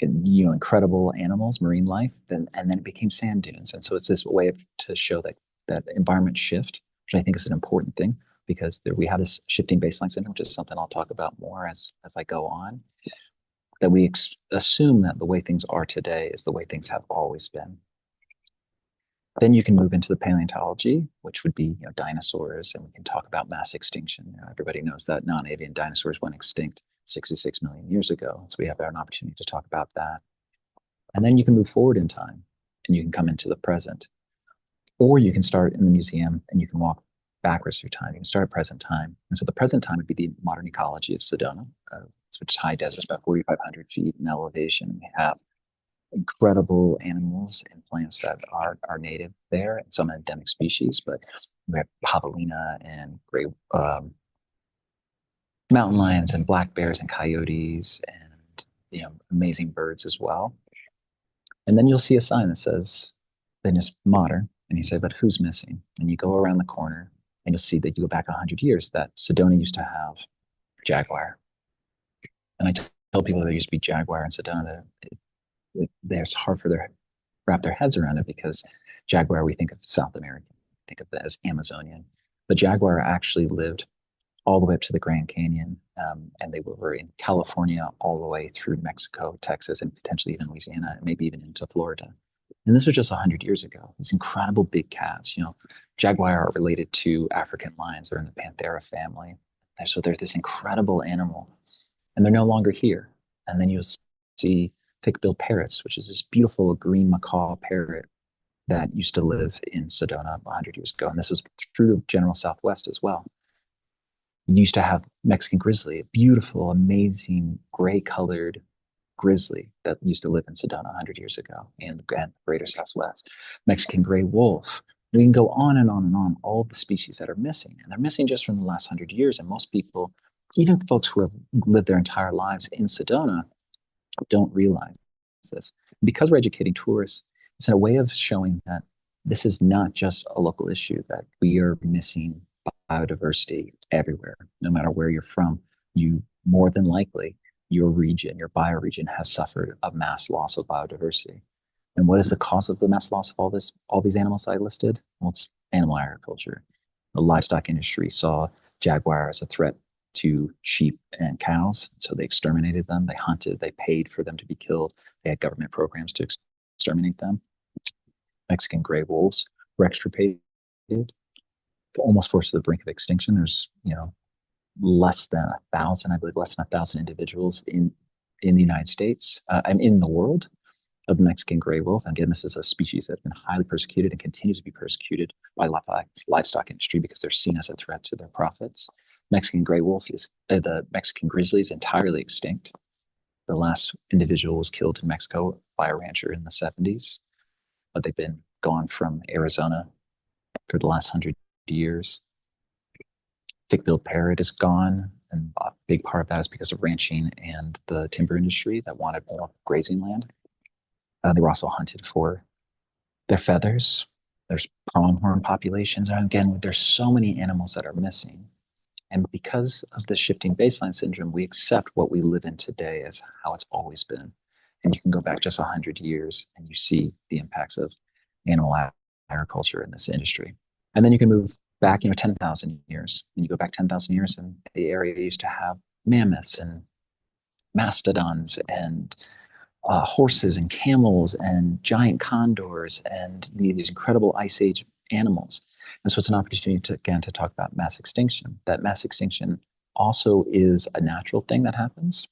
incredible animals, marine life, and then it became sand dunes. And so it's this way to show that environment shift, which I think is an important thing, because we have this shifting baseline syndrome, which is something I'll talk about more as I go on, that we assume that the way things are today is the way things have always been. Then you can move into the paleontology, which would be dinosaurs, and we can talk about mass extinction. Everybody knows that non-avian dinosaurs went extinct 66 million years ago. So we have an opportunity to talk about that. And then you can move forward in time, and you can come into the present. Or you can start in the museum and you can walk backwards through time. You can start at present time. And so the present time would be the modern ecology of Sedona. It's high desert, about 4,500 feet in elevation. We have incredible animals and plants that are native there, and some endemic species. But we have javelina and gray mountain lions and black bears and coyotes and amazing birds as well. And then you'll see a sign that says, then it's modern, and you say, but who's missing? And you go around the corner and you'll see that you go back 100 years that Sedona used to have jaguar. And I tell people there used to be jaguar in Sedona, that it's hard for them to wrap their heads around it, because jaguar, we think of South American, think of it as Amazonian. But jaguar actually lived all the way up to the Grand Canyon, and they were in California all the way through Mexico, Texas, and potentially even Louisiana, and maybe even into Florida. And this was just 100 years ago. These incredible big cats. Jaguar are related to African lions. They're in the Panthera family. So they're this incredible animal, and they're no longer here. And then you'll see thick-billed parrots, which is this beautiful green macaw parrot that used to live in Sedona 100 years ago. And this was through the general Southwest as well. We used to have Mexican grizzly, a beautiful, amazing, gray-colored grizzly that used to live in Sedona 100 years ago in the greater Southwest. Mexican gray wolf. We can go on and on and on, all the species that are missing. And they're missing just from the last 100 years. And most people, even folks who have lived their entire lives in Sedona, don't realize this. Because we're educating tourists, it's a way of showing that this is not just a local issue, that we are missing biodiversity everywhere. No matter where you're from, you more than likely, your region, your bioregion has suffered a mass loss of biodiversity. And what is the cause of the mass loss of all these animals I listed? Well, it's animal agriculture. The livestock industry saw jaguar as a threat to sheep and cows, so they exterminated them. They hunted, they paid for them to be killed. They had government programs to exterminate them. Mexican gray wolves were extirpated, almost forced to the brink of extinction. There's, less than 1,000, I believe, less than 1,000 individuals in the United States and in the world of the Mexican gray wolf. And again, this is a species that's been highly persecuted and continues to be persecuted by livestock industry because they're seen as a threat to their profits. Mexican gray wolf is the Mexican grizzly is entirely extinct. The last individual was killed in Mexico by a rancher in the 70s, but they've been gone from Arizona for the last 100 years. Thick-billed parrot is gone, and a big part of that is because of ranching and the timber industry that wanted more grazing land. They were also hunted for their feathers. There's pronghorn populations, and again, there's so many animals that are missing. And because of the shifting baseline syndrome, we accept what we live in today as how it's always been. And you can go back just 100 years and you see the impacts of animal agriculture in this industry. And then you can move back, 10,000 years. And you go back 10,000 years and the area used to have mammoths and mastodons and horses and camels and giant condors and these incredible ice age animals. And so it's an opportunity to talk about mass extinction. That mass extinction also is a natural thing that happens,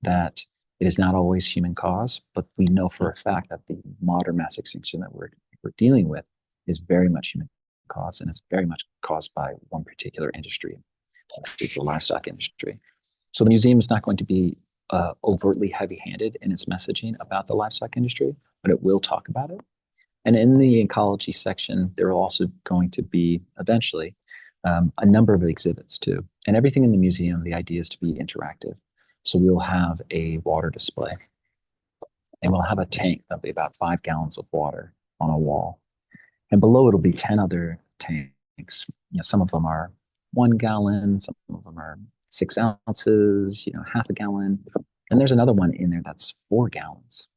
that it is not always human cause, but we know for a fact that the modern mass extinction that we're dealing with is very much human cause, and it's very much caused by one particular industry, it's the livestock industry. So the museum is not going to be overtly heavy-handed in its messaging about the livestock industry, but it will talk about it. And in the ecology section, there are also going to be eventually a number of exhibits too. And everything in the museum, the idea is to be interactive. So we'll have a water display, and we'll have a tank that'll be about 5 gallons of water on a wall. And below it'll be 10 other tanks. Some of them are 1 gallon, some of them are 6 ounces, half a gallon. And there's another one in there that's 4 gallons.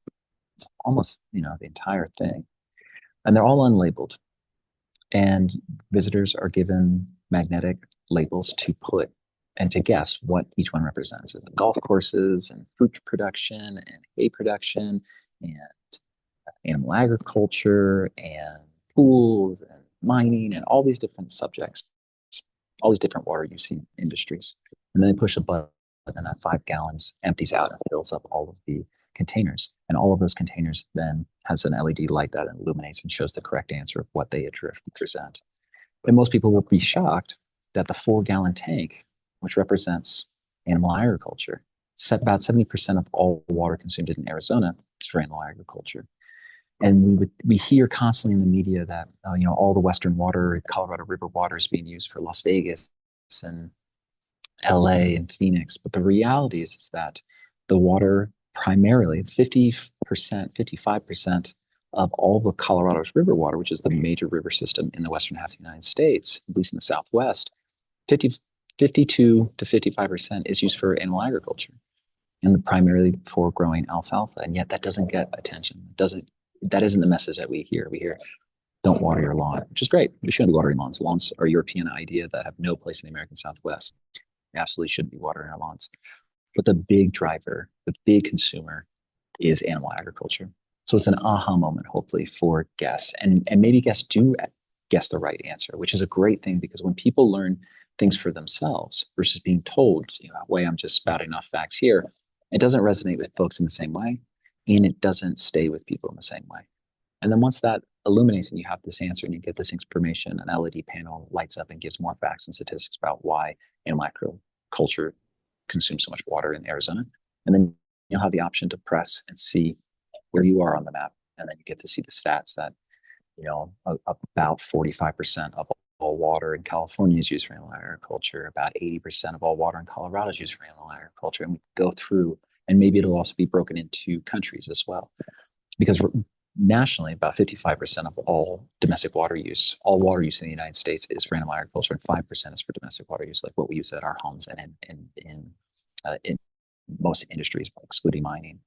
It's almost, the entire thing. And they're all unlabeled. And visitors are given magnetic labels to put and to guess what each one represents. Golf courses and fruit production and hay production and animal agriculture and pools and mining and all these different subjects, all these different water using industries. And then they push a button and that 5 gallons empties out and fills up all of the containers. And all of those containers then has an LED light that illuminates and shows the correct answer of what they present. But most people will be shocked that the 4 gallon tank, which represents animal agriculture, about 70% of all water consumed in Arizona is for animal agriculture. And we hear constantly in the media that all the Western water, Colorado River water, is being used for Las Vegas and LA and Phoenix. But the reality is that the water, primarily 50%, 55% of all of Colorado's river water, which is the major river system in the western half of the United States, at least in the Southwest, 52 to 55% is used for animal agriculture, and primarily for growing alfalfa. And yet that doesn't get attention. That isn't the message that we hear. We hear, don't water your lawn, which is great. We shouldn't be watering lawns. Lawns are a European idea that have no place in the American Southwest. We absolutely shouldn't be watering our lawns. But the big driver, the big consumer is animal agriculture. So it's an aha moment, hopefully, for guests. And maybe guests do guess the right answer, which is a great thing, because when people learn things for themselves versus being told, way I'm just spouting off facts here, it doesn't resonate with folks in the same way, and it doesn't stay with people in the same way. And then once that illuminates and you have this answer and you get this information, an LED panel lights up and gives more facts and statistics about why animal agriculture consumes so much water in Arizona. And then you'll have the option to press and see where you are on the map. And then you get to see the stats that, about 45% of all water in California is used for animal agriculture. About 80% of all water in Colorado is used for animal agriculture. And we go through, and maybe it'll also be broken into countries as well. Because nationally, about 55% of all domestic water use, all water use in the United States is for animal agriculture, and 5% is for domestic water use, like what we use at our homes and in most industries, excluding mining.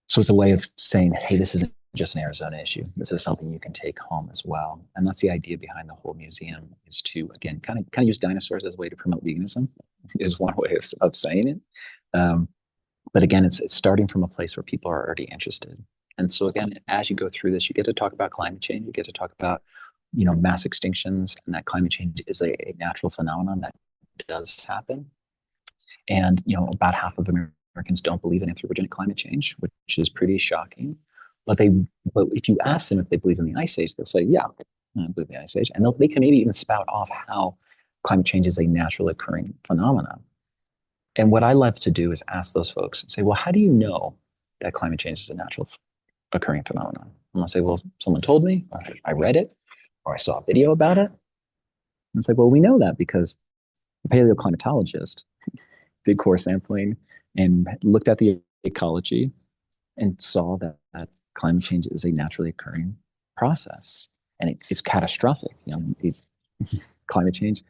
So it's a way of saying, hey, this isn't just an Arizona issue. This is something you can take home as well. And that's the idea behind the whole museum, is to, again, kind of use dinosaurs as a way to promote veganism, is one way of saying it. But again, it's starting from a place where people are already interested. And so again, as you go through this, you get to talk about climate change, you get to talk about, mass extinctions, and that climate change is a natural phenomenon that does happen. And, about half of Americans don't believe in anthropogenic climate change, which is pretty shocking. But if you ask them if they believe in the Ice Age, they'll say, yeah, I believe in the Ice Age. And they can maybe even spout off how climate change is a naturally occurring phenomenon. And what I love to do is ask those folks and say, well, how do you know that climate change is a natural occurring phenomenon? And I'll say, well, someone told me, or I read it, or I saw a video about it. And it's like, well, we know that because a paleoclimatologist did core sampling and looked at the ecology and saw that climate change is a naturally occurring process, and it's catastrophic. Climate change,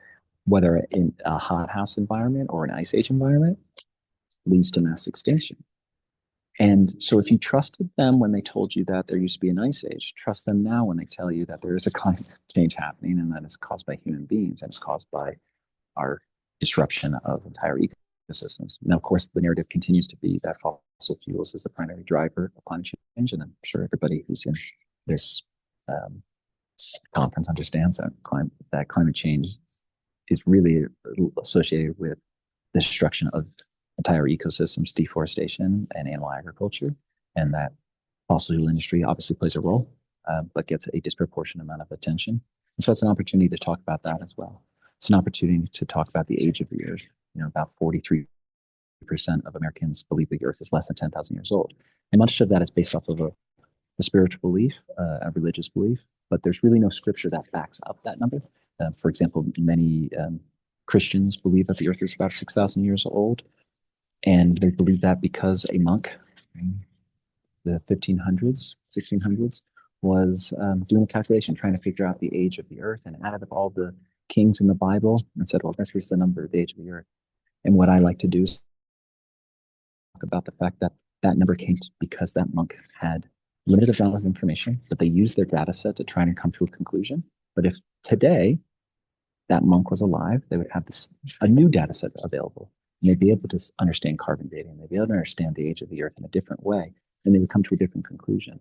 whether in a hothouse environment or an ice age environment, leads to mass extinction. And so if you trusted them when they told you that there used to be an ice age, trust them now when they tell you that there is a climate change happening and that it's caused by human beings and it's caused by our disruption of entire ecosystems. Now, of course, the narrative continues to be that fossil fuels is the primary driver of climate change. And I'm sure everybody who's in this conference understands that climate change is really associated with the destruction of entire ecosystems, deforestation, and animal agriculture, and that fossil fuel industry obviously plays a role, but gets a disproportionate amount of attention. And so it's an opportunity to talk about that as well. It's an opportunity to talk about the age of the earth. About 43% of Americans believe the earth is less than 10,000 years old. And much of that is based off of a spiritual belief, a religious belief, but there's really no scripture that backs up that number. For example, many Christians believe that the earth is about 6,000 years old. And they believe that because a monk, the 1500s, 1600s, was doing a calculation, trying to figure out the age of the earth, and added up all the kings in the Bible and said, well, this is the number of the age of the earth. And what I like to do is talk about the fact that that number came because that monk had limited amount of information, but they used their data set to try and come to a conclusion. But if today that monk was alive, they would have a new data set available. And they'd be able to understand carbon dating. They'd be able to understand the age of the earth in a different way, and they would come to a different conclusion.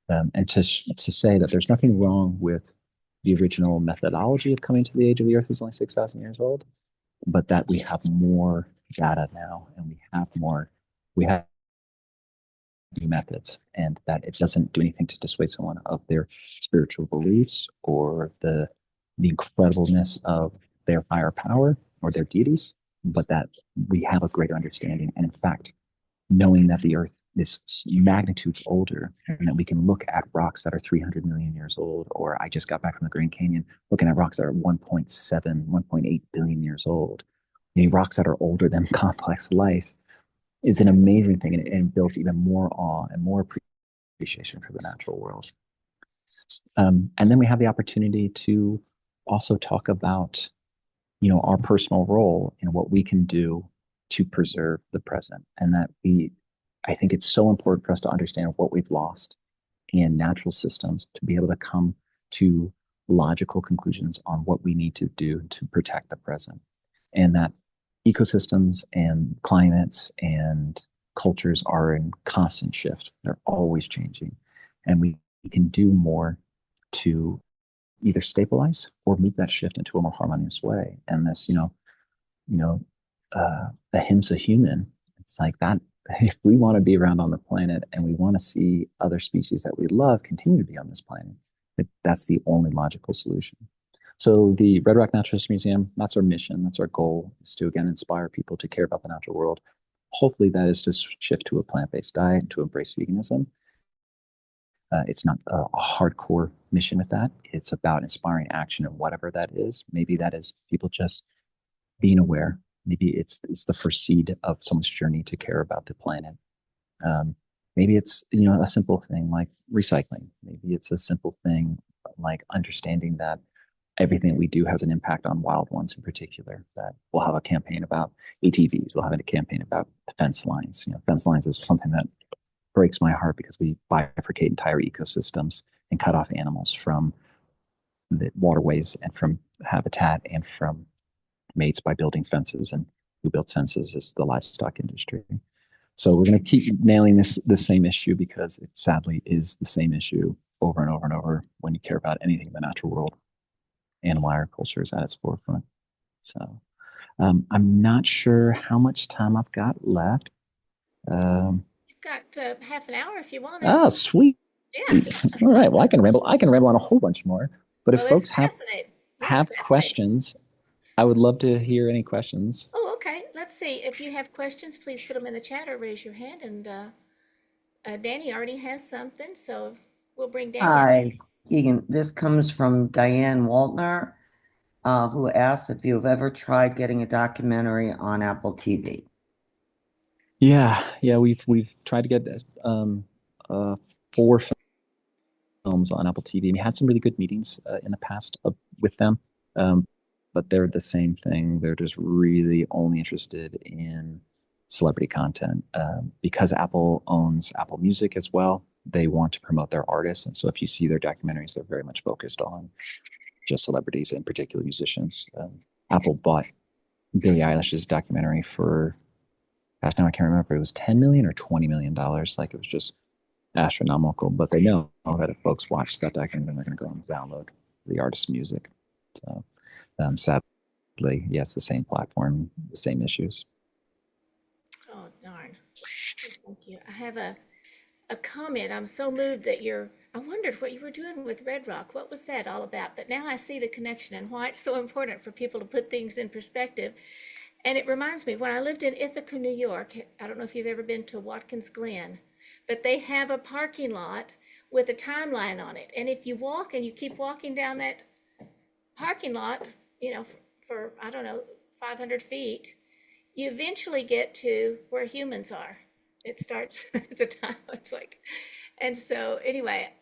And to say that there's nothing wrong with the original methodology of coming to the age of the earth is only 6,000 years old, but that we have more data now, and we have new methods, and that it doesn't do anything to dissuade someone of their spiritual beliefs or the incredibleness of their higher power or their deities, but that we have a greater understanding. And in fact, knowing that the earth this magnitudes older, and that we can look at rocks that are 300 million years old. Or I just got back from the Grand Canyon looking at rocks that are 1.7, 1.8 billion years old. Rocks that are older than complex life is an amazing thing, and builds even more awe and more appreciation for the natural world. And then we have the opportunity to also talk about, our personal role in what we can do to preserve the present. And that I think it's so important for us to understand what we've lost in natural systems to be able to come to logical conclusions on what we need to do to protect the present. And that ecosystems and climates and cultures are in constant shift. They're always changing. And we can do more to either stabilize or move that shift into a more harmonious way. And this, ahimsa human, it's like that. If we want to be around on the planet and we want to see other species that we love continue to be on this planet, that's the only logical solution. So the Red Rock Naturalist Museum, that's our mission, that's our goal, is to, again, inspire people to care about the natural world. Hopefully that is to shift to a plant-based diet, to embrace veganism. It's not a hardcore mission with that. It's about inspiring action, and whatever that is. Maybe that is people just being aware. Maybe it's the first seed of someone's journey to care about the planet. Maybe it's, a simple thing like recycling. Maybe it's a simple thing like understanding that everything that we do has an impact on wild ones in particular. That we'll have a campaign about ATVs. We'll have a campaign about fence lines. Fence lines is something that breaks my heart because we bifurcate entire ecosystems and cut off animals from the waterways and from habitat and from mates by building fences. And who builds fences is the livestock industry. So we're going to keep nailing this same issue because it sadly is the same issue over and over and over when you care about anything in the natural world. Animal agriculture is at its forefront. So I'm not sure how much time I've got left. You've got half an hour if you want it. Oh, sweet. Yeah. All right. Well, I can ramble on a whole bunch more. But if folks have questions, I would love to hear any questions. Oh, okay. Let's see. If you have questions, please put them in the chat or raise your hand. And Danny already has something, so we'll bring Danny. Hi, Keegan. This comes from Diane Waltner, who asked if you've ever tried getting a documentary on Apple TV. Yeah, we've tried to get 4 films on Apple TV. We had some really good meetings in the past with them, but they're the same thing. They're just really only interested in celebrity content because Apple owns Apple Music as well. They want to promote their artists, and so if you see their documentaries, they're very much focused on just celebrities, in particular musicians. Apple bought Billie Eilish's documentary for, now I can't remember, it was $10 million or $20 million. Like, it was just astronomical, but they know that if folks watch that documentary, they're going to go and download the artist's music. So sadly, yeah, it's the same platform, the same issues. Oh, darn. Thank you. I have a comment. I'm so moved that I wondered what you were doing with Red Rock. What was that all about? But now I see the connection and why it's so important for people to put things in perspective. And it reminds me, when I lived in Ithaca, New York, I don't know if you've ever been to Watkins Glen, but they have a parking lot with a timeline on it. And if you walk and you keep walking down that parking lot, for, I don't know, 500 feet, you eventually get to where humans are. It starts, it's a time, it's like, and so anyway,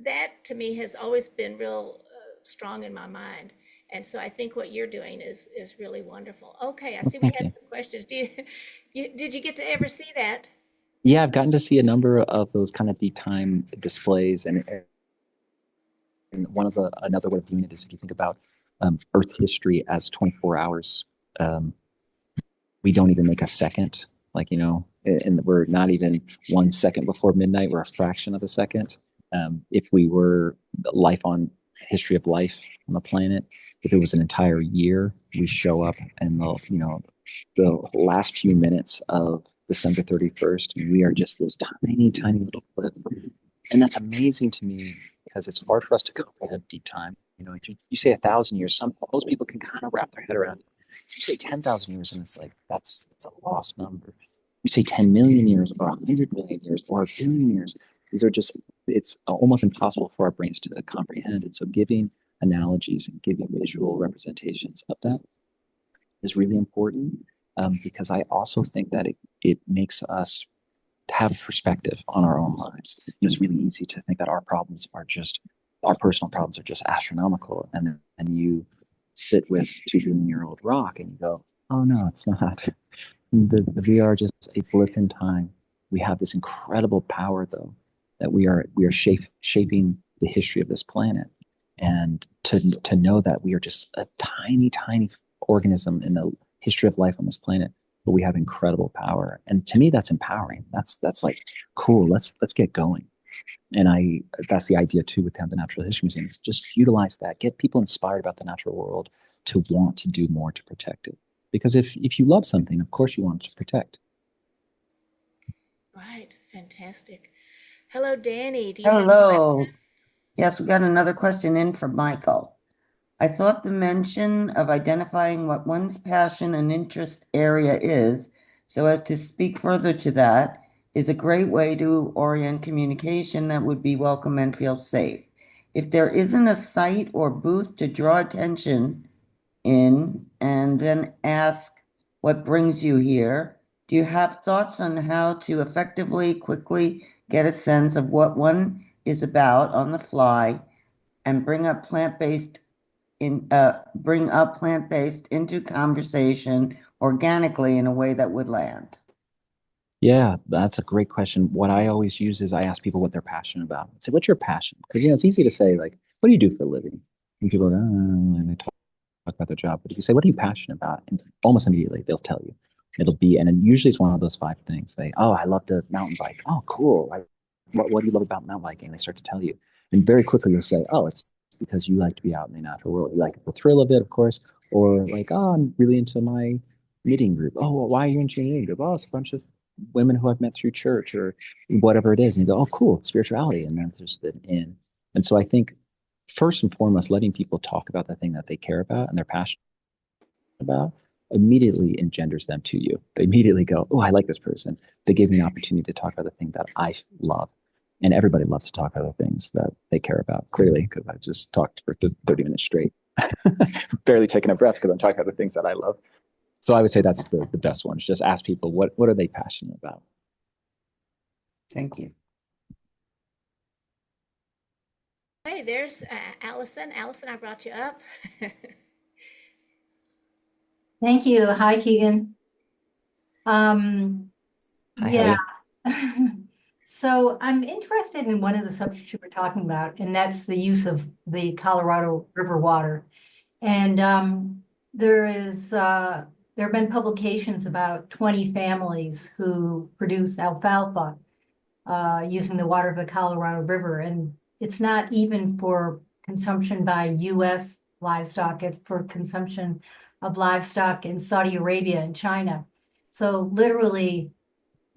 that to me has always been real strong in my mind. And so I think what you're doing is really wonderful. Okay, I see we had some questions. Did you get to ever see that? Yeah, I've gotten to see a number of those kind of deep time displays, and another way of doing it is if you think about Earth history as 24 hours. We don't even make a second, and we're not even 1 second before midnight. We're a fraction of a second. If we were history of life on the planet, if it was an entire year, we show up in the last few minutes of December 31st, and we are just this tiny, tiny little blip. And that's amazing to me because it's hard for us to comprehend deep time. You say 1,000 years, most people can kind of wrap their head around it. You say 10,000 years, and it's like that's a lost number. You say 10 million years or 100 million years or a billion years. These are just, it's almost impossible for our brains to comprehend. And so giving analogies and giving visual representations of that is really important, because I also think that it makes us have perspective on our own lives. It's really easy to think that our personal problems are just astronomical. And you sit with 2 billion-year-old rock and you go, oh no, it's not. We are just a blip in time. We have this incredible power, though, that we are shaping the history of this planet. And to know that we are just a tiny, tiny organism in the history of life on this planet, but we have incredible power. And to me, that's empowering. That's like, cool, let's get going. And that's the idea too with the Natural History Museum, is just utilize that, get people inspired about the natural world to want to do more to protect it. Because if you love something, of course you want to protect. Right, fantastic. Hello, Danny. Hello. Yes, we got another question in from Michael. I thought the mention of identifying what one's passion and interest area is, so as to speak further to that, is a great way to orient communication that would be welcome and feel safe. If there isn't a site or booth to draw attention in and then ask what brings you here, do you have thoughts on how to effectively, quickly get a sense of what one is about on the fly and bring up plant-based into conversation organically in a way that would land? Yeah, that's a great question. What I always use is I ask people what they're passionate about. I say, what's your passion? Because it's easy to say, like, what do you do for a living? And people go, oh, and they talk about their job. But if you say, what are you passionate about? And almost immediately they'll tell you. And then usually it's one of those 5 things. I love to mountain bike. Oh, cool. What do you love about mountain biking? And they start to tell you. And very quickly you'll say, oh, it's because you like to be out in the natural world. You like the thrill of it, of course. Or like, oh, I'm really into my knitting group. Oh, well, why are you into your knitting group? Oh, it's a bunch of women who I've met through church or whatever it is. And you go, oh, cool, it's spirituality. And then there's the in. And so I think first and foremost, letting people talk about the thing that they care about and they're passionate about immediately engenders them to you. They immediately go, oh, I like this person. They gave me an opportunity to talk about the thing that I love. And everybody loves to talk about the things that they care about, clearly, because I just talked for 30 minutes straight, barely taking a breath because I'm talking about the things that I love. So I would say that's the best one. Just ask people, what are they passionate about? Thank you. Hey, there's Allison. Allison, I brought you up. Thank you. Hi, Keegan. Yeah. So I'm interested in one of the subjects you were talking about, and that's the use of the Colorado River water. And there have been publications about 20 families who produce alfalfa using the water of the Colorado River. And it's not even for consumption by U.S. livestock, it's for consumption of livestock in Saudi Arabia and China. So literally,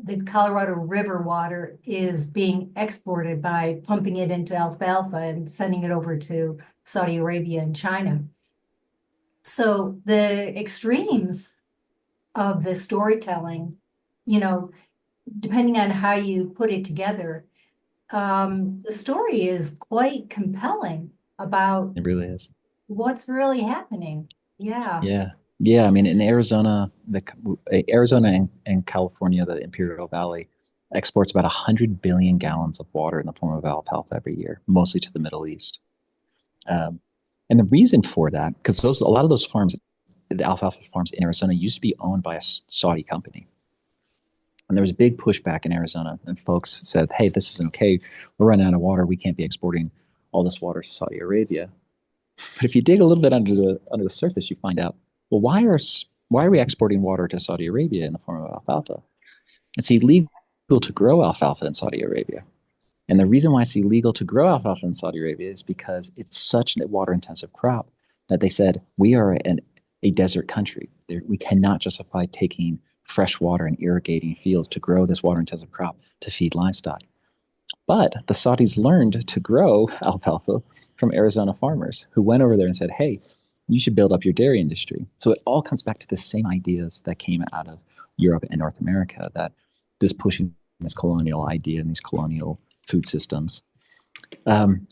the Colorado River water is being exported by pumping it into alfalfa and sending it over to Saudi Arabia and China. So the extremes of the storytelling, depending on how you put it together, the story is quite compelling about It really is. what's really happening. Yeah. Yeah. I mean, in Arizona, Arizona and California, the Imperial Valley exports about 100 billion gallons of water in the form of alfalfa every year, mostly to the Middle East. And the reason for that, because a lot of those farms, the alfalfa farms in Arizona, used to be owned by a Saudi company. And there was a big pushback in Arizona, and folks said, hey, this isn't okay. We're running out of water. We can't be exporting all this water to Saudi Arabia. But if you dig a little bit under the surface, you find out, well, why are we exporting water to Saudi Arabia in the form of alfalfa? It's illegal to grow alfalfa in Saudi Arabia. And the reason why it's illegal to grow alfalfa in Saudi Arabia is because it's such a water-intensive crop that they said, we are a desert country. We cannot justify taking fresh water and irrigating fields to grow this water-intensive crop to feed livestock. But the Saudis learned to grow alfalfa from Arizona farmers who went over there and said, hey, you should build up your dairy industry. So it all comes back to the same ideas that came out of Europe and North America, that this pushing this colonial idea and these colonial food systems.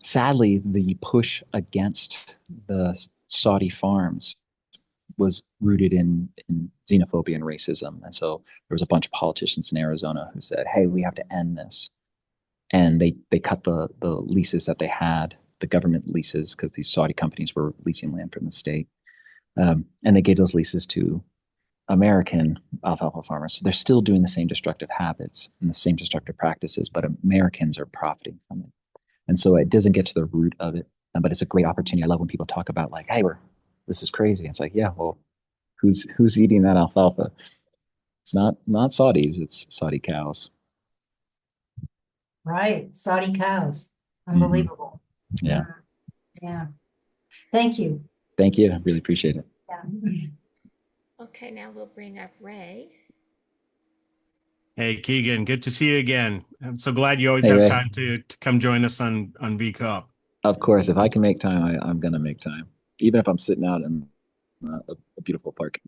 Sadly, the push against the Saudi farms was rooted in xenophobia and racism. And so there was a bunch of politicians in Arizona who said, hey, we have to end this. And they cut the leases that they had, the government leases, because these Saudi companies were leasing land from the state. And they gave those leases to American alfalfa farmers. So they're still doing the same destructive habits and the same destructive practices, but Americans are profiting from it. And so it doesn't get to the root of it, but it's a great opportunity. I love when people talk about like, hey, this is crazy. It's like, yeah, well, who's eating that alfalfa? It's not Saudis, it's Saudi cows. Right, Saudi cows. Unbelievable. Mm-hmm. Yeah. Yeah. Thank you. Thank you. I really appreciate it. Yeah. Okay, now we'll bring up Ray. Hey, Keegan, good to see you again. I'm so glad you always Hey, have Ray. time to come join us on VCOP. Of course, if I can make time, I'm going to make time, even if I'm sitting out in a beautiful park.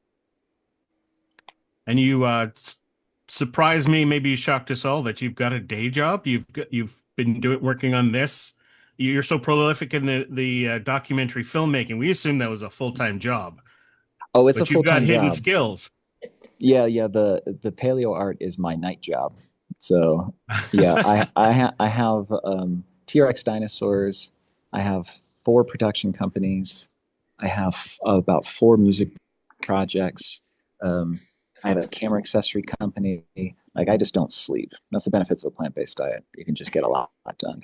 And you surprised me, maybe you shocked us all, that you've got a day job. You've been working on this. You're so prolific in the documentary filmmaking. We assumed that was a full-time job. Oh, it's but a full-time you've got hidden job. skills. Yeah. The paleo art is my night job. So yeah, I have T-Rex dinosaurs. I have 4 production companies. I have about 4 music projects. I have a camera accessory company. Like, I just don't sleep. That's the benefits of a plant-based diet. You can just get a lot done.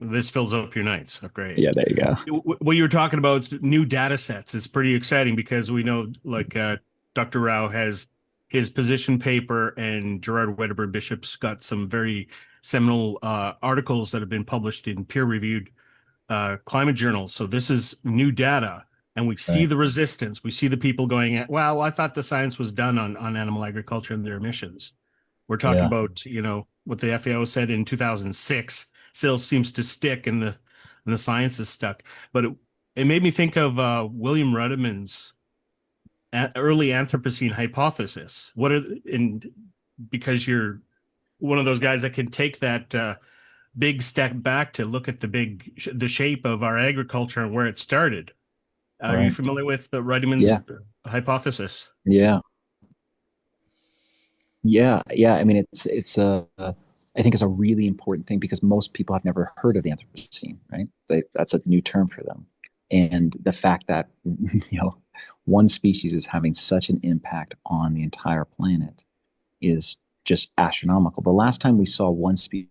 This fills up your nights. Oh, great. Yeah, there you go. What you were talking about, new data sets, is pretty exciting because we know, like, Dr. Rao has his position paper, and Gerard Wedderburn Bishop's got some very seminal articles that have been published in peer-reviewed climate journals. So this is new data, and we see the resistance. We see the people going, well, I thought the science was done on animal agriculture and their emissions. We're talking about, what the FAO said in 2006 still seems to stick, and the science is stuck. But it made me think of William Ruddiman's early Anthropocene hypothesis. Because you're one of those guys that can take that big step back to look at the shape of our agriculture and where it started. Are you familiar with the Ruddiman's hypothesis? Yeah. I mean, it's I think it's a really important thing because most people have never heard of the Anthropocene, right? That's a new term for them. And the fact that, one species is having such an impact on the entire planet is just astronomical. The last time we saw one species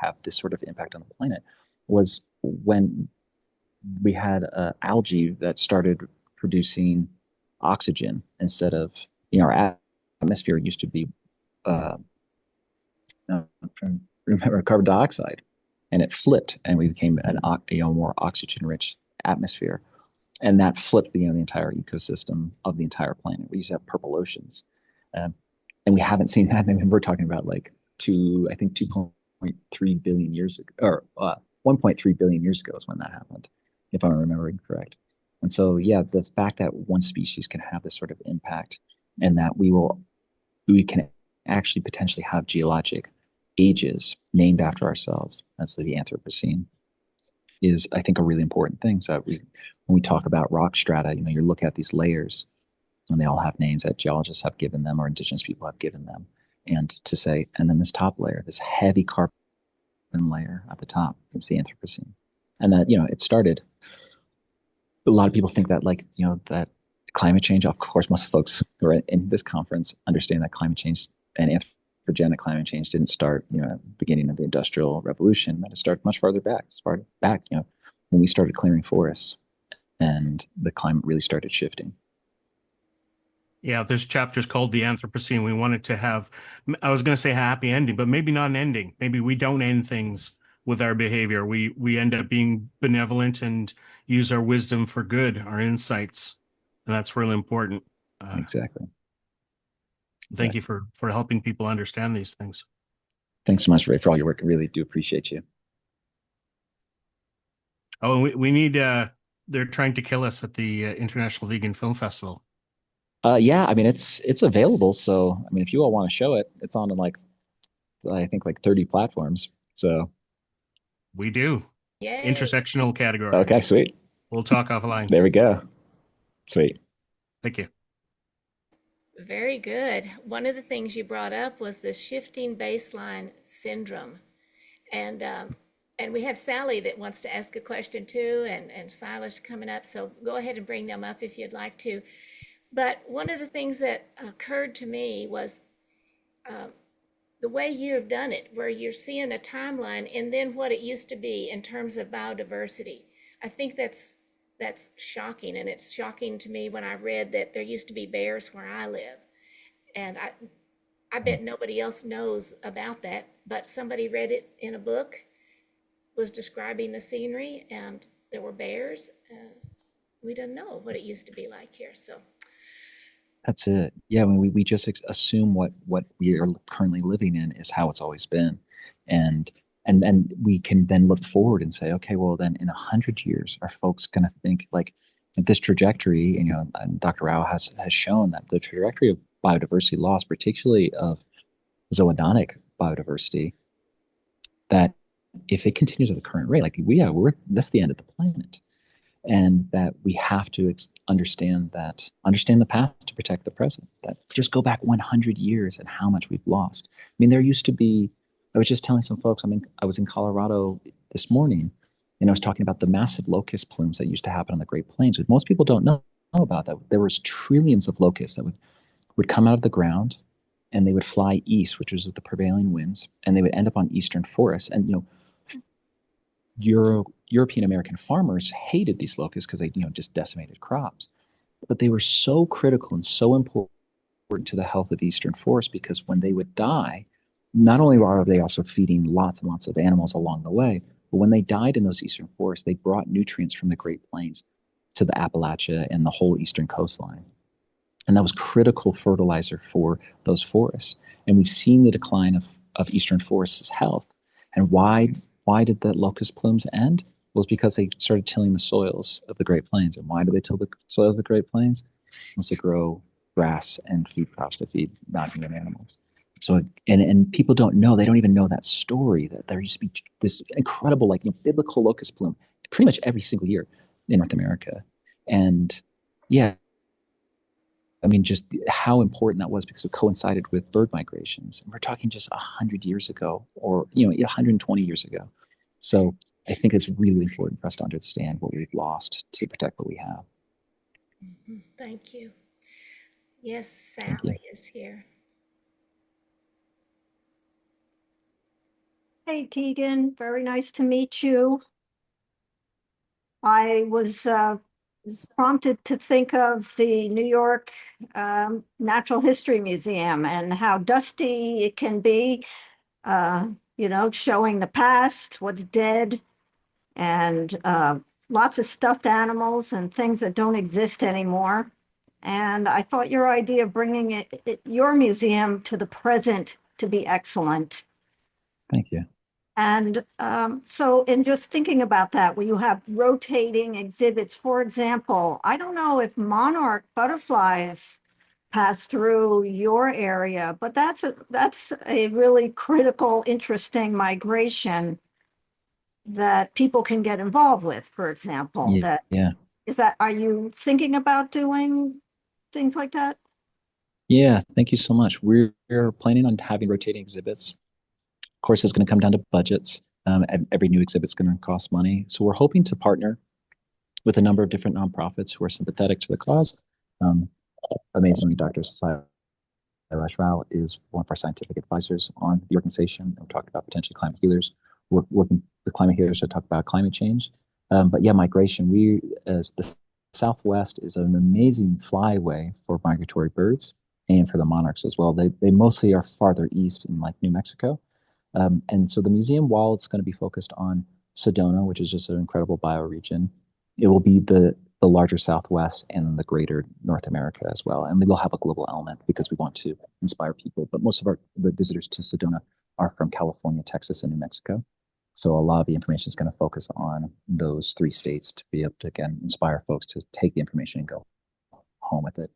have this sort of impact on the planet was when we had algae that started producing oxygen instead of, our atmosphere used to be remember carbon dioxide, and it flipped, and we became a more oxygen-rich atmosphere, and that flipped the entire ecosystem of the entire planet. We used to have purple oceans, and we haven't seen that. I mean, we're talking about like 2.3 billion years ago, or 1.3 billion years ago is when that happened, if I'm remembering correct. And so, yeah, the fact that one species can have this sort of impact, and that we can actually potentially have geologic ages named after ourselves, that's the Anthropocene, is, I think, a really important thing. So when we talk about rock strata, you look at these layers, and they all have names that geologists have given them or indigenous people have given them. And to say, and then this top layer, this heavy carbon layer at the top, it's the Anthropocene. And that, it started, a lot of people think that, like, that climate change, of course, most folks who are in this conference understand that climate change and anthropogenic climate change didn't start, at the beginning of the Industrial Revolution. That it started much farther back. It started back, when we started clearing forests, and the climate really started shifting. Yeah, there's chapters called the Anthropocene. We wanted to have, I was going to say happy ending, but maybe not an ending. Maybe we don't end things with our behavior. We end up being benevolent and use our wisdom for good, our insights. And that's really important. Exactly. Thank you for helping people understand these things. Thanks so much, Ray, for all your work. I really do appreciate you. Oh, we need, they're trying to kill us at the International Vegan Film Festival. Yeah, I mean it's available. So I mean, if you all want to show it, it's on like I think like 30 platforms. So We do. Yay. Intersectional category. okay, sweet. We'll talk offline. There we go. Sweet. Thank you. Very good. One of the things you brought up was the shifting baseline syndrome. And we have Sally that wants to ask a question too, and Sailesh coming up. So go ahead and bring them up if you'd like to. But one of the things that occurred to me was the way you have done it, where you're seeing a timeline and then what it used to be in terms of biodiversity. I think that's shocking, and it's shocking to me when I read that there used to be bears where I live, and I bet nobody else knows about that, but somebody read it in a book, was describing the scenery, and there were bears. We didn't know what it used to be like here, so. That's it. Yeah, I mean, we just assume what we are currently living in is how it's always been, and we can then look forward and say, okay, well then in 100 years, are folks going to think like this trajectory? And, and Dr. Rao has shown that the trajectory of biodiversity loss, particularly of zoodonic biodiversity, that if it continues at the current rate, like that's the end of the planet. And that we have to understand the past to protect the present. That just go back 100 years and how much we've lost. I mean, there used to be. I was just telling some folks. I was in Colorado this morning, and I was talking about the massive locust plumes that used to happen on the Great Plains. Which most people don't know about that. There was trillions of locusts that would come out of the ground, and they would fly east, which was with the prevailing winds, and they would end up on eastern forests. And European American farmers hated these locusts because they, just decimated crops. But they were so critical and so important to the health of eastern forests because when they would die, not only were they also feeding lots and lots of animals along the way, but when they died in those eastern forests, they brought nutrients from the Great Plains to the Appalachia and the whole eastern coastline. And that was critical fertilizer for those forests. And we've seen the decline of eastern forests' health. And why did the locust plumes end? Well, it's because they started tilling the soils of the Great Plains. And why do they till the soils of the Great Plains? Once they grow grass and food crops to feed non-human animals. So, and people don't know, they don't even know that story, that there used to be this incredible, biblical locust plume pretty much every single year in North America. And yeah, I mean, just how important that was because it coincided with bird migrations. And we're talking just 100 years ago or, 120 years ago. So I think it's really important for us to understand what we've lost to protect what we have. Thank you. Yes, Sally is here. Hey, Tegan, very nice to meet you. I was prompted to think of the New York Natural History Museum and how dusty it can be, showing the past, what's dead, and lots of stuffed animals and things that don't exist anymore. And I thought your idea of bringing your museum to the present to be excellent. Thank you. And so in just thinking about that, where you have rotating exhibits, for example, I don't know if monarch butterflies pass through your area, but that's a really critical, interesting migration that people can get involved with, for example. Are you thinking about doing things like that? Yeah, thank you so much. We're planning on having rotating exhibits. Of course, it's going to come down to budgets. Every new exhibit is going to cost money. So we're hoping to partner with a number of different nonprofits who are sympathetic to the cause. Amazingly, Dr. Sailesh Rao is one of our scientific advisors on the organization. We talked about potentially climate healers. We're working with climate healers to talk about climate change. But yeah, migration. We, as the Southwest, is an amazing flyway for migratory birds and for the monarchs as well. They mostly are farther east in New Mexico. And so the museum, while it's going to be focused on Sedona, which is just an incredible bioregion, it will be the larger Southwest and the greater North America as well. And we will have a global element because we want to inspire people. But most of the visitors to Sedona are from California, Texas, and New Mexico. So a lot of the information is going to focus on those three states to be able to, again, inspire folks to take the information and go home with it.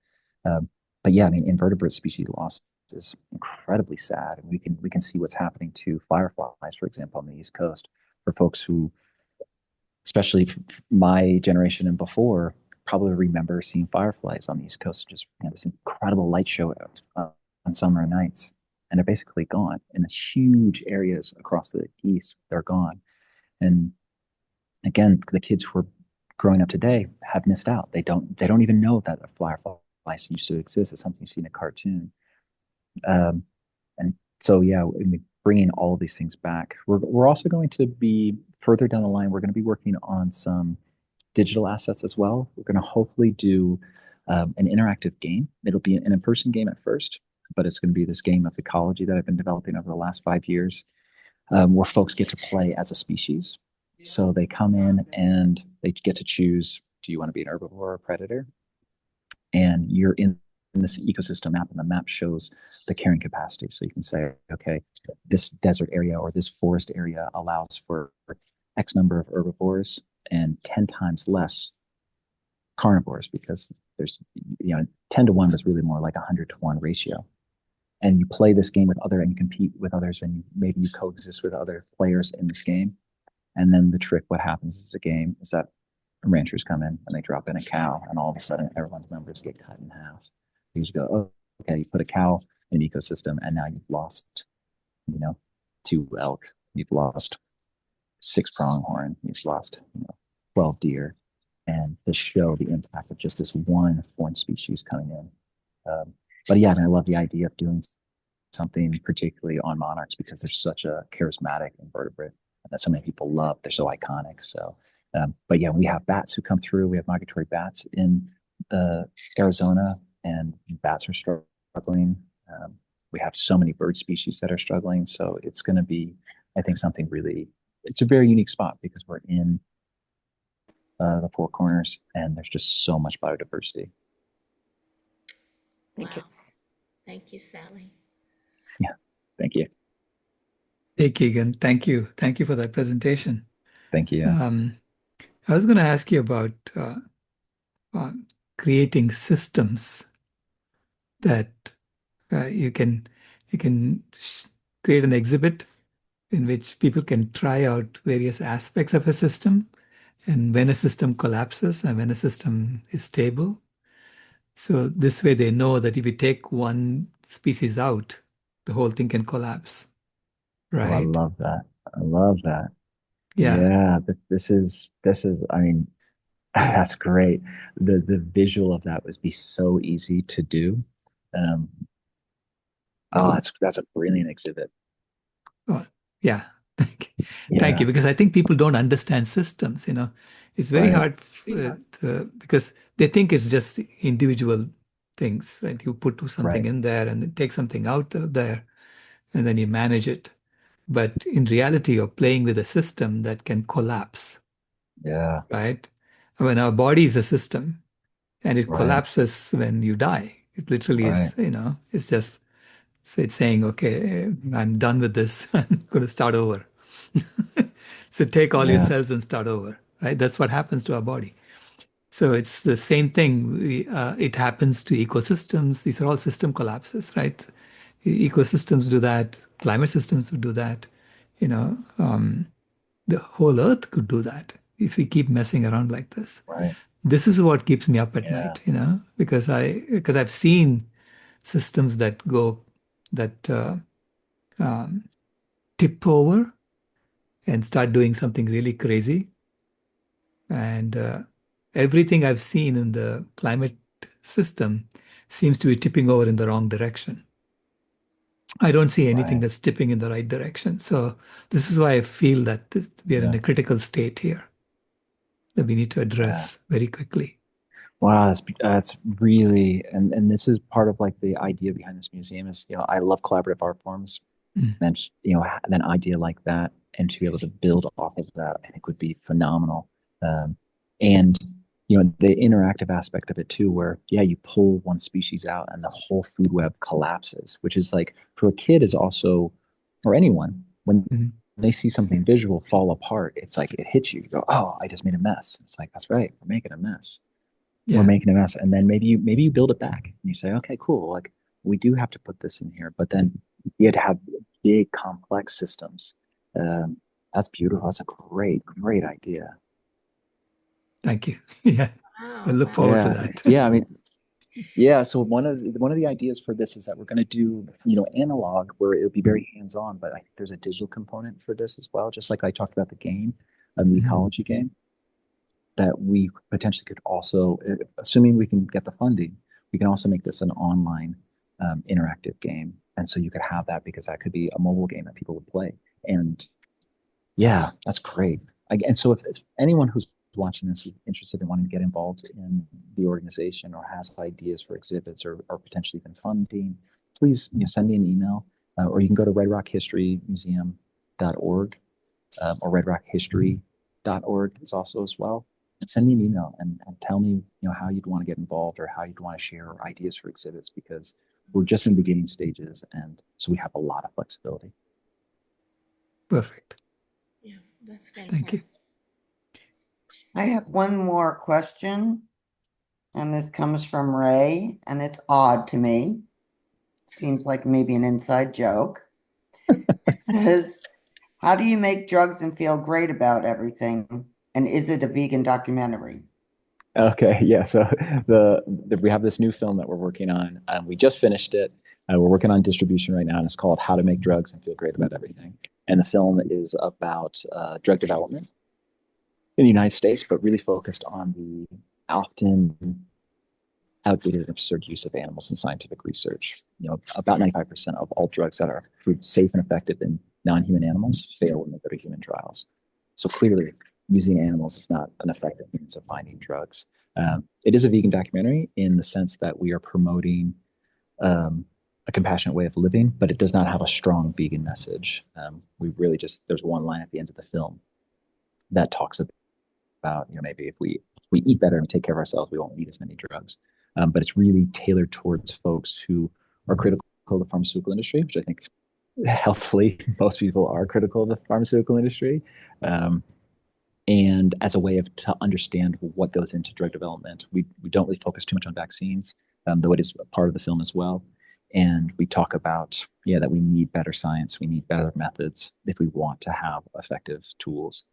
But yeah, I mean, invertebrate species loss is incredibly sad, and we can see what's happening to fireflies, for example, on the East Coast. For folks who, especially my generation and before, probably remember seeing fireflies on the East Coast, just this incredible light show on summer nights, and they're basically gone in the huge areas across the East. They're gone, and again, the kids who are growing up today have missed out. They don't even know that a firefly used to exist. It's something you see in a cartoon. And so, yeah, bringing all of these things back. We're also going to be further down the line. We're going to be working on some digital assets as well. We're going to hopefully do an interactive game. It'll be an in-person game at first, but it's going to be this game of ecology that I've been developing over the last 5 years, where folks get to play as a species. So they come in and they get to choose, do you want to be an herbivore or a predator? And you're in this ecosystem map, and the map shows the carrying capacity. So you can say, okay, this desert area or this forest area allows for X number of herbivores and 10 times less carnivores, because there's, 10 to 1 is really more like 100 to 1 ratio. And you play this game with and you compete with others, and maybe you coexist with other players in this game. And then the trick, what happens is a game is that ranchers come in and they drop in a cow, and all of a sudden everyone's numbers get cut in half. You just go, oh, okay, you put a cow in an ecosystem, and now you've lost, 2 elk, you've lost 6 pronghorn, you've lost, 12 deer, and to show the impact of just this one foreign species coming in. But yeah, I love the idea of doing something particularly on monarchs, because they're such a charismatic invertebrate that so many people love. They're so iconic. So, but yeah, we have bats who come through. We have migratory bats in Arizona, and bats are struggling. We have so many bird species that are struggling. So it's going to be, I think, something really, it's a very unique spot because we're in the Four Corners, and there's just so much biodiversity. Thank you. Thank you, Sally. Yeah, thank you. Hey, Keegan, thank you. Thank you for that presentation. Thank you. I was going to ask you about creating systems that you can create an exhibit in which people can try out various aspects of a system, and when a system collapses and when a system is stable. So this way they know that if you take one species out, the whole thing can collapse. Right. Oh, I love that. I love that. Yeah. Yeah. This is, I mean, that's great. The visual of that would be so easy to do. That's a brilliant exhibit. Oh, yeah. Thank you. Because I think people don't understand systems, It's very hard because they think it's just individual things, right? You put something in there and then take something out of there, and then you manage it. But in reality, you're playing with a system that can collapse. Yeah. Right? I mean, our body is a system, and it collapses when you die. It literally is, it's just, so it's saying, okay, I'm done with this. I'm going to start over. So take all your cells and start over, right? That's what happens to our body. So it's the same thing. It happens to ecosystems. These are all system collapses, right? Ecosystems do that. Climate systems would do that. The whole Earth could do that if we keep messing around like this. Right. This is what keeps me up at night, because I've seen systems that tip over and start doing something really crazy. And everything I've seen in the climate system seems to be tipping over in the wrong direction. I don't see anything that's tipping in the right direction. So this is why I feel that we are in a critical state here that we need to address very quickly. Wow, that's really, and this is part of like the idea behind this museum is, I love collaborative art forms, and just, an idea like that, and to be able to build off of that, I think would be phenomenal. And the interactive aspect of it too, where you pull one species out and the whole food web collapses, which is like for a kid is also, or anyone, when they see something visual fall apart, it's like it hits you. You go, oh, I just made a mess. It's like, that's right, we're making a mess. we're making a mess. And then maybe you build it back and you say, okay, cool. Like we do have to put this in here, but then you had to have big complex systems. That's beautiful. That's a great idea. Thank you. Yeah. Wow. I look forward to that. Yeah. I mean, yeah. So one of the ideas for this is that we're going to do, analog where it'll be very hands-on, but I think there's a digital component for this as well. Just like I talked about the game, the ecology game, that we potentially could also, assuming we can get the funding, we can also make this an online interactive game. And so you could have that because that could be a mobile game that people would play. And yeah, that's great. And so if anyone who's watching this is interested in wanting to get involved in the organization or has ideas for exhibits or potentially even funding, please send me an email or you can go to redrockhistorymuseum.org or redrockhistory.org is also as well. And send me an email and tell me how you'd want to get involved or how you'd want to share ideas for exhibits, because we're just in beginning stages, and so we have a lot of flexibility. Perfect. Yeah, that's fantastic. Thank you. I have one more question, and this comes from Ray, and it's odd to me. Seems like maybe an inside joke. It says, how do you make drugs and feel great about everything? And is it a vegan documentary? Okay, yeah. So we have this new film that we're working on. We just finished it. We're working on distribution right now, and it's called How to Make Drugs and Feel Great About Everything. And the film is about drug development in the United States, but really focused on the often outdated and absurd use of animals in scientific research. About 95% of all drugs that are proved safe and effective in non-human animals fail when they go to human trials. So clearly, using animals is not an effective means of finding drugs. It is a vegan documentary in the sense that we are promoting a compassionate way of living, but it does not have a strong vegan message. There's one line at the end of the film that talks about, maybe if we eat better and take care of ourselves, we won't need as many drugs. But it's really tailored towards folks who are critical of the pharmaceutical industry, which I think healthfully most people are critical of the pharmaceutical industry. And as a way to understand what goes into drug development, we don't really focus too much on vaccines, though it is a part of the film as well. And we talk about, that we need better science, we need better methods if we want to have effective tools.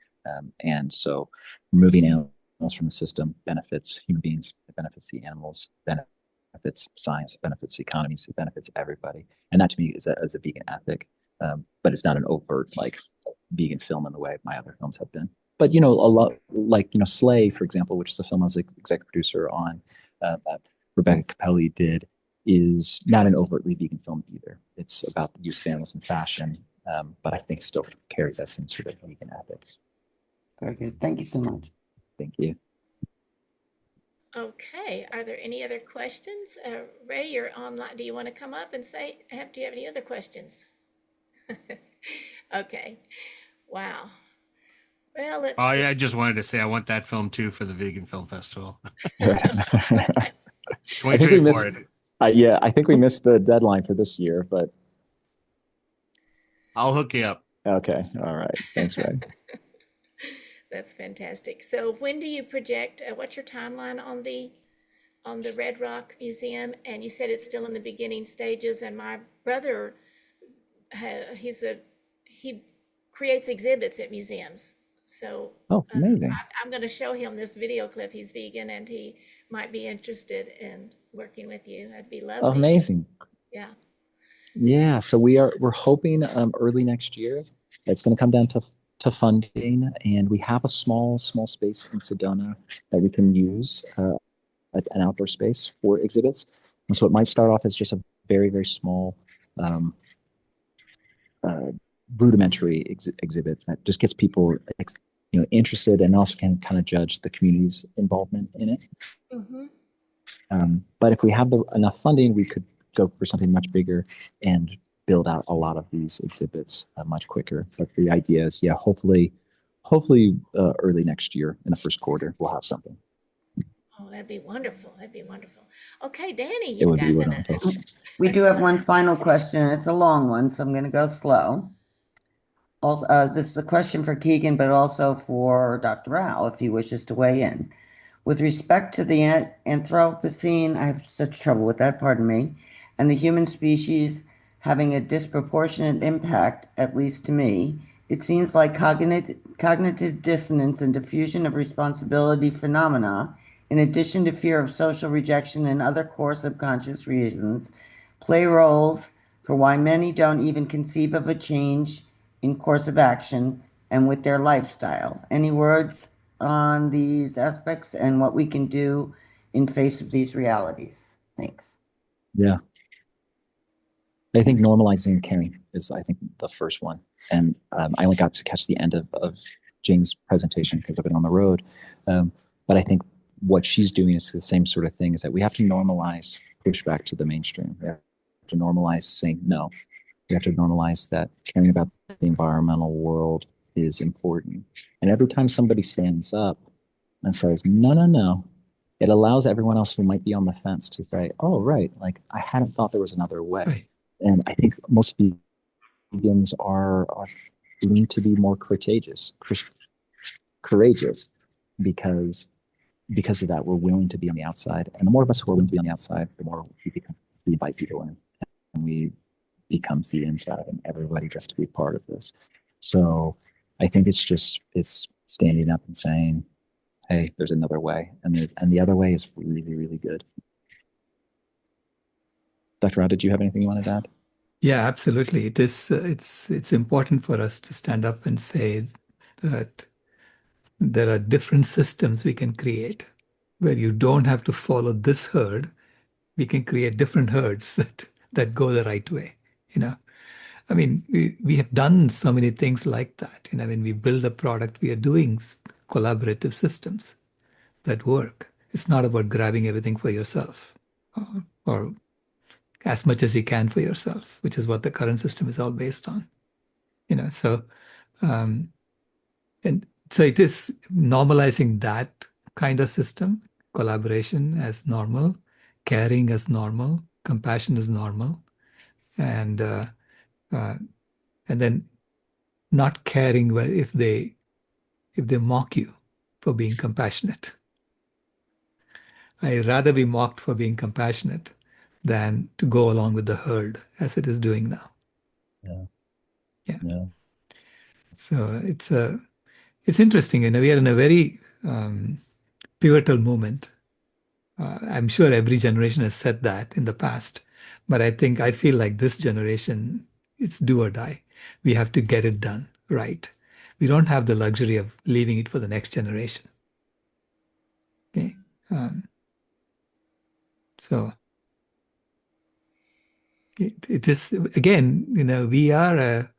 And so removing animals from the system benefits human beings, it benefits the animals, benefits science, it benefits the economies, it benefits everybody. And that to me is a vegan ethic, but it's not an overt vegan film in the way my other films have been. But, a lot like, Slay, for example, which is a film I was executive producer on, that Rebecca Capelli did, is not an overtly vegan film either. It's about the use of animals in fashion, but I think still carries that same sort of vegan ethic. Very good. Thank you so much. Thank you. Okay. Are there any other questions? Ray, you're online. Do you want to come up and do you have any other questions? Okay. Wow. Well, let's see. I just wanted to say I want that film too for the Vegan Film Festival. I think we missed, I think we missed the deadline for this year, but I'll hook you up. Okay. All right. Thanks, Ray. That's fantastic. So when do you project, what's your timeline on the Red Rock Museum? And you said it's still in the beginning stages, and my brother, he creates exhibits at museums. So amazing. I'm going to show him this video clip. He's vegan and he might be interested in working with you. That'd be lovely. Amazing. Yeah. Yeah. So we're hoping early next year. It's going to come down to funding, and we have a small space in Sedona that we can use, an outdoor space for exhibits. And so it might start off as just a very, very small rudimentary exhibit that just gets people interested, and also can kind of judge the community's involvement in it. Mm-hmm. But if we have enough funding, we could go for something much bigger and build out a lot of these exhibits much quicker. But the idea is, hopefully early next year in the first quarter, we'll have something. Oh, that'd be wonderful. That'd be wonderful. Okay, Danny, it would be wonderful. We do have one final question. It's a long one, so I'm going to go slow. Also, this is a question for Keegan, but also for Dr. Rao, if he wishes to weigh in. With respect to the Anthropocene, I have such trouble with that, pardon me, and the human species having a disproportionate impact, at least to me, it seems like cognitive dissonance and diffusion of responsibility phenomena, in addition to fear of social rejection and other core subconscious reasons, play roles for why many don't even conceive of a change in course of action and with their lifestyle. Any words on these aspects and what we can do in face of these realities? Thanks. Yeah. I think normalizing caring is, I think, the first one. And I only got to catch the end of Jane's presentation because I've been on the road. But I think what she's doing is the same sort of thing, is that we have to normalize pushback to the mainstream. We have to normalize saying no. We have to normalize that caring about the environmental world is important. And every time somebody stands up and says, no, no, no, it allows everyone else who might be on the fence to say, oh, right, like I hadn't thought there was another way. Right. And I think most vegans are lean to be more courageous because of that. We're willing to be on the outside. And the more of us who are willing to be on the outside, the more we invite people in. And we becomes the inside, and everybody gets to be part of this. So I think it's standing up and saying, hey, there's another way. And the other way is really, really good. Dr. Rao, did you have anything you wanted to add? Yeah, absolutely. It is. It's important for us to stand up and say that there are different systems we can create where you don't have to follow this herd. We can create different herds that go the right way. I mean, we have done so many things like that. When we build a product, we are doing collaborative systems that work. It's not about grabbing everything for yourself or as much as you can for yourself, which is what the current system is all based on. And so it is normalizing that kind of system, collaboration as normal, caring as normal, compassion as normal, and then not caring if they mock you for being compassionate. I'd rather be mocked for being compassionate than to go along with the herd as it is doing now. Yeah. So it's interesting. We are in a very pivotal moment. I'm sure every generation has said that in the past, but I feel like this generation, it's do or die. We have to get it done right. We don't have the luxury of leaving it for the next generation. Okay. So it is, again, we are a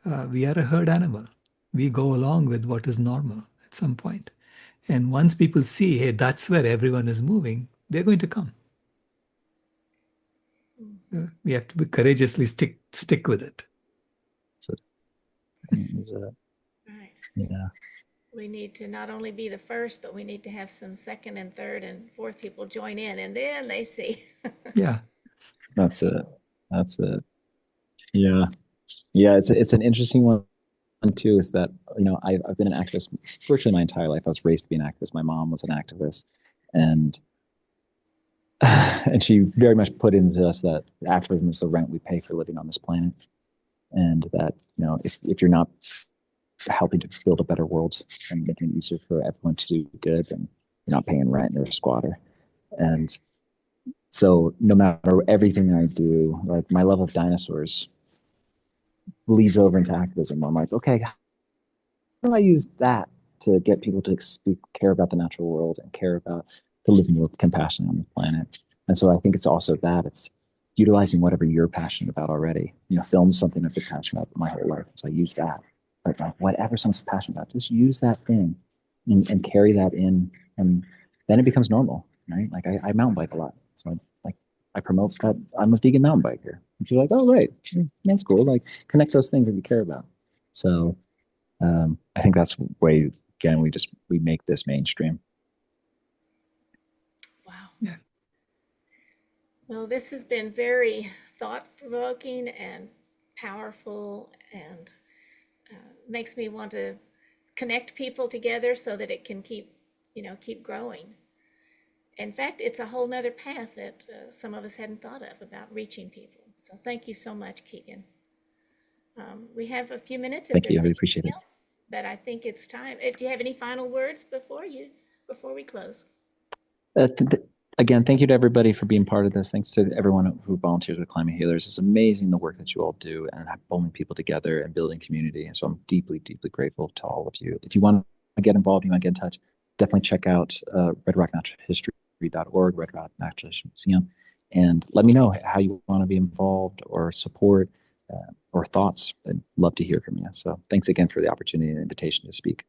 herd animal. We go along with what is normal at some point. And once people see, hey, that's where everyone is moving, they're going to come. We have to courageously stick with it. Right. Yeah. We need to not only be the first, but we need to have some second and third and fourth people join in, and then they see. Yeah. That's it. Yeah. Yeah. It's an interesting one too, is that, I've been an activist virtually my entire life. I was raised to be an activist. My mom was an activist, and she very much put into us that activism is the rent we pay for living on this planet. And that, if you're not helping to build a better world and making it easier for everyone to do good, then you're not paying rent, you're a squatter. And so no matter everything I do, like my love of dinosaurs bleeds over into activism. I'm like, okay, how do I use that to get people to care about the natural world and to live more compassionately on the planet? And so I think it's also that it's utilizing whatever you're passionate about already. Film's something I've been passionate about my whole life. So I use that. But whatever someone's passionate about, just use that thing and carry that in, and then it becomes normal, right? Like I mountain bike a lot. So I promote that I'm a vegan mountain biker. And you're like, oh, right, that's cool. Like connect those things that you care about. So I think that's way, again, we make this mainstream. Wow. Yeah. Well, this has been very thought-provoking and powerful, and makes me want to connect people together so that it can keep keep growing. In fact, it's a whole nother path that some of us hadn't thought of about reaching people. So thank you so much, Keegan. We have a few minutes if Thank you. there's I really appreciate anything it. else, but I think it's time. Do you have any final words before we close? Again, thank you to everybody for being part of this. Thanks to everyone who volunteers with Climate Healers. It's amazing the work that you all do and pulling people together and building community. And so I'm deeply, deeply grateful to all of you. If you want to get involved, you want to get in touch, definitely check out redrocknaturalhistory.org, Red Rock Natural History Museum, and let me know how you want to be involved or support or thoughts. I'd love to hear from you. So thanks again for the opportunity and invitation to speak.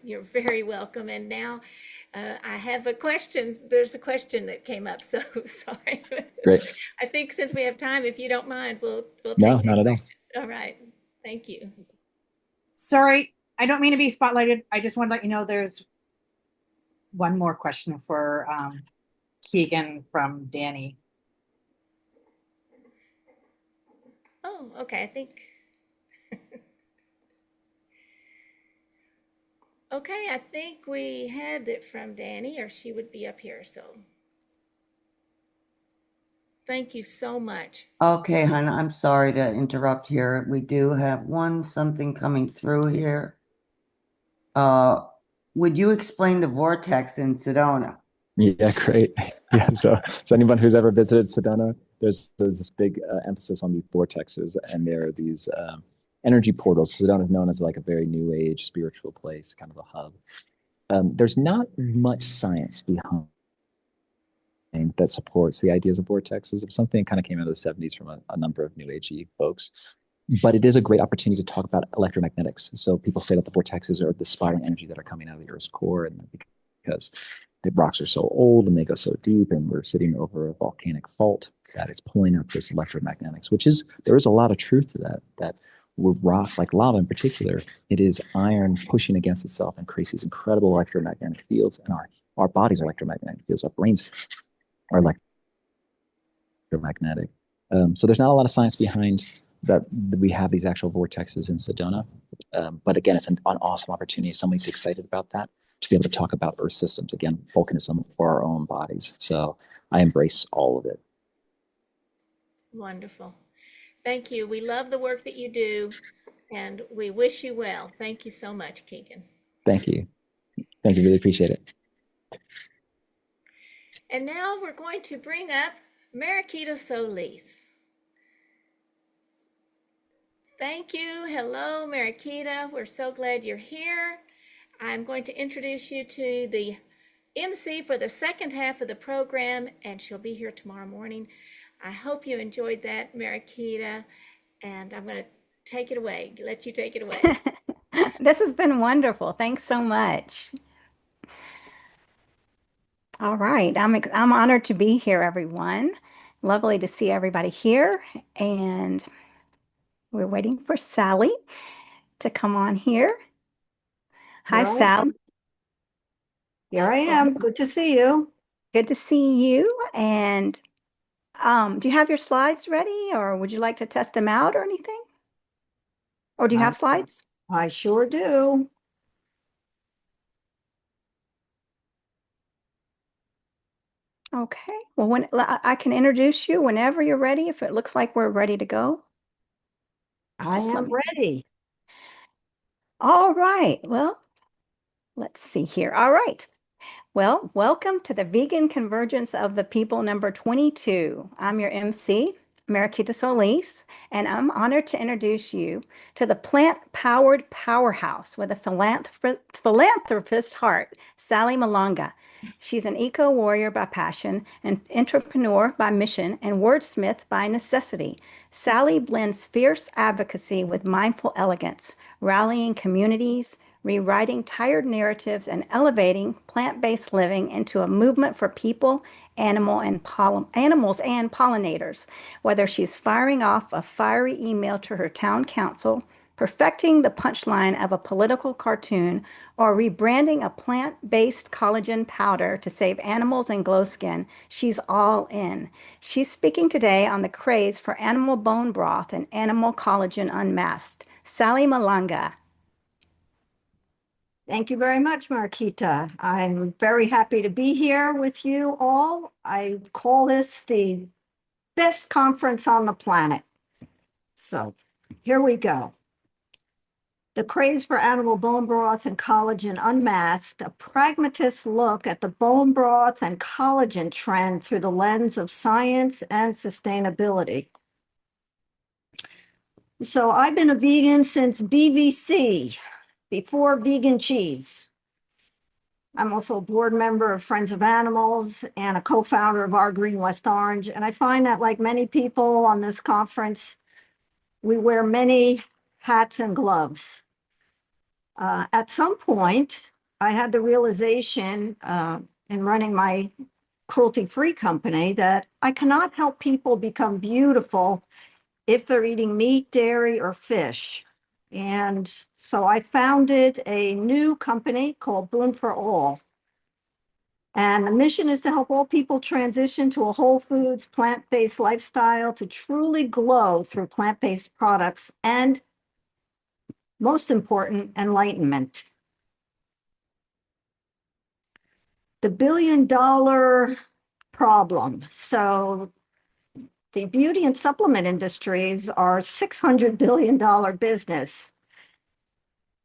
You're very welcome. And now I have a question. There's a question that came up, so sorry. Great. I think since we have time, if you don't mind, we'll take No, that not at all. question. All right. Thank you. Sorry, I don't mean to be spotlighted. I just want to let you know there's one more question for Keegan from Danny. Oh, okay. I think. Okay, I think we had it from Danny, or she would be up here. So thank you so much. Okay, Hannah, I'm sorry to interrupt here. We do have something coming through here. Would you explain the vortex in Sedona? Yeah, great. Yeah, so anyone who's ever visited Sedona, there's this big emphasis on these vortexes, and there are these energy portals. Sedona is known as like a very new age spiritual place, kind of a hub. There's not much science behind that supports the ideas of vortexes. It's something that kind of came out of the 70s from a number of new agey folks. But it is a great opportunity to talk about electromagnetics. So people say that the vortexes are the spiraling energy that are coming out of the Earth's core, and because the rocks are so old and they go so deep, and we're sitting over a volcanic fault, that it's pulling up this electromagnetics, there is a lot of truth to that with rock, like lava in particular, it is iron pushing against itself and creates these incredible electromagnetic fields, and our bodies are electromagnetic fields, our brains are electromagnetic. So there's not a lot of science behind that we have these actual vortexes in Sedona. But again, it's an awesome opportunity if somebody's excited about that, to be able to talk about Earth systems, again, volcanism for our own bodies. So I embrace all of it. Wonderful. Thank you. We love the work that you do, and we wish you well. Thank you so much, Keegan. Thank you. Thank you. Really appreciate it. And now we're going to bring up Mariquita Solis. Thank you. Hello, Mariquita. We're so glad you're here. I'm going to introduce you to the MC for the second half of the program, and she'll be here tomorrow morning. I hope you enjoyed that, Mariquita, and I'm going to take it away, let you take it away. This has been wonderful. Thanks so much. All right, I'm honored to be here, everyone. Lovely to see everybody here, and we're waiting for Sally to come on here. Hi, All right. Sally. Here I am. Good to see you. Good to see you. And do you have your slides ready, or would you like to test them out or anything? Or do you have slides? I sure do. Okay. Well, when I can introduce you whenever you're ready, if it looks like we're ready to go. I am ready. All right. Well, let's see here. All right. Well, welcome to the Vegan Convergence of the People number 22. I'm your MC, Mariquita Solis, and I'm honored to introduce you to the plant-powered powerhouse with a philanthropist heart, Sally Malanga. She's an eco-warrior by passion, an entrepreneur by mission, and wordsmith by necessity. Sally blends fierce advocacy with mindful elegance, rallying communities, rewriting tired narratives, and elevating plant-based living into a movement for people, animals, and pollinators. Whether she's firing off a fiery email to her town council, perfecting the punchline of a political cartoon, or rebranding a plant-based collagen powder to save animals and glow skin, she's all in. She's speaking today on the craze for animal bone broth and animal collagen unmasked. Sally Malanga. Thank you very much, Marquita. I'm very happy to be here with you all. I call this the best conference on the planet. So here we go. The craze for animal bone broth and collagen unmasked, a pragmatist look at the bone broth and collagen trend through the lens of science and sustainability. So I've been a vegan since BVC, before vegan cheese. I'm also a board member of Friends of Animals and a co-founder of Our Green West Orange. And I find that, like many people on this conference, we wear many hats and gloves. At some point, I had the realization in running my cruelty-free company that I cannot help people become beautiful if they're eating meat, dairy, or fish. And so I founded a new company called Boon for All. And the mission is to help all people transition to a whole foods, plant-based lifestyle to truly glow through plant-based products and, most important, enlightenment. The billion-dollar problem. So the beauty and supplement industries are $600 billion business.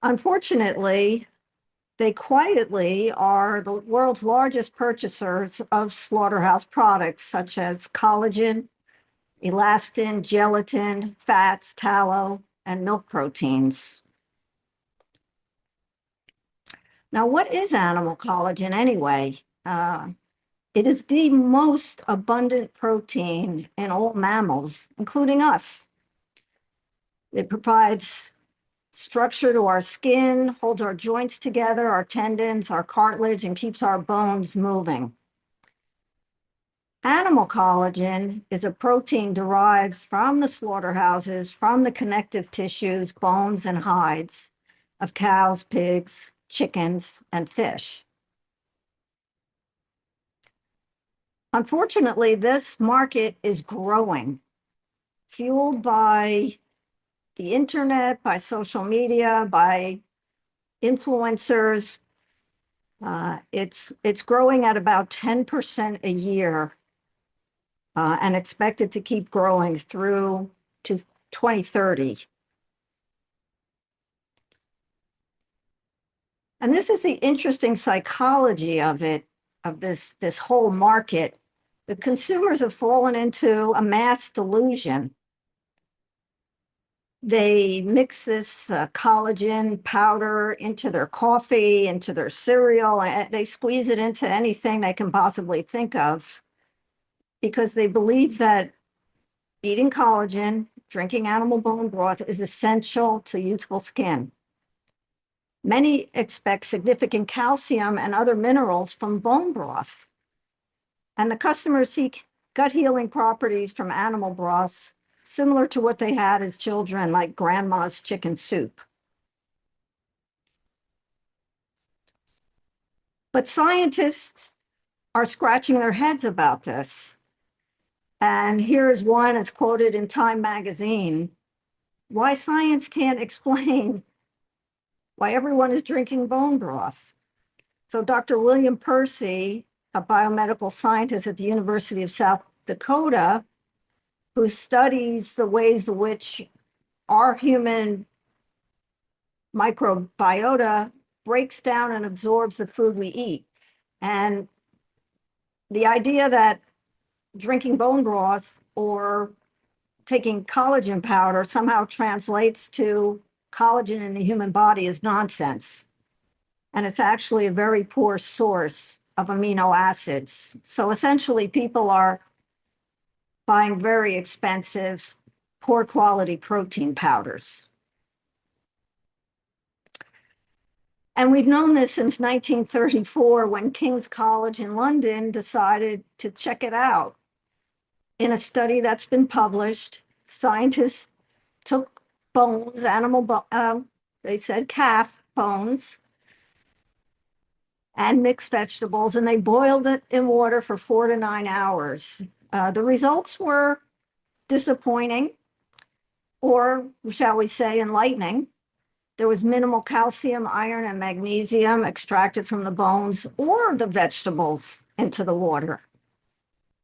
Unfortunately, they quietly are the world's largest purchasers of slaughterhouse products such as collagen, elastin, gelatin, fats, tallow, and milk proteins. Now, what is animal collagen anyway? It is the most abundant protein in all mammals, including us. It provides structure to our skin, holds our joints together, our tendons, our cartilage, and keeps our bones moving. Animal collagen is a protein derived from the slaughterhouses, from the connective tissues, bones, and hides of cows, pigs, chickens, and fish. Unfortunately, this market is growing, fueled by the internet, by social media, by influencers. It's growing at about 10% a year and expected to keep growing through to 2030. And this is the interesting psychology of it, of this whole market. The consumers have fallen into a mass delusion. They mix this collagen powder into their coffee, into their cereal, and they squeeze it into anything they can possibly think of because they believe that eating collagen, drinking animal bone broth is essential to youthful skin. Many expect significant calcium and other minerals from bone broth. And the customers seek gut healing properties from animal broths, similar to what they had as children, like grandma's chicken soup. But scientists are scratching their heads about this. And here's one as quoted in Time magazine: why science can't explain why everyone is drinking bone broth. So Dr. William Percy, a biomedical scientist at the University of South Dakota, who studies the ways in which our human microbiota breaks down and absorbs the food we eat. And the idea that drinking bone broth or taking collagen powder somehow translates to collagen in the human body is nonsense. And it's actually a very poor source of amino acids. So essentially, people are buying very expensive, poor quality protein powders. And we've known this since 1934, when King's College in London decided to check it out. In a study that's been published, scientists took bones, they said calf bones, and mixed vegetables, and they boiled it in water for 4 to 9 hours. The results were disappointing, or shall we say enlightening. There was minimal calcium, iron, and magnesium extracted from the bones or the vegetables into the water.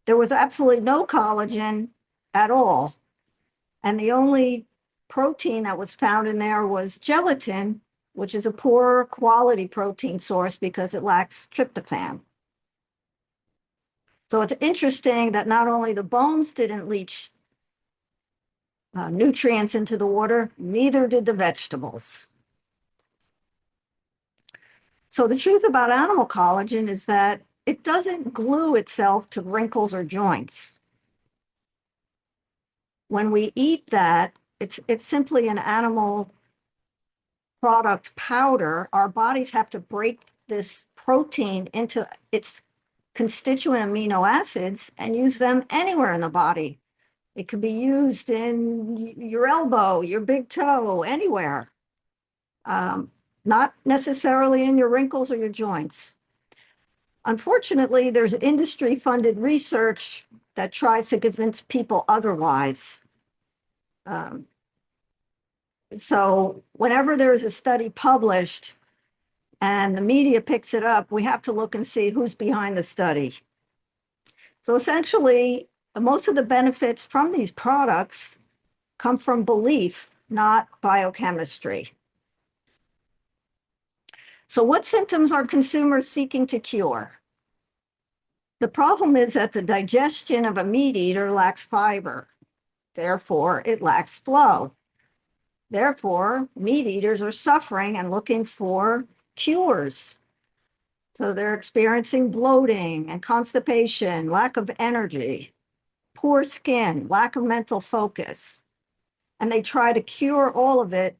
There was absolutely no collagen at all. And the only protein that was found in there was gelatin, which is a poor quality protein source because it lacks tryptophan. So it's interesting that not only the bones didn't leach nutrients into the water, neither did the vegetables. So the truth about animal collagen is that it doesn't glue itself to wrinkles or joints. When we eat that, it's simply an animal product powder. Our bodies have to break this protein into its constituent amino acids and use them anywhere in the body. It could be used in your elbow, your big toe, anywhere. Not necessarily in your wrinkles or your joints. Unfortunately, there's industry-funded research that tries to convince people otherwise. So whenever there's a study published and the media picks it up, we have to look and see who's behind the study. So essentially, most of the benefits from these products come from belief, not biochemistry. So what symptoms are consumers seeking to cure? The problem is that the digestion of a meat eater lacks fiber. Therefore, it lacks flow. Therefore, meat eaters are suffering and looking for cures. So they're experiencing bloating and constipation, lack of energy, poor skin, lack of mental focus. And they try to cure all of it.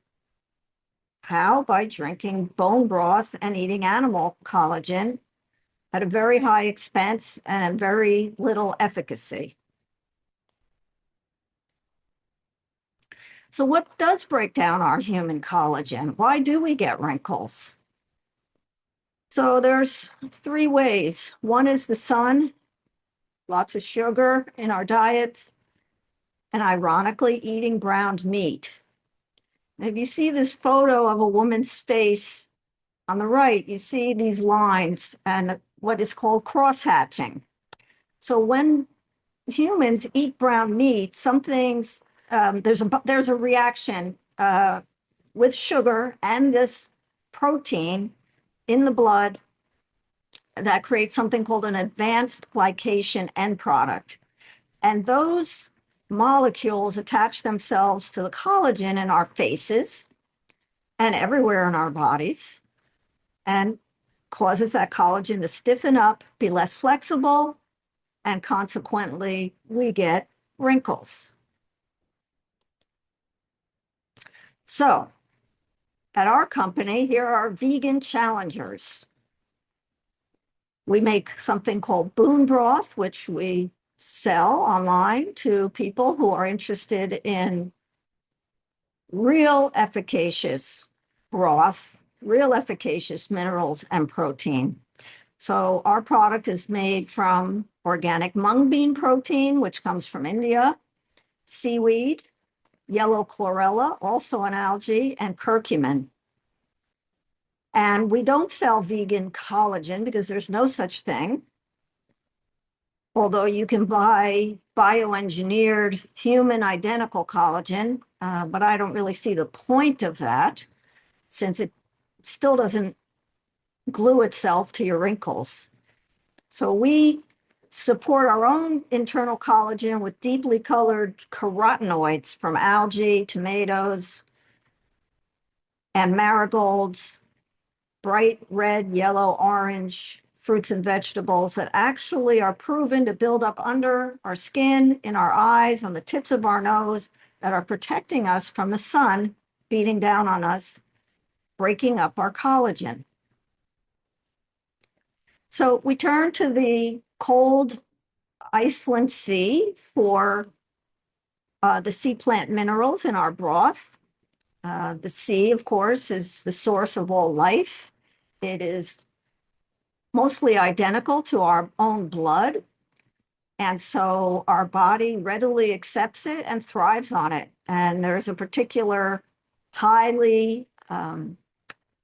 How? By drinking bone broth and eating animal collagen at a very high expense and very little efficacy. So what does break down our human collagen? Why do we get wrinkles? So there's three ways. One is the sun, lots of sugar in our diets, and ironically, eating ground meat. If you see this photo of a woman's face on the right, you see these lines and what is called cross-hatching. So when humans eat brown meat, some things, there's a reaction with sugar and this protein in the blood that creates something called an advanced glycation end product. And those molecules attach themselves to the collagen in our faces and everywhere in our bodies and causes that collagen to stiffen up, be less flexible, and consequently, we get wrinkles. So, at our company, here are vegan challengers. We make something called bone broth, which we sell online to people who are interested in real efficacious broth, real efficacious minerals and protein. So our product is made from organic mung bean protein, which comes from India, seaweed, yellow chlorella, also an algae, and curcumin. And we don't sell vegan collagen because there's no such thing. Although you can buy bioengineered human identical collagen, but I don't really see the point of that since it still doesn't glue itself to your wrinkles. So we support our own internal collagen with deeply colored carotenoids from algae, tomatoes, and marigolds, bright red, yellow, orange fruits and vegetables that actually are proven to build up under our skin, in our eyes, on the tips of our nose, that are protecting us from the sun beating down on us, breaking up our collagen. So we turn to the cold Iceland Sea for the sea plant minerals in our broth. The sea, of course, is the source of all life. It is mostly identical to our own blood. And so our body readily accepts it and thrives on it. And there's a particular highly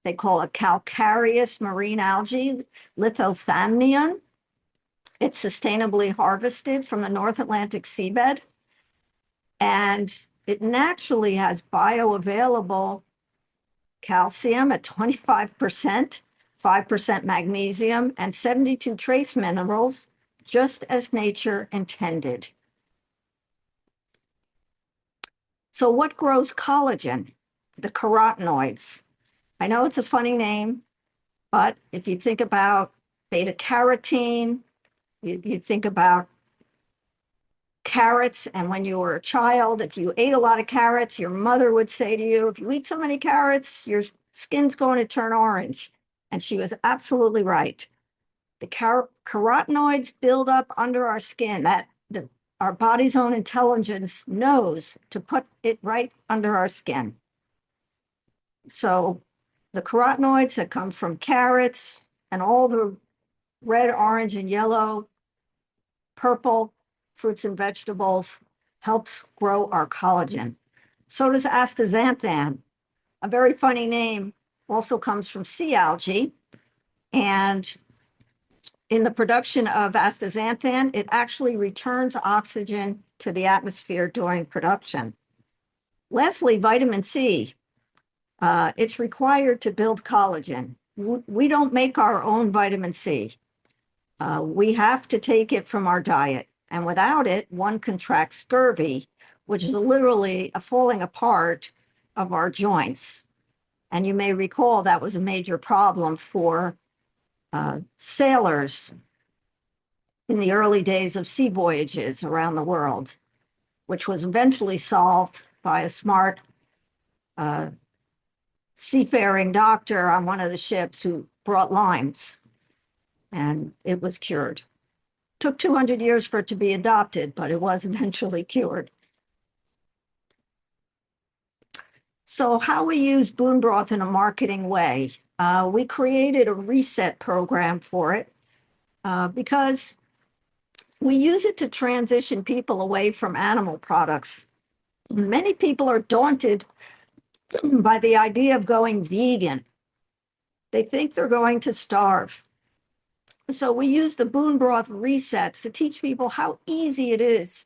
they call it calcareous marine algae, lithothamnion. It's sustainably harvested from the North Atlantic seabed. And it naturally has bioavailable calcium at 25%, 5% magnesium, and 72 trace minerals, just as nature intended. So what grows collagen? The carotenoids. I know it's a funny name, but if you think about beta carotene, you think about carrots, and when you were a child, if you ate a lot of carrots, your mother would say to you, if you eat so many carrots, your skin's going to turn orange. And she was absolutely right. The carotenoids build up under our skin. Our body's own intelligence knows to put it right under our skin. So the carotenoids that come from carrots and all the red, orange, and yellow, purple fruits and vegetables helps grow our collagen. So does astaxanthin. A very funny name, also comes from sea algae. And in the production of astaxanthin, it actually returns oxygen to the atmosphere during production. Lastly, vitamin C. It's required to build collagen. We don't make our own vitamin C. We have to take it from our diet. And without it, one contracts scurvy, which is literally a falling apart of our joints. And you may recall that was a major problem for sailors in the early days of sea voyages around the world, which was eventually solved by a smart seafaring doctor on one of the ships who brought limes, and it was cured. Took 200 years for it to be adopted, but it was eventually cured. So how we use bone broth in a marketing way. We created a reset program for it because we use it to transition people away from animal products. Many people are daunted by the idea of going vegan. They think they're going to starve. So we use the bone broth resets to teach people how easy it is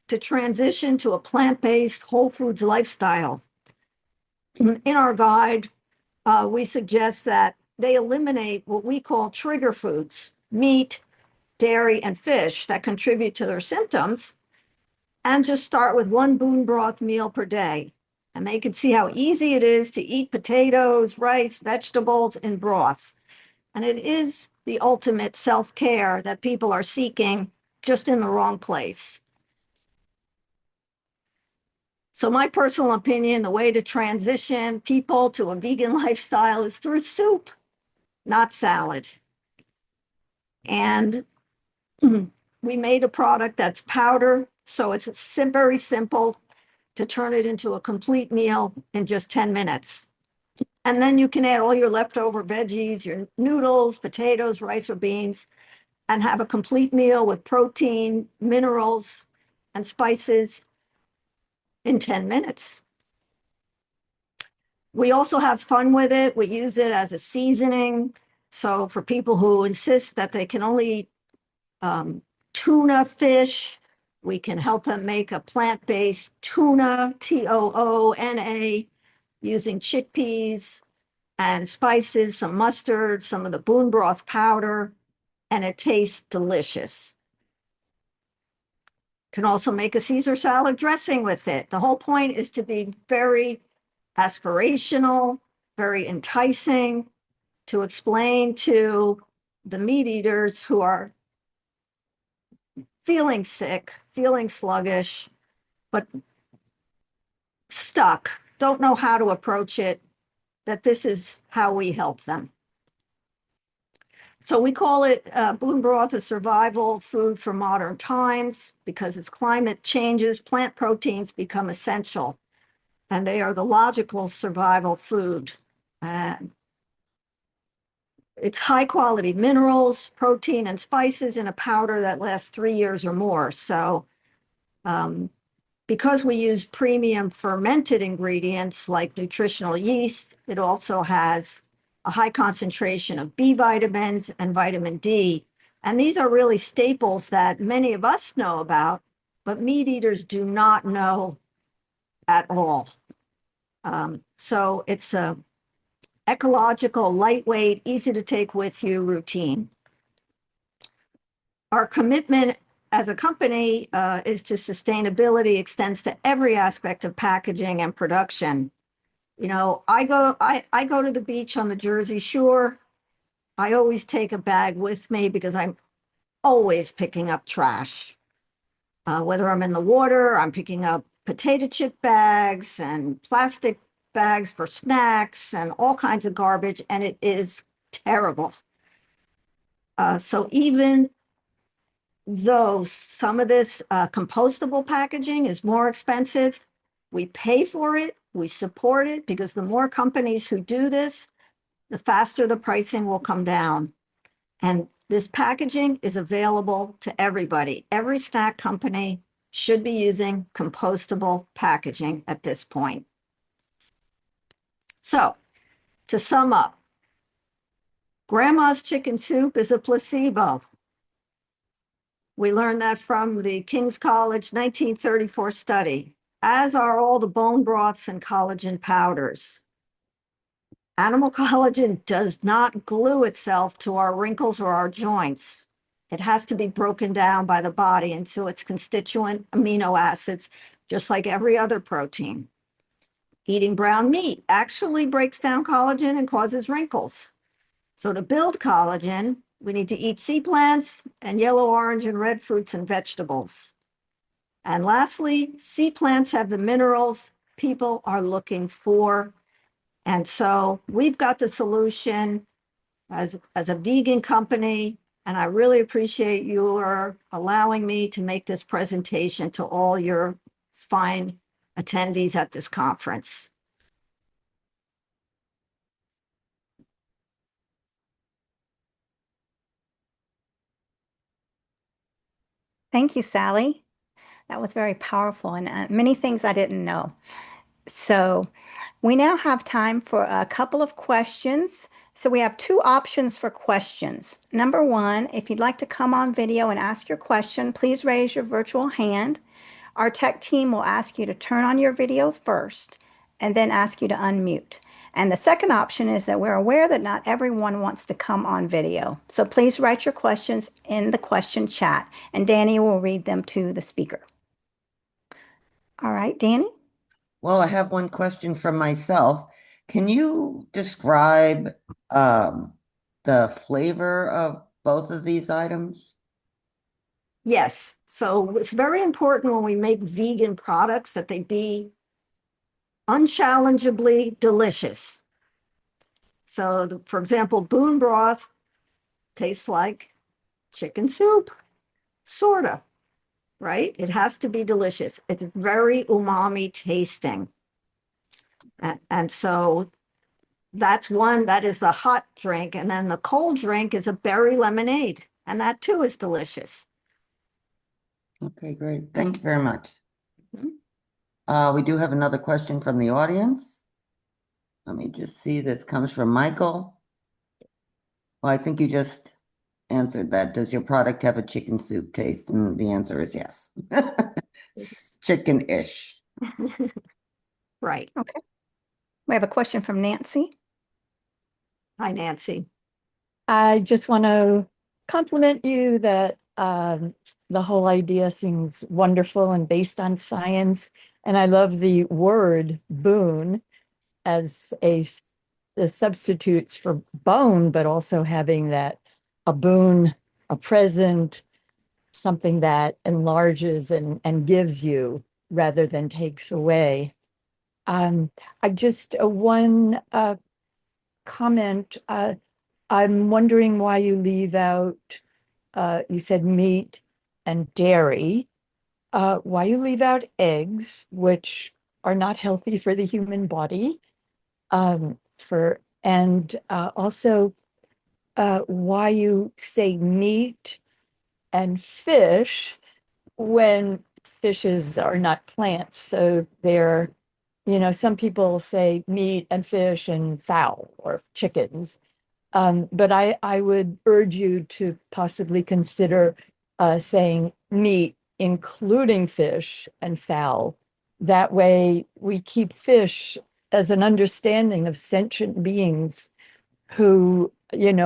to transition to a plant-based whole foods lifestyle. In our guide, we suggest that they eliminate what we call trigger foods, meat, dairy, and fish that contribute to their symptoms, and just start with one bone broth meal per day. And they can see how easy it is to eat potatoes, rice, vegetables, and broth. And it is the ultimate self-care that people are seeking, just in the wrong place. So my personal opinion, the way to transition people to a vegan lifestyle is through soup, not salad. And we made a product that's powder, so it's very simple to turn it into a complete meal in just 10 minutes. And then you can add all your leftover veggies, your noodles, potatoes, rice, or beans, and have a complete meal with protein, minerals, and spices in 10 minutes. We also have fun with it. We use it as a seasoning. So for people who insist that they can only eat tuna fish, we can help them make a plant-based tuna, Toona, using chickpeas and spices, some mustard, some of the bone broth powder, and it tastes delicious. Can also make a Caesar salad dressing with it. The whole point is to be very aspirational, very enticing, to explain to the meat eaters who are feeling sick, feeling sluggish, but stuck, don't know how to approach it, that this is how we help them. So we call it bone broth a survival food for modern times, because as climate changes, plant proteins become essential, and they are the logical survival food. It's high quality minerals, protein, and spices in a powder that lasts 3 years or more. So because we use premium fermented ingredients like nutritional yeast, it also has a high concentration of B vitamins and vitamin D. And these are really staples that many of us know about, but meat eaters do not know at all. So it's a ecological, lightweight, easy to take with you routine. Our commitment as a company is to sustainability, extends to every aspect of packaging and production. You know, I go to the beach on the Jersey Shore. I always take a bag with me because I'm always picking up trash. Whether I'm in the water, I'm picking up potato chip bags and plastic bags for snacks and all kinds of garbage, and it is terrible. So even though some of this compostable packaging is more expensive, we pay for it, we support it, because the more companies who do this, the faster the pricing will come down. And this packaging is available to everybody. Every snack company should be using compostable packaging at this point. So, to sum up, grandma's chicken soup is a placebo. We learned that from the King's College 1934 study, as are all the bone broths and collagen powders. Animal collagen does not glue itself to our wrinkles or our joints. It has to be broken down by the body into its constituent amino acids, just like every other protein. Eating brown meat actually breaks down collagen and causes wrinkles. So to build collagen, we need to eat sea plants and yellow, orange, and red fruits and vegetables. And lastly, sea plants have the minerals people are looking for. And so we've got the solution as a vegan company, and I really appreciate your allowing me to make this presentation to all your fine attendees at this conference. Thank you, Sally. That was very powerful, and many things I didn't know. So we now have time for a couple of questions. So we have two options for questions. Number one, if you'd like to come on video and ask your question, please raise your virtual hand. Our tech team will ask you to turn on your video first and then ask you to unmute. And the second option is that we're aware that not everyone wants to come on video. So please write your questions in the question chat, and Danny will read them to the speaker. All right, Danny? Well, I have one question from myself. Can you describe the flavor of both of these items? Yes, so it's very important when we make vegan products that they be unchallengeably delicious. So, for example, bone broth tastes like chicken soup, sorta, right? It has to be delicious. It's very umami tasting. And so that's one, that is the hot drink. And then the cold drink is a berry lemonade. And that too is delicious. Okay, great. Thank you very much. We do have another question from the audience. Let me just see. This comes from Michael. Well, I think you just answered that. Does your product have a chicken soup taste? And the answer is yes. Chicken-ish. Right. Okay. We have a question from Nancy. Hi, Nancy. I just want to compliment you that the whole idea seems wonderful and based on science. And I love the word boon as the substitutes for bone, but also having that a boon, a present, something that enlarges and gives you rather than takes away. I just one comment. I'm wondering why you leave out, you said meat and dairy, why you leave out eggs, which are not healthy for the human body, also why you say meat and fish when fishes are not plants. So they're, some people say meat and fish and fowl or chickens. But I would urge you to possibly consider saying meat, including fish and fowl. That way we keep fish as an understanding of sentient beings who,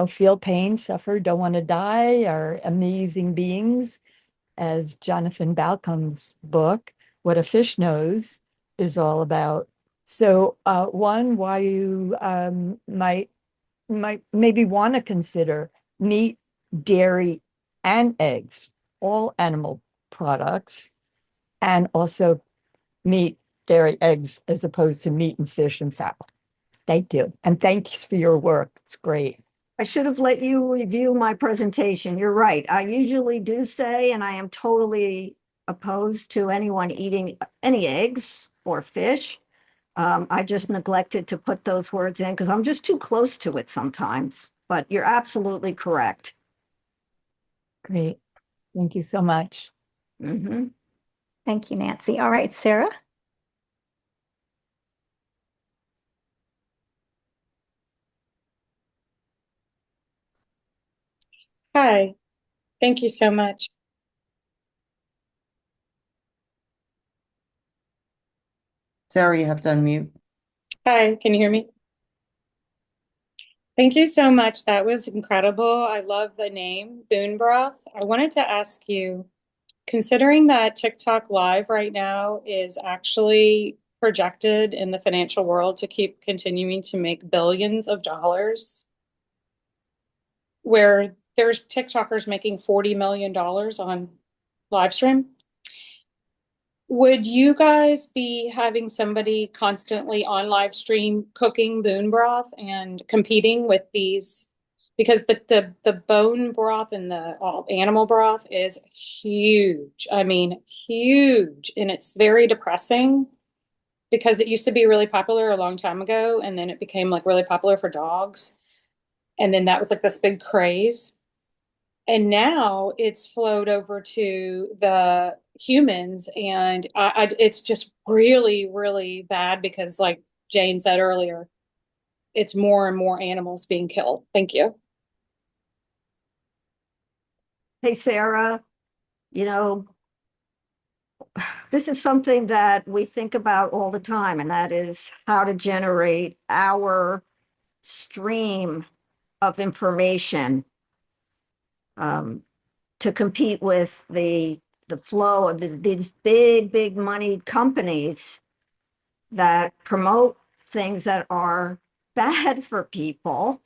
feel pain, suffer, don't want to die, are amazing beings, as Jonathan Balcom's book, What a Fish Knows, is all about. So one, why you might maybe want to consider meat, dairy, and eggs, all animal products, and also meat, dairy, eggs, as opposed to meat and fish and fowl. Thank you. And thanks for your work. It's great. I should have let you review my presentation. You're right. I usually do say, and I am totally opposed to anyone eating any eggs or fish. I just neglected to put those words in because I'm just too close to it sometimes. But you're absolutely correct. Great. Thank you so much. Thank you, Nancy. All right, Sarah. Hi, thank you so much. Sarah, you have to unmute. Hi, can you hear me? Thank you so much. That was incredible. I love the name, Boon Broth. I wanted to ask you, considering that TikTok Live right now is actually projected in the financial world to keep continuing to make billions of dollars, where there's TikTokers making $40 million on live stream, would you guys be having somebody constantly on live stream cooking bone broth and competing with these? Because the bone broth and the animal broth is huge. I mean, huge. And it's very depressing because it used to be really popular a long time ago. And then it became like really popular for dogs. And then that was like this big craze. And now it's flowed over to the humans, and it's just really, really bad because, like Jane said earlier, it's more and more animals being killed. Thank you. Hey, Sarah, this is something that we think about all the time, and that is how to generate our stream of information to compete with the flow of these big moneyed companies that promote things that are bad for people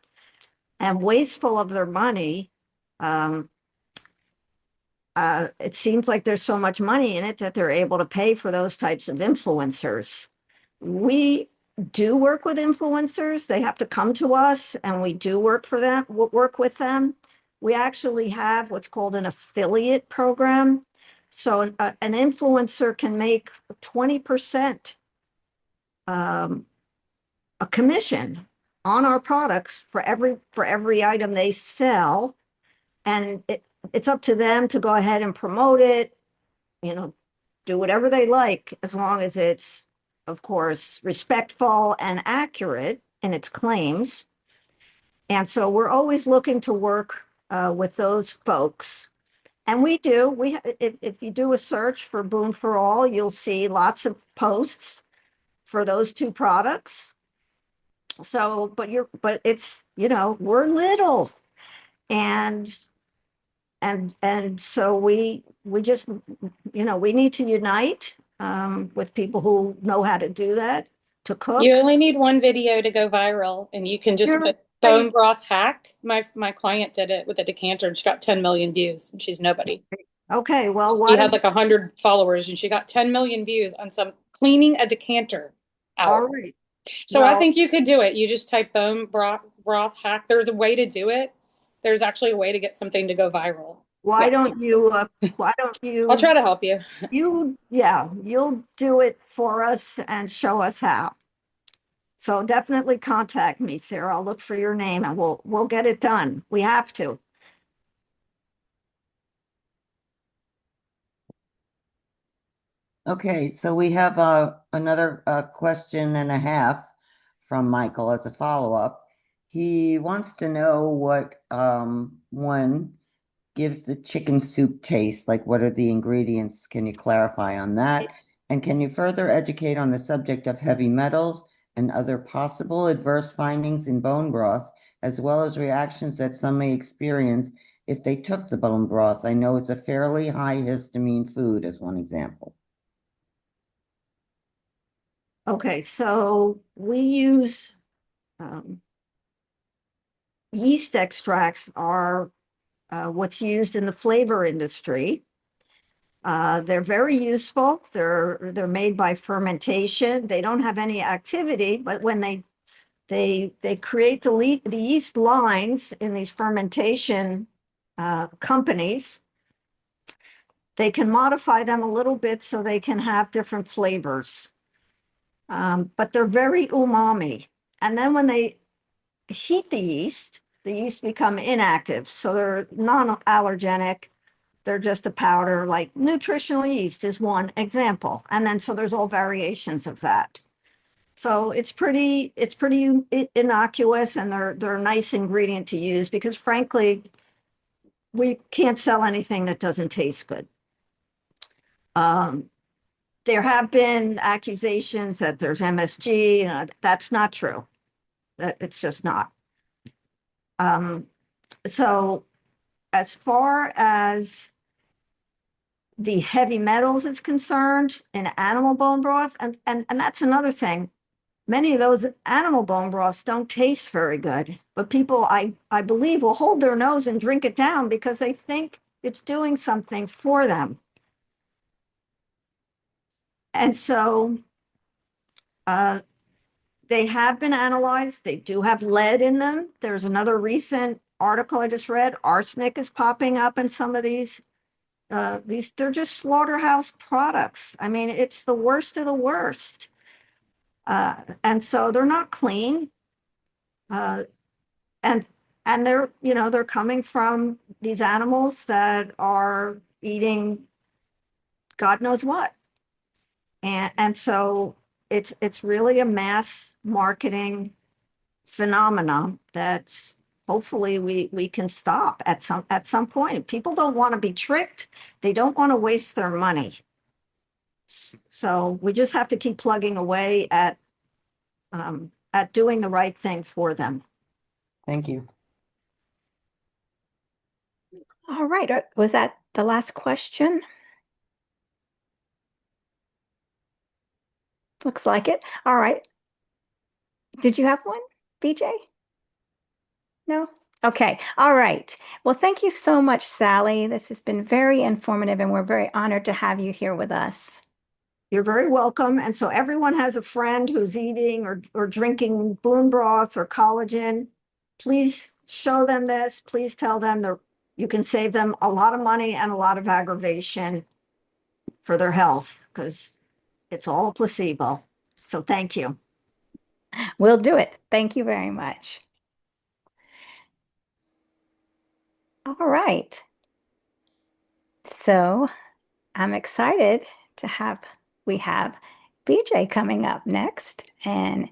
and wasteful of their money. It seems like there's so much money in it that they're able to pay for those types of influencers. We do work with influencers. They have to come to us, and we do work with them. We actually have what's called an affiliate program. So an influencer can make 20% a commission on our products for every item they sell. And it's up to them to go ahead and promote it, do whatever they like, as long as it's, of course, respectful and accurate in its claims. And so we're always looking to work with those folks. And we do. If you do a search for Boon for All, you'll see lots of posts for those two products. So, but it's, we're little. And so we just, we need to unite with people who know how to do that, to cook. You only need one video to go viral, and you can just put bone broth hack. My client did it with a decanter, and she got 10 million views, and she's nobody. Okay, well, she had like 100 followers, and she got 10 million views on some cleaning a decanter out. All right. So I think you could do it. You just type bone broth hack. There's a way to do it. There's actually a way to get something to go viral. Why don't you I'll try to help you. You'll do it for us and show us how. So definitely contact me, Sarah. I'll look for your name and we'll get it done. We have to. Okay, so we have another question and a half from Michael as a follow-up. He wants to know what one gives the chicken soup taste, like what are the ingredients? Can you clarify on that? And can you further educate on the subject of heavy metals and other possible adverse findings in bone broth, as well as reactions that some may experience if they took the bone broth? I know it's a fairly high histamine food, as one example. Okay, so we use yeast extracts are what's used in the flavor industry. They're very useful. They're made by fermentation. They don't have any activity, but when they create the yeast lines in these fermentation companies, they can modify them a little bit so they can have different flavors. But they're very umami. And then when they heat the yeast become inactive. So they're non-allergenic. They're just a powder, like nutritional yeast is one example. And then so there's all variations of that. So it's pretty innocuous, and they're a nice ingredient to use because frankly, we can't sell anything that doesn't taste good. There have been accusations that there's MSG. That's not true. It's just not. So as far as the heavy metals is concerned in animal bone broth, and that's another thing. Many of those animal bone broths don't taste very good, but people, I believe, will hold their nose and drink it down because they think it's doing something for them. And so they have been analyzed. They do have lead in them. There's another recent article I just read. Arsenic is popping up in some of these. They're just slaughterhouse products. I mean, it's the worst of the worst. And so they're not clean. And they're, they're coming from these animals that are eating God knows what. And so it's really a mass marketing phenomenon that hopefully we can stop at some point. People don't want to be tricked. They don't want to waste their money. So we just have to keep plugging away at doing the right thing for them. Thank you. All right. Was that the last question? Looks like it. All right. Did you have one, BJ? No? Okay. All right. Well, thank you so much, Sally. This has been very informative, and we're very honored to have you here with us. You're very welcome. And so everyone has a friend who's eating or drinking bone broth or collagen. Please show them this. Please tell them you can save them a lot of money and a lot of aggravation for their health because it's all a placebo. So thank you. We'll do it. Thank you very much. All right. So I'm excited to we have BJ coming up next and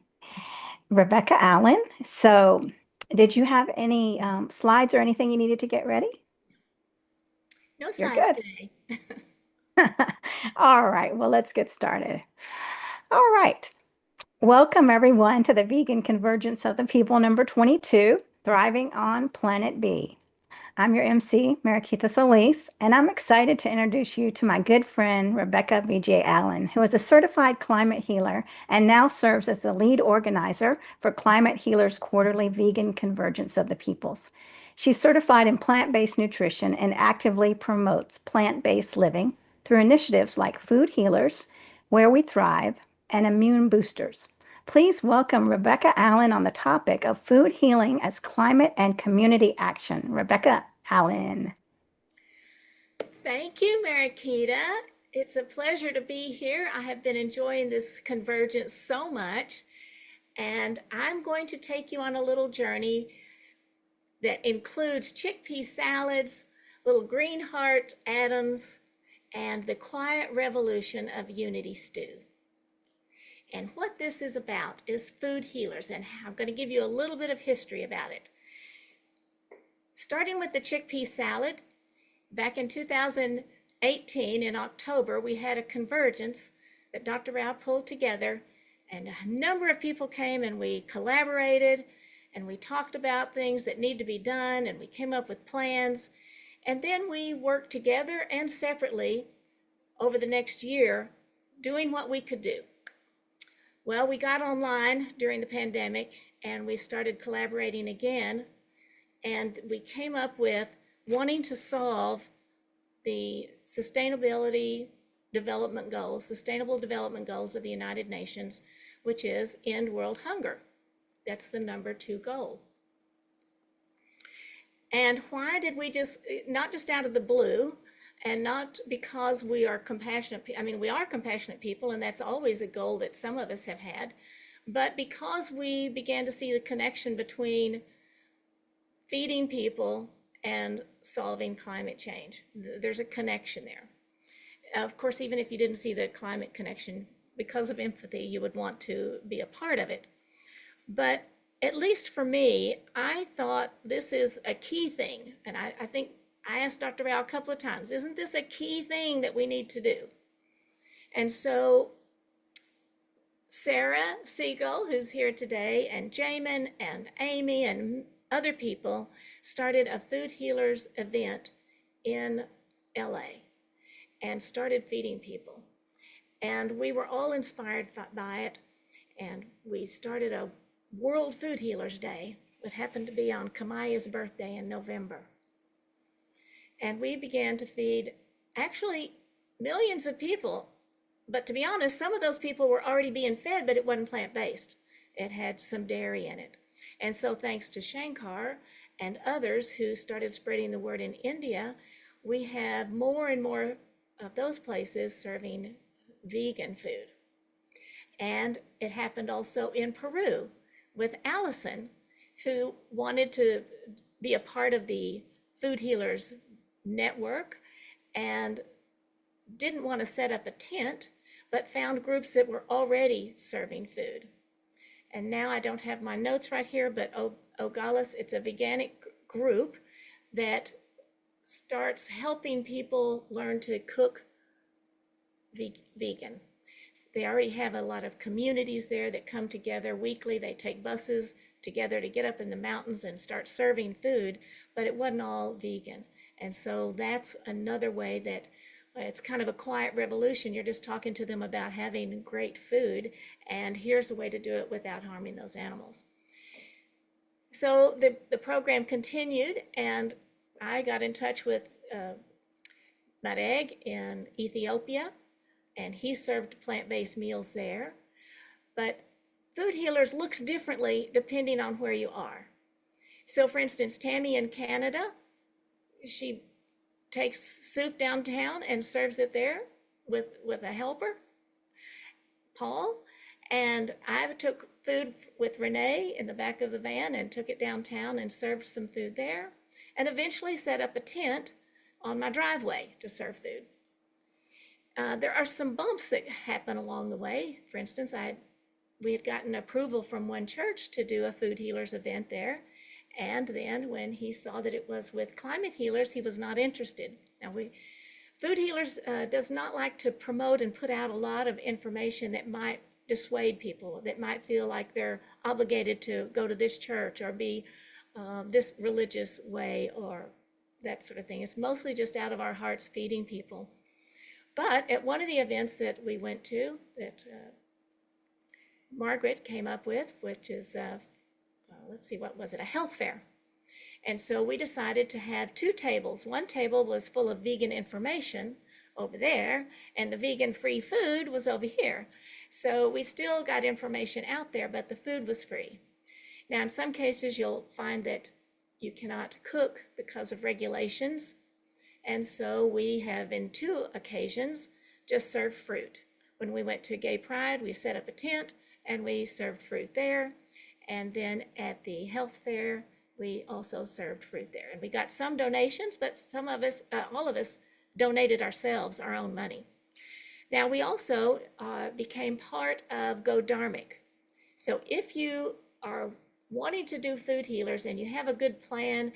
Rebecca Allen. So did you have any slides or anything you needed to get ready? No You're slides good. today. All right, well, let's get started. All right. Welcome, everyone, to the Vegan Convergence of the People number 22, Thriving on Planet B. I'm your MC, Mariquita Solis, and I'm excited to introduce you to my good friend, Rebecca B.J. Allen, who is a certified climate healer and now serves as the lead organizer for Climate Healers' quarterly Vegan Convergence of the Peoples. She's certified in plant-based nutrition and actively promotes plant-based living through initiatives like Food Healers, Where We Thrive, and Immune Boosters. Please welcome Rebecca Allen on the topic of food healing as climate and community action. Rebecca Allen. Thank you, Mariquita. It's a pleasure to be here. I have been enjoying this convergence so much, and I'm going to take you on a little journey that includes chickpea salads, little green heart atoms, and the quiet revolution of unity stew. And what this is about is food healers, and I'm going to give you a little bit of history about it. Starting with the chickpea salad, back in 2018 in October, we had a convergence that Dr. Rao pulled together, and a number of people came and we collaborated and we talked about things that need to be done, and we came up with plans. And then we worked together and separately over the next year doing what we could do. Well, we got online during the pandemic and we started collaborating again, and we came up with wanting to solve the sustainable development goals of the United Nations, which is end world hunger. That's the number 2 goal. And why did we not just out of the blue, and not because we are compassionate, we are compassionate people, and that's always a goal that some of us have had, but because we began to see the connection between feeding people and solving climate change. There's a connection there. Of course, even if you didn't see the climate connection, because of empathy, you would want to be a part of it. But at least for me, I thought this is a key thing. And I think I asked Dr. Rao a couple of times, isn't this a key thing that we need to do? And so Sarah Siegel, who's here today, and Jamin and Amy and other people started a food healers event in LA and started feeding people. And we were all inspired by it. And we started a World Food Healers Day that happened to be on Kamaya's birthday in November. And we began to feed actually millions of people. But to be honest, some of those people were already being fed, but it wasn't plant-based. It had some dairy in it. And so thanks to Shankar and others who started spreading the word in India, we have more and more of those places serving vegan food. And it happened also in Peru with Allison, who wanted to be a part of the Food Healers Network and didn't want to set up a tent, but found groups that were already serving food. And now I don't have my notes right here, but Ogalis, it's a veganic group that starts helping people learn to cook vegan. They already have a lot of communities there that come together weekly. They take buses together to get up in the mountains and start serving food, but it wasn't all vegan. And so that's another way that it's kind of a quiet revolution. You're just talking to them about having great food, and here's a way to do it without harming those animals. So the program continued, and I got in touch with Mareg in Ethiopia, and he served plant-based meals there. But Food Healers looks differently depending on where you are. So for instance, Tammy in Canada, she takes soup downtown and serves it there with a helper, Paul. And I took food with Renee in the back of the van and took it downtown and served some food there, and eventually set up a tent on my driveway to serve food. There are some bumps that happen along the way. For instance, we had gotten approval from one church to do a Food Healers event there. And then when he saw that it was with climate healers, he was not interested. Now, Food Healers does not like to promote and put out a lot of information that might dissuade people, that might feel like they're obligated to go to this church or be this religious way or that sort of thing. It's mostly just out of our hearts feeding people. But at one of the events that we went to, that Margaret came up with, which is let's see, what was it? A health fair. And so we decided to have 2 tables. One table was full of vegan information over there, and the vegan free food was over here. So we still got information out there, but the food was free. Now, in some cases, you'll find that you cannot cook because of regulations. And so we have, in 2 occasions, just served fruit. When we went to Gay Pride, we set up a tent and we served fruit there. And then at the health fair, we also served fruit there. And we got some donations, but some of us, all of us donated ourselves our own money. Now, we also became part of Go Dharmic. So if you are wanting to do food healers and you have a good plan,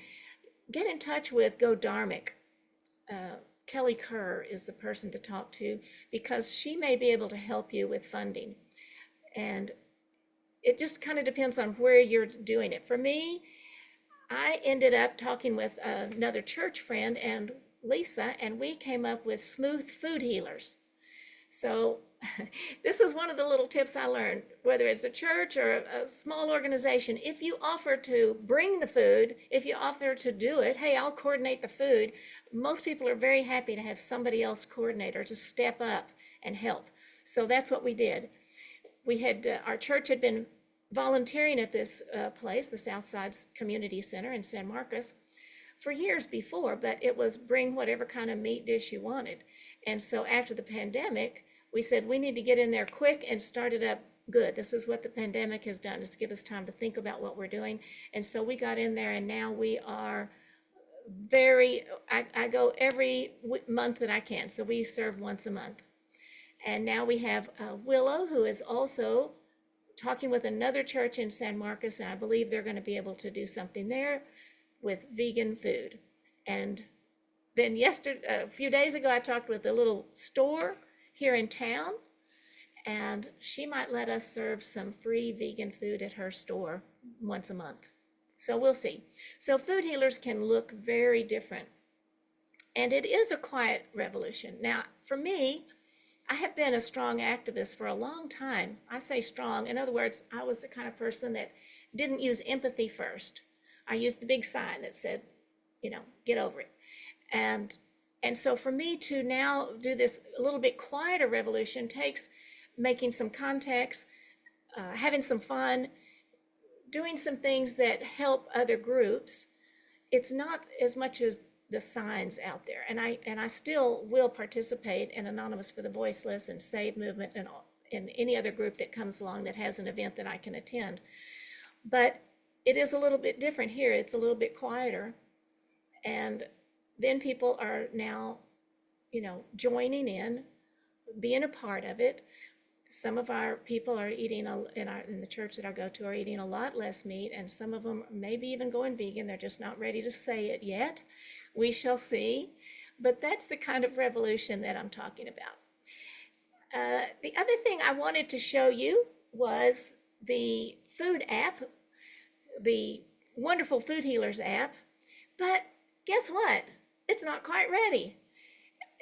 get in touch with Go Dharmic. Kelly Kerr is the person to talk to, because she may be able to help you with funding. And it just kind of depends on where you're doing it. For me, I ended up talking with another church friend and Lisa, and we came up with smooth food healers. So this is one of the little tips I learned, whether it's a church or a small organization. If you offer to bring the food, if you offer to do it, hey, I'll coordinate the food. Most people are very happy to have somebody else coordinate or to step up and help. So that's what we did. We had, our church had been volunteering at this place, the Southside Community Center in San Marcos, for years before, but it was bring whatever kind of meat dish you wanted. And so after the pandemic, we said we need to get in there quick and start it up good. This is what the pandemic has done, is give us time to think about what we're doing. And so we got in there, and now we are I go every month that I can. So we serve once a month. And now we have Willow, who is also talking with another church in San Marcos, and I believe they're going to be able to do something there with vegan food. And then a few days ago, I talked with a little store here in town, and she might let us serve some free vegan food at her store once a month. So we'll see. So food healers can look very different. And it is a quiet revolution. Now, for me, I have been a strong activist for a long time. I say strong. In other words, I was the kind of person that didn't use empathy first. I used the big sign that said, get over it. And so for me to now do this a little bit quieter revolution takes making some contacts, having some fun, doing some things that help other groups. It's not as much as the signs out there. And I still will participate in Anonymous for the Voiceless and Save Movement and any other group that comes along that has an event that I can attend. But it is a little bit different here. It's a little bit quieter. And then people are now, joining in, being a part of it. Some of our people are eating, in the church that I go to, are eating a lot less meat, and some of them maybe even going vegan. They're just not ready to say it yet. We shall see. But that's the kind of revolution that I'm talking about. The other thing I wanted to show you was the food app, the wonderful Food Healers app. But guess what? It's not quite ready.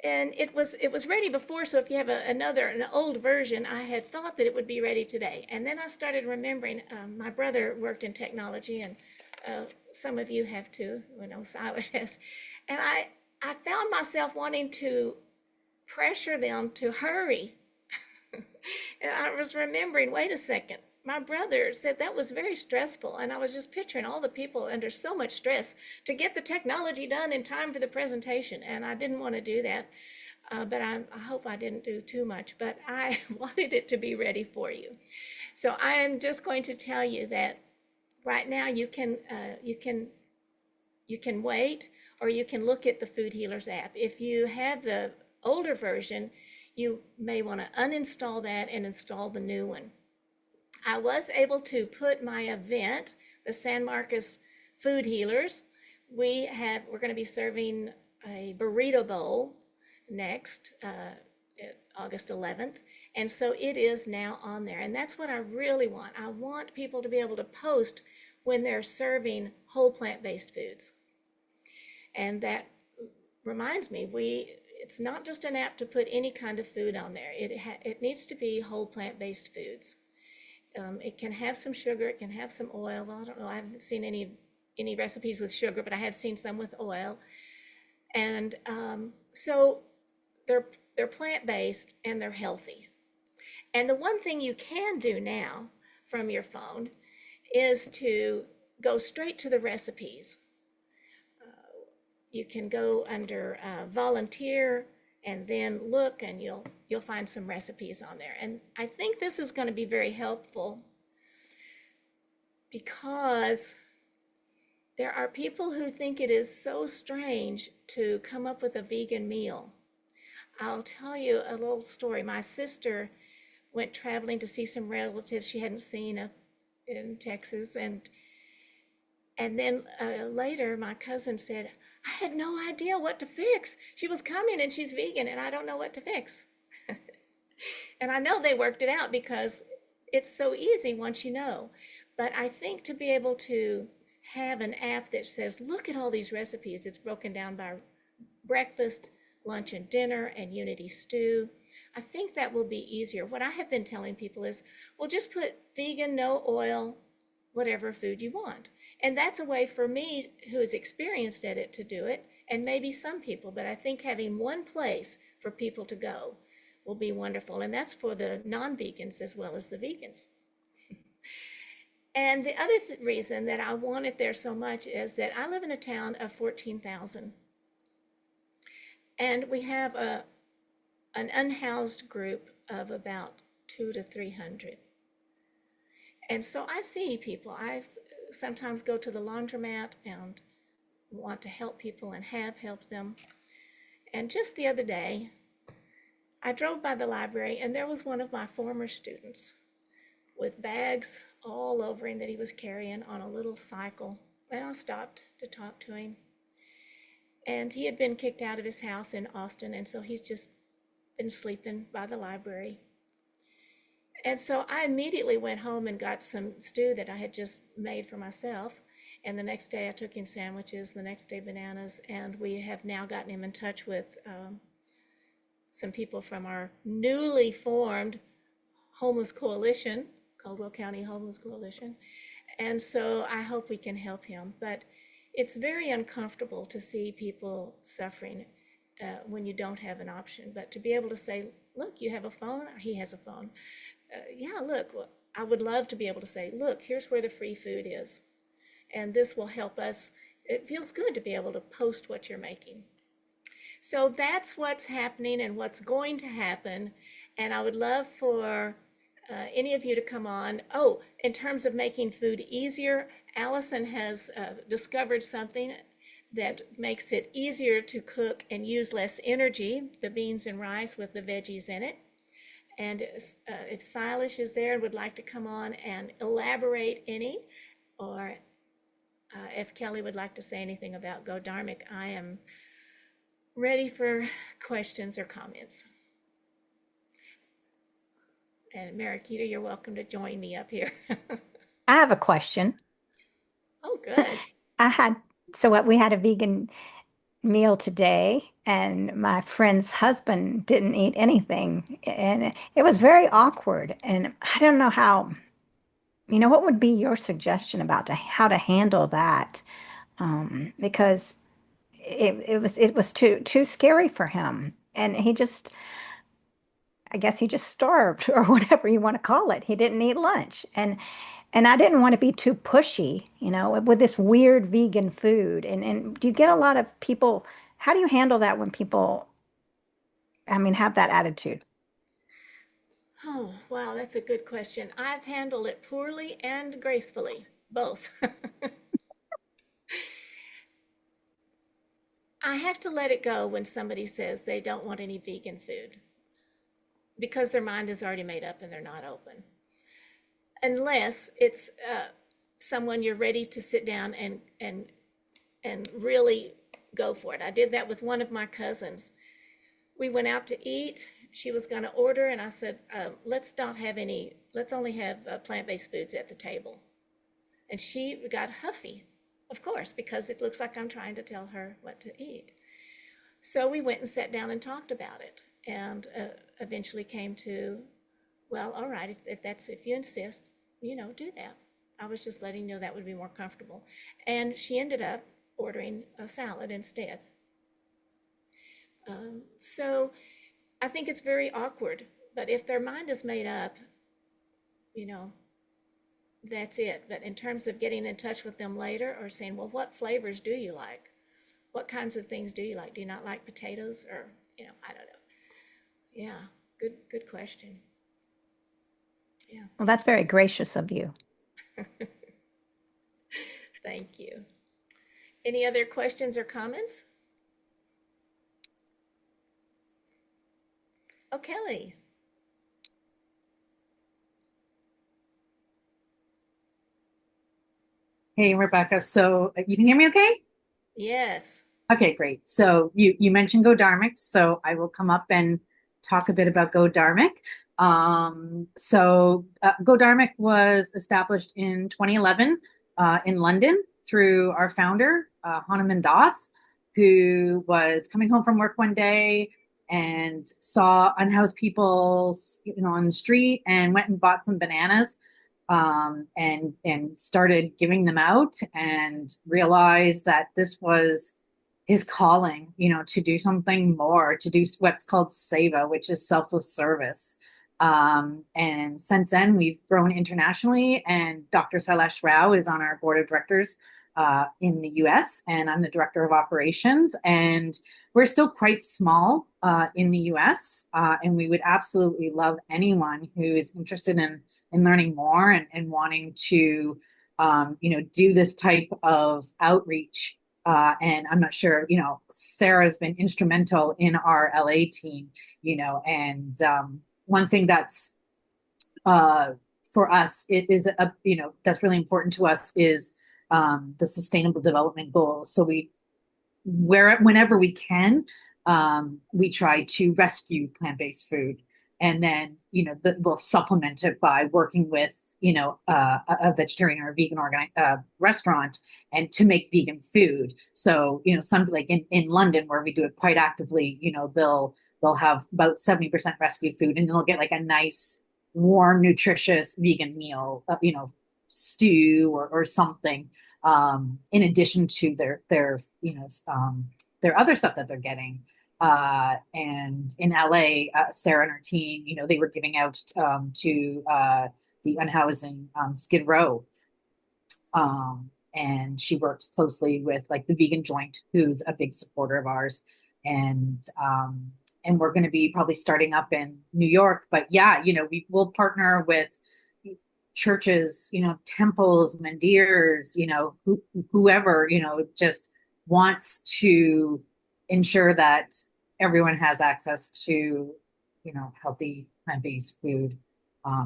And it was ready before, so if you have an old version, I had thought that it would be ready today. And then I started remembering, my brother worked in technology, and some of you have too, Sailesh has. And I found myself wanting to pressure them to hurry. And I was remembering, wait a second, my brother said that was very stressful. And I was just picturing all the people under so much stress to get the technology done in time for the presentation. And I didn't want to do that, but I hope I didn't do too much, but I wanted it to be ready for you. So I am just going to tell you that right now you can wait, or you can look at the Food Healers app. If you have the older version, you may want to uninstall that and install the new one. I was able to put my event, the San Marcos Food Healers. We're going to be serving a burrito bowl next, August 11th. And so it is now on there. And that's what I really want. I want people to be able to post when they're serving whole plant-based foods. And that reminds me, it's not just an app to put any kind of food on there. It needs to be whole plant-based foods. It can have some sugar, it can have some oil. Well, I don't know, I haven't seen any recipes with sugar, but I have seen some with oil. And so they're plant-based and they're healthy. And the one thing you can do now from your phone is to go straight to the recipes. You can go under volunteer and then look, and you'll find some recipes on there. And I think this is going to be very helpful, because There are people who think it is so strange to come up with a vegan meal. I'll tell you a little story. My sister went traveling to see some relatives she hadn't seen in Texas, and then later my cousin said, I had no idea what to fix. She was coming and she's vegan and I don't know what to fix. And I know they worked it out because it's so easy once you know. But I think to be able to have an app that says, look at all these recipes, it's broken down by breakfast, lunch and dinner, and unity stew. I think that will be easier. What I have been telling people is, well, just put vegan, no oil, whatever food you want. And that's a way for me, who is experienced at it, to do it, and maybe some people. But I think having one place for people to go will be wonderful. And that's for the non-vegans as well as the vegans. And the other reason that I want it there so much is that I live in a town of 14,000. And we have an unhoused group of about 200 to 300. And so I see people. I sometimes go to the laundromat and want to help people and have helped them. And just the other day, I drove by the library and there was one of my former students with bags all over him that he was carrying on a little cycle. And I stopped to talk to him. And he had been kicked out of his house in Austin, and so he's just been sleeping by the library. And so I immediately went home and got some stew that I had just made for myself. And the next day I took him sandwiches, the next day bananas, and we have now gotten him in touch with some people from our newly formed homeless coalition, Caldwell County Homeless Coalition. And so I hope we can help him. But it's very uncomfortable to see people suffering when you don't have an option. But to be able to say, look, you have a phone? He has a phone. Yeah, look, well, I would love to be able to say, look, here's where the free food is. And this will help us. It feels good to be able to post what you're making. So that's what's happening and what's going to happen. And I would love for any of you to come on. Oh, in terms of making food easier, Allison has discovered something that makes it easier to cook and use less energy, the beans and rice with the veggies in it. And if Sailesh is there and would like to come on and elaborate any, or if Kelly would like to say anything about Go Dharmic, I am ready for questions or comments. And Marikita, you're welcome to join me up here. I have a question. Oh, good. We had a vegan meal today, and my friend's husband didn't eat anything, and it was very awkward. And I don't know how, what would be your suggestion about how to handle that? Because it was too scary for him, and I guess he just starved or whatever you want to call it. He didn't eat lunch, and I didn't want to be too pushy, with this weird vegan food. And do you get a lot of people? How do you handle that when people, have that attitude? Oh, wow, that's a good question. I've handled it poorly and gracefully, both. I have to let it go when somebody says they don't want any vegan food because their mind is already made up and they're not open. Unless it's someone you're ready to sit down and really go for it. I did that with one of my cousins. We went out to eat. She was going to order, and I said, let's only have plant-based foods at the table. And she got huffy, of course, because it looks like I'm trying to tell her what to eat. So we went and sat down and talked about it, and eventually came to, well, all right, if you insist, do that. I was just letting you know that would be more comfortable. And she ended up ordering a salad instead. So I think it's very awkward, but if their mind is made up, that's it. But in terms of getting in touch with them later or saying, well, what flavors do you like? What kinds of things do you like? Do you not like potatoes? Or, I don't know. Yeah, good question. Yeah. Well, that's very gracious of you. Thank you. Any other questions or comments? Oh, Kelly. Hey, Rebecca. So you can hear me okay? Yes. Okay, great. So you mentioned Go Dharmic, so I will come up and talk a bit about Go Dharmic. Go Dharmic was established in 2011 in London through our founder, Hanuman Das, who was coming home from work one day and saw unhoused people, on the street, and went and bought some bananas and started giving them out, and realized that this was his calling, to do something more, to do what's called seva, which is selfless service. And since then, we've grown internationally, and Dr. Sailesh Rao is on our board of directors in the US, and I'm the director of operations. And we're still quite small in the US, and we would absolutely love anyone who is interested in learning more and wanting to, do this type of outreach. And I'm not sure, Sarah's been instrumental in our LA team, and one thing that's for us, it is that's really important to us is the Sustainable Development Goals. So whenever we can, we try to rescue plant-based food, and then we'll supplement it by working with a vegetarian or a vegan restaurant, and to make vegan food. So, some like in London, where we do it quite actively, they'll have about 70% rescued food, and they'll get like a nice, warm, nutritious vegan meal, stew or something, in addition to their other stuff that they're getting. And in LA, Sarah and her team, they were giving out to the unhoused in Skid Row. And she works closely with like the Vegan Joint, who's a big supporter of ours. And we're going to be probably starting up in New York. But yeah, we will partner with churches, temples, mandirs, whoever, just wants to ensure that everyone has access to, healthy plant-based food.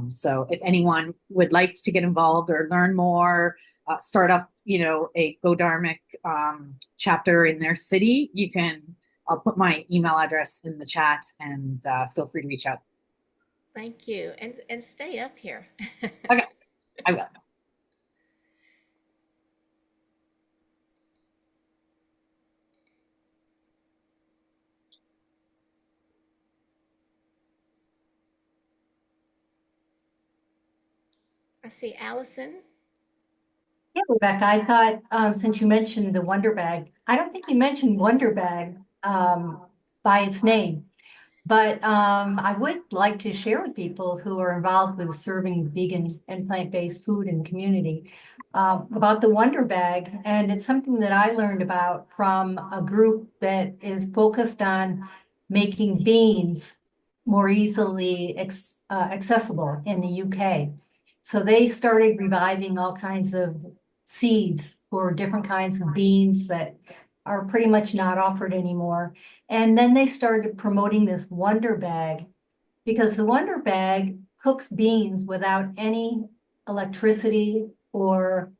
So if anyone would like to get involved or learn more, start up, a Go Dharmic chapter in their city, I'll put my email address in the chat, and feel free to reach out. Thank you. And stay up here. Okay, I will. I see Allison. Yeah, Rebecca, I thought since you mentioned the Wonder Bag, I don't think you mentioned Wonder Bag by its name. But I would like to share with people who are involved with serving vegan and plant-based food in the community about the Wonder Bag. And it's something that I learned about from a group that is focused on making beans more easily accessible in the UK. So they started reviving all kinds of seeds for different kinds of beans that are pretty much not offered anymore. And then they started promoting this Wonder Bag, because the Wonder Bag cooks beans without any electricity or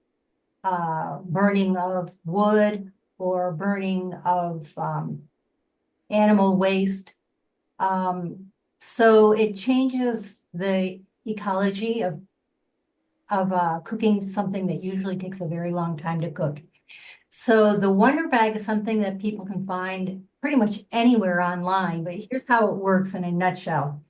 burning of wood or burning of animal waste. So it changes the ecology of cooking something that usually takes a very long time to cook. So the Wonder Bag is something that people can find pretty much anywhere online, but here's how it works in a nutshell.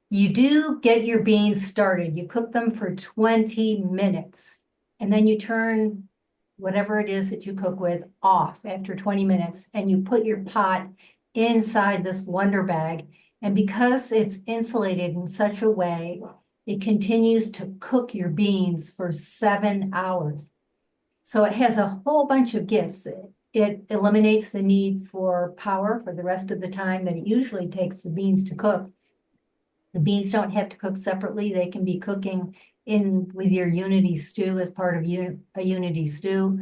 You do get your beans started. You cook them for 20 minutes, and then you turn whatever it is that you cook with off after 20 minutes, and you put your pot inside this Wonder Bag. And because it's insulated in such a way, it continues to cook your beans for 7 hours. So it has a whole bunch of gifts. It eliminates the need for power for the rest of the time that it usually takes the beans to cook. The beans don't have to cook separately. They can be cooking in with your unity stew as part of a unity stew.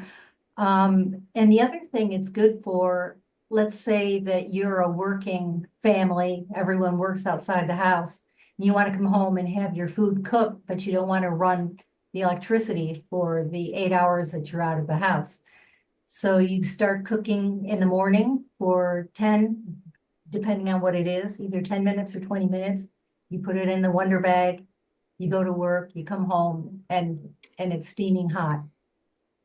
And the other thing it's good for, let's say that you're a working family, everyone works outside the house. And you want to come home and have your food cooked, but you don't want to run the electricity for the 8 hours that you're out of the house. So you start cooking in the morning for 10, depending on what it is, either 10 minutes or 20 minutes. You put it in the Wonder Bag, you go to work, you come home, and it's steaming hot.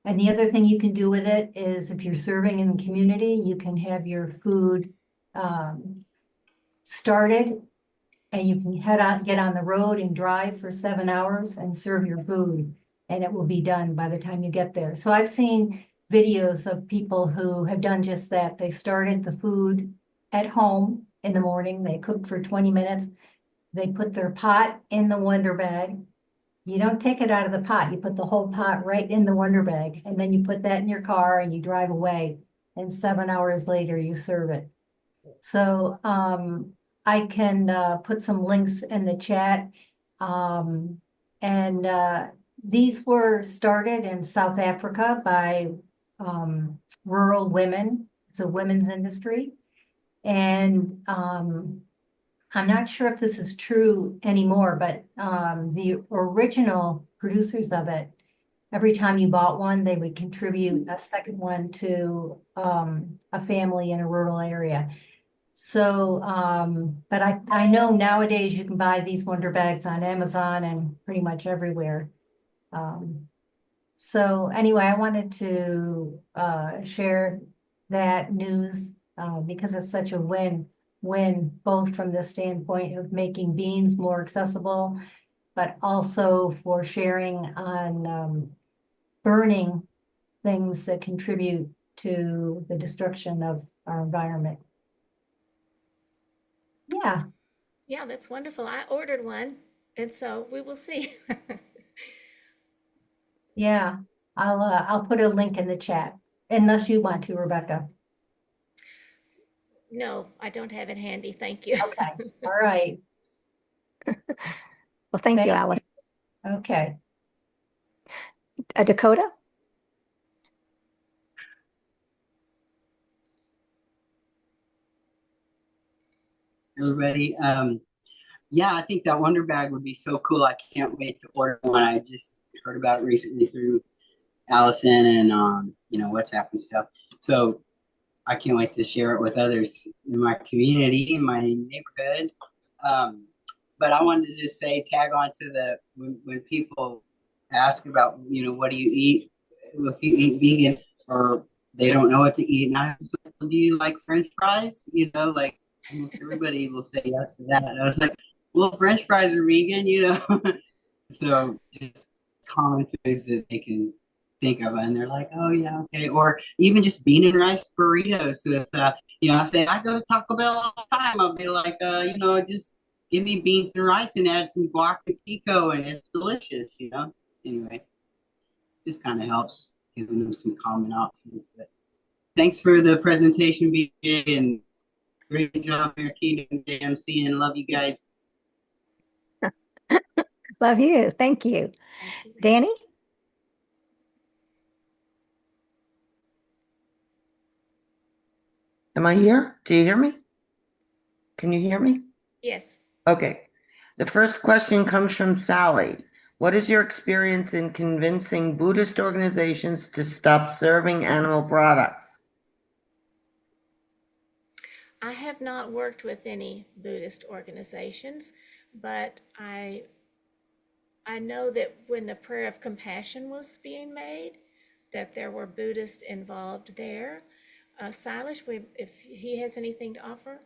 And the other thing you can do with it is if you're serving in the community, you can have your food started and you can get on the road and drive for 7 hours and serve your food, and it will be done by the time you get there. So I've seen videos of people who have done just that. They started the food at home in the morning. They cooked for 20 minutes. They put their pot in the Wonder Bag. You don't take it out of the pot. You put the whole pot right in the Wonder Bag, and then you put that in your car and you drive away. And 7 hours later, you serve it. So I can put some links in the chat. These were started in South Africa by rural women. It's a women's industry. And I'm not sure if this is true anymore, but the original producers of it, every time you bought one, they would contribute a second one to a family in a rural area. So, but I know nowadays you can buy these Wonder Bags on Amazon and pretty much everywhere. So anyway, I wanted to share that news because it's such a win, both from the standpoint of making beans more accessible, but also for sharing on burning things that contribute to the destruction of our environment. Yeah. Yeah, that's wonderful. I ordered one, and so we will see. Yeah, I'll put a link in the chat, unless you want to, Rebecca. No, I don't have it handy. Thank you. Okay, all right. Well, thank you, Alice. Okay. Dakota? Everybody. Yeah, I think that Wonder Bag would be so cool. I can't wait to order one. I just heard about it recently through Allison and WhatsApp and stuff. So I can't wait to share it with others in my community, in my neighborhood. But I wanted to just say, tag on to when people ask about, what do you eat if you eat vegan, or they don't know what to eat. And I was like, do you like French fries? Like almost everybody will say yes to that. And I was like, well, French fries are vegan, So just common foods that they can think of, and they're like, oh yeah, okay. Or even just bean and rice burritos with, I say I go to Taco Bell all the time. I'll be like, just give me beans and rice and add some guac and pico, and it's delicious, Anyway, just kind of helps giving them some common options. But thanks for the presentation, BJ, and great job here, Keenan, JMC, and love you guys. Love you. Thank you. Danny? Am I here? Do you hear me? Can you hear me? Yes. Okay. The first question comes from Sally. What is your experience in convincing Buddhist organizations to stop serving animal products? I have not worked with any Buddhist organizations, but I know that when the prayer of compassion was being made, that there were Buddhists involved there. Sailesh, if he has anything to offer.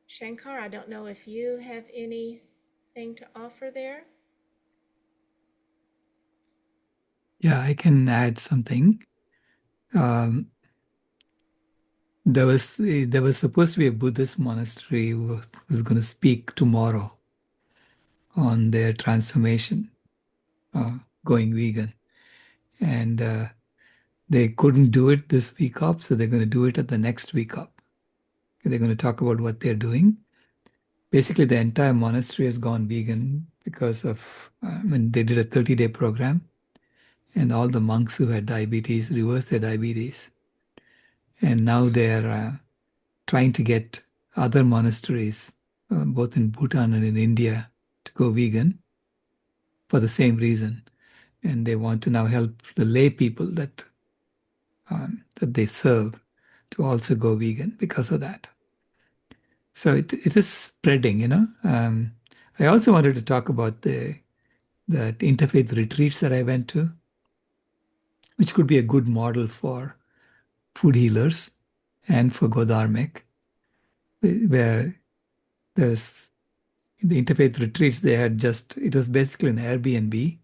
Shankar, I don't know if you have anything to offer there. Yeah, I can add something. There was supposed to be a Buddhist monastery who was going to speak tomorrow on their transformation, going vegan. And they couldn't do it this VCOP, so they're going to do it at the next VCOP. They're going to talk about what they're doing. Basically, the entire monastery has gone vegan because of, they did a 30-day program. and all the monks who had diabetes reversed their diabetes. And now they're trying to get other monasteries, both in Bhutan and in India, to go vegan for the same reason. And they want to now help the lay people that they serve to also go vegan because of that. So it is spreading, you know. I also wanted to talk about the interfaith retreats that I went to, which could be a good model for food healers and for Godharmic, where there's the interfaith retreats, it was basically an Airbnb,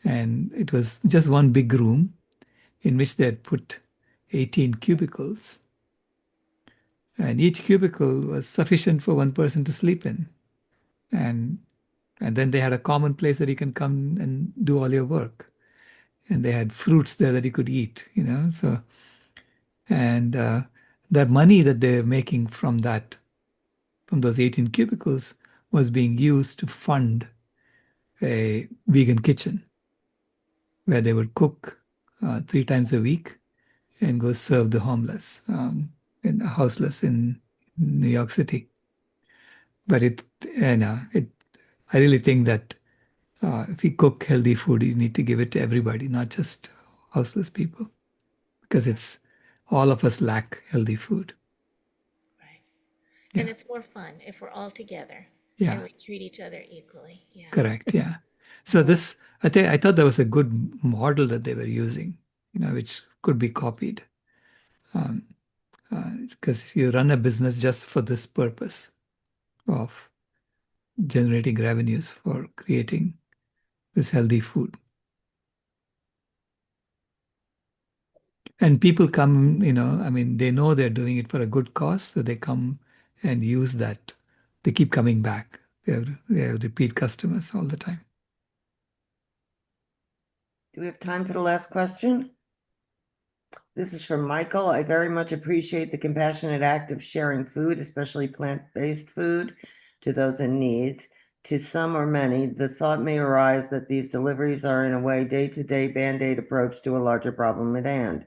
and it was just one big room in which they had put 18 cubicles. And each cubicle was sufficient for one person to sleep in. And then they had a common place that you can come and do all your work. And they had fruits there that you could eat, you know. So, and the money that they're making from those 18 cubicles was being used to fund a vegan kitchen where they would cook 3 times a week and go serve the homeless and houseless in New York City. But I really think that if you cook healthy food, you need to give it to everybody, not just houseless people, because all of us lack healthy food. And it's more fun if we're all together and we treat each other equally. Yeah. Correct. Yeah. So I thought that was a good model that they were using, you know, which could be copied. Because you run a business just for this purpose of generating revenues for creating this healthy food. And people come, you know, I mean, they know they're doing it for a good cause, so they come and use that. They keep coming back. They have repeat customers all the time. Do we have time for the last question? This is from Michael. I very much appreciate the compassionate act of sharing food, especially plant-based food, to those in need. To some or many, the thought may arise that these deliveries are in a way day-to-day Band-Aid approach to a larger problem at hand.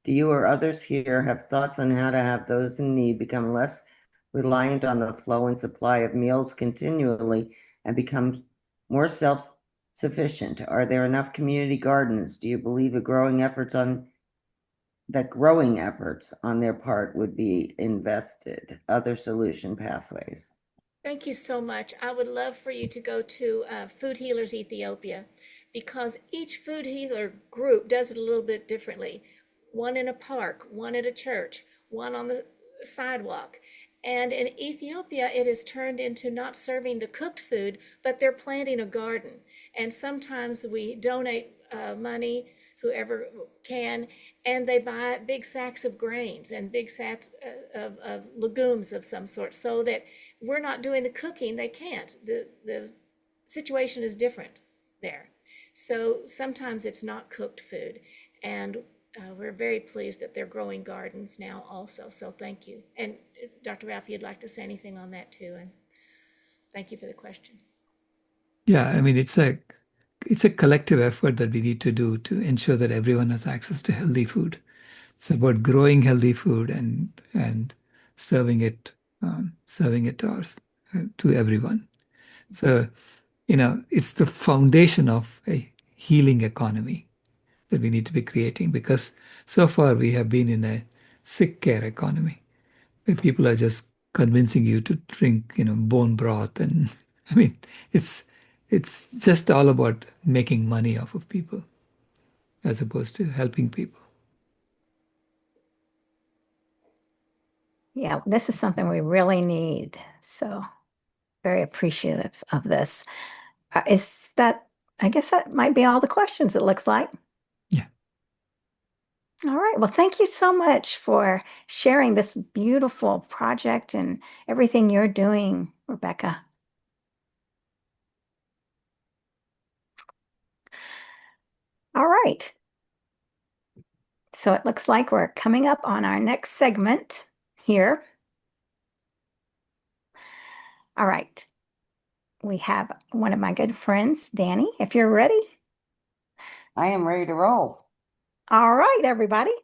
Do you or others here have thoughts on how to have those in need become less reliant on the flow and supply of meals continually and become more self-sufficient? Are there enough community gardens? Do you believe growing efforts on their part would be invested? Other solution pathways? Thank you so much. I would love for you to go to Food Healers Ethiopia, because each food healer group does it a little bit differently. One in a park, one at a church, one on the sidewalk. And in Ethiopia, it has turned into not serving the cooked food, but they're planting a garden. And sometimes we donate money, whoever can, and they buy big sacks of grains and big sacks of legumes of some sort, so that we're not doing the cooking. They can't. The situation is different there. So sometimes it's not cooked food. And we're very pleased that they're growing gardens now also. So thank you. And Dr. Rao, if you'd like to say anything on that too. And thank you for the question. Yeah, I mean, it's a collective effort that we need to do to ensure that everyone has access to healthy food. It's about growing healthy food and serving it to everyone. So, you know, it's the foundation of a healing economy that we need to be creating, because so far we have been in a sick care economy where people are just convincing you to drink, you know, bone broth. And I mean, it's just all about making money off of people as opposed to helping people. Yeah, this is something we really need. So very appreciative of this. I guess that might be all the questions, it looks like. Yeah. All right. Well, thank you so much for sharing this beautiful project and everything you're doing, Rebecca. All right. So it looks like we're coming up on our next segment here. All right. We have one of my good friends, Danny, if you're ready. I am ready to roll. All right, everybody.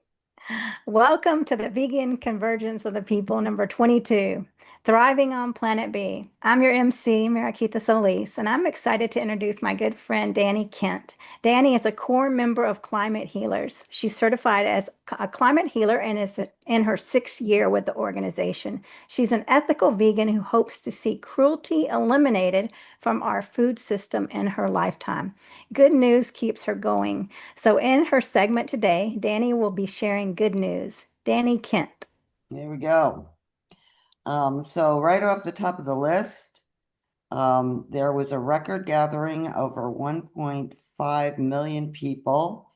Welcome to the Vegan Convergence of the People, number 22, Thriving on Planet B. I'm your MC, Mariquita Solis, and I'm excited to introduce my good friend, Danny Kent. Danny is a core member of Climate Healers. She's certified as a climate healer and is in her 6th year with the organization. She's an ethical vegan who hopes to see cruelty eliminated from our food system in her lifetime. Good news keeps her going. So in her segment today, Danny will be sharing good news. Danny Kent. There we go. So right off the top of the list, there was a record gathering over 1.5 million people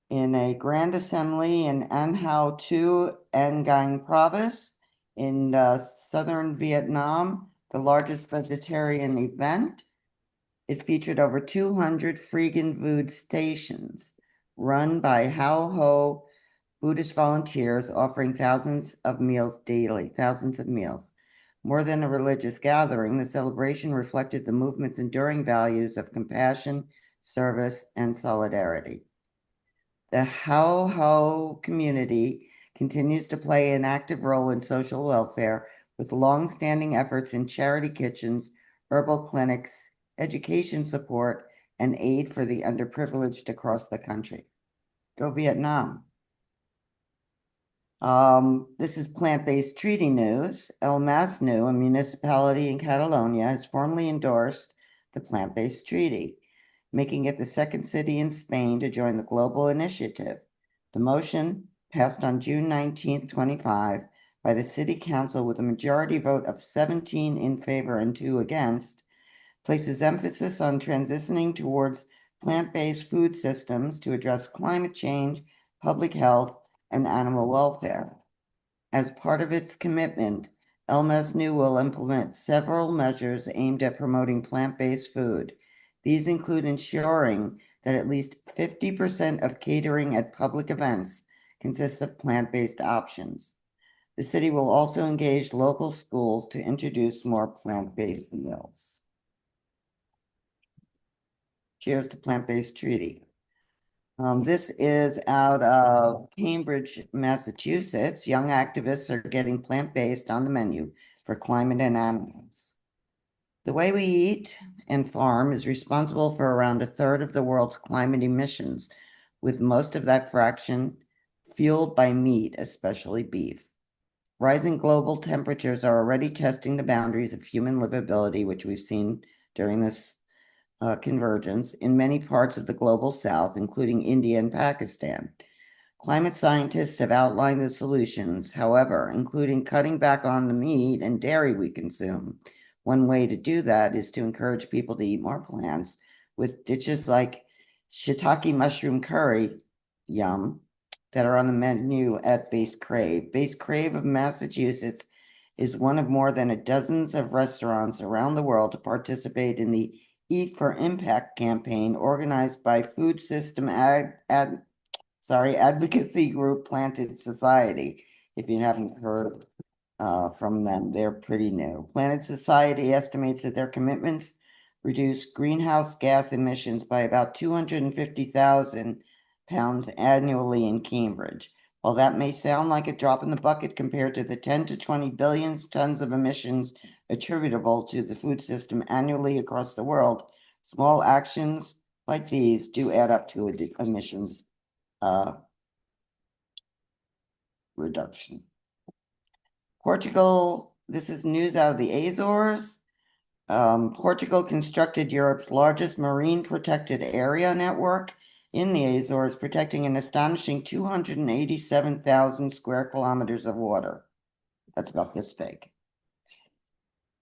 in a grand assembly in An Hao Tu, Ngang province in southern Vietnam, the largest vegetarian event. It featured over 200 vegan food stations run by Hao Ho Buddhist volunteers offering thousands of meals daily, thousands of meals. More than a religious gathering, the celebration reflected the movement's enduring values of compassion, service, and solidarity. The Hao Ho community continues to play an active role in social welfare with long-standing efforts in charity kitchens, herbal clinics, education support, and aid for the underprivileged across the country. Go Vietnam. This is plant-based treaty news. El Masnou, a municipality in Catalonia, has formally endorsed the plant-based treaty, making it the second city in Spain to join the global initiative. The motion, passed on June 19, 25, by the City Council with a majority vote of 17 in favor and 2 against, places emphasis on transitioning towards plant-based food systems to address climate change, public health, and animal welfare. As part of its commitment, El Masnou will implement several measures aimed at promoting plant-based food. These include ensuring that at least 50% of catering at public events consists of plant-based options. The city will also engage local schools to introduce more plant-based meals. Cheers to Plant-Based Treaty. This is out of Cambridge, Massachusetts. Young activists are getting plant-based on the menu for climate and animals. The way we eat and farm is responsible for around a third of the world's climate emissions, with most of that fraction fueled by meat, especially beef. Rising global temperatures are already testing the boundaries of human livability, which we've seen during this convergence in many parts of the global south, including India and Pakistan. Climate scientists have outlined the solutions, however, including cutting back on the meat and dairy we consume. One way to do that is to encourage people to eat more plants with dishes like shiitake mushroom curry, yum, that are on the menu at Base Crave. Base Crave of Massachusetts is one of more than a dozens of restaurants around the world to participate in the Eat for Impact campaign organized by food system advocacy group Planted Society. If you haven't heard from them, they're pretty new. Planted Society estimates that their commitments reduce greenhouse gas emissions by about 250,000 pounds annually in Cambridge. While that may sound like a drop in the bucket compared to the 10 to 20 billion tons of emissions attributable to the food system annually across the world, small actions like these do add up to emissions reduction. Portugal, this is news out of the Azores. Portugal constructed Europe's largest marine protected area network in the Azores, protecting an astonishing 287,000 square kilometers of water. That's about this big.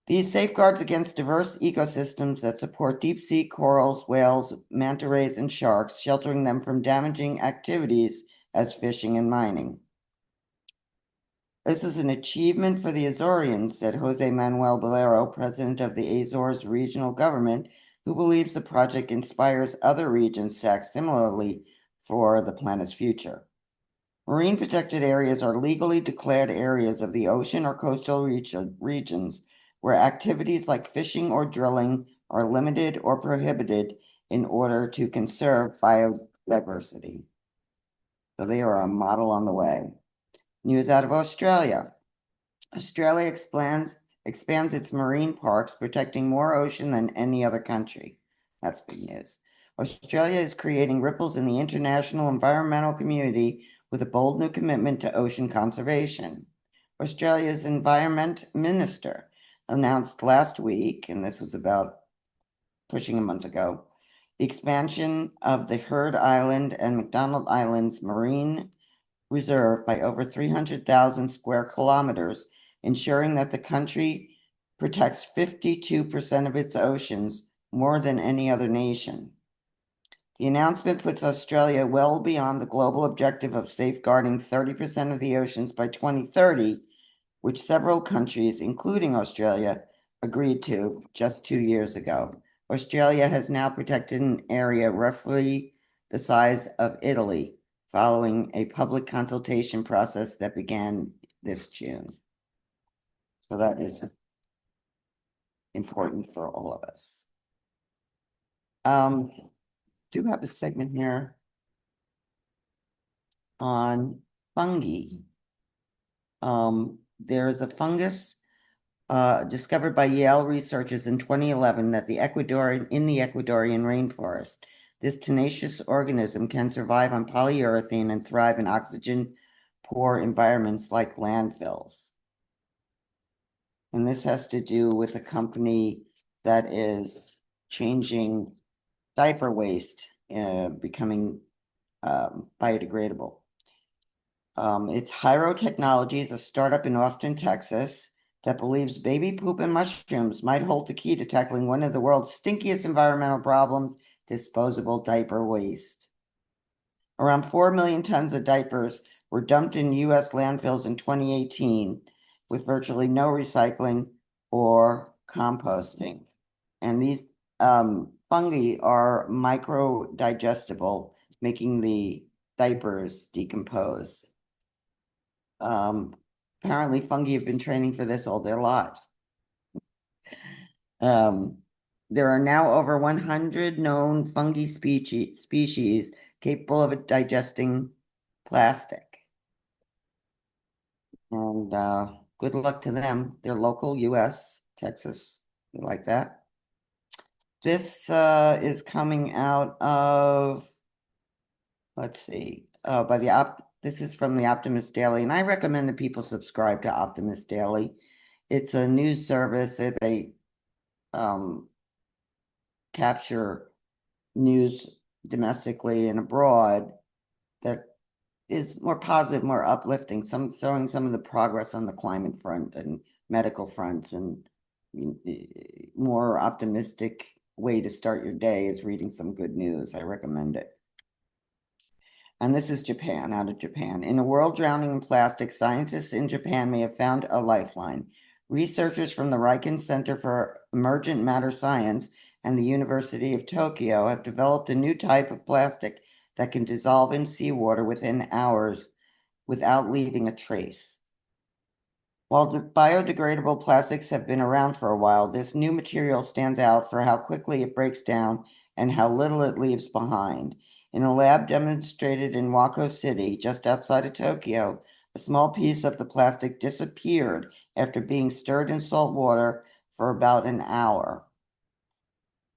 These safeguards against diverse ecosystems that support deep sea corals, whales, manta rays, and sharks, sheltering them from damaging activities as fishing and mining. This is an achievement for the Azoreans, said Jose Manuel Bolero, president of the Azores regional government, who believes the project inspires other regions to act similarly for the planet's future. Marine protected areas are legally declared areas of the ocean or coastal regions where activities like fishing or drilling are limited or prohibited in order to conserve diversity. So they are a model on the way. News out of Australia. Australia expands its marine parks, protecting more ocean than any other country. That's big news. Australia is creating ripples in the international environmental community with a bold new commitment to ocean conservation. Australia's Environment Minister announced last week, and this was about pushing a month ago, the expansion of the Heard Island and McDonald Islands Marine Reserve by over 300,000 square kilometers, ensuring that the country protects 52% of its oceans, more than any other nation. The announcement puts Australia well beyond the global objective of safeguarding 30% of the oceans by 2030, which several countries, including Australia, agreed to just 2 years ago. Australia has now protected an area roughly the size of Italy, following a public consultation process that began this June. So that is important for all of us. Do have a segment here on fungi. There is a fungus discovered by Yale researchers in 2011 that in the Ecuadorian rainforest. This tenacious organism can survive on polyurethane and thrive in oxygen-poor environments like landfills. And this has to do with a company that is changing diaper waste, becoming biodegradable. It's Hyro Technologies, a startup in Austin, Texas, that believes baby poop and mushrooms might hold the key to tackling one of the world's stinkiest environmental problems, disposable diaper waste. Around 4 million tons of diapers were dumped in U.S. landfills in 2018, with virtually no recycling or composting. And these fungi are micro-digestible, making the diapers decompose. Apparently, fungi have been training for this all their lives. There are now over 100 known fungi species capable of digesting plastic. And good luck to them. They're local, U.S., Texas. We like that. This is coming out of, let's see, this is from the Optimist Daily, and I recommend that people subscribe to Optimist Daily. It's a news service that they capture news domestically and abroad that is more positive, more uplifting, showing some of the progress on the climate front and medical fronts, and more optimistic way to start your day is reading some good news. I recommend it. And this is Japan, out of Japan. In a world drowning in plastic, scientists in Japan may have found a lifeline. Researchers from the Riken Center for Emergent Matter Science and the University of Tokyo have developed a new type of plastic that can dissolve in seawater within hours without leaving a trace. While biodegradable plastics have been around for a while, this new material stands out for how quickly it breaks down and how little it leaves behind. In a lab demonstrated in Wako City, just outside of Tokyo, a small piece of the plastic disappeared after being stirred in salt water for about an hour.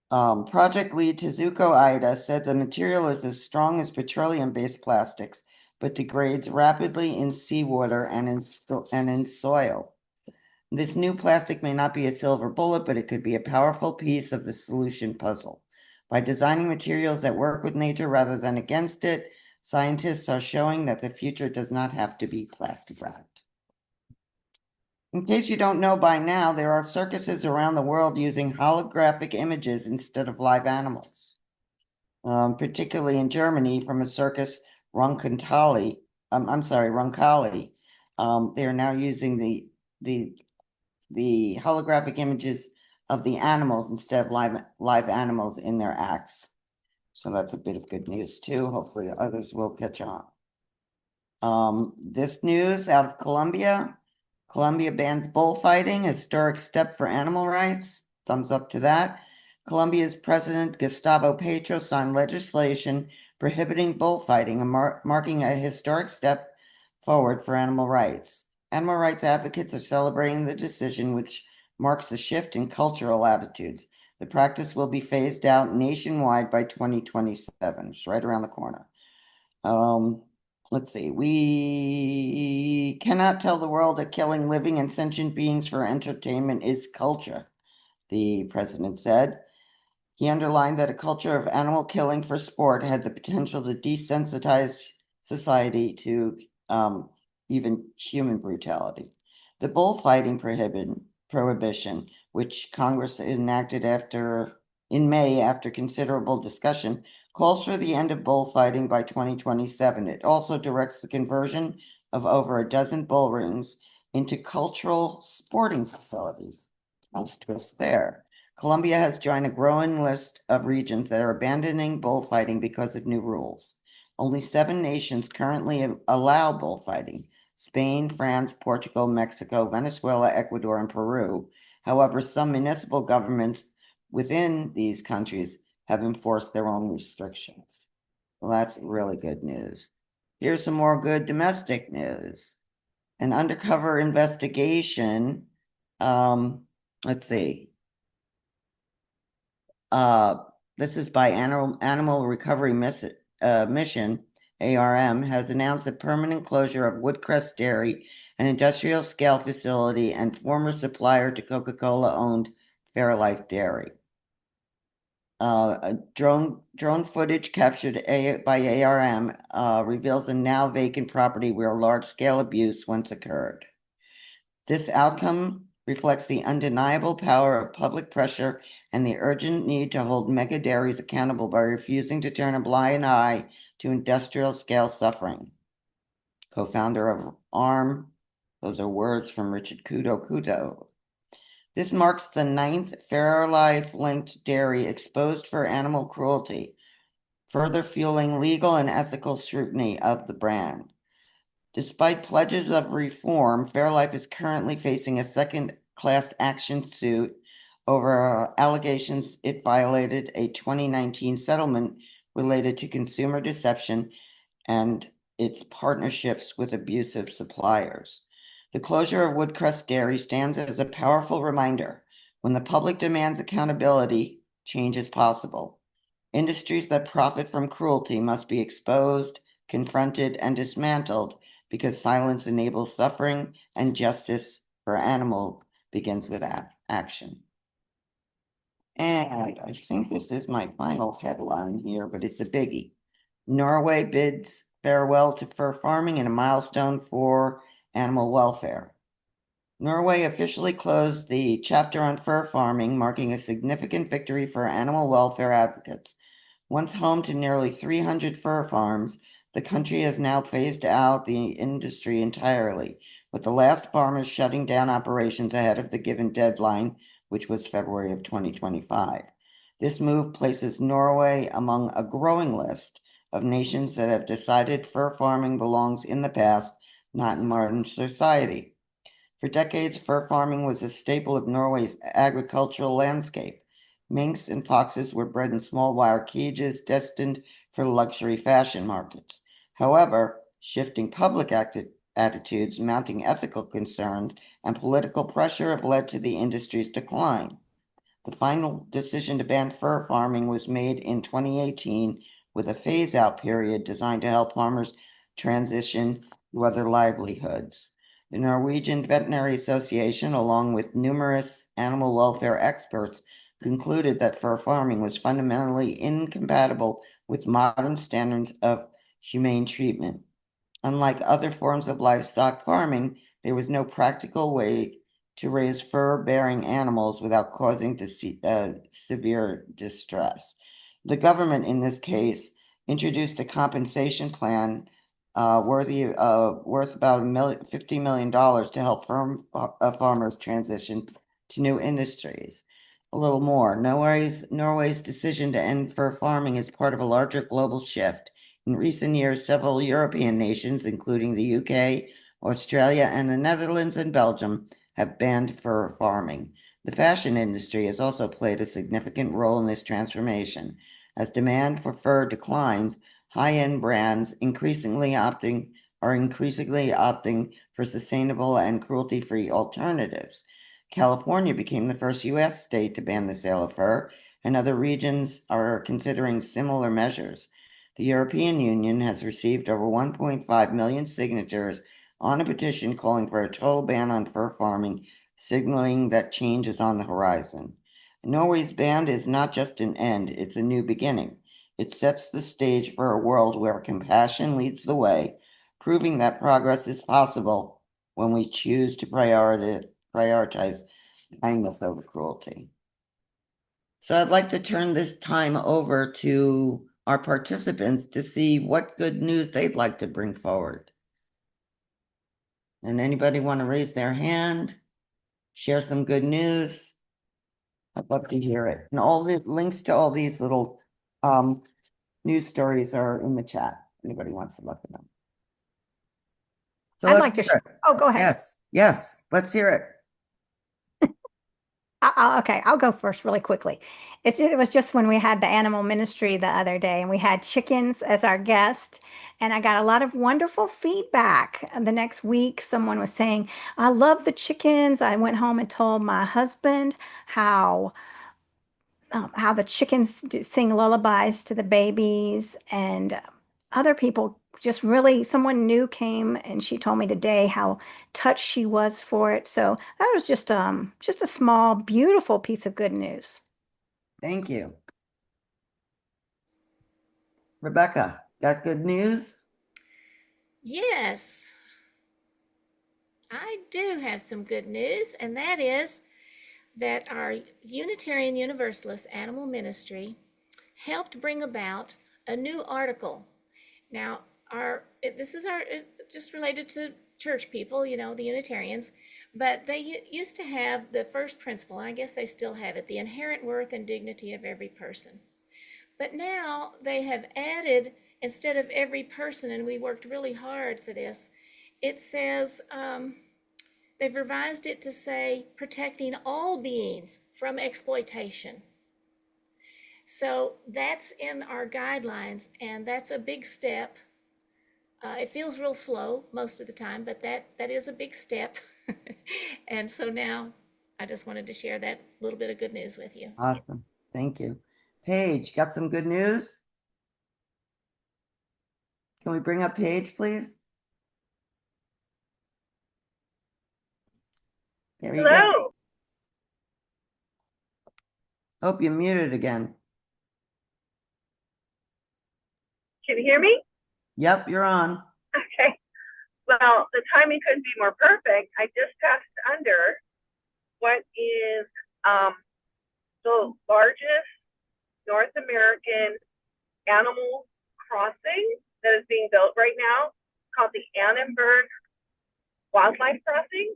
Project lead Tezuko Aida said the material is as strong as petroleum-based plastics, but degrades rapidly in seawater and in soil. This new plastic may not be a silver bullet, but it could be a powerful piece of the solution puzzle. By designing materials that work with nature rather than against it, scientists are showing that the future does not have to be plastic wrapped. In case you don't know by now, there are circuses around the world using holographic images instead of live animals. Particularly in Germany, from a circus Roncalli. They are now using the holographic images of the animals instead of live animals in their acts. So that's a bit of good news too. Hopefully others will catch on. This news out of Colombia. Colombia bans bullfighting, historic step for animal rights. Thumbs up to that. Colombia's President Gustavo Petro signed legislation prohibiting bullfighting and marking a historic step forward for animal rights. Animal rights advocates are celebrating the decision, which marks a shift in cultural attitudes. The practice will be phased out nationwide by 2027. It's right around the corner. Let's see. We cannot tell the world that killing living and sentient beings for entertainment is culture, the president said. He underlined that a culture of animal killing for sport had the potential to desensitize society to even human brutality. The bullfighting prohibition, which Congress enacted in May after considerable discussion, calls for the end of bullfighting by 2027. It also directs the conversion of over a dozen bull rings into cultural sporting facilities. Nice twist there. Colombia has joined a growing list of regions that are abandoning bullfighting because of new rules. Only 7 nations currently allow bullfighting: Spain, France, Portugal, Mexico, Venezuela, Ecuador, and Peru. However, some municipal governments within these countries have enforced their own restrictions. Well, that's really good news. Here's some more good domestic news. An undercover investigation, let's see. This is by Animal Recovery Mission, ARM, has announced the permanent closure of Woodcrest Dairy, an industrial scale facility and former supplier to Coca-Cola owned Fairlife Dairy. Drone footage captured by ARM reveals a now vacant property where large-scale abuse once occurred. This outcome reflects the undeniable power of public pressure and the urgent need to hold mega dairies accountable by refusing to turn a blind eye to industrial scale suffering. Co-founder of ARM, those are words from Richard Kudo. This marks the 9th Fairlife-linked dairy exposed for animal cruelty, further fueling legal and ethical scrutiny of the brand. Despite pledges of reform, Fairlife is currently facing a second-class action suit over allegations it violated a 2019 settlement related to consumer deception and its partnerships with abusive suppliers. The closure of Woodcrest Dairy stands as a powerful reminder: when the public demands accountability, change is possible. Industries that profit from cruelty must be exposed, confronted, and dismantled, because silence enables suffering and justice for animals begins with action. And I think this is my final headline here, but it's a biggie. Norway bids farewell to fur farming in a milestone for animal welfare. Norway officially closed the chapter on fur farming, marking a significant victory for animal welfare advocates. Once home to nearly 300 fur farms, the country has now phased out the industry entirely, with the last farmers shutting down operations ahead of the given deadline, which was February of 2025. This move places Norway among a growing list of nations that have decided fur farming belongs in the past, not in modern society. For decades, fur farming was a staple of Norway's agricultural landscape. Minks and foxes were bred in small wire cages destined for luxury fashion markets. However, shifting public attitudes, mounting ethical concerns, and political pressure have led to the industry's decline. The final decision to ban fur farming was made in 2018, with a phase-out period designed to help farmers transition to other livelihoods. The Norwegian Veterinary Association, along with numerous animal welfare experts, concluded that fur farming was fundamentally incompatible with modern standards of humane treatment. Unlike other forms of livestock farming, there was no practical way to raise fur-bearing animals without causing severe distress. The government, in this case, introduced a compensation plan worth about $50 million to help farmers transition to new industries. A little more. Norway's decision to end fur farming is part of a larger global shift. In recent years, several European nations, including the UK, Australia, and the Netherlands and Belgium, have banned fur farming. The fashion industry has also played a significant role in this transformation. As demand for fur declines, high-end brands are increasingly opting for sustainable and cruelty-free alternatives. California became the first U.S. state to ban the sale of fur, and other regions are considering similar measures. The European Union has received over 1.5 million signatures on a petition calling for a total ban on fur farming, signaling that change is on the horizon. Norway's ban is not just an end, it's a new beginning. It sets the stage for a world where compassion leads the way, proving that progress is possible when we choose to prioritize kindness over cruelty. So I'd like to turn this time over to our participants to see what good news they'd like to bring forward. And anybody want to raise their hand, share some good news? I'd love to hear it. And all the links to all these little news stories are in the chat. Anybody wants to look at them. So I'd like to. Oh, go ahead. Yes, let's hear it. Okay, I'll go first really quickly. It was just when we had the animal ministry the other day and we had chickens as our guest, and I got a lot of wonderful feedback. And the next week, someone was saying, I love the chickens. I went home and told my husband how the chickens sing lullabies to the babies, and other people just really, someone new came and she told me today how touched she was for it. So that was just a small, beautiful piece of good news. Thank you. Rebecca, got good news? Yes, I do have some good news, and that is that our Unitarian Universalist Animal Ministry helped bring about a new article. Now, this is just related to church people, you know, the Unitarians, but they used to have the first principle, and I guess they still have it, the inherent worth and dignity of every person. But now they have added, instead of every person, and we worked really hard for this, it says, they've revised it to say protecting all beings from exploitation. So that's in our guidelines, and that's a big step. It feels real slow most of the time, but that is a big step. And so now I just wanted to share that little bit of good news with you. Awesome. Thank you. Paige, got some good news? Can we bring up Paige, please? There you go. Hope you're muted again. Can you hear me? Yep, you're on. Okay. Well, the timing couldn't be more perfect. I just passed under what is the largest North American animal crossing that is being built right now, called the Annenberg Wildlife Crossing,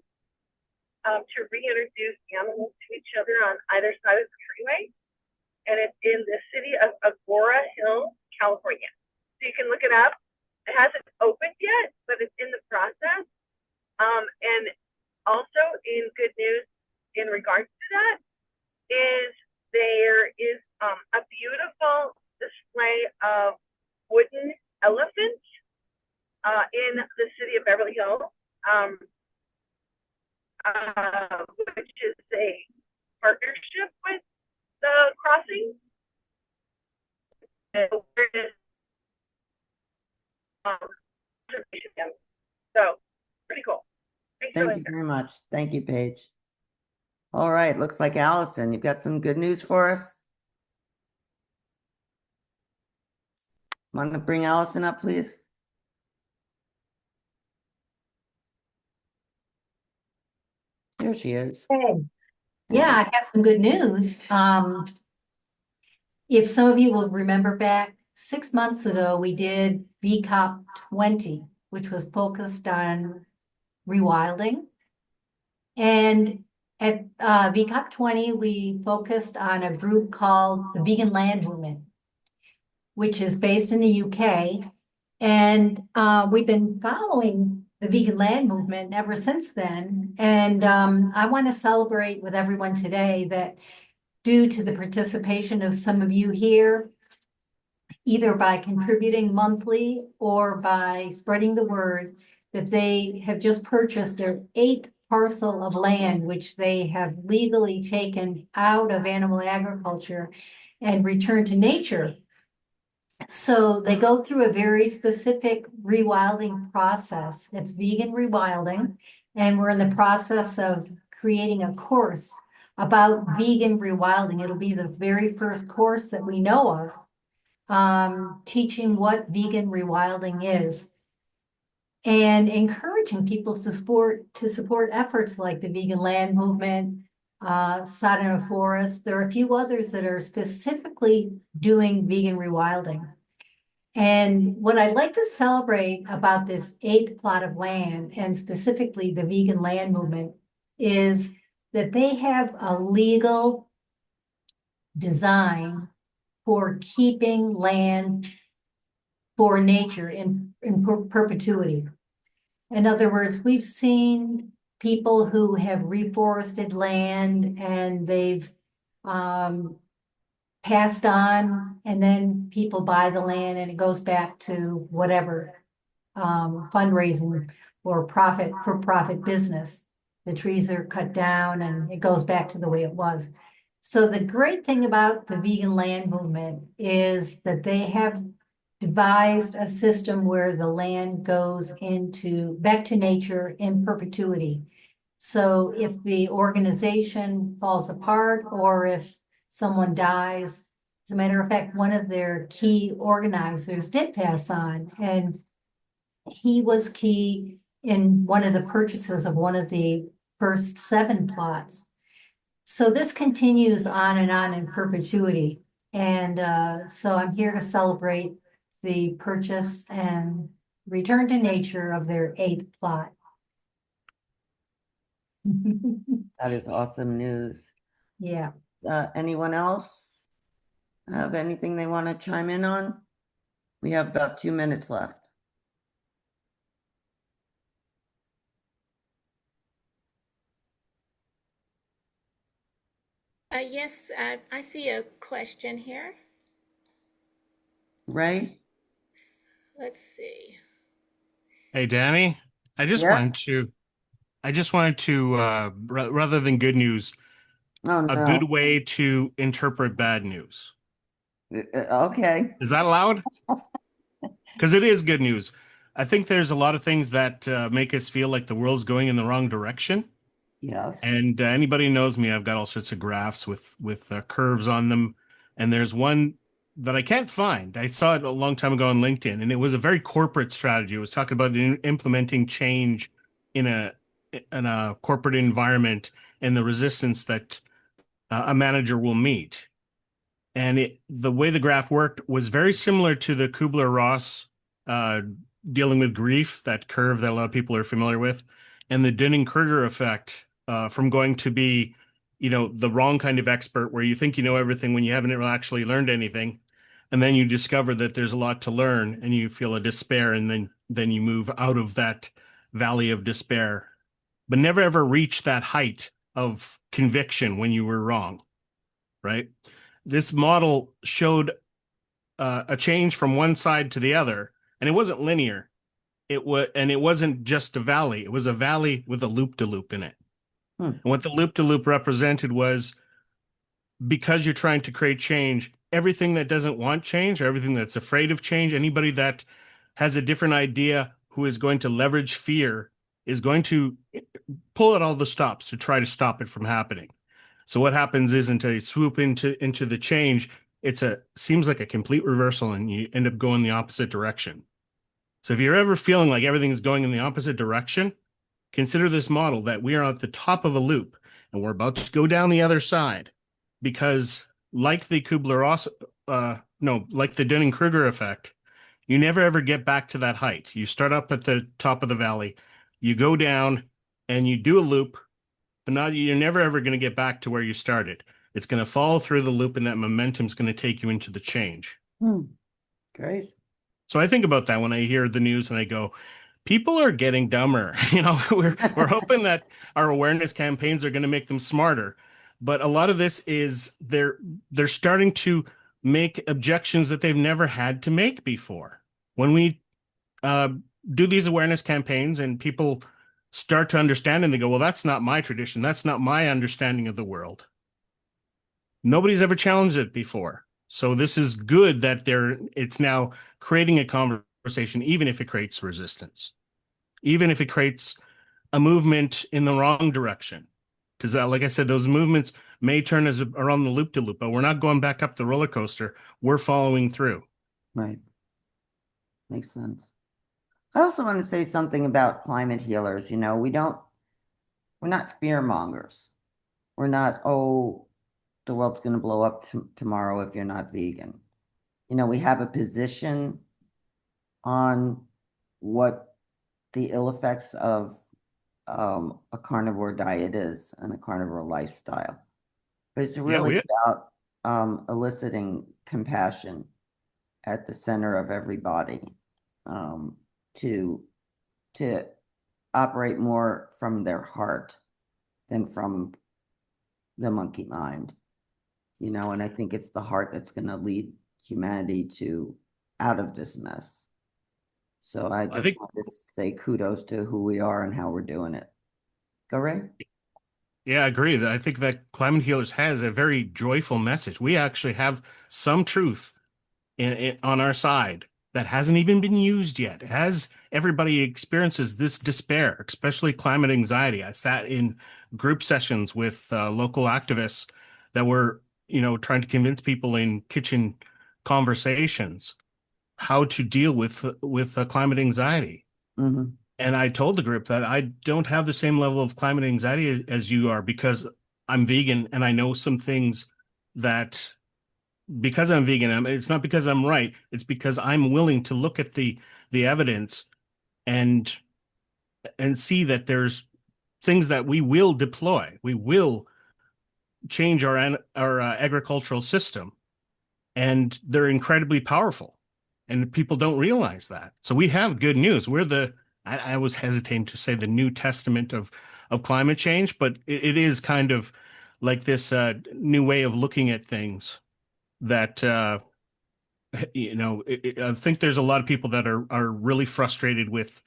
to reintroduce animals to each other on either side of the freeway. And it's in the city of Agora Hills, California. So you can look it up. It hasn't opened yet, but it's in the process. And also in good news in regards to that is there is a beautiful display of wooden elephants in the city of Beverly Hills, which is a partnership with the crossing. So pretty cool. Thank you very much. Thank you, Paige. All right, looks like Allison, you've got some good news for us. Want to bring Allison up, please? Here she is. Hey. Yeah, I have some good news. If some of you will remember back 6 months ago, we did VCOP 20, which was focused on rewilding. And at VCOP 20, we focused on a group called the Vegan Land Movement, which is based in the UK. And we've been following the vegan land movement ever since then. And I want to celebrate with everyone today that due to the participation of some of you here, either by contributing monthly or by spreading the word, that they have just purchased their 8th parcel of land, which they have legally taken out of animal agriculture and returned to nature. So they go through a very specific rewilding process. It's vegan rewilding, and we're in the process of creating a course about vegan rewilding. It'll be the very first course that we know of, teaching what vegan rewilding is and encouraging people to support efforts like the vegan land movement, Sodom Forest. There are a few others that are specifically doing vegan rewilding. And what I'd like to celebrate about this 8th plot of land, and specifically the vegan land movement, is that they have a legal design for keeping land for nature in perpetuity. In other words, we've seen people who have reforested land and they've passed on, and then people buy the land and it goes back to whatever fundraising or for-profit business. The trees are cut down and it goes back to the way it was. So the great thing about the vegan land movement is that they have devised a system where the land goes back to nature in perpetuity. So if the organization falls apart or if someone dies, as a matter of fact, one of their key organizers did pass on, and he was key in one of the purchases of one of the first 7 plots. So this continues on in perpetuity. And so I'm here to celebrate the purchase and return to nature of their 8th plot. That is awesome news. Yeah. Anyone else have anything they want to chime in on? We have about 2 minutes left. Yes, I see a question here. Ray? Let's see. Hey, Danny, I just wanted to, rather than good news, a good way to interpret bad news. Okay. Is that allowed? Because it is good news. I think there's a lot of things that make us feel like the world's going in the wrong direction. Yes. And anybody who knows me, I've got all sorts of graphs with curves on them. And there's one that I can't find. I saw it a long time ago on LinkedIn, and it was a very corporate strategy. It was talking about implementing change in a corporate environment and the resistance that a manager will meet. And the way the graph worked was very similar to the Kubler-Ross dealing with grief, that curve that a lot of people are familiar with, and the Dunning-Kruger effect from going to be, the wrong kind of expert where you think you know everything when you haven't actually learned anything. And then you discover that there's a lot to learn and you feel a despair, and then you move out of that valley of despair, but never ever reach that height of conviction when you were wrong, right? This model showed a change from one side to the other, and it wasn't linear. It wasn't just a valley. It was a valley with a loop-de-loop in it. And what the loop-de-loop represented was, because you're trying to create change, everything that doesn't want change, or everything that's afraid of change, anybody that has a different idea who is going to leverage fear is going to pull out all the stops to try to stop it from happening. So what happens isn't a swoop into the change. Seems like a complete reversal, and you end up going the opposite direction. So if you're ever feeling like everything is going in the opposite direction, consider this model that we are at the top of a loop and we're about to go down the other side, because like the like the Dunning-Kruger effect, you never ever get back to that height. You start up at the top of the valley, you go down and you do a loop, but you're never ever going to get back to where you started. It's going to follow through the loop, and that momentum is going to take you into the change. Great. So I think about that when I hear the news and I go, people are getting dumber. You know, we're hoping that our awareness campaigns are going to make them smarter, but a lot of this is they're starting to make objections that they've never had to make before. When we do these awareness campaigns and people start to understand and they go, well, that's not my tradition. That's not my understanding of the world. Nobody's ever challenged it before. So this is good that it's now creating a conversation, even if it creates resistance, even if it creates a movement in the wrong direction. Because like I said, those movements may turn us around the loop-de-loop, but we're not going back up the roller coaster. We're following through. Right. Makes sense. I also want to say something about climate healers. You know, we're not fear mongers. We're not, oh, the world's going to blow up tomorrow if you're not vegan. You know, we have a position on what the ill effects of a carnivore diet is and a carnivore lifestyle. But it's really about eliciting compassion at the center of everybody, to operate more from their heart than from the monkey mind, you know, and I think it's the heart that's going to lead humanity out of this mess. So I just want to say kudos to who we are and how we're doing it. Go, Ray. Yeah, I agree. I think that Climate Healers has a very joyful message. We actually have some truth on our side that hasn't even been used yet. As everybody experiences this despair, especially climate anxiety. I sat in group sessions with local activists that were, you know, trying to convince people in kitchen conversations how to deal with climate anxiety. Mm-hmm. And I told the group that I don't have the same level of climate anxiety as you are, because I'm vegan and I know some things that, because I'm vegan, it's not because I'm right. It's because I'm willing to look at the evidence and see that there's things that we will deploy. We will change our agricultural system, and they're incredibly powerful, and people don't realize that. So we have good news. We're I was hesitating to say the New Testament of climate change, but it is kind of like this new way of looking at things that, you know, I think there's a lot of people that are really frustrated with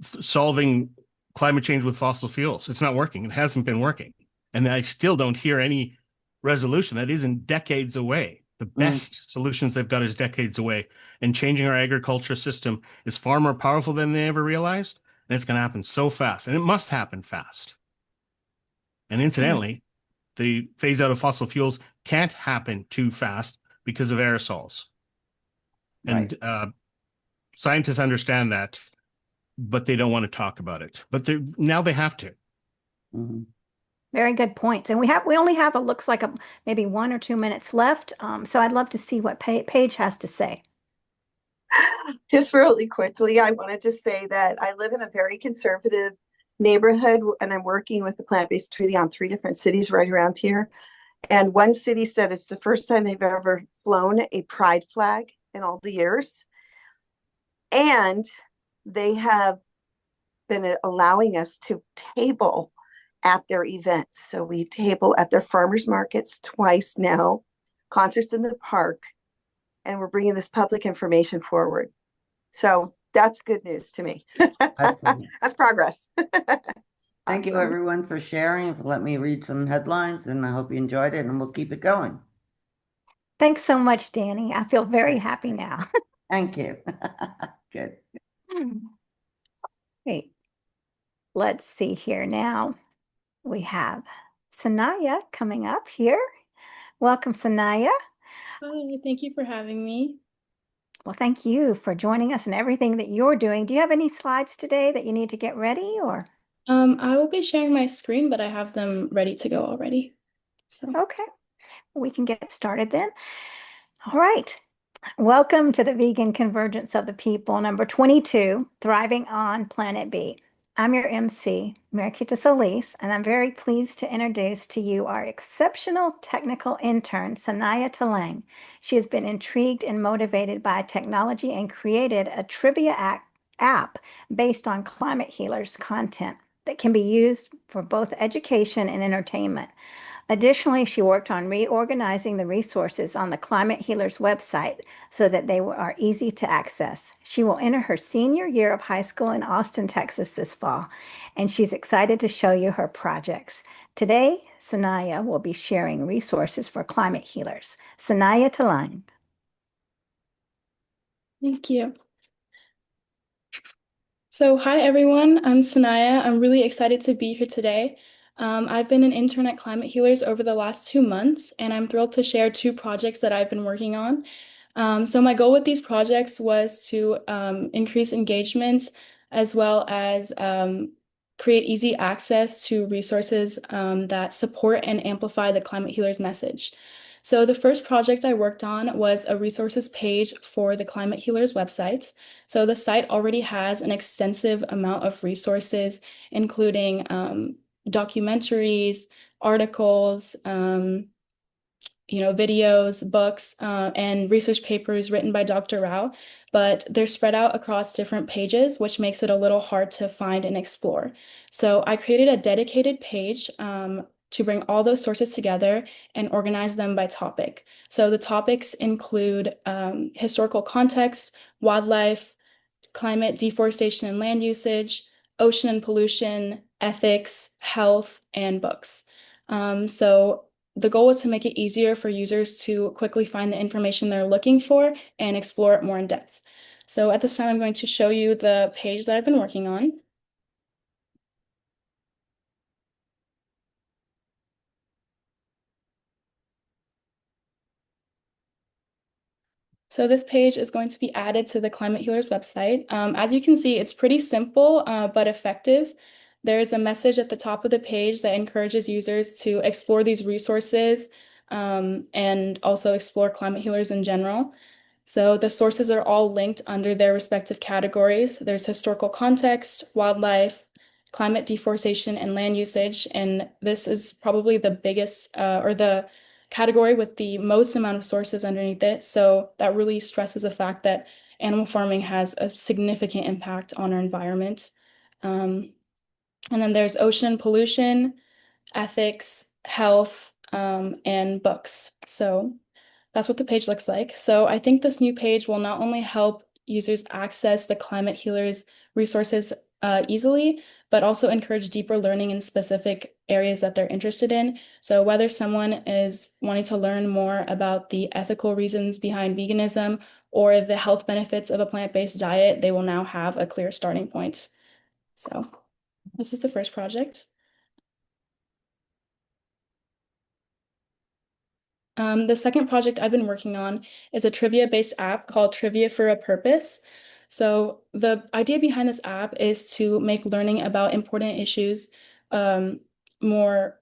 solving climate change with fossil fuels. It's not working. It hasn't been working. And I still don't hear any resolution. That isn't decades away. The best solutions they've got is decades away. And changing our agriculture system is far more powerful than they ever realized. And it's going to happen so fast. And it must happen fast. And incidentally, the phase out of fossil fuels can't happen too fast because of aerosols. And scientists understand that, but they don't want to talk about it. But now they have to. Mm-hmm. Very good points. And we only have, it looks like maybe 1 or 2 minutes left. So I'd love to see what Paige has to say. Just really quickly, I wanted to say that I live in a very conservative neighborhood, and I'm working with the Plant-Based Treaty on 3 different cities right around here. And one city said it's the first time they've ever flown a pride flag in all the years. And they have been allowing us to table at their events. So we table at their farmers markets twice now, concerts in the park, and we're bringing this public information forward. So that's good news to me. That's progress. Thank you, everyone, for sharing. Let me read some headlines, and I hope you enjoyed it, and we'll keep it going. Thanks so much, Danny. I feel very happy now. Thank you. Good. Great. Let's see here now. We have Sanaya coming up here. Welcome, Sanaya. Hi, thank you for having me. Well, thank you for joining us and everything that you're doing. Do you have any slides today that you need to get ready, or? I will be sharing my screen, but I have them ready to go already. So. Okay, we can get started then. All right. Welcome to the Vegan Convergence of the People, number 22, Thriving on Planet B. I'm your MC, Mariquita Solis, and I'm very pleased to introduce to you our exceptional technical intern, Sanaya Talang. She has been intrigued and motivated by technology and created a trivia app based on Climate Healers content that can be used for both education and entertainment. Additionally, she worked on reorganizing the resources on the Climate Healers website so that they are easy to access. She will enter her senior year of high school in Austin, Texas this fall, and she's excited to show you her projects. Today, Sanaya will be sharing resources for Climate Healers. Sanaya Taline. Thank you. So hi everyone, I'm Sanaya. I'm really excited to be here today. I've been an intern at Climate Healers over the last 2 months, and I'm thrilled to share 2 projects that I've been working on. So my goal with these projects was to increase engagement as well as create easy access to resources that support and amplify the Climate Healers message. So the first project I worked on was a resources page for the Climate Healers website. So the site already has an extensive amount of resources, including documentaries, articles, videos, books, and research papers written by Dr. Rao, but they're spread out across different pages, which makes it a little hard to find and explore. So I created a dedicated page to bring all those sources together and organize them by topic. So the topics include historical context, wildlife, climate, deforestation and land usage, ocean and pollution, ethics, health, and books. So the goal was to make it easier for users to quickly find the information they're looking for and explore it more in depth. So at this time, I'm going to show you the page that I've been working on. So this page is going to be added to the Climate Healers website. As you can see, it's pretty simple, but effective. There's a message at the top of the page that encourages users to explore these resources and also explore Climate Healers in general. So the sources are all linked under their respective categories. There's historical context, wildlife, climate deforestation, and land usage. And this is probably the biggest or the category with the most amount of sources underneath it. So that really stresses the fact that animal farming has a significant impact on our environment. And then there's ocean pollution, ethics, health, and books. So that's what the page looks like. So I think this new page will not only help users access the Climate Healers resources easily, but also encourage deeper learning in specific areas that they're interested in. So whether someone is wanting to learn more about the ethical reasons behind veganism or the health benefits of a plant-based diet, they will now have a clear starting point. So this is the first project. The second project I've been working on is a trivia-based app called Trivia for a Purpose. So the idea behind this app is to make learning about important issues more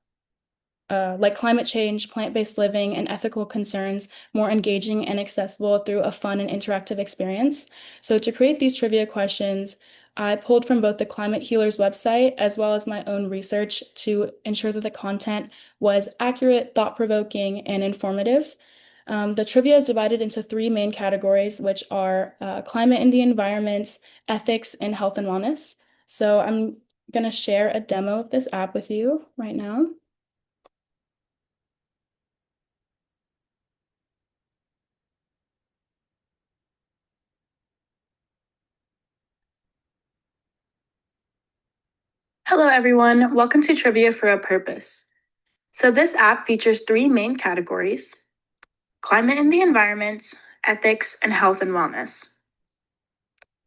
like climate change, plant-based living, and ethical concerns more engaging and accessible through a fun and interactive experience. So to create these trivia questions, I pulled from both the Climate Healers website as well as my own research to ensure that the content was accurate, thought-provoking, and informative. The trivia is divided into 3 main categories, which are climate and the environment, ethics, and health and wellness. So I'm going to share a demo of this app with you right now. Hello, everyone. Welcome to Trivia for a Purpose. So this app features 3 main categories: climate and the environment, ethics, and health and wellness.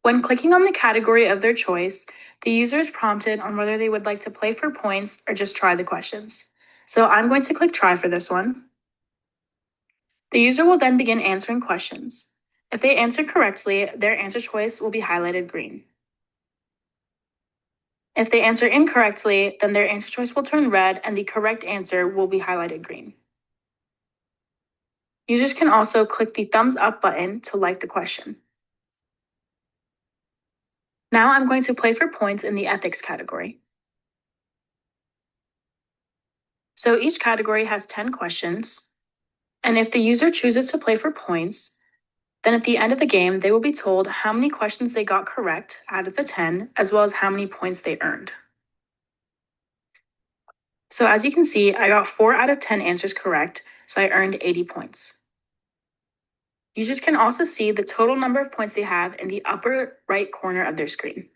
When clicking on the category of their choice, the user is prompted on whether they would like to play for points or just try the questions. So I'm going to click try for this one. The user will then begin answering questions. If they answer correctly, their answer choice will be highlighted green. If they answer incorrectly, then their answer choice will turn red and the correct answer will be highlighted green. Users can also click the thumbs up button to like the question. Now I'm going to play for points in the ethics category. So each category has 10 questions, and if the user chooses to play for points, Then at the end of the game, they will be told how many questions they got correct out of the 10, as well as how many points they earned. So as you can see, I got 4 out of 10 answers correct, so I earned 80 points. Users can also see the total number of points they have in the upper right corner of their screen.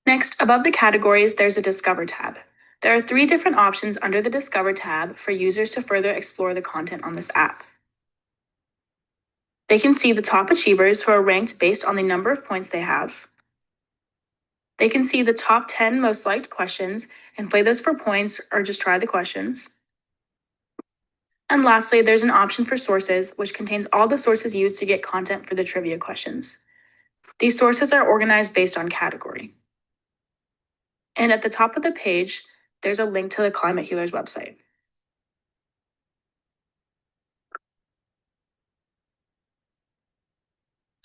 Next, above the categories, there's a Discover tab. There are 3 different options under the Discover tab for users to further explore the content on this app. They can see the top achievers who are ranked based on the number of points they have. They can see the top 10 most liked questions and play those for points or just try the questions. And lastly, there's an option for sources, which contains all the sources used to get content for the trivia questions. These sources are organized based on category. And at the top of the page, there's a link to the Climate Healers website.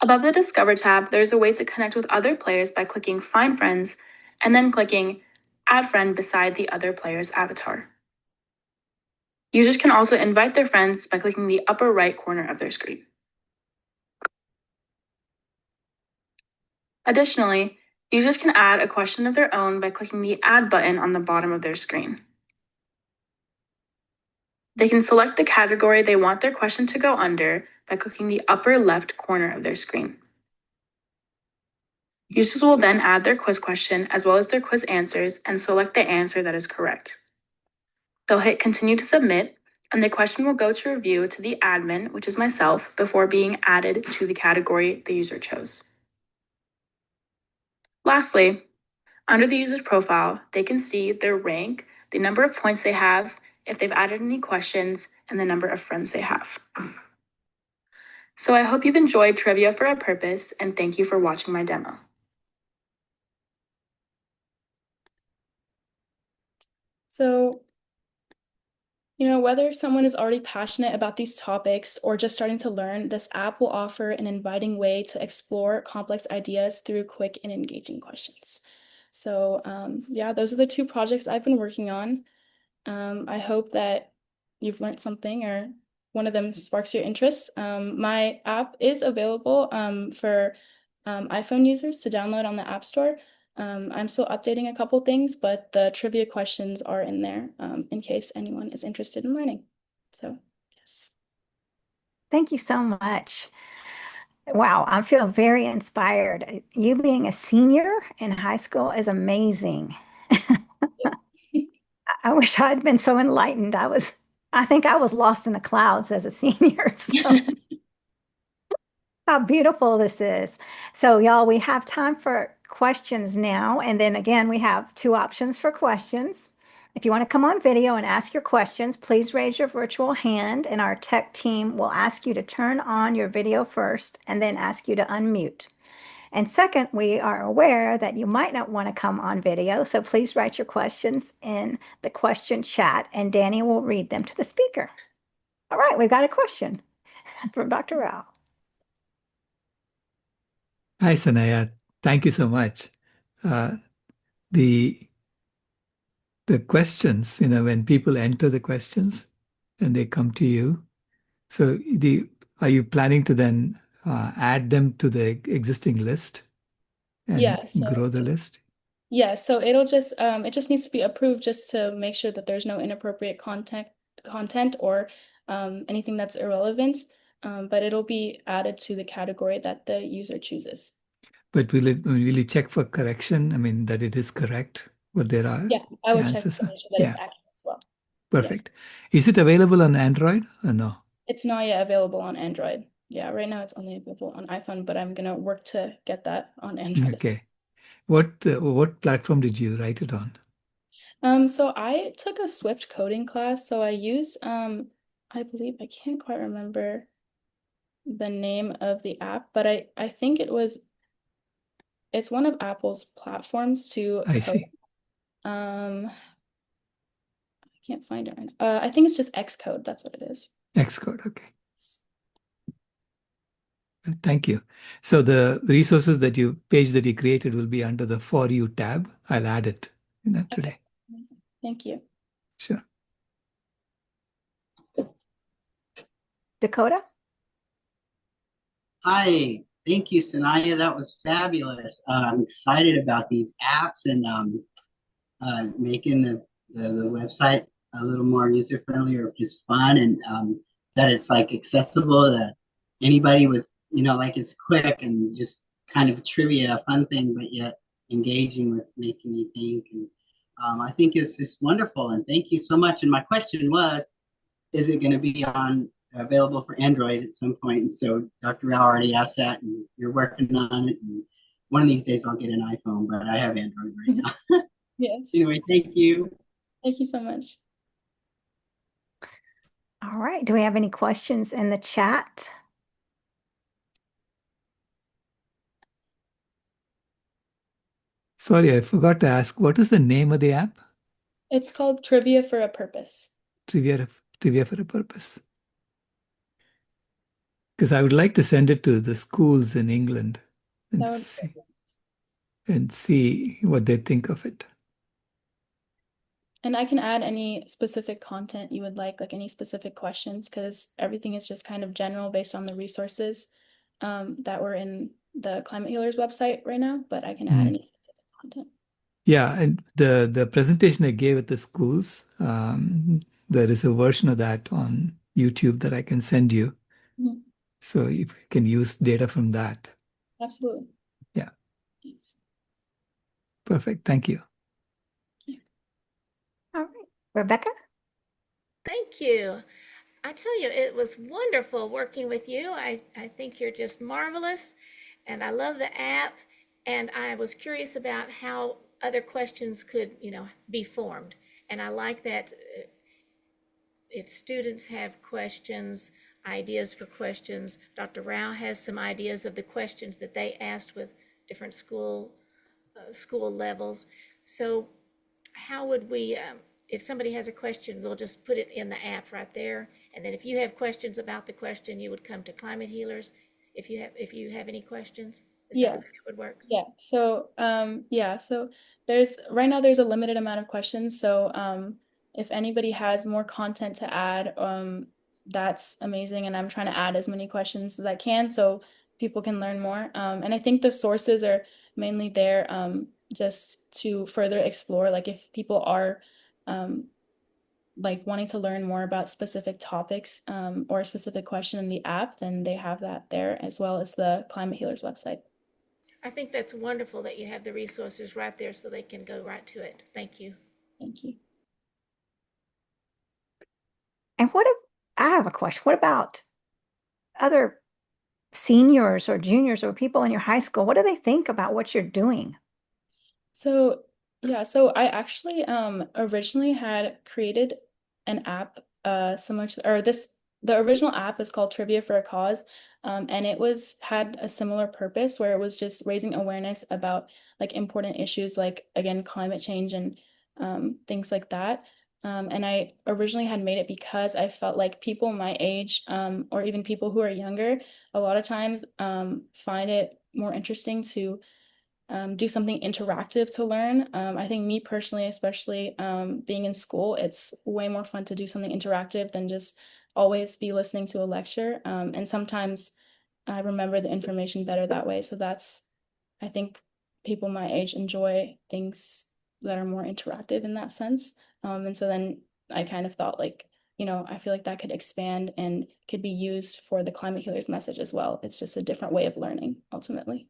Above the Discover tab, there's a way to connect with other players by clicking Find Friends and then clicking Add Friend beside the other player's avatar. Users can also invite their friends by clicking the upper right corner of their screen. Additionally, users can add a question of their own by clicking the Add button on the bottom of their screen. They can select the category they want their question to go under by clicking the upper left corner of their screen. Users will then add their quiz question as well as their quiz answers and select the answer that is correct. They'll hit Continue to Submit, and the question will go to review to the admin, which is myself, before being added to the category the user chose. Lastly, under the user's profile, they can see their rank, the number of points they have, if they've added any questions, and the number of friends they have. So I hope you've enjoyed Trivia for a Purpose, and thank you for watching my demo. So, whether someone is already passionate about these topics or just starting to learn, this app will offer an inviting way to explore complex ideas through quick and engaging questions. So, yeah, those are the 2 projects I've been working on. I hope that you've learned something or one of them sparks your interest. My app is available for iPhone users to download on the App Store. I'm still updating a couple things, but the trivia questions are in there in case anyone is interested in learning. So, yes. Thank you so much. Wow, I feel very inspired. You being a senior in high school is amazing. I wish I'd been so enlightened. I think I was lost in the clouds as a senior. So how beautiful this is. So y'all, we have time for questions now. And then again, we have 2 options for questions. If you want to come on video and ask your questions, please raise your virtual hand and our tech team will ask you to turn on your video first and then ask you to unmute. And second, we are aware that you might not want to come on video, so please write your questions in the question chat and Danny will read them to the speaker. All right, we've got a question from Dr. Rao. Hi, Sanaya. Thank you so much. The questions, when people enter the questions and they come to you, so are you planning to then add them to the existing list and grow the list? Yeah, so it'll just it just needs to be approved just to make sure that there's no inappropriate content or anything that's irrelevant. But it'll be added to the category that the user chooses. But will you check for correction? I mean, that it is correct, what there are? Yeah, I will check to answers make sure that it's accurate as well. Perfect. Yes. Is it available on Android or no? It's not yet available on Android. Yeah, right now it's only available on iPhone, but I'm gonna work to get that on Android. Okay. What platform did you write it on? So I took a Swift coding class. So I used I believe I can't quite remember the name of the app, but I think it's one of Apple's platforms to code. I see. I can't find it right now. I think it's just Xcode. That's what it is. Xcode, okay. Thank you. So the resources page that you created will be under the For You tab. I'll add it today. Amazing. Thank you. Sure. Dakota? Hi, thank you, Sanaya. That was fabulous. I'm excited about these apps and making the website a little more user friendly or just fun, and that it's like accessible to anybody with, like it's quick and just kind of trivia, a fun thing, but yet engaging with making you think. And I think it's just wonderful. And thank you so much. And my question was, is it going to be on available for Android at some point? And so Dr. Rao already asked that, and you're working on it. And one of these days I'll get an iPhone, but I have Android right now. Yes. Anyway, thank you. Thank you so much. All right. Do we have any questions in the chat? Sorry, I forgot to ask, what is the name of the app? It's called Trivia for a Purpose. Trivia for a Purpose. Because I would like to send it to the schools in England and see what they think of it. And I can add any specific content you would like any specific questions, because everything is just kind of general based on the resources that were in the Climate Healers website right now, but I can add any specific content. Yeah, and the presentation I gave at the schools, there is a version of that on YouTube that I can send you. Mhm. So if you can use data from that. Absolutely. Yeah. Thanks. Perfect. Thank you. All right. Rebecca? Thank you. I tell you, it was wonderful working with you. I think you're just marvelous, and I love the app. And I was curious about how other questions could, be formed. And I like that if students have questions, ideas for questions, Dr. Rao has some ideas of the questions that they asked with different school levels. So how would we, if somebody has a question, we'll just put it in the app right there. And then if you have questions about the question, you would come to Climate Healers. If you have any questions, is that how it would work? Yeah. So so there's right now there's a limited amount of questions. So if anybody has more content to add, that's amazing. And I'm trying to add as many questions as I can so people can learn more. And I think the sources are mainly there just to further explore, if people are wanting to learn more about specific topics or a specific question in the app, then they have that there, as well as the Climate Healers website. I think that's wonderful that you have the resources right there so they can go right to it. Thank you. Thank you. And I have a question. What about other seniors or juniors or people in your high school? What do they think about what you're doing? So so I actually originally had created an app similar to, the original app is called Trivia for a Cause, and it had a similar purpose where it was just raising awareness about important issues again, climate change and things like that. And I originally had made it because I felt like people my age, or even people who are younger, a lot of times find it more interesting to do something interactive to learn. I think me personally, especially being in school, it's way more fun to do something interactive than just always be listening to a lecture. And sometimes I remember the information better that way. So I think people my age enjoy things that are more interactive in that sense. And so then I kind of thought I feel like that could expand and could be used for the Climate Healers message as well. It's just a different way of learning ultimately.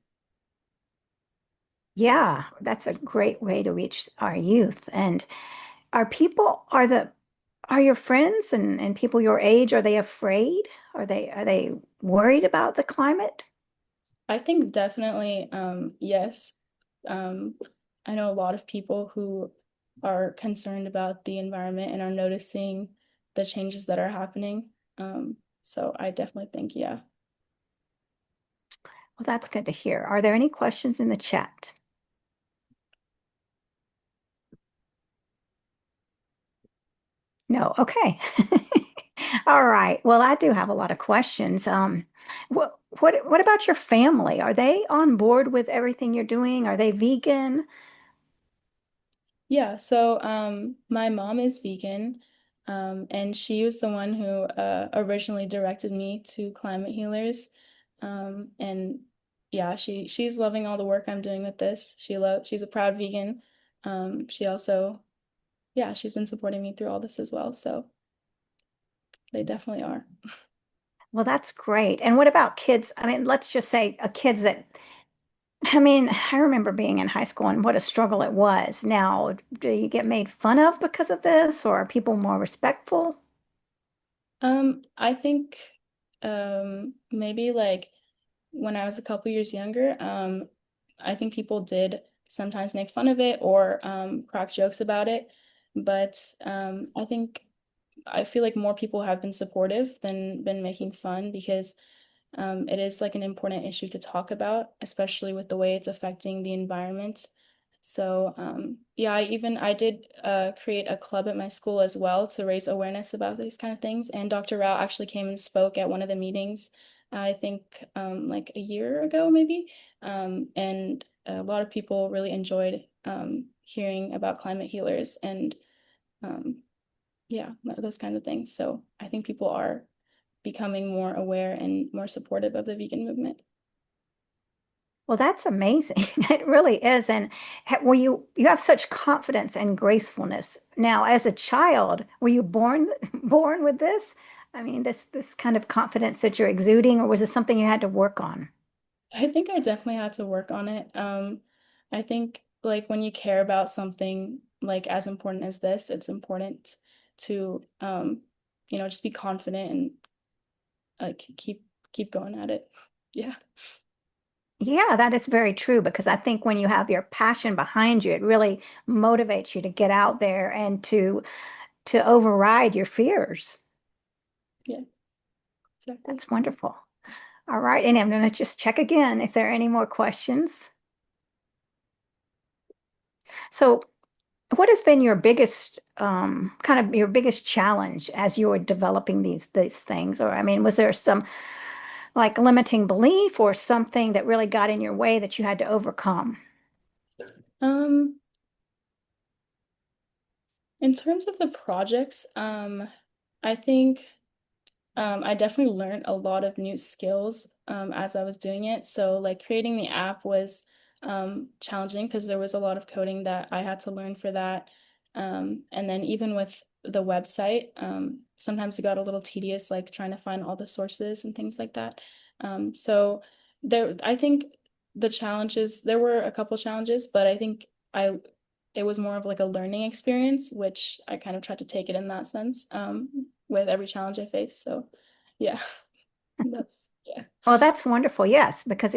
Yeah, that's a great way to reach our youth. And are your friends and people your age, are they afraid? Are they worried about the climate? I think definitely yes. I know a lot of people who are concerned about the environment and are noticing the changes that are happening. So I definitely think, yeah. Well, that's good to hear. Are there any questions in the chat? No. Okay. All right. Well, I do have a lot of questions. What about your family? Are they on board with everything you're doing? Are they vegan? Yeah, so my mom is vegan. And she was the one who originally directed me to Climate Healers. And yeah, she's loving all the work I'm doing with this. She's a proud vegan. She also, yeah, she's been supporting me through all this as well. So they definitely are. Well, that's great. And what about kids? I mean, let's just say kids that, I mean, I remember being in high school and what a struggle it was. Now, do you get made fun of because of this, or are people more respectful? I think maybe like when I was a couple years younger, I think people did sometimes make fun of it or crack jokes about it. But I feel like more people have been supportive than been making fun because it is like an important issue to talk about, especially with the way it's affecting the environment. So yeah, I did create a club at my school as well to raise awareness about these kind of things. And Dr. Rao actually came and spoke at one of the meetings, I think like a year ago maybe. And a lot of people really enjoyed hearing about climate healers and yeah, those kinds of things. So I think people are becoming more aware and more supportive of the vegan movement. Well, that's amazing. It really is. And were you have such confidence and gracefulness. Now, as a child, were you born with this? I mean, this kind of confidence that you're exuding, or was it something you had to work on? I think I definitely had to work on it. I think like when you care about something like as important as this, it's important to just be confident and like keep going at it. Yeah. Yeah, that is very true because I think when you have your passion behind you, it really motivates you to get out there and to override your fears. Yeah, exactly. That's wonderful. All right, and I'm going to just check again if there are any more questions. So, what has been your biggest kind of your biggest challenge as you were developing these things? Or I mean, was there some like limiting belief or something that really got in your way that you had to overcome? Um, in terms of the projects, I think I definitely learned a lot of new skills as I was doing it. So like creating the app was challenging because there was a lot of coding that I had to learn for that. And then even with the website, sometimes it got a little tedious, like trying to find all the sources and things like that. So I think there were a couple challenges, but I think it was more of like a learning experience, which I kind of tried to take it in that sense with every challenge I face. So yeah, yeah. Well, that's wonderful. Yes, because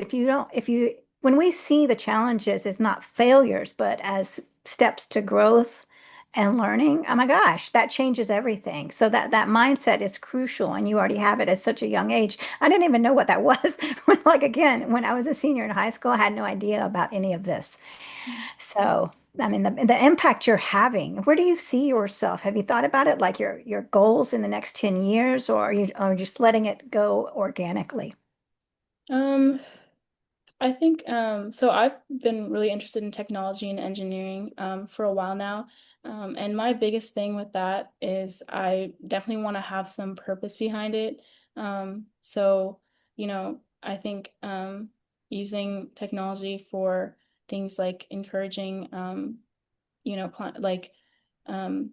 when we see the challenges as not failures, but as steps to growth and learning, oh my gosh, that changes everything. So that mindset is crucial, and you already have it at such a young age. I didn't even know what that was. Like again, when I was a senior in high school, I had no idea about any of this. So, I mean, the impact you're having, where do you see yourself? Have you thought about it, like your goals in the next 10 years, or are you just letting it go organically? Um, I think so I've been really interested in technology and engineering for a while now. And my biggest thing with that is I definitely want to have some purpose behind it. So, I think using technology for things like encouraging, like um,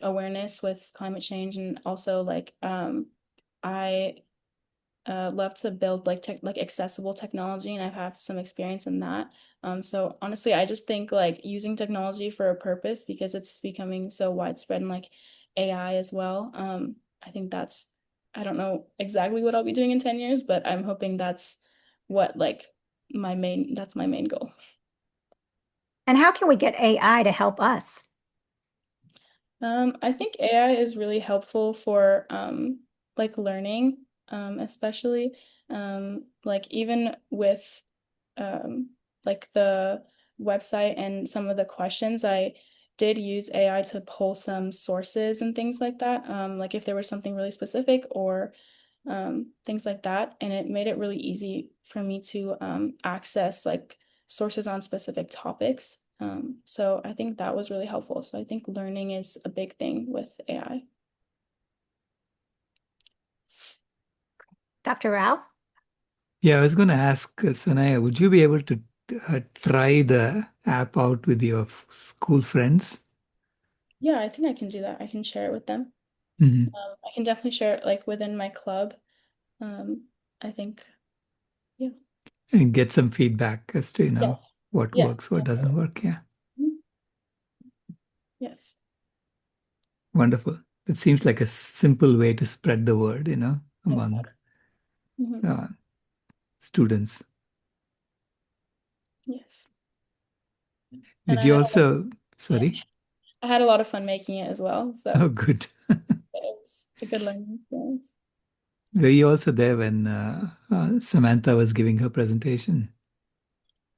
awareness with climate change and also like I love to build like accessible technology, and I've had some experience in that. So honestly, I just think like using technology for a purpose because it's becoming so widespread and like AI as well. I think I don't know exactly what I'll be doing in 10 years, but I'm hoping that's what like that's my main goal. And how can we get AI to help us? I think AI is really helpful for like learning, especially like even with um, like the website and some of the questions, I did use AI to pull some sources and things like that. Like if there was something really specific or things like that, and it made it really easy for me to access like sources on specific topics. So I think that was really helpful. So I think learning is a big thing with AI. Dr. Rao? Yeah, I was going to ask Sanaya, would you be able to try the app out with your school friends? Yeah, I think I can do that. I can share it with them. Mhm. I can definitely share it like within my club. I think, yeah. And get some feedback as to, Yes. what Yeah. works, what doesn't work. Yeah. Mhm. Yes. Wonderful. It seems like a simple way to spread the word, among Mhm. students. Yes. And Did you also, sorry? I had a lot of fun making it as well. So Oh, good. it was a good learning experience. Were you also there when Samantha was giving her presentation?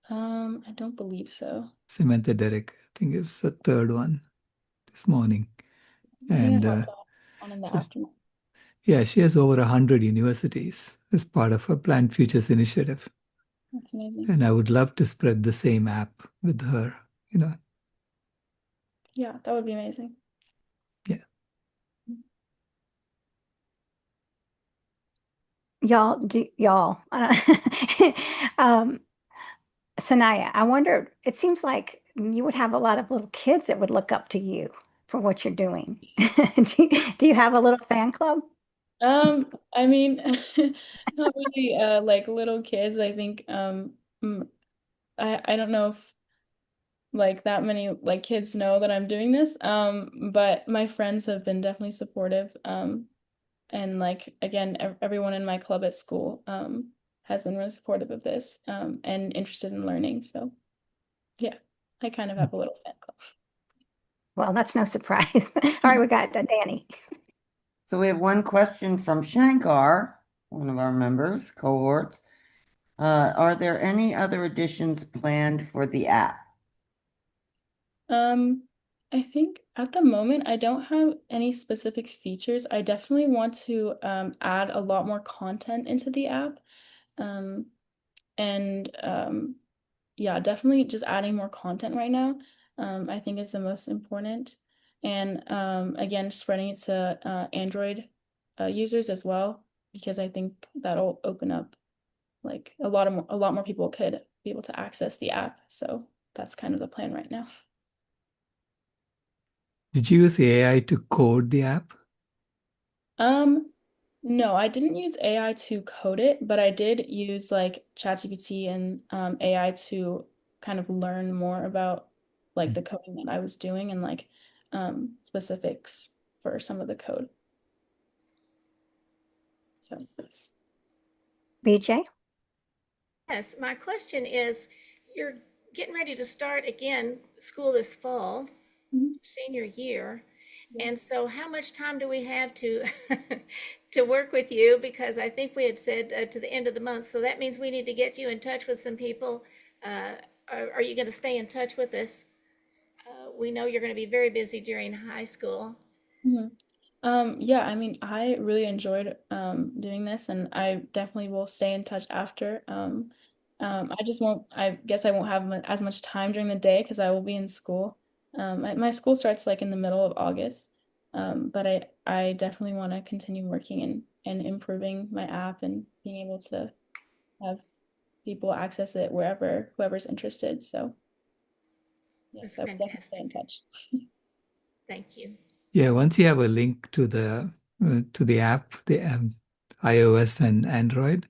I don't believe so. Samantha Derek, I think it was the third one this morning. I think I And hopped on in the so, afternoon. yeah, she has over 100 universities as part of her Plant Futures initiative. That's amazing. And I would love to spread the same app with her, Yeah, that would be amazing. Yeah. Y'all, Sanaya, I wonder, it seems like you would have a lot of little kids that would look up to you for what you're doing. Do you have a little fan club? I mean, not really like little kids. I think I don't know if like that many like kids know that I'm doing this. But my friends have been definitely supportive. And like again, everyone in my club at school has been really supportive of this and interested in learning. So yeah, I kind of have a little fan club. Well, that's no surprise. All right, we got Danny. So we have one question from Shankar, one of our members, cohorts. Are there any other additions planned for the app? I think at the moment I don't have any specific features. I definitely want to add a lot more content into the app. And yeah, definitely just adding more content right now, I think is the most important. And again, spreading it to Android users as well, because I think that'll open up like a lot more people could be able to access the app. So that's kind of the plan right now. Did you use AI to code the app? No, I didn't use AI to code it, but I did use like ChatGPT and AI to kind of learn more about like the coding that I was doing and like specifics for some of the code. So yes. BJ? Yes, my question is, you're getting ready to start again school this fall, senior year. And so how much time do we have to to work with you? Because I think we had said to the end of the month. So that means we need to get you in touch with some people. Are you going to stay in touch with us? We know you're going to be very busy during high school. Yeah, I mean, I really enjoyed doing this, and I definitely will stay in touch after. I just won't, I guess I won't have as much time during the day because I will be in school. My school starts like in the middle of August, but I definitely want to continue working and improving my app and being able to have people access it whoever's interested. So yes, That's I will definitely stay in touch. Thank you. Yeah, once you have a link to the app, the iOS and Android,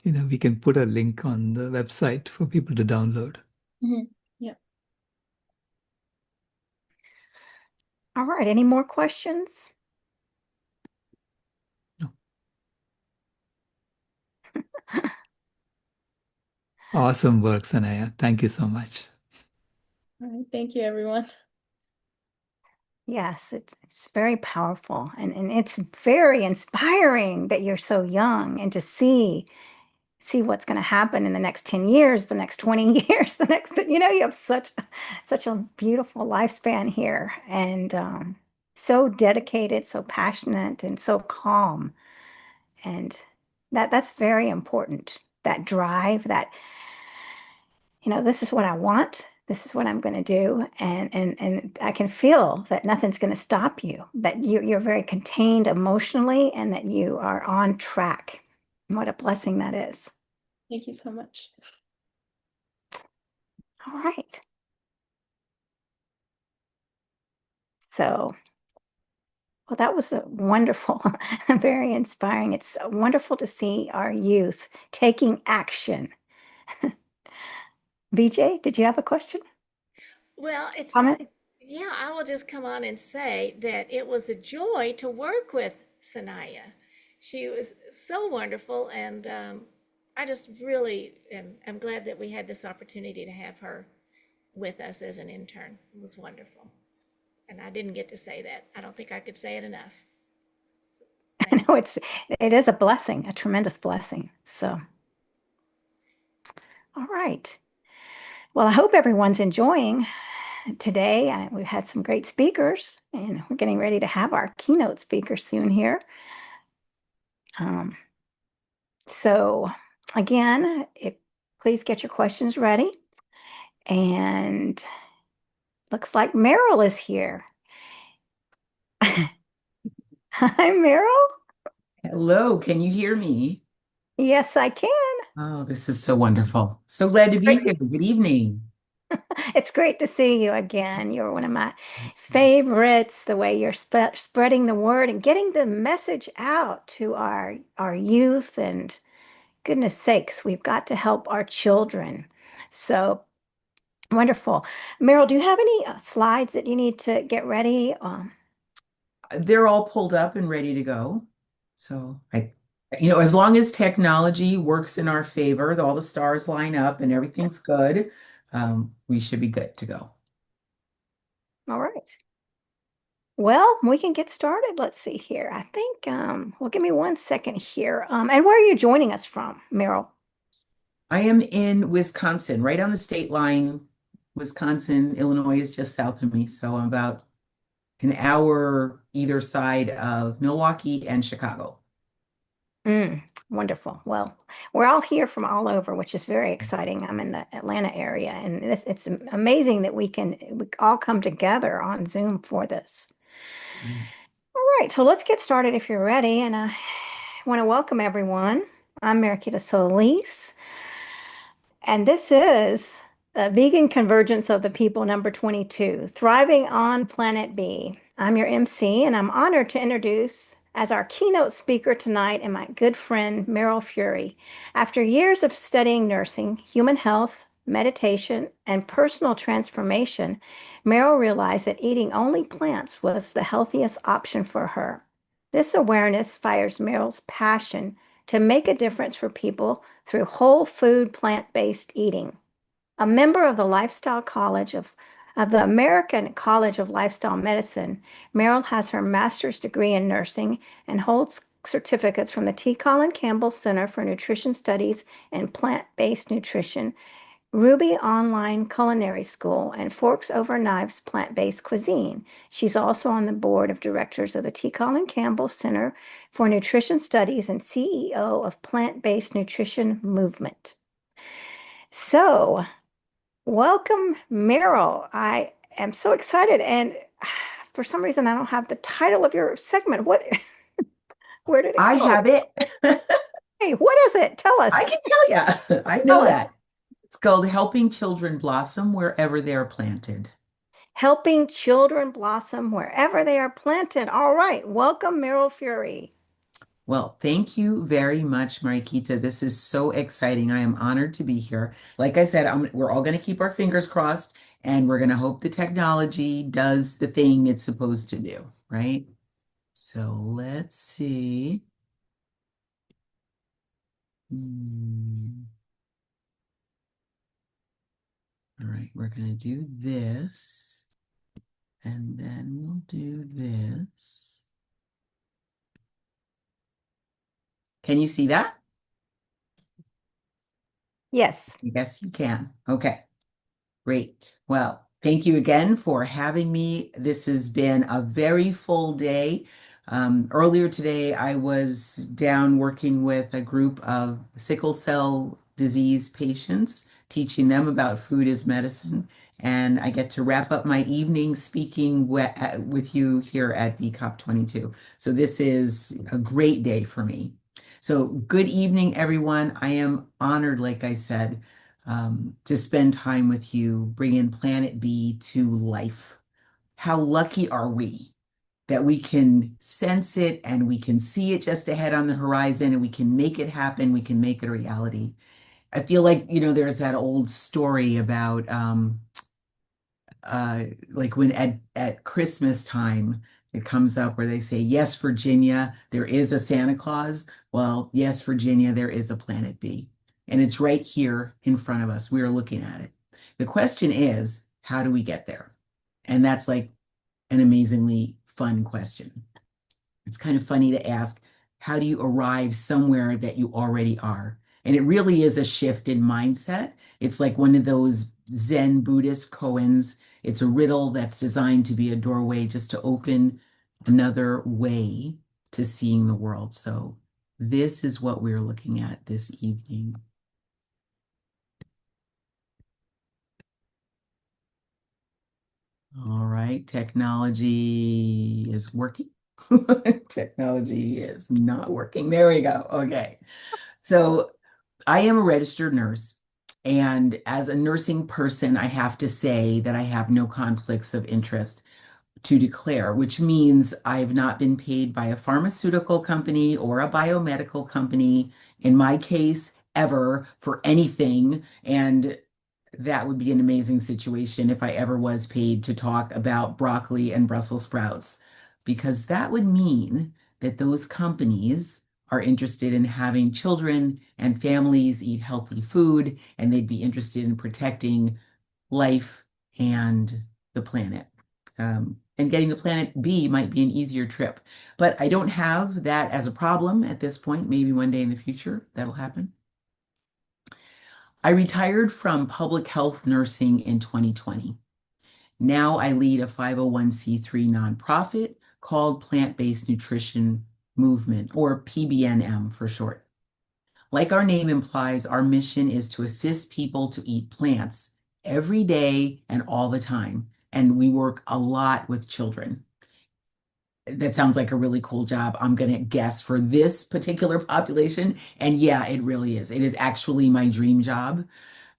we can put a link on the website for people to download. Yeah. All right, any more questions? Awesome work, Sanaya. Thank you so much. All right, thank you, everyone. Yes, it's very powerful and it's very inspiring that you're so young and to see what's going to happen in the next 10 years, the next 20 years, the next, you have such a beautiful lifespan here and so dedicated, so passionate and so calm. And that's very important. That drive, that, this is what I want this is what I'm going to do. And I can feel that nothing's going to stop you, that you're very contained emotionally and that you are on track. What a blessing that is. Thank you so much. All right. So, well, that was a wonderful, very inspiring. It's wonderful to see our youth taking action. BJ, did you have a question? Well, it's Comment? yeah, I will just come on and say that it was a joy to work with Sanaya. She was so wonderful, and I just really am glad that we had this opportunity to have her with us as an intern. It was wonderful. And I didn't get to say that. I don't think I could say it enough. I know it is a blessing, a tremendous blessing. So, all right. Well, I hope everyone's enjoying today. We've had some great speakers, and we're getting ready to have our keynote speaker soon here. So again, please get your questions ready. And looks like Meryl is here. Hi, Meryl. Hello, can you hear me? Yes, I can. Oh, this is so wonderful. So glad to be here. Good evening. It's great to see you again. You're one of my favorites, the way you're spreading the word and getting the message out to our youth. And goodness sakes, we've got to help our children. So wonderful. Meryl, do you have any slides that you need to get ready? They're all pulled up and ready to go. So as long as technology works in our favor, all the stars line up and everything's good, we should be good to go. All right. Well, we can get started. Let's see here. I think, well, give me 1 second here. And where are you joining us from, Meryl? I am in Wisconsin, right on the state line. Wisconsin, Illinois is just south of me. So I'm about an hour either side of Milwaukee and Chicago. Wonderful. Well, we're all here from all over, which is very exciting. I'm in the Atlanta area, and it's amazing that we all come together on Zoom for this. All right, so let's get started if you're ready. And I want to welcome everyone. I'm Mariquita Solis, and this is the Vegan Convergence of the People number 22, Thriving on Planet B. I'm your MC, and I'm honored to introduce as our keynote speaker tonight and my good friend, Meryl Fury. After years of studying nursing, human health, meditation, and personal transformation, Meryl realized that eating only plants was the healthiest option for her. This awareness fires Meryl's passion to make a difference for people through whole food, plant-based eating. A member of the Lifestyle College of the American College of Lifestyle Medicine, Meryl has her master's degree in nursing and holds certificates from the T. Colin Campbell Center for Nutrition Studies and Plant-Based Nutrition, Ruby Online Culinary School, and Forks Over Knives Plant-Based Cuisine. She's also on the board of directors of the T. Colin Campbell Center for Nutrition Studies and CEO of Plant-Based Nutrition Movement. So, welcome, Meryl. I am so excited, and for some reason, I don't have the title of your segment. Where did it go? I have it. Hey, what is it? Tell us. I can tell you. I know that. It's called Helping Children Blossom Wherever They Are Planted. Helping Children Blossom Wherever They Are Planted. All right. Welcome, Meryl Fury. Well, thank you very much, Mariquita. This is so exciting. I am honored to be here. Like I said, we're all going to keep our fingers crossed, and we're going to hope the technology does the thing it's supposed to do, right? So let's see. All right, we're going to do this, and then we'll do this. Can you see that? Yes. Yes, you can. Okay, great. Well, thank you again for having me. This has been a very full day. Earlier today, I was down working with a group of sickle cell disease patients, teaching them about food as medicine. and I get to wrap up my evening speaking with you here at VCOP 22. So this is a great day for me. So good evening, everyone. I am honored, like I said, to spend time with you, bringing Planet B to life. How lucky are we that we can sense it and we can see it just ahead on the horizon and we can make it happen, we can make it a reality. I feel like, you know, there's that old story about like when at Christmas time, it comes up where they say, yes, Virginia, there is a Santa Claus. Well, yes, Virginia, there is a Planet B. And it's right here in front of us. We are looking at it. The question is, how do we get there? And that's like an amazingly fun question. It's kind of funny to ask, how do you arrive somewhere that you already are? And it really is a shift in mindset. It's like one of those Zen Buddhist koans. It's a riddle that's designed to be a doorway just to open another way to seeing the world. So this is what we're looking at this evening. All right, technology is working. Technology is not working. There we go. Okay. So I am a registered nurse. And as a nursing person, I have to say that I have no conflicts of interest to declare, which means I've not been paid by a pharmaceutical company or a biomedical company, in my case, ever for anything. And that would be an amazing situation if I ever was paid to talk about broccoli and Brussels sprouts, because that would mean that those companies are interested in having children and families eat healthy food, and they'd be interested in protecting life and the planet. And getting the Planet B might be an easier trip, but I don't have that as a problem at this point. Maybe one day in the future that'll happen. I retired from public health nursing in 2020. Now I lead a 501c3 nonprofit called Plant-Based Nutrition Movement, or PBNM for short. Like our name implies, our mission is to assist people to eat plants every day and all the time. And we work a lot with children. That sounds like a really cool job, I'm going to guess, for this particular population. And yeah, it really is. It is actually my dream job.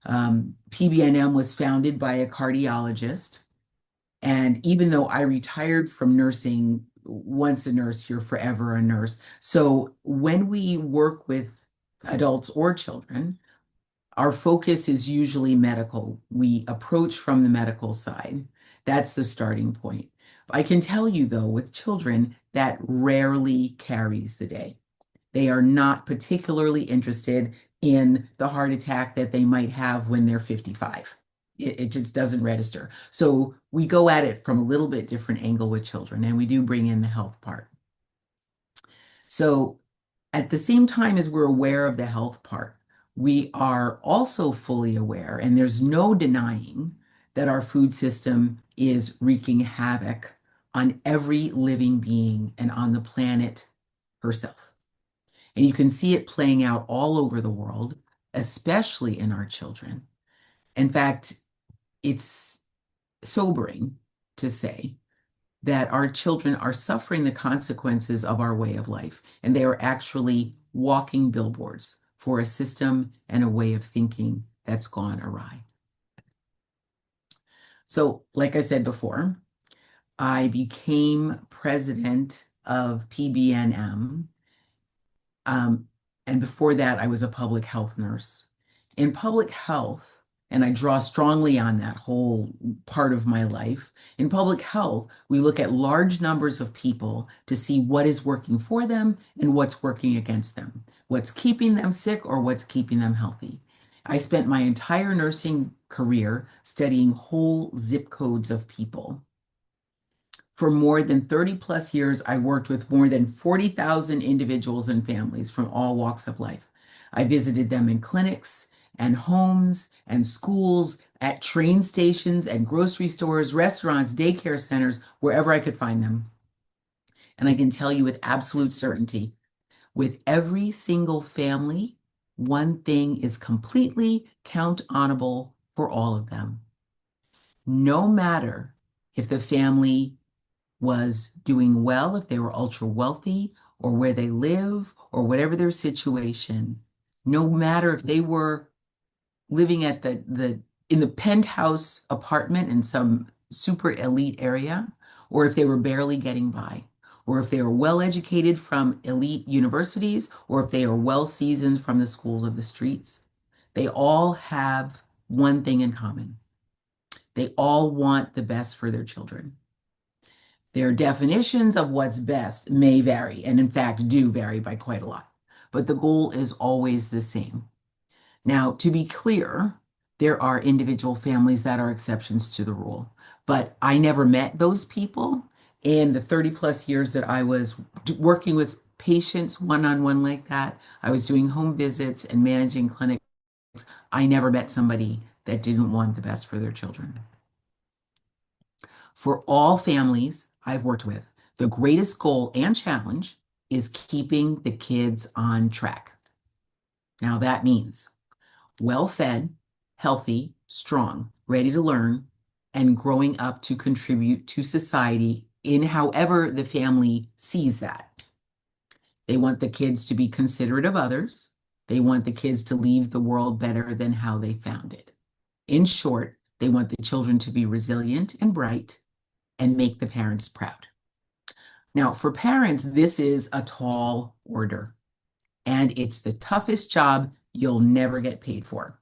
PBNM was founded by a cardiologist. And even though I retired from nursing, once a nurse, you're forever a nurse. So when we work with adults or children, our focus is usually medical. We approach from the medical side. That's the starting point. I can tell you, though, with children, that rarely carries the day. They are not particularly interested in the heart attack that they might have when they're 55. It just doesn't register. So we go at it from a little bit different angle with children, and we do bring in the health part. So at the same time as we're aware of the health part, we are also fully aware, and there's no denying that our food system is wreaking havoc on every living being and on the planet herself. And you can see it playing out all over the world, especially in our children. In fact, it's sobering to say that our children are suffering the consequences of our way of life, and they are actually walking billboards for a system and a way of thinking that's gone awry. So, like I said before, I became president of PBNM, and before that, I was a public health nurse. In public health, and I draw strongly on that whole part of my life. In public health, we look at large numbers of people to see what is working for them and what's working against them, what's keeping them sick or what's keeping them healthy. I spent my entire nursing career studying whole zip codes of people. For more than 30 plus years, I worked with more than 40,000 individuals and families from all walks of life. I visited them in clinics and homes and schools, at train stations and grocery stores, restaurants, daycare centers, wherever I could find them. And I can tell you with absolute certainty, with every single family, one thing is completely count-onable for all of them. no matter if the family was doing well, if they were ultra wealthy, or where they live, or whatever their situation, no matter if they were living at in the penthouse apartment in some super elite area, or if they were barely getting by, or if they were well educated from elite universities, or if they are well seasoned from the schools of the streets, they all have one thing in common. They all want the best for their children. Their definitions of what's best may vary, and in fact do vary by quite a lot, but the goal is always the same. Now, to be clear, there are individual families that are exceptions to the rule, but I never met those people. In the 30 plus years that I was working with patients one-on-one like that, I was doing home visits and managing clinics. I never met somebody that didn't want the best for their children. For all families I've worked with, the greatest goal and challenge is keeping the kids on track. Now that means well-fed, healthy, strong, ready to learn, and growing up to contribute to society in however the family sees that. They want the kids to be considerate of others. They want the kids to leave the world better than how they found it. In short, they want the children to be resilient and bright and make the parents proud. Now, for parents, this is a tall order, and it's the toughest job you'll never get paid for.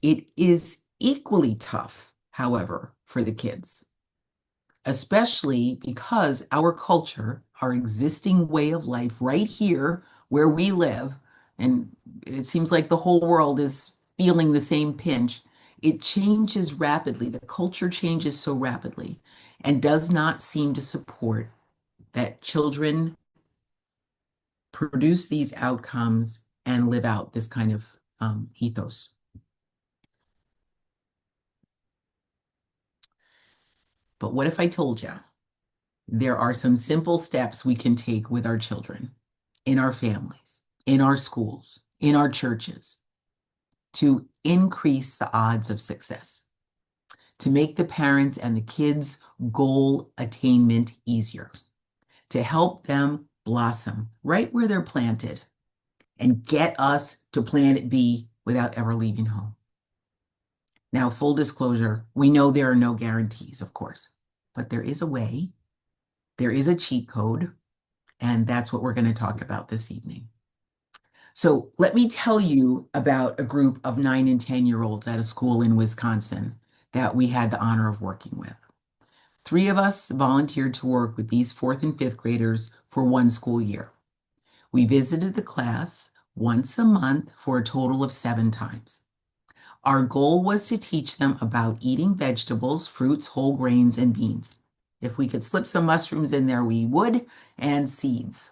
It is equally tough, however, for the kids, especially because our culture, our existing way of life right here where we live, and it seems like the whole world is feeling the same pinch, it changes rapidly. The culture changes so rapidly and does not seem to support that children produce these outcomes and live out this kind of ethos. But what if I told you there are some simple steps we can take with our children, in our families, in our schools, in our churches, to increase the odds of success, to make the parents and the kids' goal attainment easier, to help them blossom right where they're planted and get us to planet B without ever leaving home. Now, full disclosure, we know there are no guarantees, of course, but there is a way, there is a cheat code, and that's what we're going to talk about this evening. So let me tell you about a group of 9 and 10-year-olds at a school in Wisconsin that we had the honor of working with. 3 of us volunteered to work with these 4th and 5th graders for 1 school year. We visited the class once a month for a total of 7 times. Our goal was to teach them about eating vegetables, fruits, whole grains, and beans. If we could slip some mushrooms in there, we would, and seeds.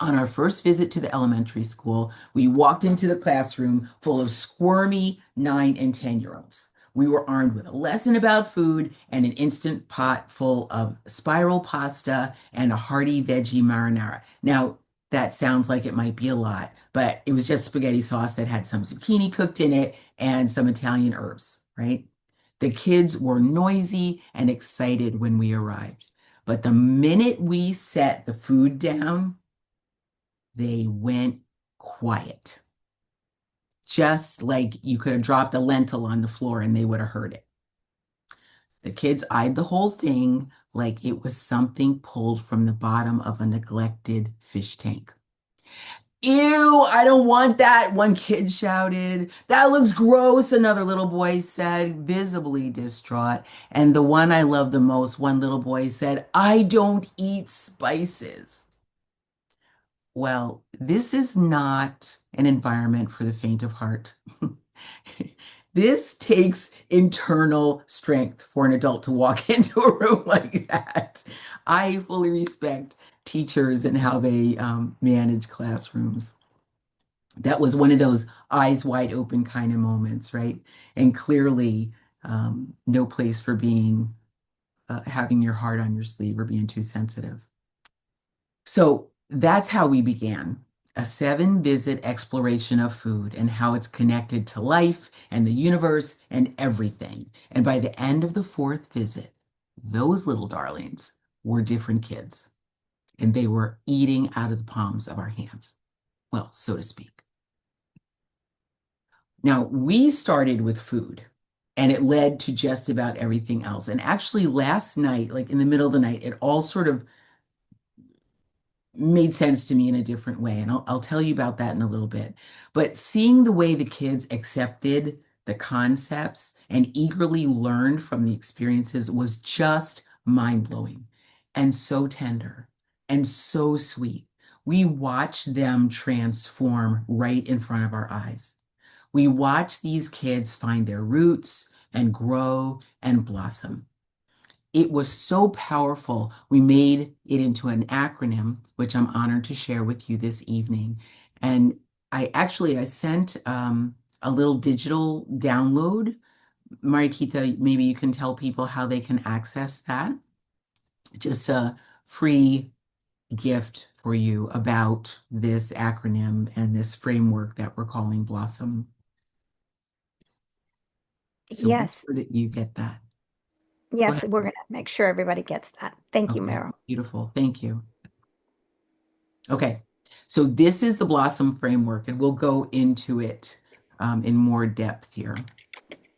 On our first visit to the elementary school, we walked into the classroom full of squirmy 9 and 10-year-olds. We were armed with a lesson about food and an instant pot full of spiral pasta and a hearty veggie marinara. Now, that sounds like it might be a lot, but it was just spaghetti sauce that had some zucchini cooked in it and some Italian herbs, right? The kids were noisy and excited when we arrived, but the minute we set the food down, they went quiet. Just like you could have dropped a lentil on the floor and they would have heard it. The kids eyed the whole thing like it was something pulled from the bottom of a neglected fish tank. Ew, I don't want that, one kid shouted. That looks gross, another little boy said, visibly distraught. And the one I love the most, one little boy said, I don't eat spices. Well, this is not an environment for the faint of heart. This takes internal strength for an adult to walk into a room like that. I fully respect teachers and how they manage classrooms. That was one of those eyes wide open kind of moments, right? And clearly no place for being, having your heart on your sleeve or being too sensitive. So that's how we began. a 7-visit exploration of food and how it's connected to life and the universe and everything. And by the end of the 4th visit, those little darlings were different kids, and they were eating out of the palms of our hands, well, so to speak. Now, we started with food, and it led to just about everything else. And actually last night, like in the middle of the night, it all sort of made sense to me in a different way. And I'll tell you about that in a little bit. But seeing the way the kids accepted the concepts and eagerly learned from the experiences was just mind-blowing and so tender and so sweet. We watched them transform right in front of our eyes. We watched these kids find their roots and grow and blossom. It was so powerful. We made it into an acronym, which I'm honored to share with you this evening. And I sent a little digital download. Mariquita, maybe you can tell people how they can access that. Just a free gift for you about this acronym and this framework that we're calling Blossom. So Yes. where did you get that? Yes, we're going to make sure everybody gets that. Thank you, Meryl. Beautiful. Thank you. Okay, so this is the Blossom framework, and we'll go into it in more depth here.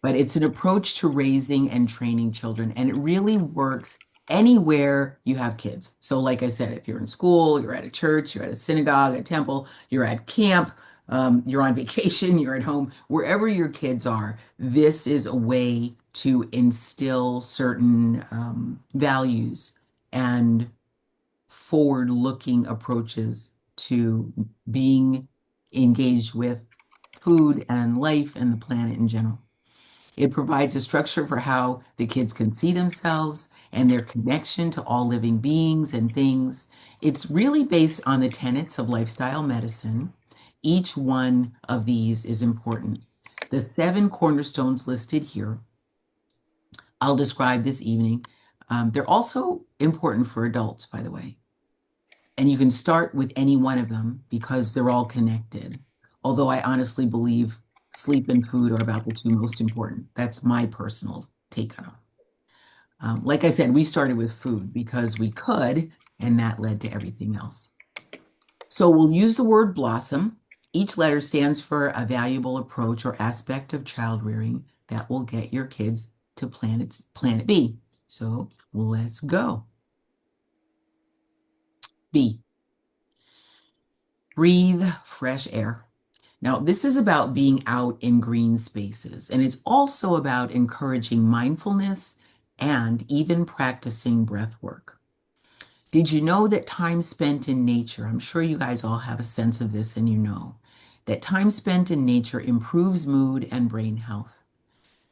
But it's an approach to raising and training children, and it really works anywhere you have kids. So like I said, if you're in school, you're at a church, you're at a synagogue, a temple, you're at camp, you're on vacation, you're at home, wherever your kids are, this is a way to instill certain values and forward-looking approaches to being engaged with food and life and the planet in general. It provides a structure for how the kids can see themselves and their connection to all living beings and things. It's really based on the tenets of lifestyle medicine. Each one of these is important. The 7 cornerstones listed here, I'll describe this evening. They're also important for adults, by the way. And you can start with any one of them because they're all connected. Although I honestly believe sleep and food are about the 2 most important. That's my personal take on them. Like I said, we started with food because we could, and that led to everything else. So we'll use the word blossom. Each letter stands for a valuable approach or aspect of child rearing that will get your kids to planet B. So let's go. B. Breathe fresh air. Now, this is about being out in green spaces, and it's also about encouraging mindfulness and even practicing breath work. Did you know that time spent in nature, I'm sure you guys all have a sense of this and you know, that time spent in nature improves mood and brain health.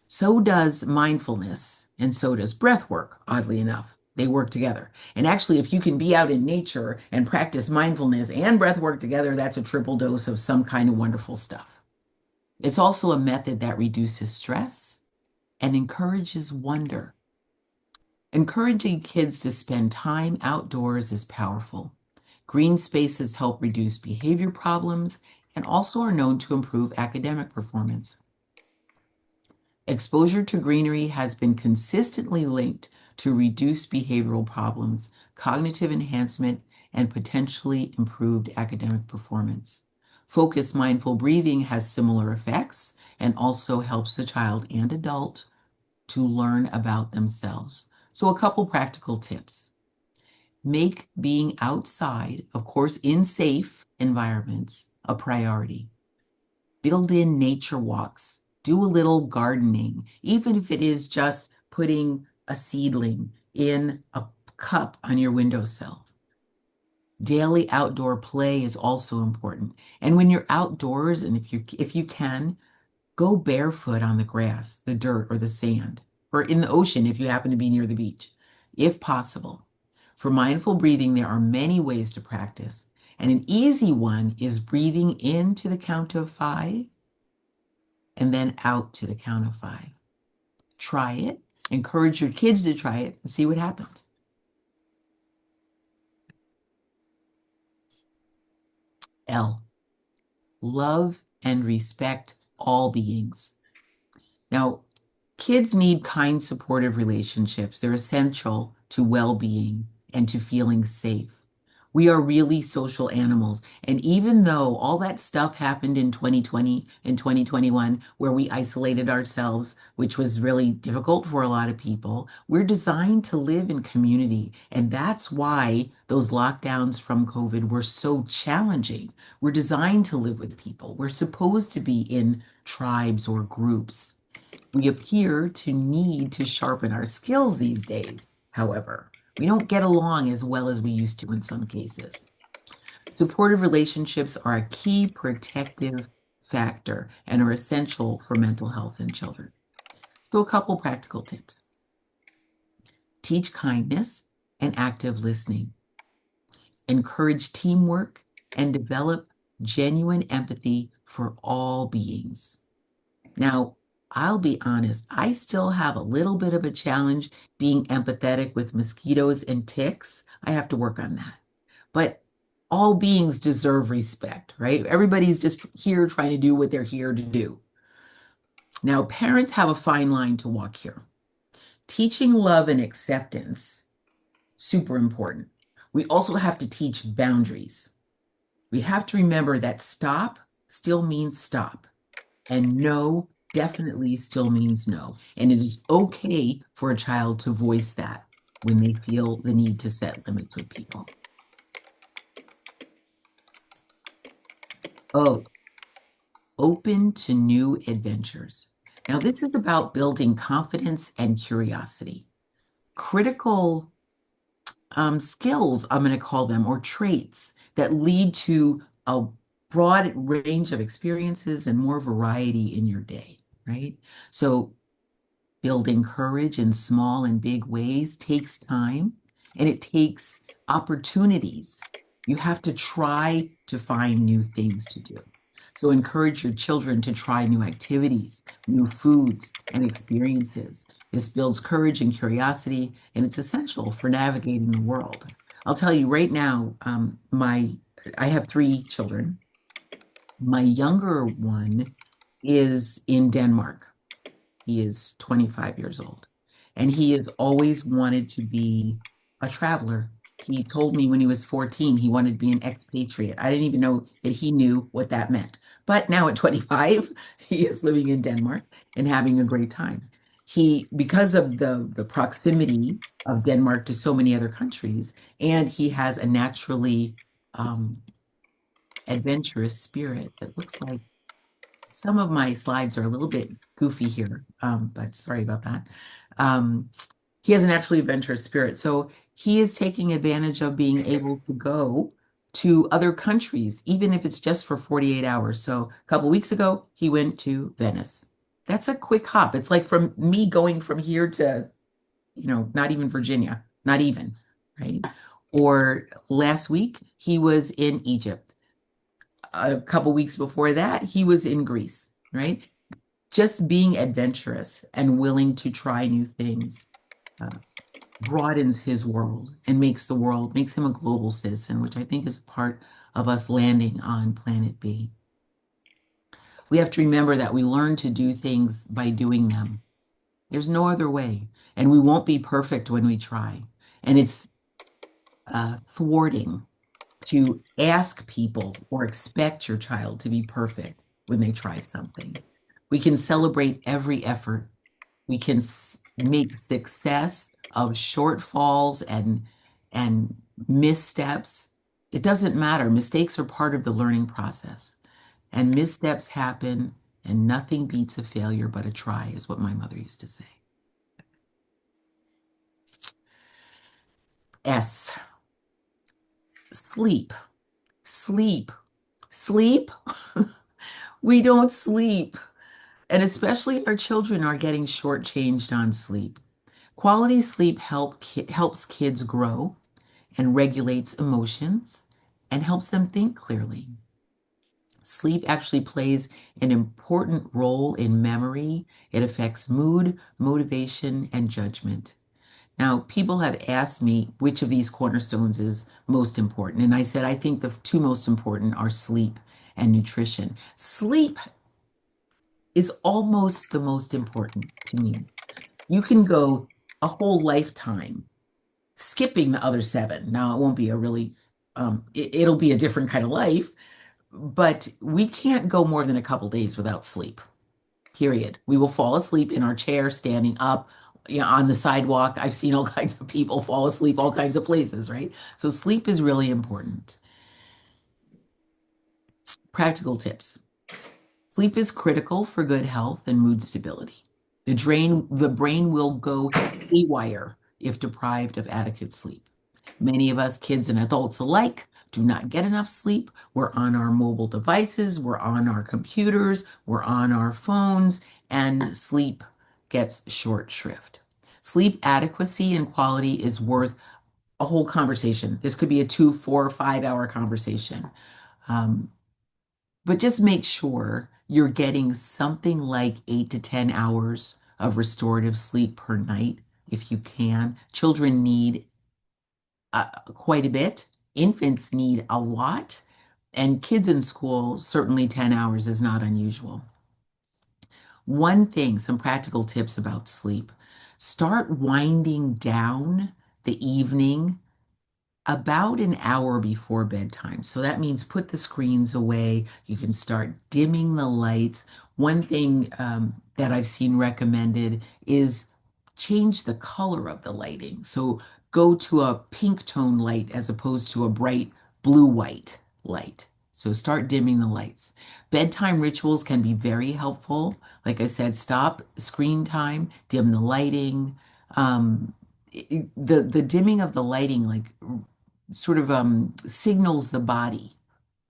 So does mindfulness, and so does breath work, oddly enough. They work together. And actually, if you can be out in nature and practice mindfulness and breath work together, that's a triple dose of some kind of wonderful stuff. It's also a method that reduces stress and encourages wonder. Encouraging kids to spend time outdoors is powerful. Green spaces help reduce behavior problems and also are known to improve academic performance. Exposure to greenery has been consistently linked to reduced behavioral problems, cognitive enhancement, and potentially improved academic performance. Focused mindful breathing has similar effects and also helps the child and adult to learn about themselves. So a couple practical tips. Make being outside, of course, in safe environments, a priority. Build in nature walks. Do a little gardening, even if it is just putting a seedling in a cup on your windowsill. Daily outdoor play is also important. And when you're outdoors, and if you can, go barefoot on the grass, the dirt, or the sand, or in the ocean if you happen to be near the beach, if possible. For mindful breathing, there are many ways to practice. And an easy one is breathing in to the count of 5 and then out to the count of 5. Try it. Encourage your kids to try it and see what happens. L, love and respect all beings. Now, kids need kind, supportive relationships. They're essential to well-being and to feeling safe. We are really social animals. And even though all that stuff happened in 2020 and 2021, where we isolated ourselves, which was really difficult for a lot of people, we're designed to live in community. And that's why those lockdowns from COVID were so challenging. We're designed to live with people. We're supposed to be in tribes or groups. We appear to need to sharpen our skills these days, however. We don't get along as well as we used to in some cases. Supportive relationships are a key protective factor and are essential for mental health in children. So a couple practical tips. Teach kindness and active listening. Encourage teamwork and develop genuine empathy for all beings. Now, I'll be honest, I still have a little bit of a challenge being empathetic with mosquitoes and ticks. I have to work on that. But all beings deserve respect, right? Everybody's just here trying to do what they're here to do. Now, parents have a fine line to walk here. Teaching love and acceptance, super important. We also have to teach boundaries. We have to remember that stop still means stop, and no definitely still means no. And it is okay for a child to voice that when they feel the need to set limits with people. Oh, open to new adventures. Now, this is about building confidence and curiosity. Critical skills, I'm going to call them, or traits that lead to a broad range of experiences and more variety in your day, right? So building courage in small and big ways takes time, and it takes opportunities. You have to try to find new things to do. So encourage your children to try new activities, new foods, and experiences. This builds courage and curiosity, and it's essential for navigating the world. I'll tell you right now, I have 3 children. My younger one is in Denmark. He is 25 years old, and he has always wanted to be a traveler. He told me when he was 14, he wanted to be an expatriate. I didn't even know that he knew what that meant. But now at 25, he is living in Denmark and having a great time. Because of the proximity of Denmark to so many other countries, and he has a naturally adventurous spirit that looks like some of my slides are a little bit goofy here, but sorry about that. He has a naturally adventurous spirit. So he is taking advantage of being able to go to other countries, even if it's just for 48 hours. So a couple weeks ago, he went to Venice. That's a quick hop. It's like from me going from here to, not even Virginia, not even, right? Or last week, he was in Egypt. A couple weeks before that, he was in Greece, right? Just being adventurous and willing to try new things broadens his world and makes him a global citizen, which I think is part of us landing on planet B. We have to remember that we learn to do things by doing them. There's no other way. And we won't be perfect when we try. And it's thwarting to ask people or expect your child to be perfect when they try something. We can celebrate every effort. We can make success of shortfalls and missteps. It doesn't matter. Mistakes are part of the learning process. And missteps happen, and nothing beats a failure but a try, is what my mother used to say. S. Sleep. Sleep. Sleep. We don't sleep. And especially our children are getting shortchanged on sleep. Quality sleep helps kids grow and regulates emotions and helps them think clearly. Sleep actually plays an important role in memory. It affects mood, motivation, and judgment. Now, people have asked me which of these cornerstones is most important. And I said, I think the two most important are sleep and nutrition. Sleep is almost the most important to me. You can go a whole lifetime skipping the other seven. Now, it won't be a really, it'll be a different kind of life, but we can't go more than a couple days without sleep, period. We will fall asleep in our chair, standing up, on the sidewalk. I've seen all kinds of people fall asleep all kinds of places, right? So sleep is really important. Practical tips. Sleep is critical for good health and mood stability. The brain will go haywire if deprived of adequate sleep. Many of us, kids and adults alike, do not get enough sleep. We're on our mobile devices, we're on our computers, we're on our phones, and sleep gets short shrift. Sleep adequacy and quality is worth a whole conversation. This could be a 2, 4, 5 hour conversation. But just make sure you're getting something like 8 to 10 hours of restorative sleep per night if you can. Children need quite a bit. Infants need a lot. And kids in school, certainly 10 hours is not unusual. One thing, some practical tips about sleep. Start winding down the evening about an hour before bedtime. So that means put the screens away. You can start dimming the lights. One thing that I've seen recommended is change the color of the lighting. So go to a pink tone light as opposed to a bright blue-white light. So start dimming the lights. Bedtime rituals can be very helpful. Like I said, stop screen time, dim the lighting. The dimming of the lighting, like sort of signals the body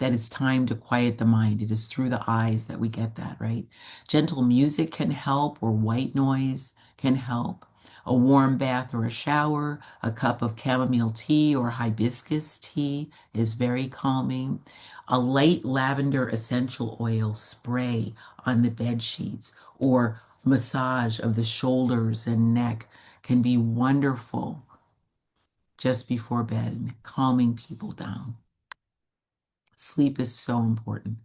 that it's time to quiet the mind. It is through the eyes that we get that, right? Gentle music can help, or white noise can help. A warm bath or a shower, a cup of chamomile tea or hibiscus tea is very calming. A light lavender essential oil spray on the bed sheets or massage of the shoulders and neck can be wonderful just before bed and calming people down. Sleep is so important.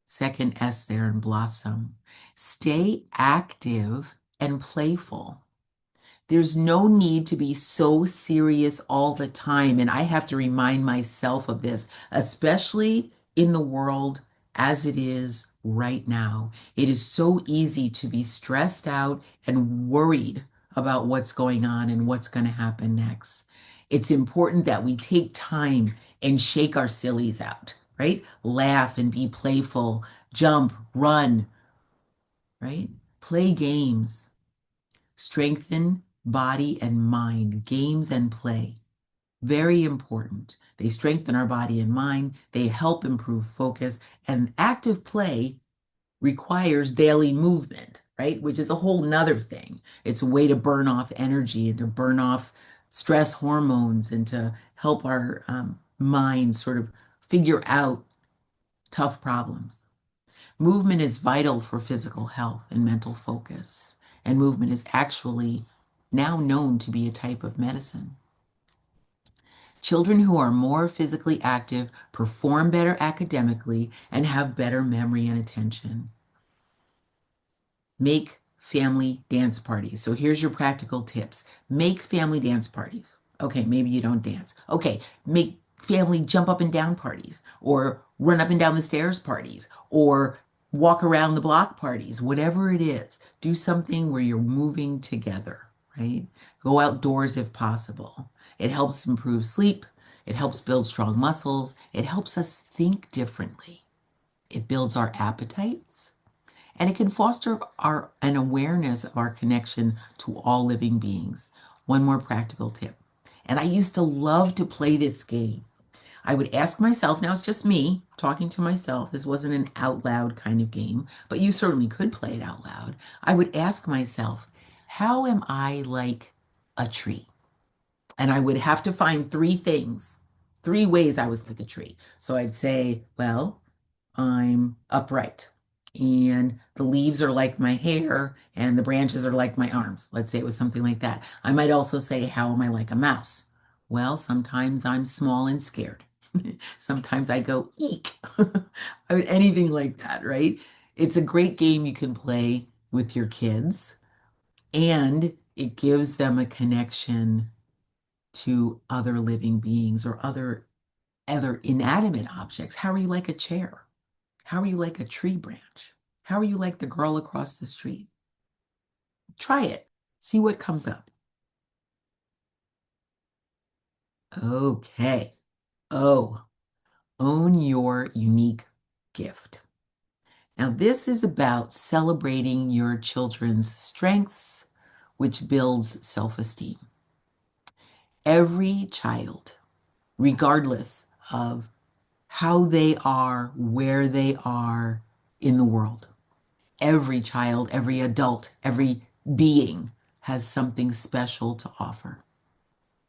Second S there in Blossom. Stay active and playful. There's no need to be so serious all the time. And I have to remind myself of this, especially in the world as it is right now. It is so easy to be stressed out and worried about what's going on and what's going to happen next. It's important that we take time and shake our sillies out, right? Laugh and be playful, jump, run, right? Play games. Strengthen body and mind, games and play. Very important. They strengthen our body and mind. They help improve focus. And active play requires daily movement, right? Which is a whole nother thing. It's a way to burn off energy and to burn off stress hormones and to help our mind sort of figure out tough problems. Movement is vital for physical health and mental focus. And movement is actually now known to be a type of medicine. Children who are more physically active perform better academically and have better memory and attention. Make family dance parties. So here's your practical tips. Make family dance parties. Okay, maybe you don't dance. Okay, make family jump up and down parties, or run up and down the stairs parties, or walk around the block parties, whatever it is. Do something where you're moving together, right? Go outdoors if possible. It helps improve sleep. It helps build strong muscles. It helps us think differently. It builds our appetites. And it can foster an awareness of our connection to all living beings. One more practical tip. And I used to love to play this game. I would ask myself, now it's just me talking to myself. This wasn't an out loud kind of game, but you certainly could play it out loud. I would ask myself, how am I like a tree? And I would have to find 3 things, 3 ways I was like a tree. So I'd say, well, I'm upright. and the leaves are like my hair and the branches are like my arms. Let's say it was something like that. I might also say, how am I like a mouse? Well, sometimes I'm small and scared. Sometimes I go, eek. I mean, anything like that, right? It's a great game you can play with your kids, and it gives them a connection to other living beings or other inanimate objects. How are you like a chair? How are you like a tree branch? How are you like the girl across the street? Try it. See what comes up. Okay. Oh, own your unique gift. Now, this is about celebrating your children's strengths, which builds self-esteem. Every child, regardless of how they are, where they are in the world, every child, every adult, every being has something special to offer.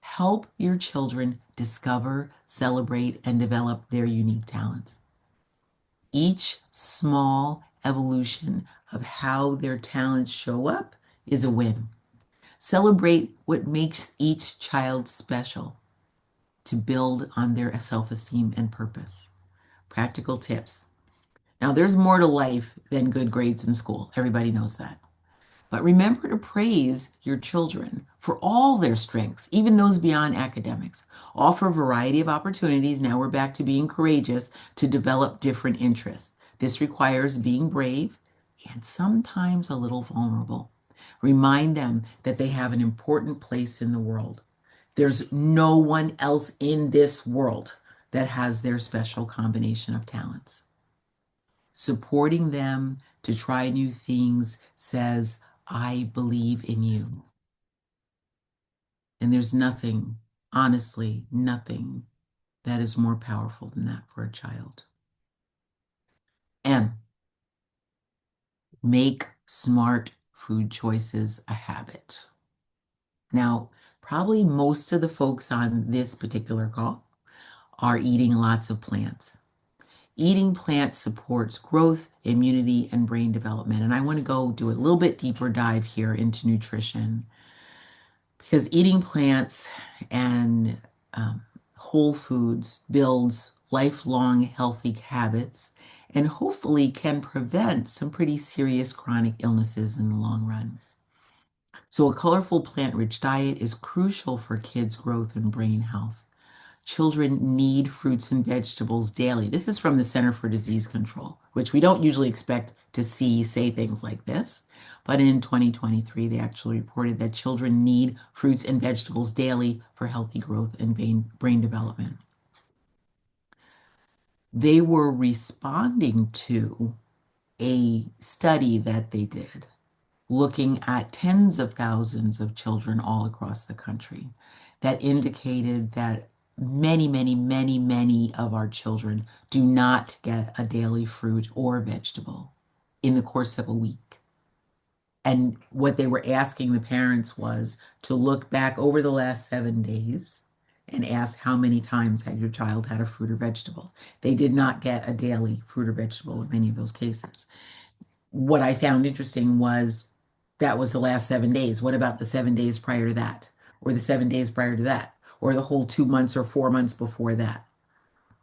Help your children discover, celebrate, and develop their unique talents. Each small evolution of how their talents show up is a win. Celebrate what makes each child special to build on their self-esteem and purpose. Practical tips. Now, there's more to life than good grades in school. Everybody knows that. But remember to praise your children for all their strengths, even those beyond academics. Offer a variety of opportunities. Now we're back to being courageous to develop different interests. This requires being brave and sometimes a little vulnerable. Remind them that they have an important place in the world. There's no one else in this world that has their special combination of talents. Supporting them to try new things says, I believe in you. And there's nothing, honestly, nothing that is more powerful than that for a child. M, make smart food choices a habit. Now, probably most of the folks on this particular call are eating lots of plants. Eating plants supports growth, immunity, and brain development. And I want to go do a little bit deeper dive here into nutrition, because eating plants and whole foods builds lifelong healthy habits and hopefully can prevent some pretty serious chronic illnesses in the long run. So a colorful plant-rich diet is crucial for kids' growth and brain health. Children need fruits and vegetables daily. This is from the Center for Disease Control, which we don't usually expect to say things like this. But in 2023, they actually reported that children need fruits and vegetables daily for healthy growth and brain development. They were responding to a study that they did, looking at tens of thousands of children all across the country, that indicated that many of our children do not get a daily fruit or vegetable in the course of a week. And what they were asking the parents was to look back over the last 7 days and ask how many times had your child had a fruit or vegetable. They did not get a daily fruit or vegetable in many of those cases. What I found interesting was that was the last 7 days. What about the 7 days prior to that? Or the 7 days prior to that? Or the whole 2 months or 4 months before that?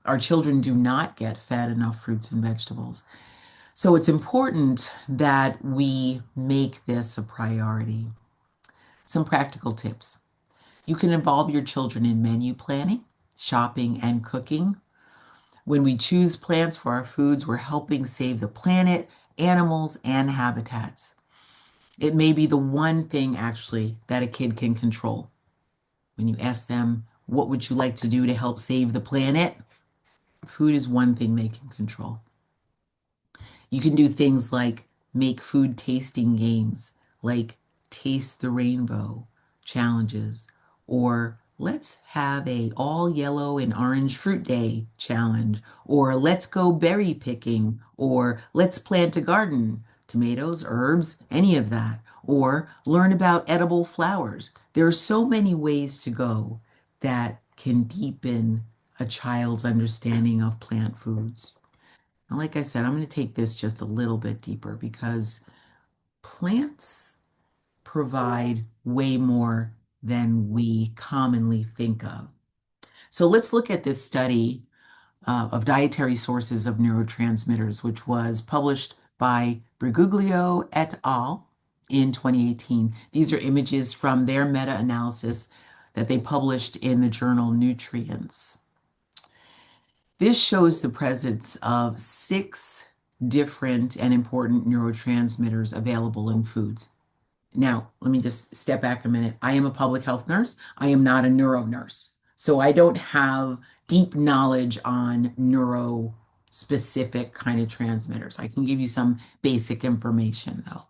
Our children do not get fed enough fruits and vegetables. So it's important that we make this a priority. Some practical tips. You can involve your children in menu planning, shopping, and cooking. When we choose plants for our foods, we're helping save the planet, animals, and habitats. It may be the one thing actually that a kid can control. When you ask them, what would you like to do to help save the planet? Food is one thing they can control. You can do things like make food tasting games, like Taste the Rainbow challenges, or let's have a all yellow and orange fruit day challenge, or let's go berry picking, or let's plant a garden, tomatoes, herbs, any of that, or learn about edible flowers. There are so many ways to go that can deepen a child's understanding of plant foods. Now, like I said, I'm going to take this just a little bit deeper because plants provide way more than we commonly think of. So let's look at this study of dietary sources of neurotransmitters, which was published by Briguglio et al. In 2018. These are images from their meta-analysis that they published in the journal Nutrients. This shows the presence of 6 different and important neurotransmitters available in foods. Now, let me just step back a minute. I am a public health nurse. I am not a neuro nurse. So I don't have deep knowledge on neuro-specific kind of transmitters. I can give you some basic information, though.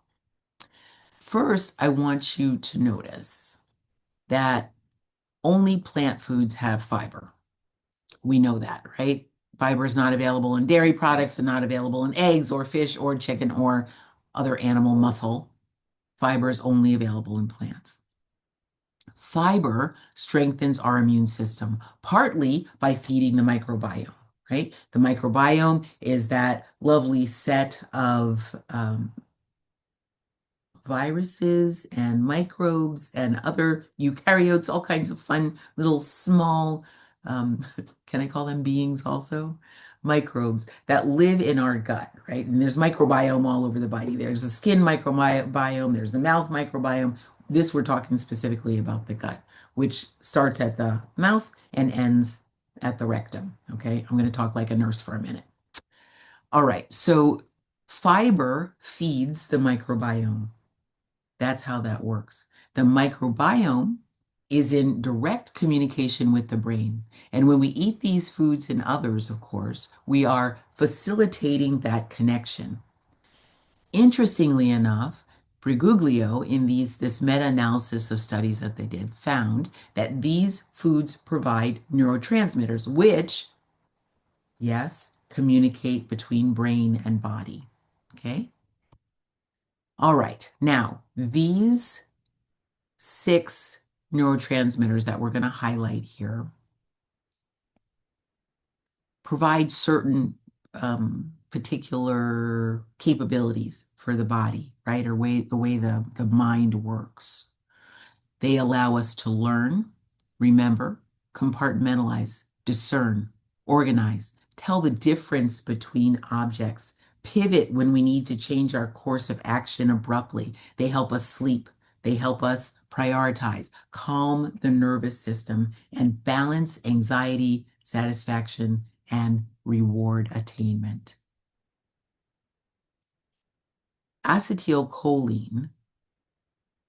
First, I want you to notice that only plant foods have fiber. We know that, right? Fiber is not available in dairy products and not available in eggs or fish or chicken or other animal muscle. Fiber is only available in plants. Fiber strengthens our immune system, partly by feeding the microbiome, right? The microbiome is that lovely set of viruses and microbes and other eukaryotes, all kinds of fun little small, can I call them beings also? Microbes that live in our gut, right? And there's microbiome all over the body. There's the skin microbiome, there's the mouth microbiome. This we're talking specifically about the gut, which starts at the mouth and ends at the rectum, okay? I'm going to talk like a nurse for a minute. All right, so fiber feeds the microbiome. That's how that works. The microbiome is in direct communication with the brain. And when we eat these foods and others, of course, we are facilitating that connection. Interestingly enough, Briguglio, in this meta-analysis of studies that they did, found that these foods provide neurotransmitters, which, yes, communicate between brain and body. Okay? All right, now these 6 neurotransmitters that we're going to highlight here provide certain particular capabilities for the body, right? Or the way the mind works. They allow us to learn, remember, compartmentalize, discern, organize, tell the difference between objects, pivot when we need to change our course of action abruptly. They help us sleep. They help us prioritize, calm the nervous system, and balance anxiety, satisfaction, and reward attainment. Acetylcholine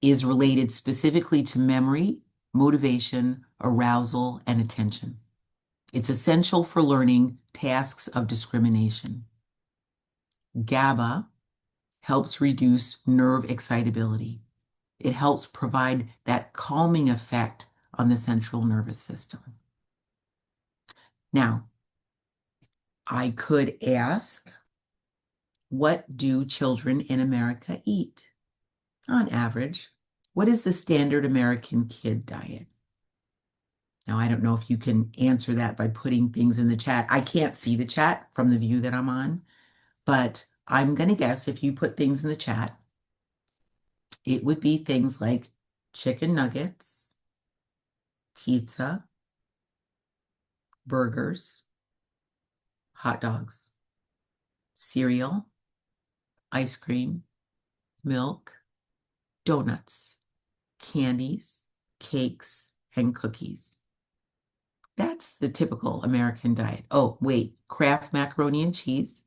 is related specifically to memory, motivation, arousal, and attention. It's essential for learning tasks of discrimination. GABA helps reduce nerve excitability. It helps provide that calming effect on the central nervous system. Now, I could ask, what do children in America eat? On average, what is the standard American kid diet? Now, I don't know if you can answer that by putting things in the chat. I can't see the chat from the view that I'm on, but I'm going to guess if you put things in the chat, it would be things like chicken nuggets, pizza, burgers, hot dogs, cereal, ice cream, milk, donuts, candies, cakes, and cookies. That's the typical American diet. Oh, wait, Kraft macaroni and cheese.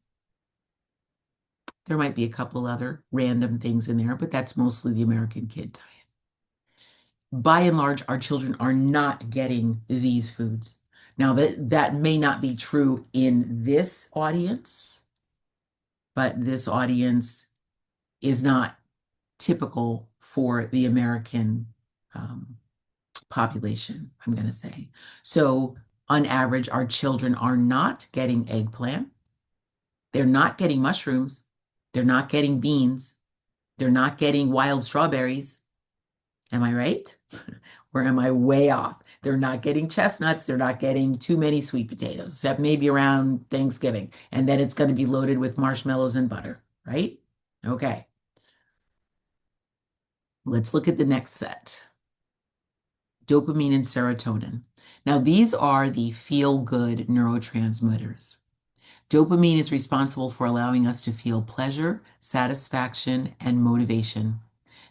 There might be a couple other random things in there, but that's mostly the American kid diet. By and large, our children are not getting these foods. Now, that may not be true in this audience, but this audience is not typical for the American population, I'm going to say. So on average, our children are not getting eggplant. They're not getting mushrooms. They're not getting beans. They're not getting wild strawberries. Am I right? Or am I way off? They're not getting chestnuts. They're not getting too many sweet potatoes, except maybe around Thanksgiving. And then it's going to be loaded with marshmallows and butter, right? Okay. Let's look at the next set. Dopamine and serotonin. Now, these are the feel-good neurotransmitters. Dopamine is responsible for allowing us to feel pleasure, satisfaction, and motivation.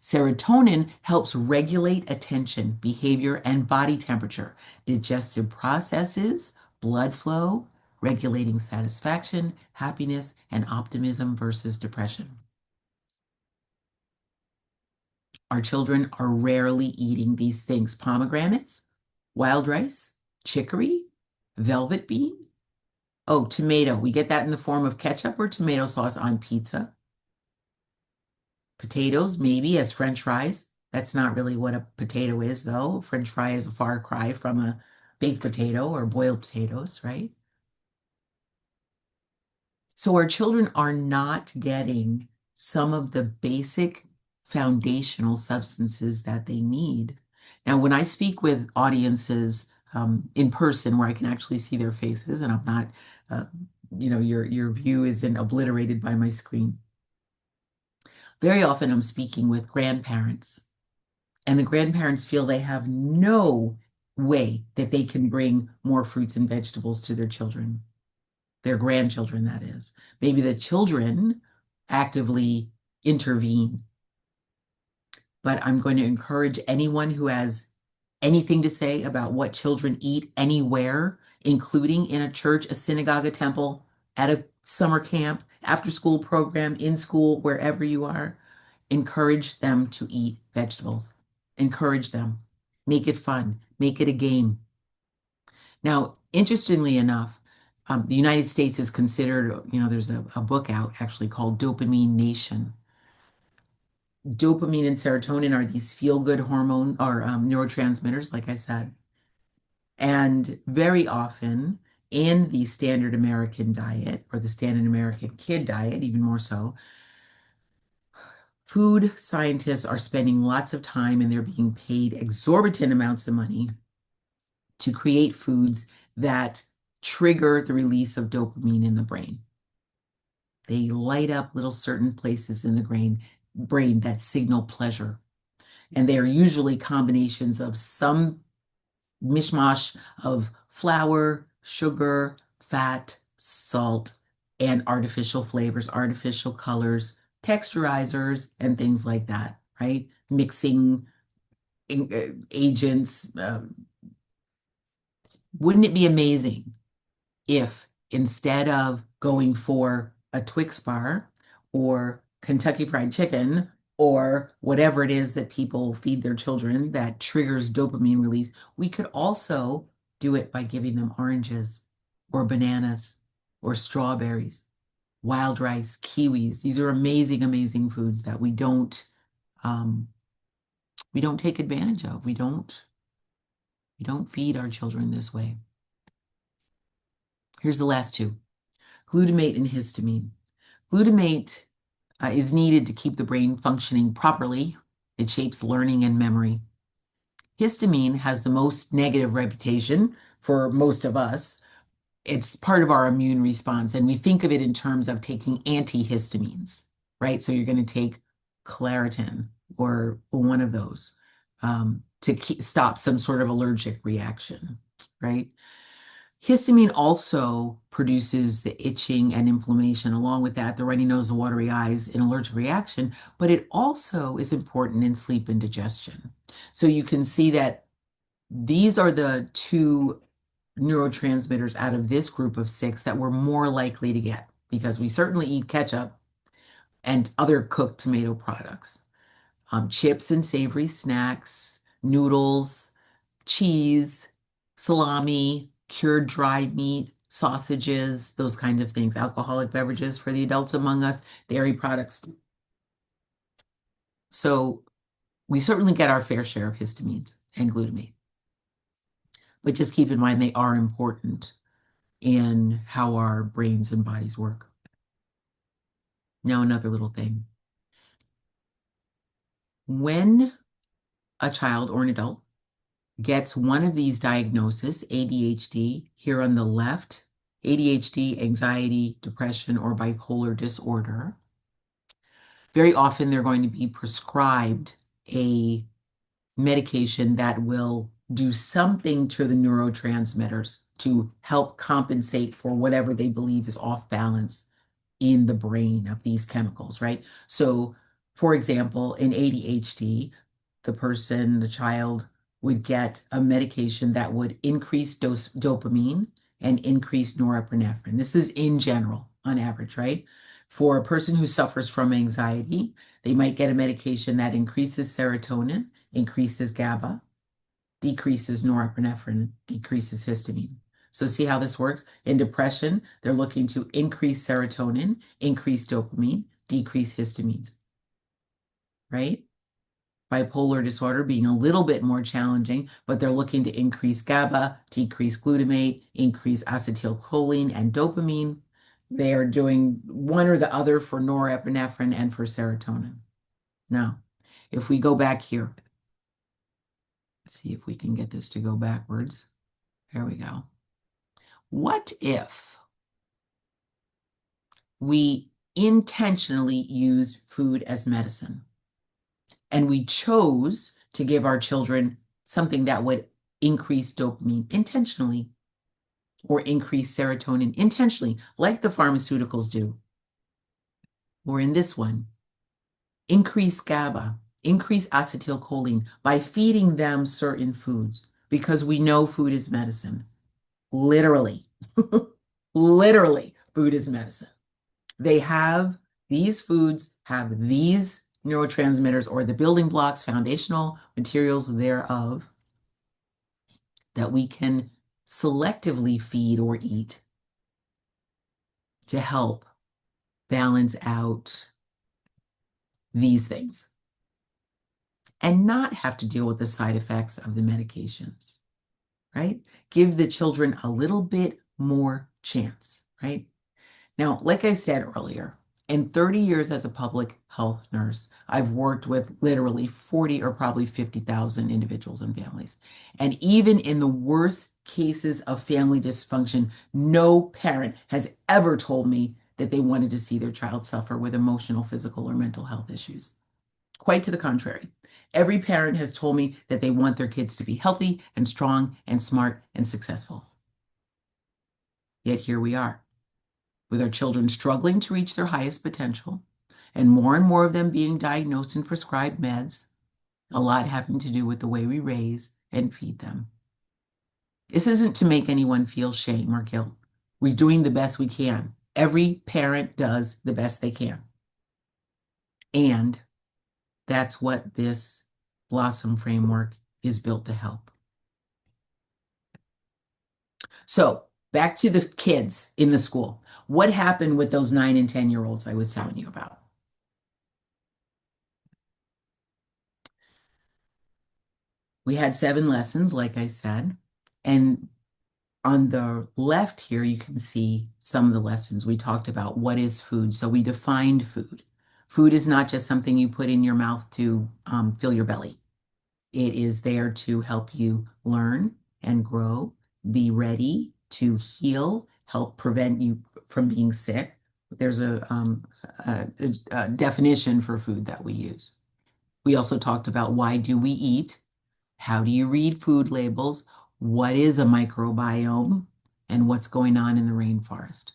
Serotonin helps regulate attention, behavior, and body temperature, digestive processes, blood flow, regulating satisfaction, happiness, and optimism versus depression. Our children are rarely eating these things: pomegranates, wild rice, chicory, velvet bean. Oh, tomato. We get that in the form of ketchup or tomato sauce on pizza. Potatoes, maybe as French fries. That's not really what a potato is, though. French fry is a far cry from a baked potato or boiled potatoes, right? So our children are not getting some of the basic foundational substances that they need. Now, when I speak with audiences in person where I can actually see their faces and I'm not, your view isn't obliterated by my screen. Very often I'm speaking with grandparents, and the grandparents feel they have no way that they can bring more fruits and vegetables to their children, their grandchildren, that is. Maybe the children actively intervene. But I'm going to encourage anyone who has anything to say about what children eat anywhere, including in a church, a synagogue, a temple, at a summer camp, after school program, in school, wherever you are, encourage them to eat vegetables. Encourage them. Make it fun. Make it a game. Now, interestingly enough, the United States is considered, there's a book out actually called Dopamine Nation. Dopamine and serotonin are these feel-good hormone or neurotransmitters, like I said. And very often in the standard American diet or the standard American kid diet, even more so, food scientists are spending lots of time and they're being paid exorbitant amounts of money to create foods that trigger the release of dopamine in the brain. They light up little certain places in the brain that signal pleasure. And they are usually combinations of some mishmash of flour, sugar, fat, salt, and artificial flavors, artificial colors, texturizers, and things like that, right? Mixing agents. Wouldn't it be amazing if instead of going for a Twix bar or Kentucky Fried Chicken or whatever it is that people feed their children that triggers dopamine release, we could also do it by giving them oranges or bananas or strawberries, wild rice, kiwis. These are amazing, amazing foods that we don't take advantage of. We don't feed our children this way. Here's the last two: glutamate and histamine. Glutamate is needed to keep the brain functioning properly. It shapes learning and memory. Histamine has the most negative reputation for most of us. It's part of our immune response, and we think of it in terms of taking antihistamines, right? So you're going to take Claritin or one of those to stop some sort of allergic reaction, right? Histamine also produces the itching and inflammation. Along with that, the runny nose, the watery eyes, an allergic reaction, but it also is important in sleep and digestion. So you can see that these are the two neurotransmitters out of this group of 6 that we're more likely to get, because we certainly eat ketchup and other cooked tomato products, chips and savory snacks, noodles, cheese, salami, cured dried meat, sausages, those kinds of things, alcoholic beverages for the adults among us, dairy products. So we certainly get our fair share of histamines and glutamate. But just keep in mind they are important in how our brains and bodies work. Now, another little thing. When a child or an adult gets one of these diagnoses, ADHD, here on the left, ADHD, anxiety, depression, or bipolar disorder, very often they're going to be prescribed a medication that will do something to the neurotransmitters to help compensate for whatever they believe is off balance in the brain of these chemicals, right? So, for example, in ADHD, the child would get a medication that would increase dopamine and increase norepinephrine. This is in general, on average, right? For a person who suffers from anxiety, they might get a medication that increases serotonin, increases GABA, decreases norepinephrine, decreases histamine. So see how this works? In depression, they're looking to increase serotonin, increase dopamine, decrease histamines, right? Bipolar disorder being a little bit more challenging, but they're looking to increase GABA, decrease glutamate, increase acetylcholine and dopamine. They are doing one or the other for norepinephrine and for serotonin. Now, if we go back here, let's see if we can get this to go backwards. There we go. What if we intentionally use food as medicine and we chose to give our children something that would increase dopamine intentionally or increase serotonin intentionally, like the pharmaceuticals do? Or in this one, increase GABA, increase acetylcholine by feeding them certain foods, because we know food is medicine. Literally, literally, food is medicine. These foods have these neurotransmitters, or the building blocks, foundational materials thereof, that we can selectively feed or eat to help balance out these things and not have to deal with the side effects of the medications, right? Give the children a little bit more chance, right? Now, like I said earlier, in 30 years as a public health nurse, I've worked with literally 40 or probably 50,000 individuals and families. And even in the worst cases of family dysfunction, no parent has ever told me that they wanted to see their child suffer with emotional, physical, or mental health issues. Quite to the contrary. Every parent has told me that they want their kids to be healthy and strong and smart and successful. Yet here we are, with our children struggling to reach their highest potential, and more of them being diagnosed and prescribed meds, a lot having to do with the way we raise and feed them. This isn't to make anyone feel shame or guilt. We're doing the best we can. Every parent does the best they can. And that's what this Blossom framework is built to help. So back to the kids in the school. What happened with those 9 and 10-year-olds I was telling you about? We had 7 lessons, like I said, and on the left here, you can see some of the lessons. We talked about what is food. So we defined food. Food is not just something you put in your mouth to fill your belly. It is there to help you learn and grow, be ready to heal, help prevent you from being sick. There's a definition for food that we use. We also talked about why do we eat? How do you read food labels? What is a microbiome? And what's going on in the rainforest,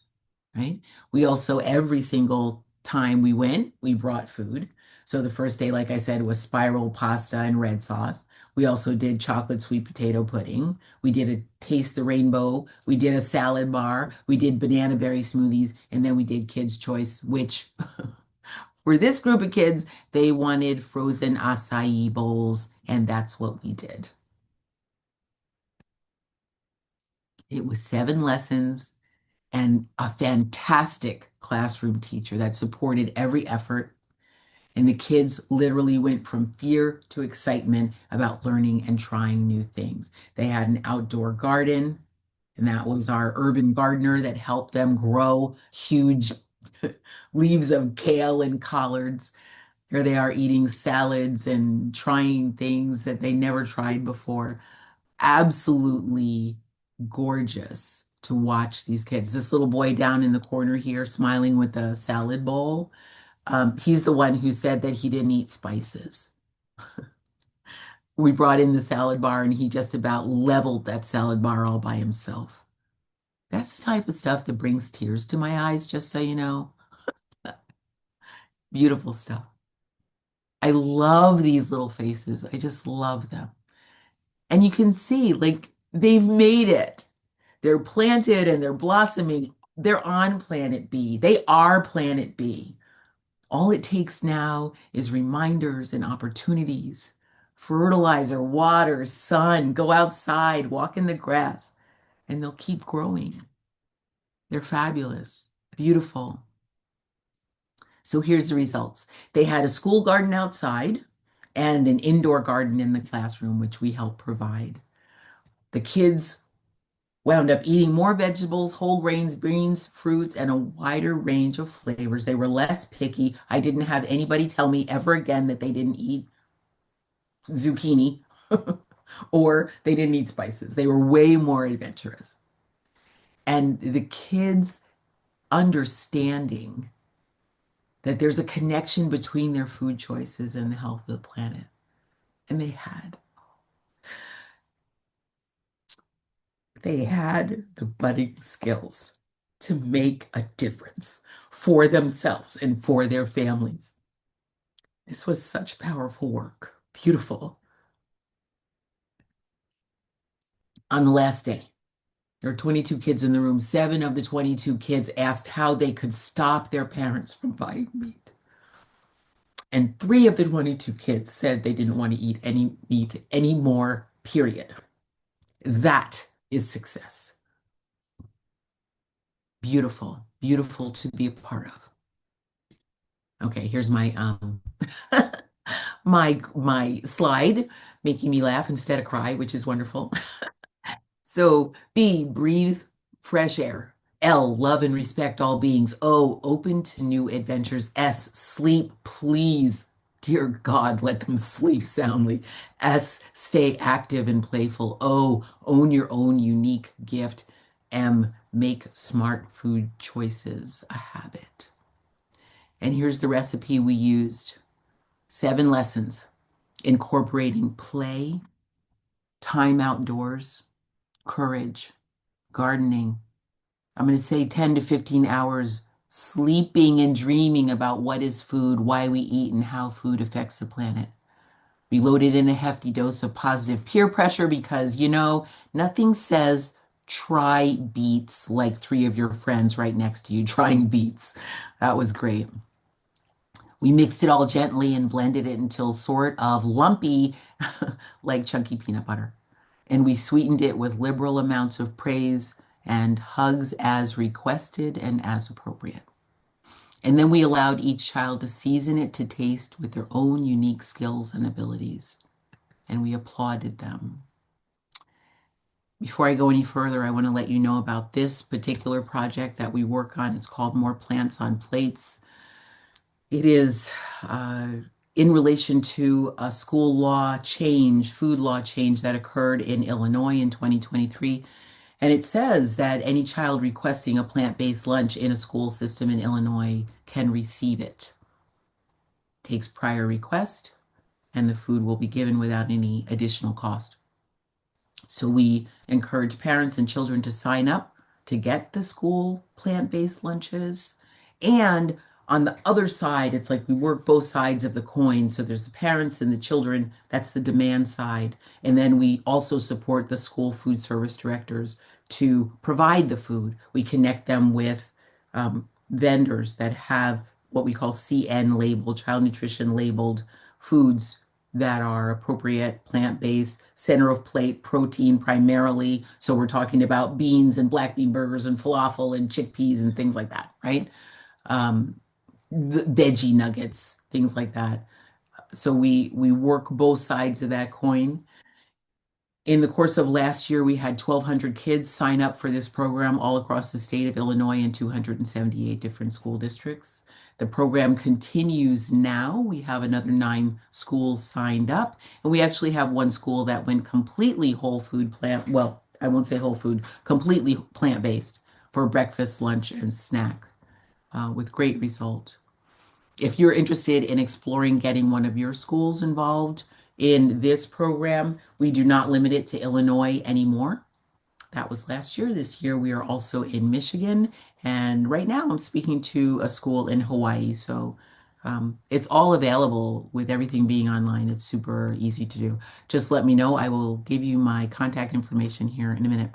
right? We also, every single time we went, we brought food. So the first day, like I said, was spiral pasta and red sauce. We also did chocolate sweet potato pudding. We did a taste the rainbow. We did a salad bar. We did banana berry smoothies. And then we did kids' choice, which for this group of kids, they wanted frozen acai bowls. And that's what we did. It was 7 lessons and a fantastic classroom teacher that supported every effort. And the kids literally went from fear to excitement about learning and trying new things. They had an outdoor garden, and that was our urban gardener that helped them grow huge leaves of kale and collards. Here they are eating salads and trying things that they never tried before. absolutely gorgeous to watch these kids. This little boy down in the corner here smiling with a salad bowl. He's the one who said that he didn't eat spices. We brought in the salad bar and he just about leveled that salad bar all by himself. That's the type of stuff that brings tears to my eyes, just so you know. Beautiful stuff. I love these little faces. I just love them. And you can see, like, they've made it. They're planted and they're blossoming. They're on Planet B. They are Planet B. All it takes now is reminders and opportunities. Fertilizer, water, sun, go outside, walk in the grass, and they'll keep growing. They're fabulous, beautiful. So here's the results. They had a school garden outside and an indoor garden in the classroom, which we help provide. The kids wound up eating more vegetables, whole grains, beans, fruits, and a wider range of flavors. They were less picky. I didn't have anybody tell me ever again that they didn't eat zucchini or they didn't eat spices. They were way more adventurous. And the kids understanding that there's a connection between their food choices and the health of the planet. And they had the budding skills to make a difference for themselves and for their families. This was such powerful work. Beautiful. On the last day, there were 22 kids in the room. 7 of the 22 kids asked how they could stop their parents from buying meat. And 3 of the 22 kids said they didn't want to eat any meat anymore, period. That is success. Beautiful, beautiful to be a part of. Okay, here's my my slide making me laugh instead of cry, which is wonderful. So B, breathe fresh air. L, love and respect all beings. O, open to new adventures. S, sleep, please. Dear God, let them sleep soundly. S, stay active and playful. O, own your own unique gift. M, make smart food choices a habit. And here's the recipe we used. 7 lessons, incorporating play, time outdoors, courage, gardening. I'm going to say 10 to 15 hours sleeping and dreaming about what is food, why we eat, and how food affects the planet. We loaded in a hefty dose of positive peer pressure because, you know, nothing says try beets like 3 of your friends right next to you trying beets. That was great. We mixed it all gently and blended it until sort of lumpy like chunky peanut butter. And we sweetened it with liberal amounts of praise and hugs as requested and as appropriate. And then we allowed each child to season it to taste with their own unique skills and abilities. And we applauded them. Before I go any further, I want to let you know about this particular project that we work on. It's called More Plants on Plates. It is in relation to a school law change, food law change that occurred in Illinois in 2023. And it says that any child requesting a plant-based lunch in a school system in Illinois can receive it. It takes prior request, and the food will be given without any additional cost. So we encourage parents and children to sign up to get the school plant-based lunches. And on the other side, it's like we work both sides of the coin. So there's the parents and the children, that's the demand side. And then we also support the school food service directors to provide the food. We connect them with vendors that have what we call CN labeled, child nutrition labeled foods that are appropriate, plant-based, center of plate, protein primarily. So we're talking about beans and black bean burgers and falafel and chickpeas and things like that, right? The veggie nuggets, things like that. So we work both sides of that coin. In the course of last year, we had 1,200 kids sign up for this program all across the state of Illinois in 278 different school districts. The program continues now. We have another 9 schools signed up, and we actually have one school that went completely whole food well, I won't say whole food, completely plant-based for breakfast, lunch, and snack with great result. If you're interested in exploring getting one of your schools involved in this program, we do not limit it to Illinois anymore. That was last year. This year we are also in Michigan. And right now I'm speaking to a school in Hawaii. So it's all available with everything being online. It's super easy to do. Just let me know. I will give you my contact information here in a minute.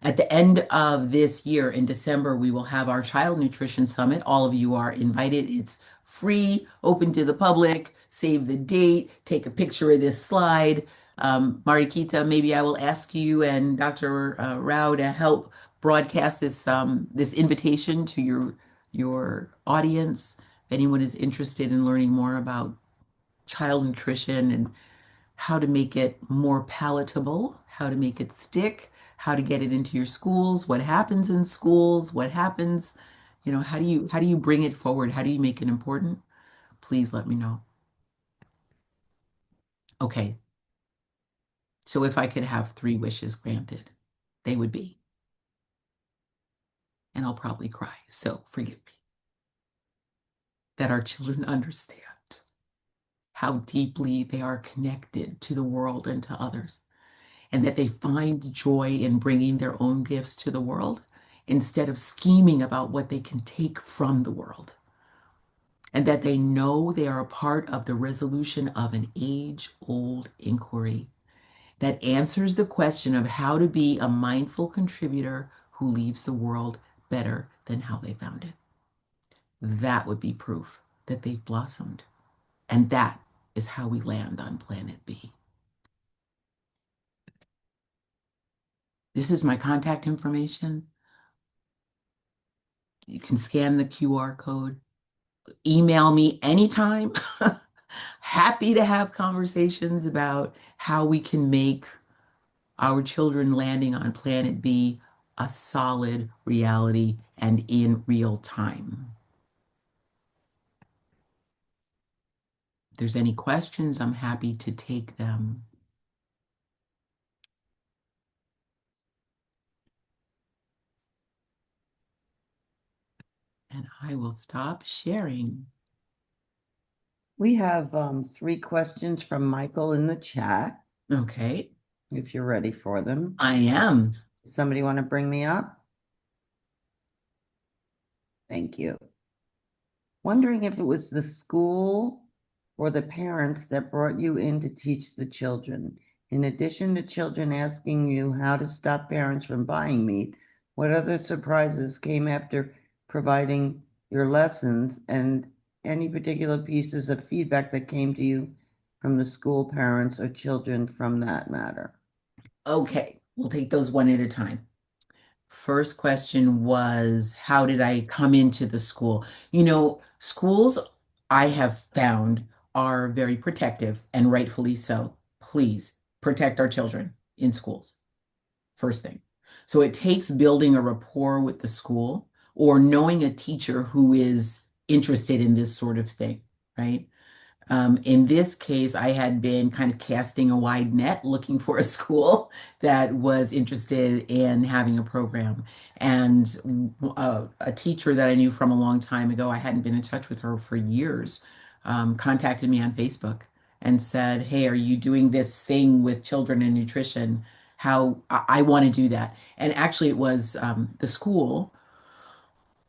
At the end of this year, in December, we will have our Child Nutrition Summit. All of you are invited. It's free, open to the public. Save the date, take a picture of this slide. Mariquita, maybe I will ask you and Dr. Rao to help broadcast this invitation to your audience. If anyone is interested in learning more about child nutrition and how to make it more palatable, how to make it stick, how to get it into your schools, what happens in schools, what happens, how do you bring it forward? How do you make it important? Please let me know. Okay. So if I could have 3 wishes granted, they would be, and I'll probably cry, so forgive me, that our children understand how deeply they are connected to the world and to others, and that they find joy in bringing their own gifts to the world instead of scheming about what they can take from the world, and that they know they are a part of the resolution of an age-old inquiry that answers the question of how to be a mindful contributor who leaves the world better than how they found it. That would be proof that they've blossomed. And that is how we land on Planet B. This is my contact information. You can scan the QR code. Email me anytime. Happy to have conversations about how we can make our children landing on Planet B a solid reality and in real time. If there's any questions, I'm happy to take them. And I will stop sharing. We have 3 questions from Michael in the chat. Okay. If you're ready for them. I am. Somebody want to bring me up? Thank you. Wondering if it was the school or the parents that brought you in to teach the children. In addition to children asking you how to stop parents from buying meat, what other surprises came after providing your lessons, and any particular pieces of feedback that came to you from the school parents or children from that matter? Okay, we'll take those one at a time. First question was, how did I come into the school? Schools I have found are very protective, and rightfully so. Please protect our children in schools. First thing. So it takes building a rapport with the school or knowing a teacher who is interested in this sort of thing, right? In this case, I had been kind of casting a wide net looking for a school that was interested in having a program. And a teacher that I knew from a long time ago, I hadn't been in touch with her for years, contacted me on Facebook and said, hey, are you doing this thing with children and nutrition? How I want to do that. And actually it was the school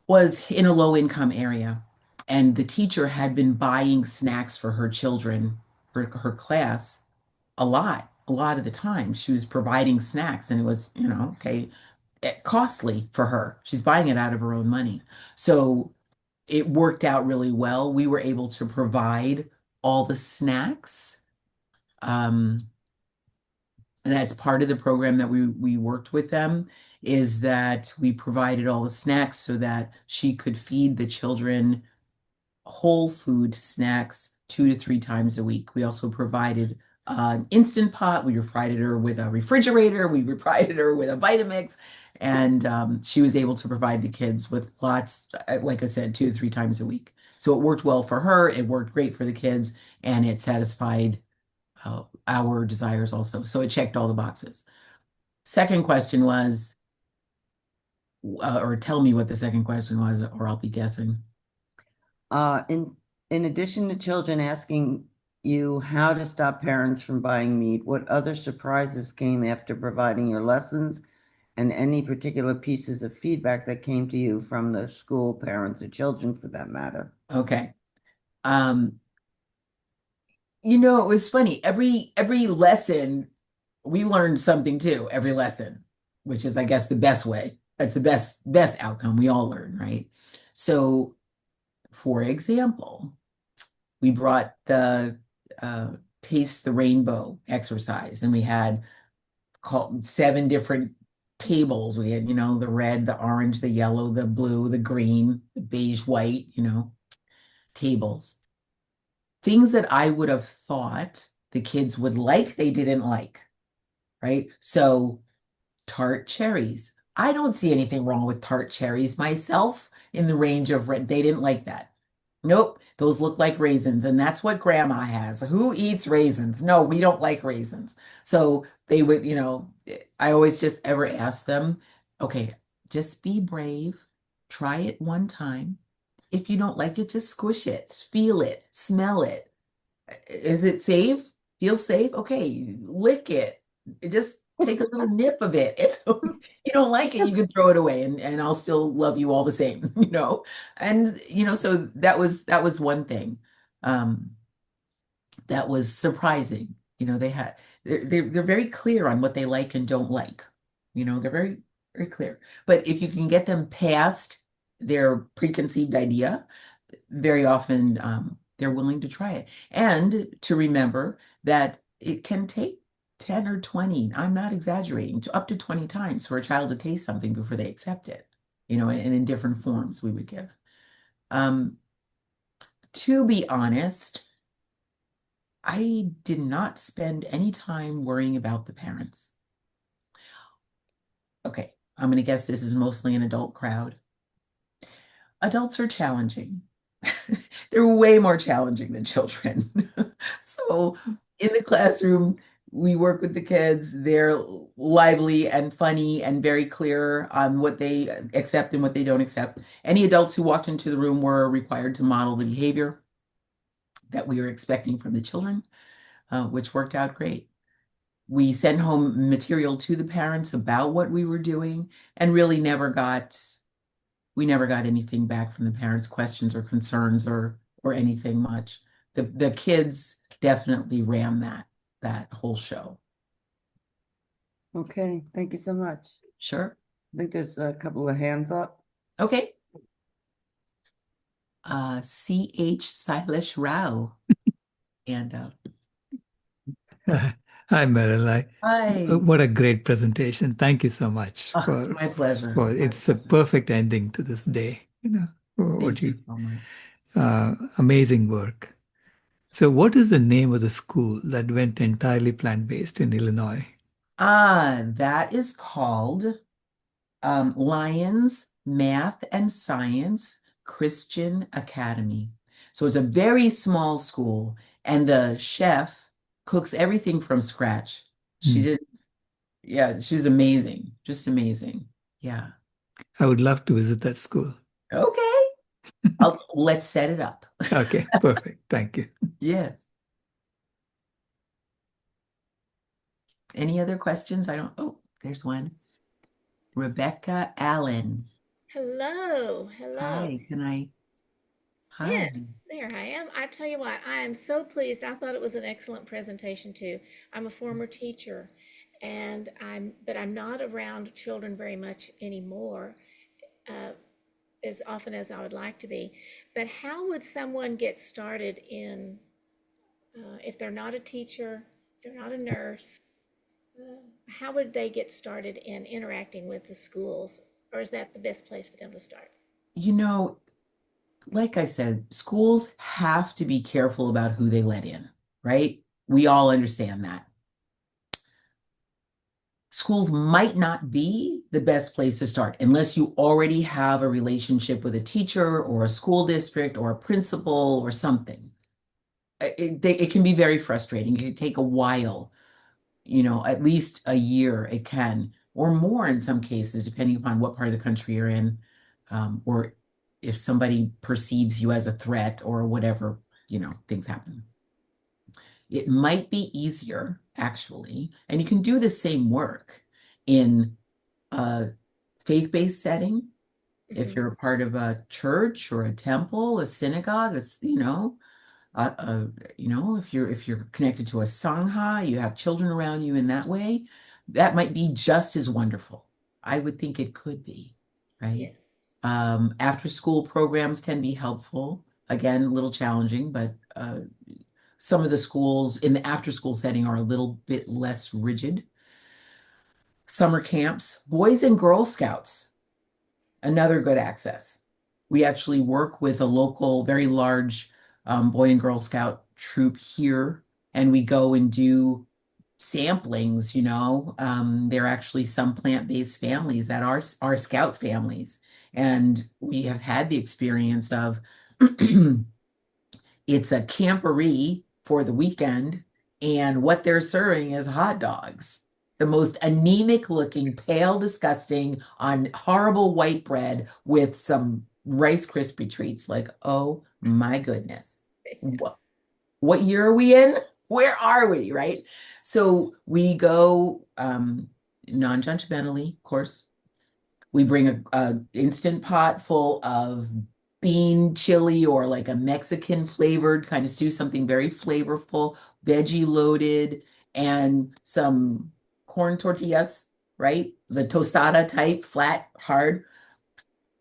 was in a low income area. And the teacher had been buying snacks for her children, her class, a lot of the time. She was providing snacks, and it was, costly for her. She's buying it out of her own money. So it worked out really well. We were able to provide all the snacks. And that's part of the program that we worked with them, is that we provided all the snacks so that she could feed the children whole food snacks 2 to 3 times a week. We also provided an Instant Pot. We refried her with a refrigerator. We refried her with a Vitamix. And she was able to provide the kids with lots, like I said, 2 to 3 times a week. So it worked well for her. It worked great for the kids, and it satisfied our desires also. So it checked all the boxes. Second question was, or tell me what the second question was, or I'll be guessing. In addition to children asking you how to stop parents from buying meat, what other surprises came after providing your lessons, and any particular pieces of feedback that came to you from the school, parents, or children for that matter? Okay. You know, it was funny. Every lesson, we learned something too, every lesson, which is, I guess, the best way. That's the best outcome. We all learn, right? So, for example, we brought the Taste the Rainbow exercise, and we had called 7 different tables. We had, the red, the orange, the yellow, the blue, the green, the beige, white, tables. Things that I would have thought the kids would like, they didn't like, right? So tart cherries. I don't see anything wrong with tart cherries myself in the range of red. They didn't like that. Nope, those look like raisins, and that's what grandma has. Who eats raisins? No, we don't like raisins. So they would, I always just ever ask them, okay, just be brave, try it one time. If you don't like it, just squish it, feel it, smell it. Is it safe? Feel safe? Okay, lick it. Just take a little nip of it. It's you don't like it, you can throw it away, and I'll still love you all the same, And so that was one thing that was surprising. They're very clear on what they like and don't like. They're very, very clear. But if you can get them past their preconceived idea, very often they're willing to try it. And to remember that it can take 10 or 20, I'm not exaggerating, up to 20 times for a child to taste something before they accept it, and in different forms we would give. To be honest, I did not spend any time worrying about the parents. Okay, I'm going to guess this is mostly an adult crowd. Adults are challenging. They're way more challenging than children. So in the classroom, we work with the kids. They're lively and funny and very clear on what they accept and what they don't accept. Any adults who walked into the room were required to model the behavior that we were expecting from the children, which worked out great. We sent home material to the parents about what we were doing, and really never got anything back from the parents, questions or concerns or anything much. The kids definitely ran that whole show. Okay, thank you so much. Sure. I think there's a couple of hands up. Okay. C.H. Sailesh Rao. And Hi, Meryl. Hi. What a great presentation. Thank you so much my pleasure. It's a perfect ending to this day. Thank you so much. Amazing work. So what is the name of the school that went entirely plant-based in Illinois? That is called Lions Math and Science Christian Academy. So it's a very small school, and the chef cooks everything from scratch. She was amazing, just amazing. Yeah. I would love to visit that school. Okay. Let's set it up. Okay, perfect. Thank you. Yes. Any other questions? Oh, there's one. Rebecca Allen. Hello. Hi, Hi. Yes, there I am. I tell you what, I am so pleased. I thought it was an excellent presentation too. I'm a former teacher, but I'm not around children very much anymore, as often as I would like to be. But how would someone get started if they're not a teacher, if they're not a nurse, how would they get started in interacting with the schools? Or is that the best place for them to start? Like I said, schools have to be careful about who they let in, right? We all understand that. Schools might not be the best place to start unless you already have a relationship with a teacher or a school district or a principal or something. It can be very frustrating. It can take a while, at least a year it can, or more in some cases, depending upon what part of the country you're in, or if somebody perceives you as a threat or whatever, things happen. It might be easier, actually, and you can do the same work in a faith-based setting. If you're a part of a church or a temple, a synagogue, if you're connected to a sangha, you have children around you in that way, that might be just as wonderful. I would think it could be, right? Yes. After school programs can be helpful. Again, a little challenging, but some of the schools in the after school setting are a little bit less rigid. Summer camps, Boys and Girl Scouts, another good access. We actually work with a local, very large Boy and Girl Scout troop here, and we go and do samplings, There are actually some plant-based families that are scout families, and we have had the experience of it's a camporee for the weekend, and what they're serving is hot dogs. The most anemic looking, pale, disgusting, on horrible white bread with some Rice Krispie treats. Like, oh my goodness. What year are we in? Where are we, right? So we go non-judgmentally, of course. We bring a instant pot full of bean chili or like a Mexican flavored kind of stew, something very flavorful, veggie loaded, and some corn tortillas, right? The tostada type, flat, hard.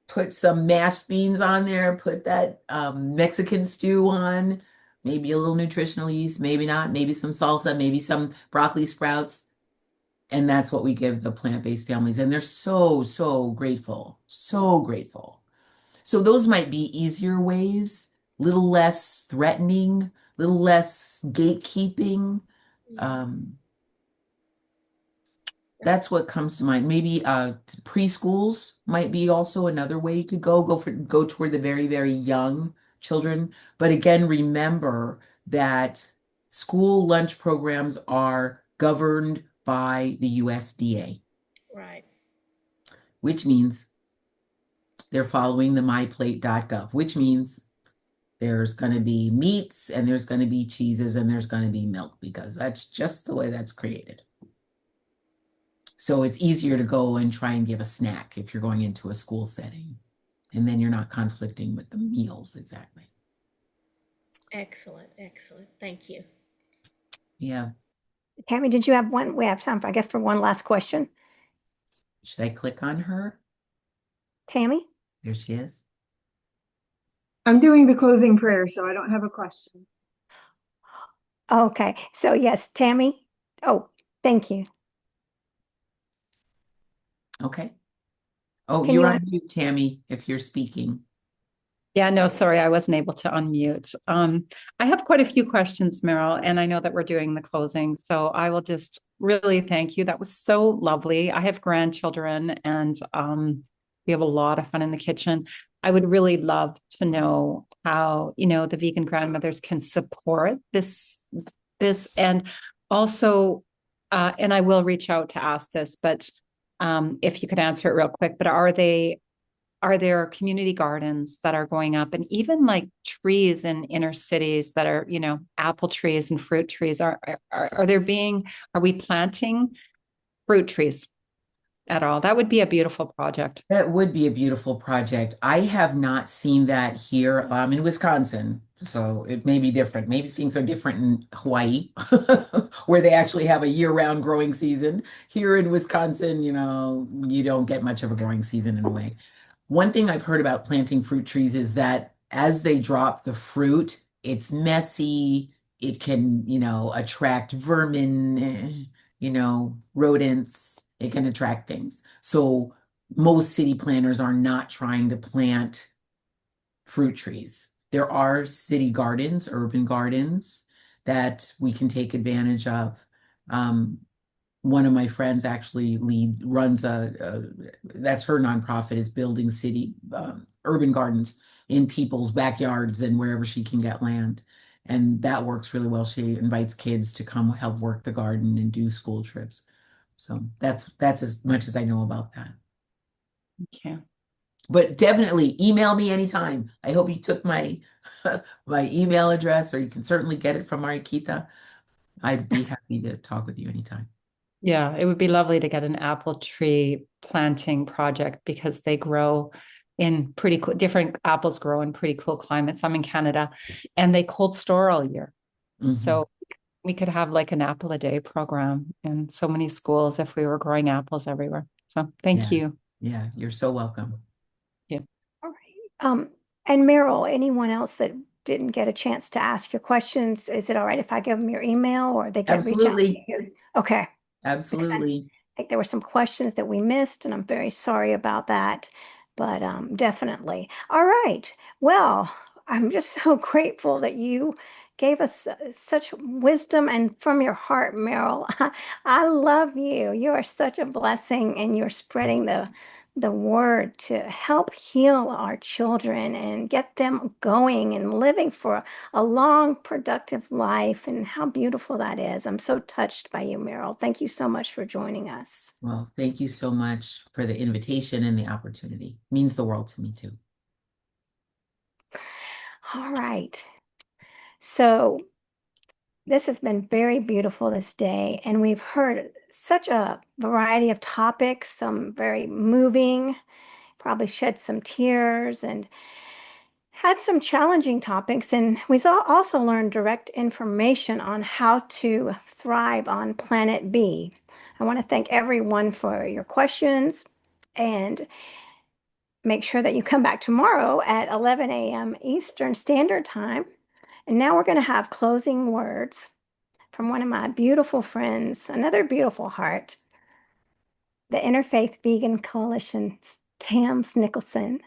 Put some mashed beans on there, put that Mexican stew on, maybe a little nutritional yeast, maybe not, maybe some salsa, maybe some broccoli sprouts. And that's what we give the plant-based families. And they're so, so grateful, so grateful. So those might be easier ways, little less threatening, little less gatekeeping. That's what comes to mind. Maybe preschools might be also another way you could go toward the very, very young children. But again, remember that school lunch programs are governed by the USDA. Right. Which means they're following the myplate.gov, which means there's going to be meats and there's going to be cheeses and there's going to be milk, because that's just the way that's created. So it's easier to go and try and give a snack if you're going into a school setting, and then you're not conflicting with the meals exactly. Excellent, excellent. Thank you. Yeah. Tammy, did you have one? We have time, I guess, for one last question. Should I click on her? Tammy? There she is. I'm doing the closing prayer, so I don't have a question. Okay. So yes, Tammy. Oh, thank you. Okay. Oh, Can you're you on mute, Tammy, if you're speaking. Yeah, no, sorry, I wasn't able to unmute. I have quite a few questions, Meryl, and I know that we're doing the closing, so I will just really thank you. That was so lovely. I have grandchildren, and we have a lot of fun in the kitchen. I would really love to know how, the vegan grandmothers can support this, and also, and I will reach out to ask this, but if you could answer it real quick, but are there community gardens that are going up, and even like trees in inner cities that are, apple trees and fruit trees? Are we planting fruit trees at all? That would be a beautiful project. That would be a beautiful project. I have not seen that here in Wisconsin, so it may be different. Maybe things are different in Hawaii, where they actually have a year-round growing season. Here in Wisconsin, you don't get much of a growing season in a way. One thing I've heard about planting fruit trees is that as they drop the fruit, it's messy. It can, attract vermin, rodents. It can attract things. So most city planners are not trying to plant fruit trees. There are city gardens, urban gardens that we can take advantage of. One of my friends actually runs that's her nonprofit, is building city urban gardens in people's backyards and wherever she can get land. And that works really well. She invites kids to come help work the garden and do school trips. So that's as much as I know about that. Okay. But definitely email me anytime. I hope you took my my email address, or you can certainly get it from Mariquita. I'd be happy to talk with you anytime. Yeah, it would be lovely to get an apple tree planting project because they grow in pretty cool, different apples grow in pretty cool climates. I'm in Canada and they cold store all year. Mm-hmm. So we could have like an apple a day program in so many schools if we were growing apples everywhere. So thank you. Yeah, you're so welcome. Yeah. All right. And Meryl, anyone else that didn't get a chance to ask your questions, is it all right if I give them your email or they can reach out to you? Okay. Absolutely. I think there were some questions that we missed, and I'm very sorry about that, but definitely. All right. Well, I'm just so grateful that you gave us such wisdom and from your heart, Meryl. I love you. You are such a blessing, and you're spreading the word to help heal our children and get them going and living for a long, productive life. And how beautiful that is. I'm so touched by you, Meryl. Thank you so much for joining us. Well, thank you so much for the invitation and the opportunity. It means the world to me too. All right. So this has been very beautiful this day, and we've heard such a variety of topics, some very moving, probably shed some tears, and had some challenging topics. And we also learned direct information on how to thrive on Planet B. I want to thank everyone for your questions, and make sure that you come back tomorrow at 11 a.m. Eastern Standard Time. And now we're going to have closing words from one of my beautiful friends, another beautiful heart, the Interfaith Vegan Coalition's Tams Nicholson.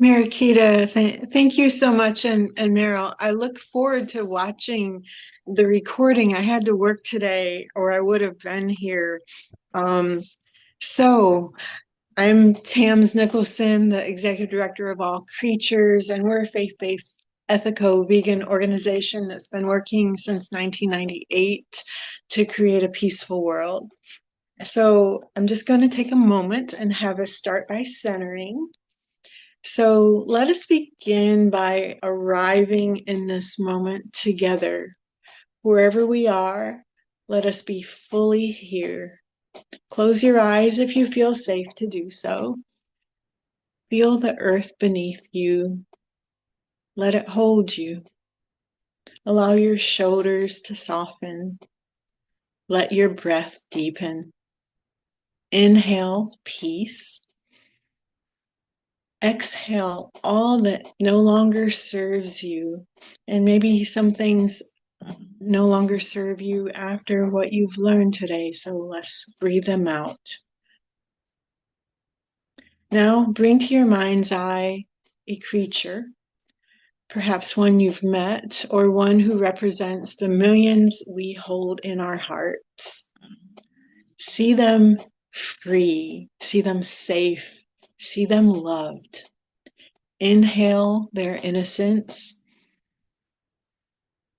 Mariquita, thank you so much. And Meryl, I look forward to watching the recording. I had to work today or I would have been here. So I'm Tams Nicholson, the executive director of All Creatures, and we're a faith-based ethico-vegan organization that's been working since 1998 to create a peaceful world. So I'm just going to take a moment and have us start by centering. So let us begin by arriving in this moment together. Wherever we are, let us be fully here. Close your eyes if you feel safe to do so. Feel the earth beneath you. Let it hold you. Allow your shoulders to soften. Let your breath deepen. Inhale, peace. Exhale all that no longer serves you. And maybe some things no longer serve you after what you've learned today. So let's breathe them out. Now bring to your mind's eye a creature, perhaps one you've met or one who represents the millions we hold in our hearts. See them free, see them safe, see them loved. Inhale their innocence.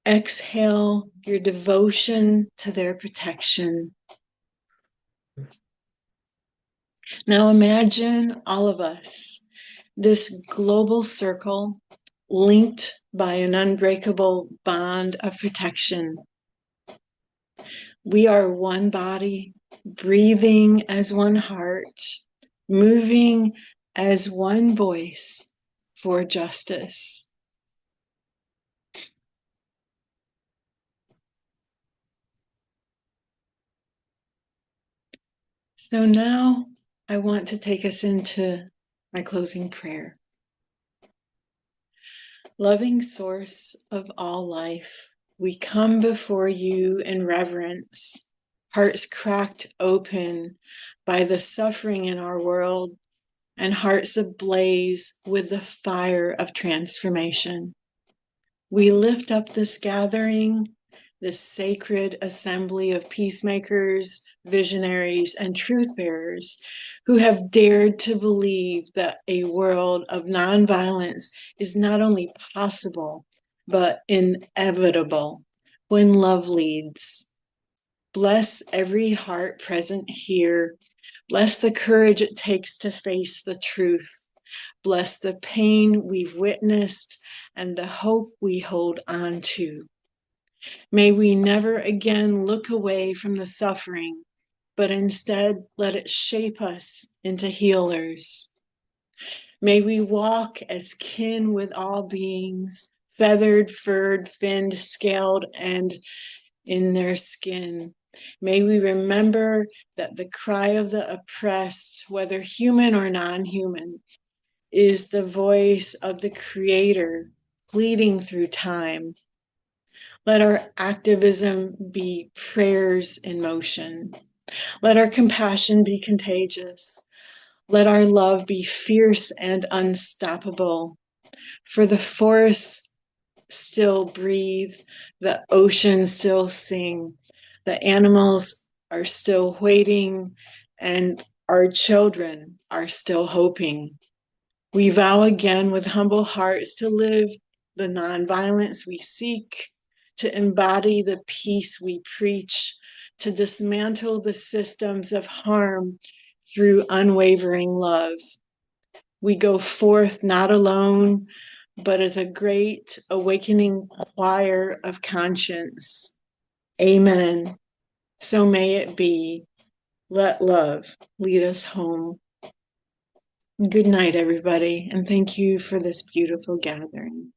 Exhale your devotion to their protection. Now imagine all of us, this global circle linked by an unbreakable bond of protection. We are one body, breathing as one heart, moving as one voice for justice. So now I want to take us into my closing prayer. Loving source of all life, we come before you in reverence, hearts cracked open by the suffering in our world and hearts ablaze with the fire of transformation. We lift up this gathering, this sacred assembly of peacemakers, visionaries, and truth bearers who have dared to believe that a world of nonviolence is not only possible, but inevitable when love leads. Bless every heart present here. Bless the courage it takes to face the truth. Bless the pain we've witnessed and the hope we hold on to. May we never again look away from the suffering, but instead let it shape us into healers. May we walk as kin with all beings, feathered, furred, finned, scaled, and in their skin. May we remember that the cry of the oppressed, whether human or non-human, is the voice of the Creator pleading through time. Let our activism be prayers in motion. Let our compassion be contagious. Let our love be fierce and unstoppable. For the forests still breathe, the oceans still sing, the animals are still waiting, and our children are still hoping. We vow again with humble hearts to live the nonviolence we seek, to embody the peace we preach, to dismantle the systems of harm through unwavering love. We go forth not alone, but as a great awakening choir of conscience. Amen. So may it be. Let love lead us home. Good night, everybody, and thank you for this beautiful gathering.